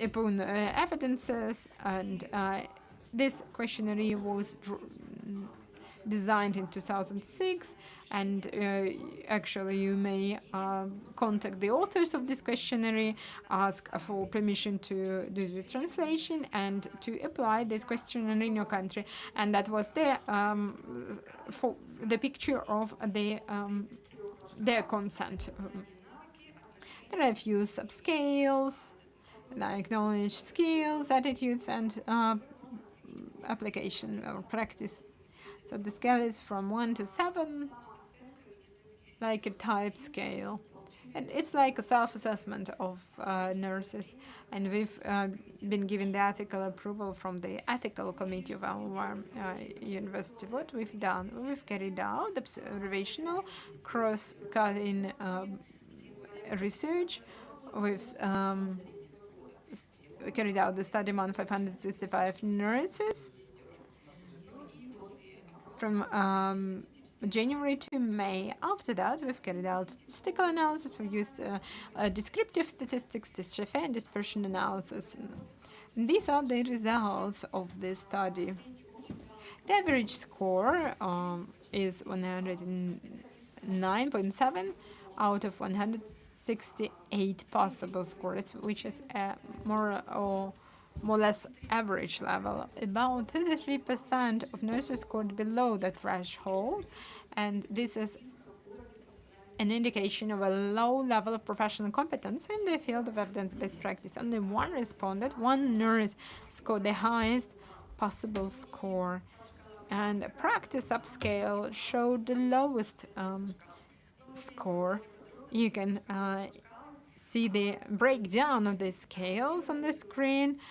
upon evidences. And this questionnaire was designed in 2006, and actually you may contact the authors of this questionnaire, ask for permission to do the translation and to apply this questionnaire in your country. And that was for the picture of their consent. There are a few subscales like knowledge, skills, attitudes, and application or practice. So the scale is from 1 to 7, like a type scale. And it's like a self-assessment of nurses. And we've been given the ethical approval from the ethical committee of our university. What we've done, we've carried out observational cross-cutting research. We've carried out the study among 565 nurses from January to May. After that, we've carried out statistical analysis. We used descriptive statistics, dystrophy, and dispersion analysis. And these are the results of this study. The average score is 109.7 out of 168 possible scores, which is more or less average level. About 33% of nurses scored below the threshold, and this is an indication of a low level of professional competence in the field of evidence-based practice. Only one responded, one nurse scored the highest possible score, and a practice upscale showed the lowest score. You can see the breakdown of the scales on the screen.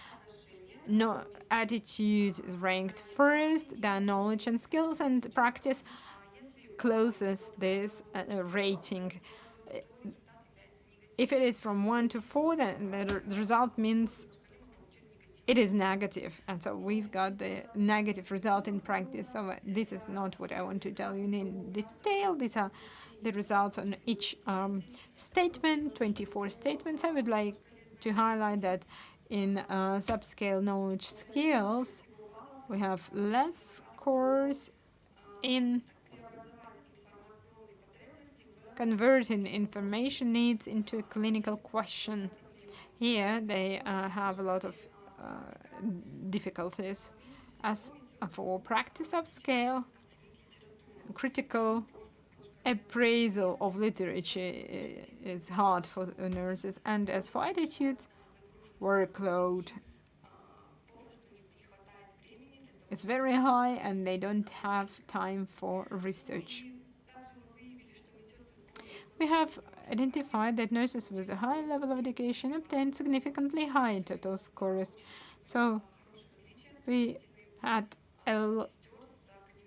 No, attitude is ranked first, then knowledge and skills, and practice closes this rating. If it is from 1 to 4, then the result means it is negative, and so we've got the negative result in practice. So this is not what I want to tell you in detail. These are the results on each statement, 24 statements. I would like to highlight that in subscale knowledge skills, we have less scores in converting information needs into a clinical question. Here they have a lot of difficulties. As for practice upscale, critical appraisal of literature is hard for nurses, and as for attitude, workload is very high and they don't have time for research. We have identified that nurses with a high level of education obtain significantly high total scores. So we had a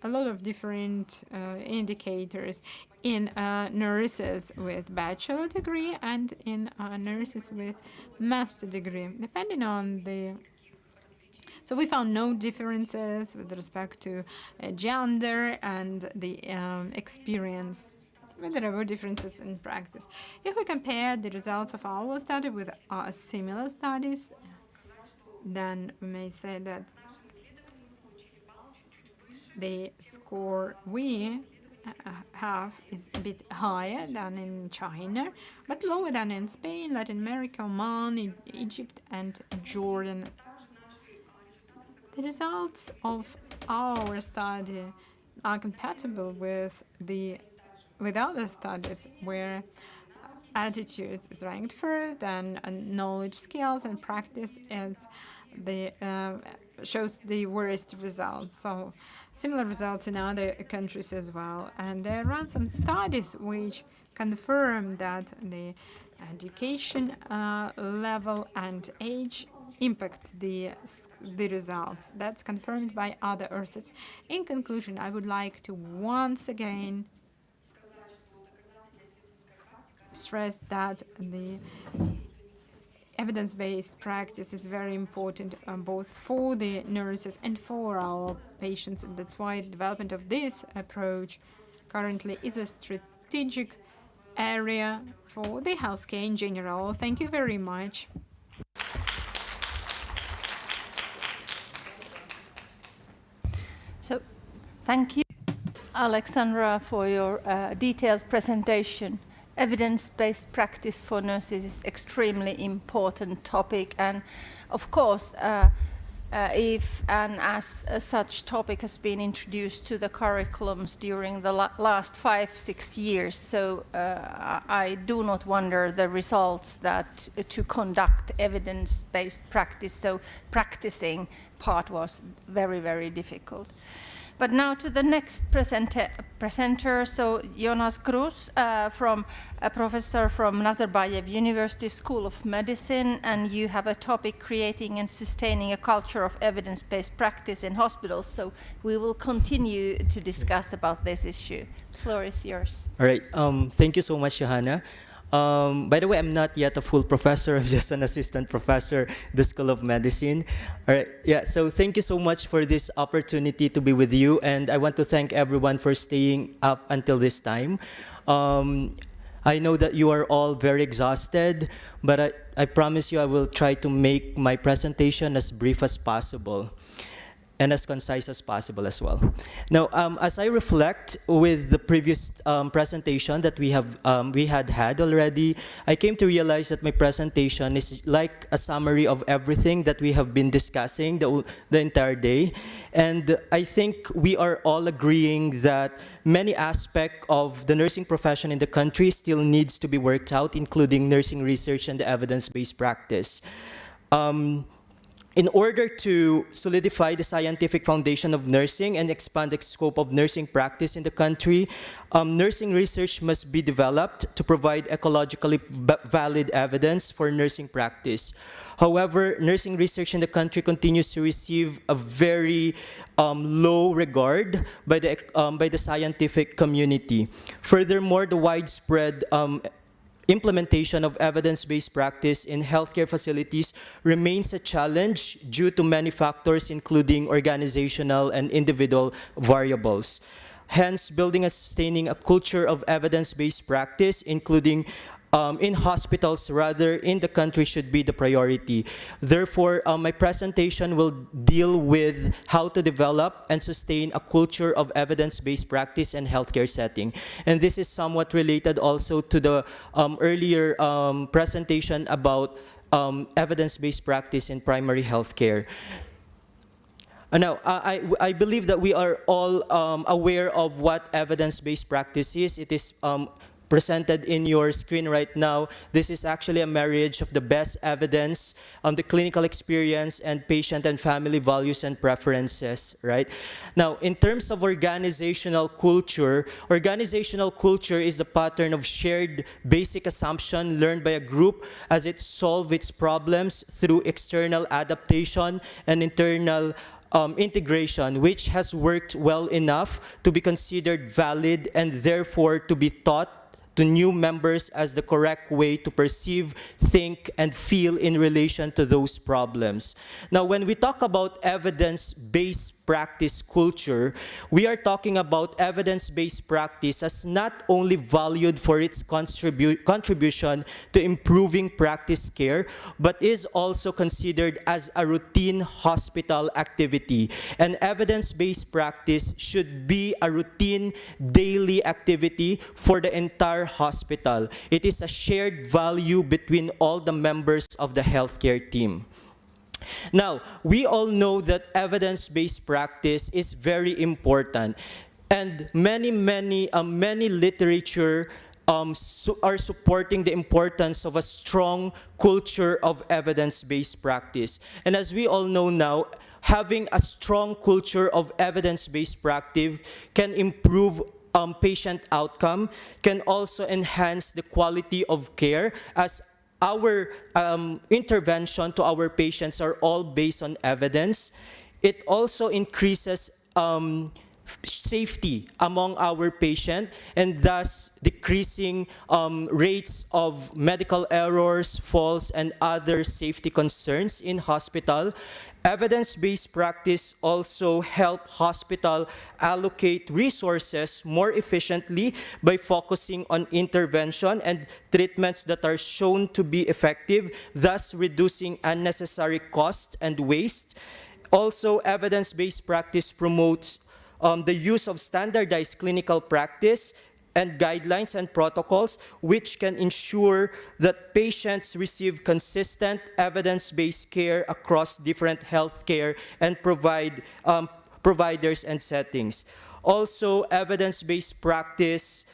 lot of different indicators in nurses with bachelor degree and in nurses with master degree, depending on the. So we found no differences with respect to gender and the experience. But there were differences in practice. If we compare the results of our study with similar studies, then we may say that the score we have is a bit higher than in China, but lower than in Spain, Latin America, Oman, Egypt, and Jordan. The results of our study are compatible with other studies where attitude is ranked first, and knowledge, skills, and practice is shows the worst results. So similar results in other countries as well. And there are some studies which confirm that the education level and age impact the results. That's confirmed by other authors. In conclusion, I would like to once again stress that the evidence-based practice is very important both for the nurses and for our patients, and that's why the development of this approach currently is a strategic area for the healthcare in general. Thank you very much. So, thank you, Alexandra, for your detailed presentation. Evidence-based practice for nurses is extremely important topic, and of course, if and as such topic has been introduced to the curriculums during the last 5-6 years, so I do not wonder the results that to conduct evidence-based practice, so practicing part was very, very difficult. But now to the next presenter, so Jonas Cruz, from a professor from Nazarbayev University School of Medicine, and you have a topic, creating and sustaining a culture of evidence-based practice in hospitals. So we will continue to discuss about this issue. The floor is yours. All right, thank you so much, Johanna. By the way, I'm not yet a full professor. I'm just an assistant professor at the School of Medicine. All right, yeah, so thank you so much for this opportunity to be with you, and I want to thank everyone for staying up until this time. I know that you are all very exhausted, but I promise you I will try to make my presentation as brief as possible and as concise as possible as well. Now, as I reflect with the previous presentation that we had already, I came to realize that my presentation is like a summary of everything that we have been discussing the entire day. And I think we are all agreeing that many aspects of the nursing profession in the country still needs to be worked out, including nursing research and the evidence-based practice. In order to solidify the scientific foundation of nursing and expand the scope of nursing practice in the country, nursing research must be developed to provide ecologically valid evidence for nursing practice. However, nursing research in the country continues to receive a very low regard by the scientific community. Furthermore, the widespread implementation of evidence-based practice in healthcare facilities remains a challenge due to many factors, including organizational and individual variables. Hence, building and sustaining a culture of evidence-based practice, including in hospitals rather in the country, should be the priority. Therefore, my presentation will deal with how to develop and sustain a culture of evidence-based practice in healthcare setting. And this is somewhat related also to the earlier presentation about evidence-based practice in primary healthcare. Now, I believe that we are all aware of what evidence-based practice is. It is presented in your screen right now. This is actually a marriage of the best evidence, the clinical experience, and patient and family values and preferences, right? Now, in terms of organizational culture is the pattern of shared basic assumption learned by a group as it solves its problems through external adaptation and internal integration, which has worked well enough to be considered valid and therefore to be taught to new members as the correct way to perceive, think, and feel in relation to those problems. Now, when we talk about evidence-based practice culture, we are talking about evidence-based practice as not only valued for its contribution to improving practice care, but is also considered as a routine hospital activity. And evidence-based practice should be a routine daily activity for the entire hospital. It is a shared value between all the members of the healthcare team. Now, we all know that evidence-based practice is very important, and many literature are supporting the importance of a strong culture of evidence-based practice. And as we all know now, having a strong culture of evidence-based practice can improve patient outcome, can also enhance the quality of care, as our intervention to our patients are all based on evidence. It also increases safety among our patient, and thus decreasing rates of medical errors, falls, and other safety concerns in hospital. Evidence-based practice also help hospital allocate resources more efficiently by focusing on intervention and treatments that are shown to be effective, thus reducing unnecessary costs and waste. Also, evidence-based practice promotes the use of standardized clinical practice and guidelines and protocols, which can ensure that patients receive consistent evidence-based care across different healthcare and providers and settings. Also, evidence-based practice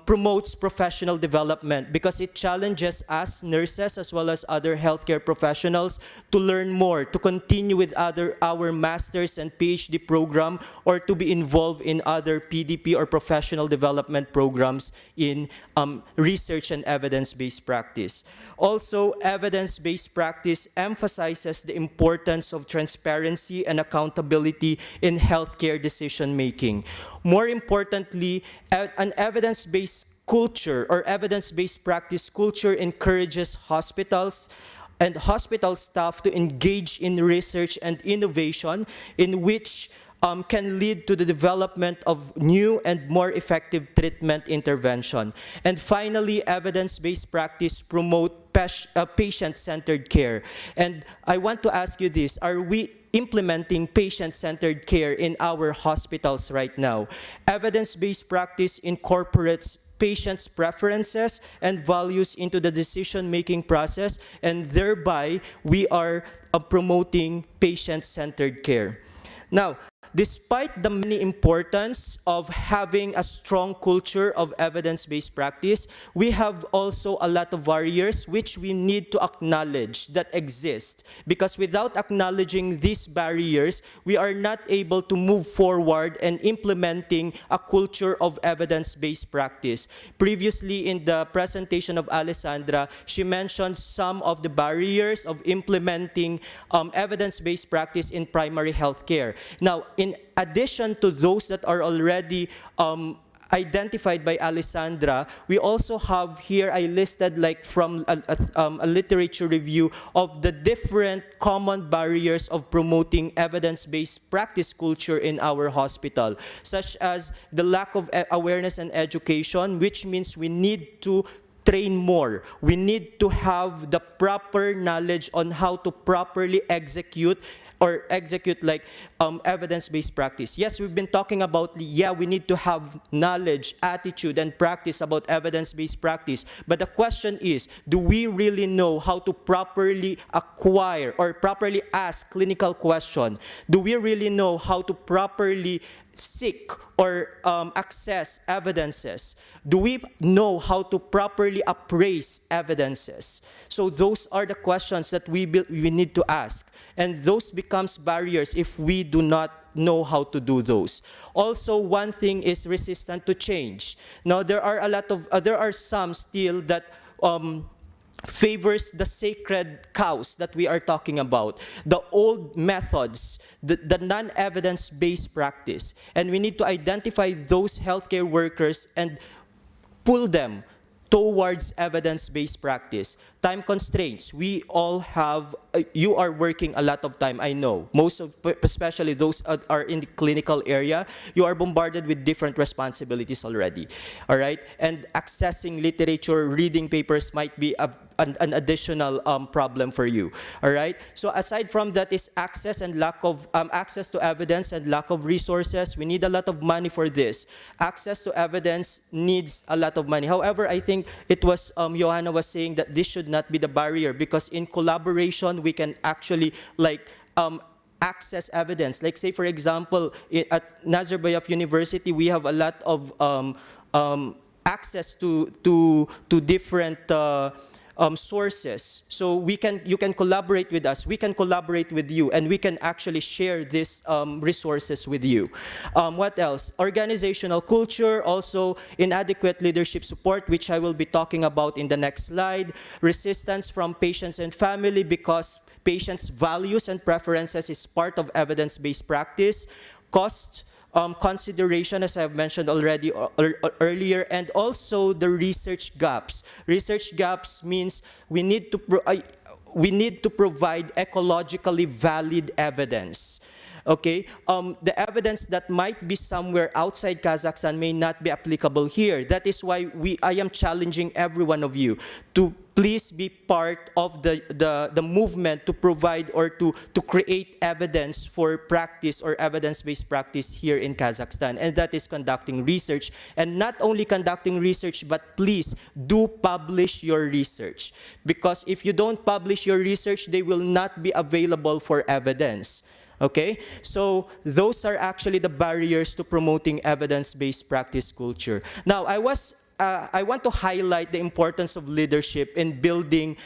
promotes professional development because it challenges us nurses as well as other healthcare professionals to learn more, to continue with our master's and PhD program, or to be involved in other PDP or professional development programs in research and evidence-based practice. Also, evidence-based practice emphasizes the importance of transparency and accountability in healthcare decision-making. More importantly, an evidence-based culture or evidence-based practice culture encourages hospitals and hospital staff to engage in research and innovation in which can lead to the development of new and more effective treatment intervention. And finally, evidence-based practice promote patient-centered care. And I want to ask you this, are we implementing patient-centered care in our hospitals right now? Evidence-based practice incorporates patients' preferences and values into the decision-making process, and thereby we are promoting patient-centered care. Now, despite the many importance of having a strong culture of evidence-based practice, we have also a lot of barriers which we need to acknowledge that exist. Because without acknowledging these barriers, we are not able to move forward and implementing a culture of evidence-based practice. Previously, in the presentation of Alessandra, she mentioned some of the barriers of implementing evidence-based practice in primary health care. Now, in addition to those that are already identified by Alessandra, we also have here, I listed like from a literature review of the different common barriers of promoting evidence-based practice culture in our hospital, such as the lack of awareness and education, which means we need to train more. We need to have the proper knowledge on how to properly execute like evidence-based practice. Yes, we've been talking about, we need to have knowledge, attitude, and practice about evidence-based practice. But the question is, do we really know how to properly acquire or properly ask clinical questions? Do we really know how to properly seek or access evidences? Do we know how to properly appraise evidences? So those are the questions that we need to ask. And those becomes barriers if we do not know how to do those. Also, one thing is resistant to change. Now, there are some still that favors the sacred cows that we are talking about, the old methods, the non-evidence-based practice. And we need to identify those healthcare workers and pull them towards evidence-based practice. Time constraints. We all have, you are working a lot of time, I know. Most of, especially those are in the clinical area, you are bombarded with different responsibilities already. All right? And accessing literature, reading papers might be an additional problem for you. All right? So aside from that is access and lack of, access to evidence and lack of resources. We need a lot of money for this. Access to evidence needs a lot of money. However, I think it was, Johanna was saying that this should not be the barrier, because in collaboration we can actually access evidence. Like say for example, at Nazarbayev University we have a lot of access to different sources. So you can collaborate with us, we can collaborate with you, and we can actually share these resources with you. What else? Organizational culture, also inadequate leadership support, which I will be talking about in the next slide. Resistance from patients and family, because patients' values and preferences is part of evidence-based practice. Cost consideration, as I've mentioned already earlier, and also the research gaps. Research gaps means we need to provide ecologically valid evidence. Okay, the evidence that might be somewhere outside Kazakhstan may not be applicable here. That is why I am challenging every one of you to please be part of the movement to provide or to create evidence for practice or evidence-based practice here in Kazakhstan. And that is conducting research. And not only conducting research, but please do publish your research. Because if you don't publish your research, they will not be available for evidence. Okay, so those are actually the barriers to promoting evidence-based practice culture. Now, I want to highlight the importance of leadership in building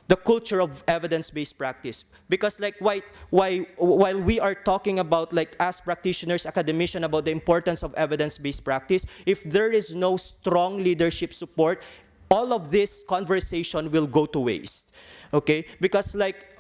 the culture of evidence-based practice, because like while we are talking about, like, as practitioners, academicians, about the importance of evidence-based practice, if there is no strong leadership support, all of this conversation will go to waste. Okay, because like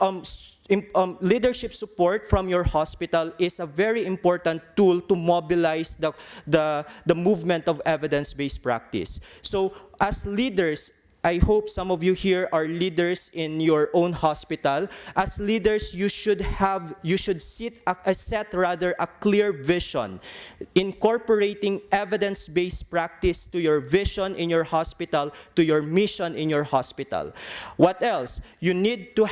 leadership support from your hospital is a very important tool to mobilize the movement of evidence-based practice. So as leaders, I hope some of you here are leaders in your own hospital. As leaders, you should set a clear vision, incorporating evidence-based practice to your vision in your hospital, to your mission in your hospital. What else? You need to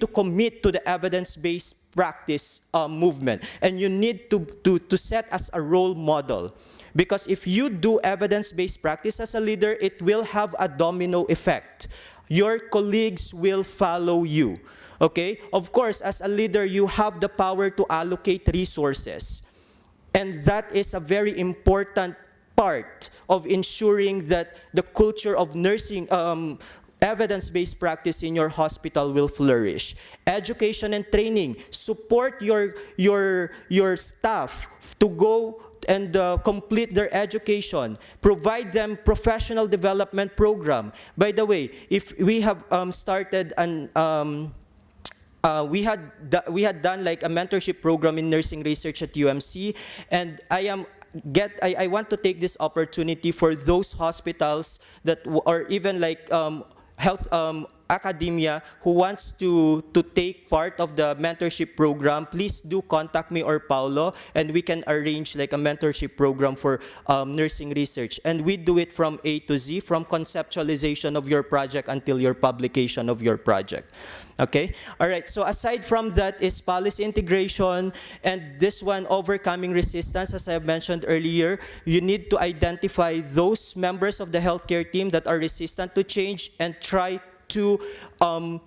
commit to the evidence-based practice movement, and you need to set as a role model. Because if you do evidence-based practice as a leader, it will have a domino effect. Your colleagues will follow you. Okay? Of course, as a leader, you have the power to allocate resources. And that is a very important part of ensuring that the culture of nursing, evidence-based practice in your hospital will flourish. Education and training. Support your staff to go and complete their education. Provide them professional development program. By the way, if we have started an we had done like a mentorship program in nursing research at UMC, and I want to take this opportunity for those hospitals that, or even like health academia, who wants to take part of the mentorship program. Please do contact me or Paulo, and we can arrange like a mentorship program for nursing research. And we do it from A to Z, from conceptualization of your project until your publication of your project. Okay? All right, so aside from that is policy integration, and this one, overcoming resistance. As I have mentioned earlier, you need to identify those members of the healthcare team that are resistant to change and try to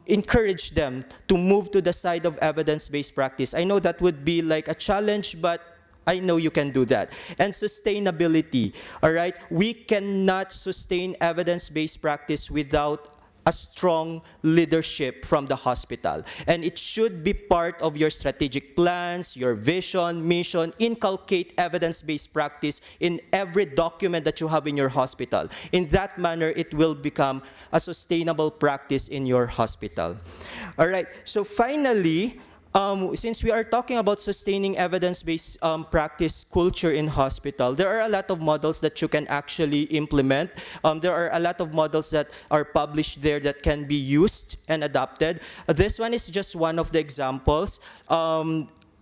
encourage them to move to the side of evidence-based practice. I know that would be like a challenge, but I know you can do that. And sustainability, all right? We cannot sustain evidence-based practice without a strong leadership from the hospital. And it should be part of your strategic plans, your vision, mission. Inculcate evidence-based practice in every document that you have in your hospital. In that manner, it will become a sustainable practice in your hospital. All right, so finally, since we are talking about sustaining evidence-based practice culture in hospital, there are a lot of models that you can actually implement. There are a lot of models that are published there that can be used and adopted. This one is just one of the examples.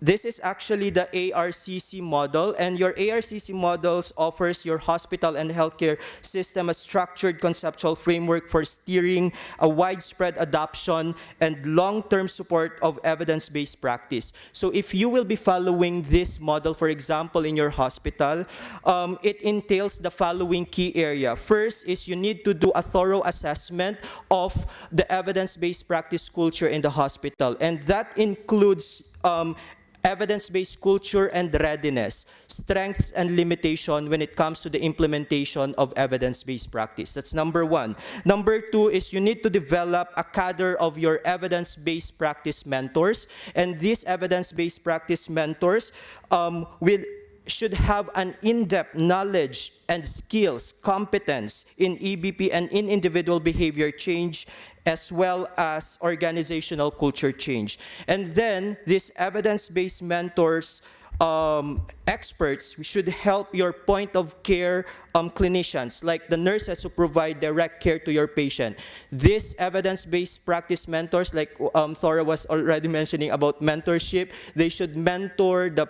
This is actually the ARCC model, and your ARCC models offers your hospital and healthcare system a structured conceptual framework for steering a widespread adoption and long-term support of evidence-based practice. So if you will be following this model, for example, in your hospital, it entails the following key area. First is you need to do a thorough assessment of the evidence-based practice culture in the hospital, and that includes evidence-based culture and readiness, strengths and limitation when it comes to the implementation of evidence-based practice. That's number one. Number two is you need to develop a cadre of your evidence-based practice mentors, and these evidence-based practice mentors should have an in-depth knowledge and skills, competence in EBP and in individual behavior change, as well as organizational culture change. And then these evidence-based mentors, experts, should help your point of care clinicians, like the nurses who provide direct care to your patient. These evidence-based practice mentors, like Thora was already mentioning about mentorship, they should mentor the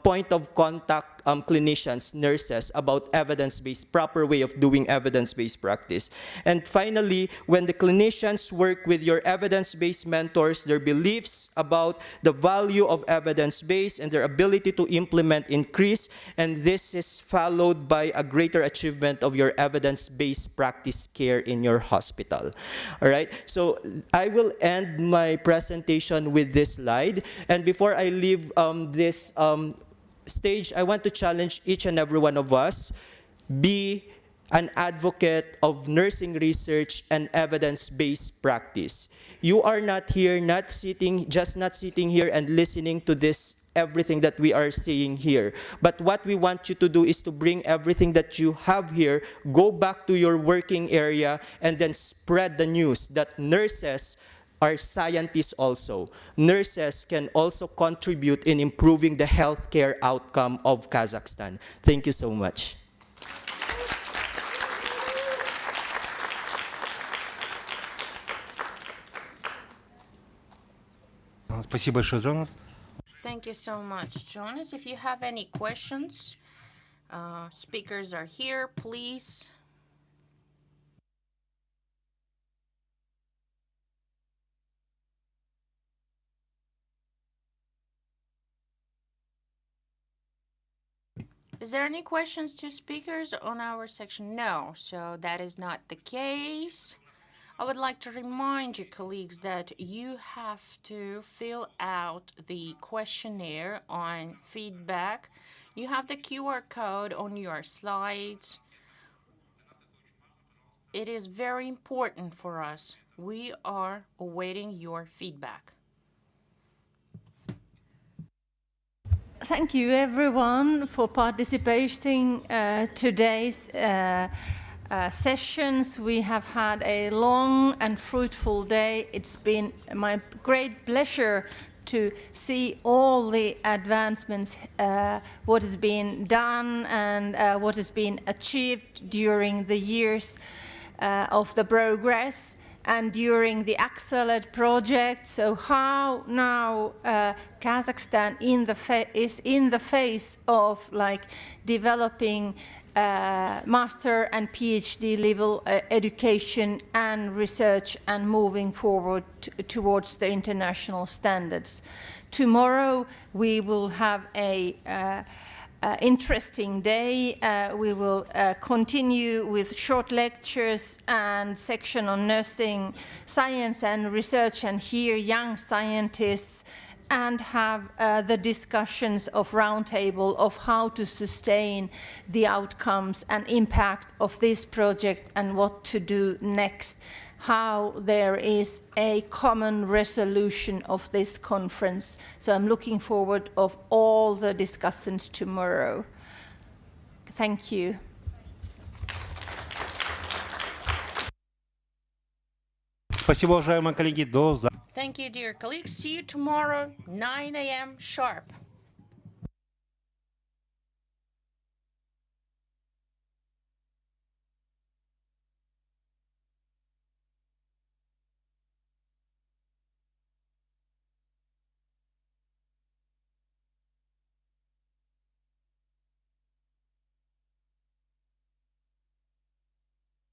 point of contact clinicians, nurses, about evidence-based, proper way of doing evidence-based practice. And finally, when the clinicians work with your evidence-based mentors, their beliefs about the value of evidence-based and their ability to implement increase, and this is followed by a greater achievement of your evidence-based practice care in your hospital. All right, so I will end my presentation with this slide. And before I leave this stage, I want to challenge each and every one of us, be an advocate of nursing research and evidence-based practice. You are not here, not sitting here and listening to this, everything that we are saying here. But what we want you to do is to bring everything that you have here, go back to your working area, and then spread the news that nurses are scientists also. Nurses can also contribute in improving the healthcare outcome of Kazakhstan. Thank you so much. Спасибо большое, Джонас. Thank you so much, Jonas. If you have any questions, speakers are here, please. Is there any questions to speakers on our section? No, so that is not the case. I would like to remind you, colleagues, that you have to fill out the questionnaire on feedback. You have the QR code on your slides. It is very important for us. We are awaiting your feedback. Thank you, everyone, for participating today's sessions. We have had a long and fruitful day. It's been my great pleasure to see all the advancements, what has been done and what has been achieved during the years of the progress and during the AccelEd project. So how now Kazakhstan is in the phase of developing master and PhD level education and research and moving forward towards the international standards. Tomorrow we will have a interesting day. We will continue with short lectures and section on nursing science and research and hear young scientists and have the discussions of roundtable of how to sustain the outcomes and impact of this project and what to do next, how there is a common resolution of this conference. So I'm looking forward of all the discussions tomorrow. Thank you. Спасибо, уважаемые коллеги. Thank you, dear colleagues. See you tomorrow, 9 a.m. sharp.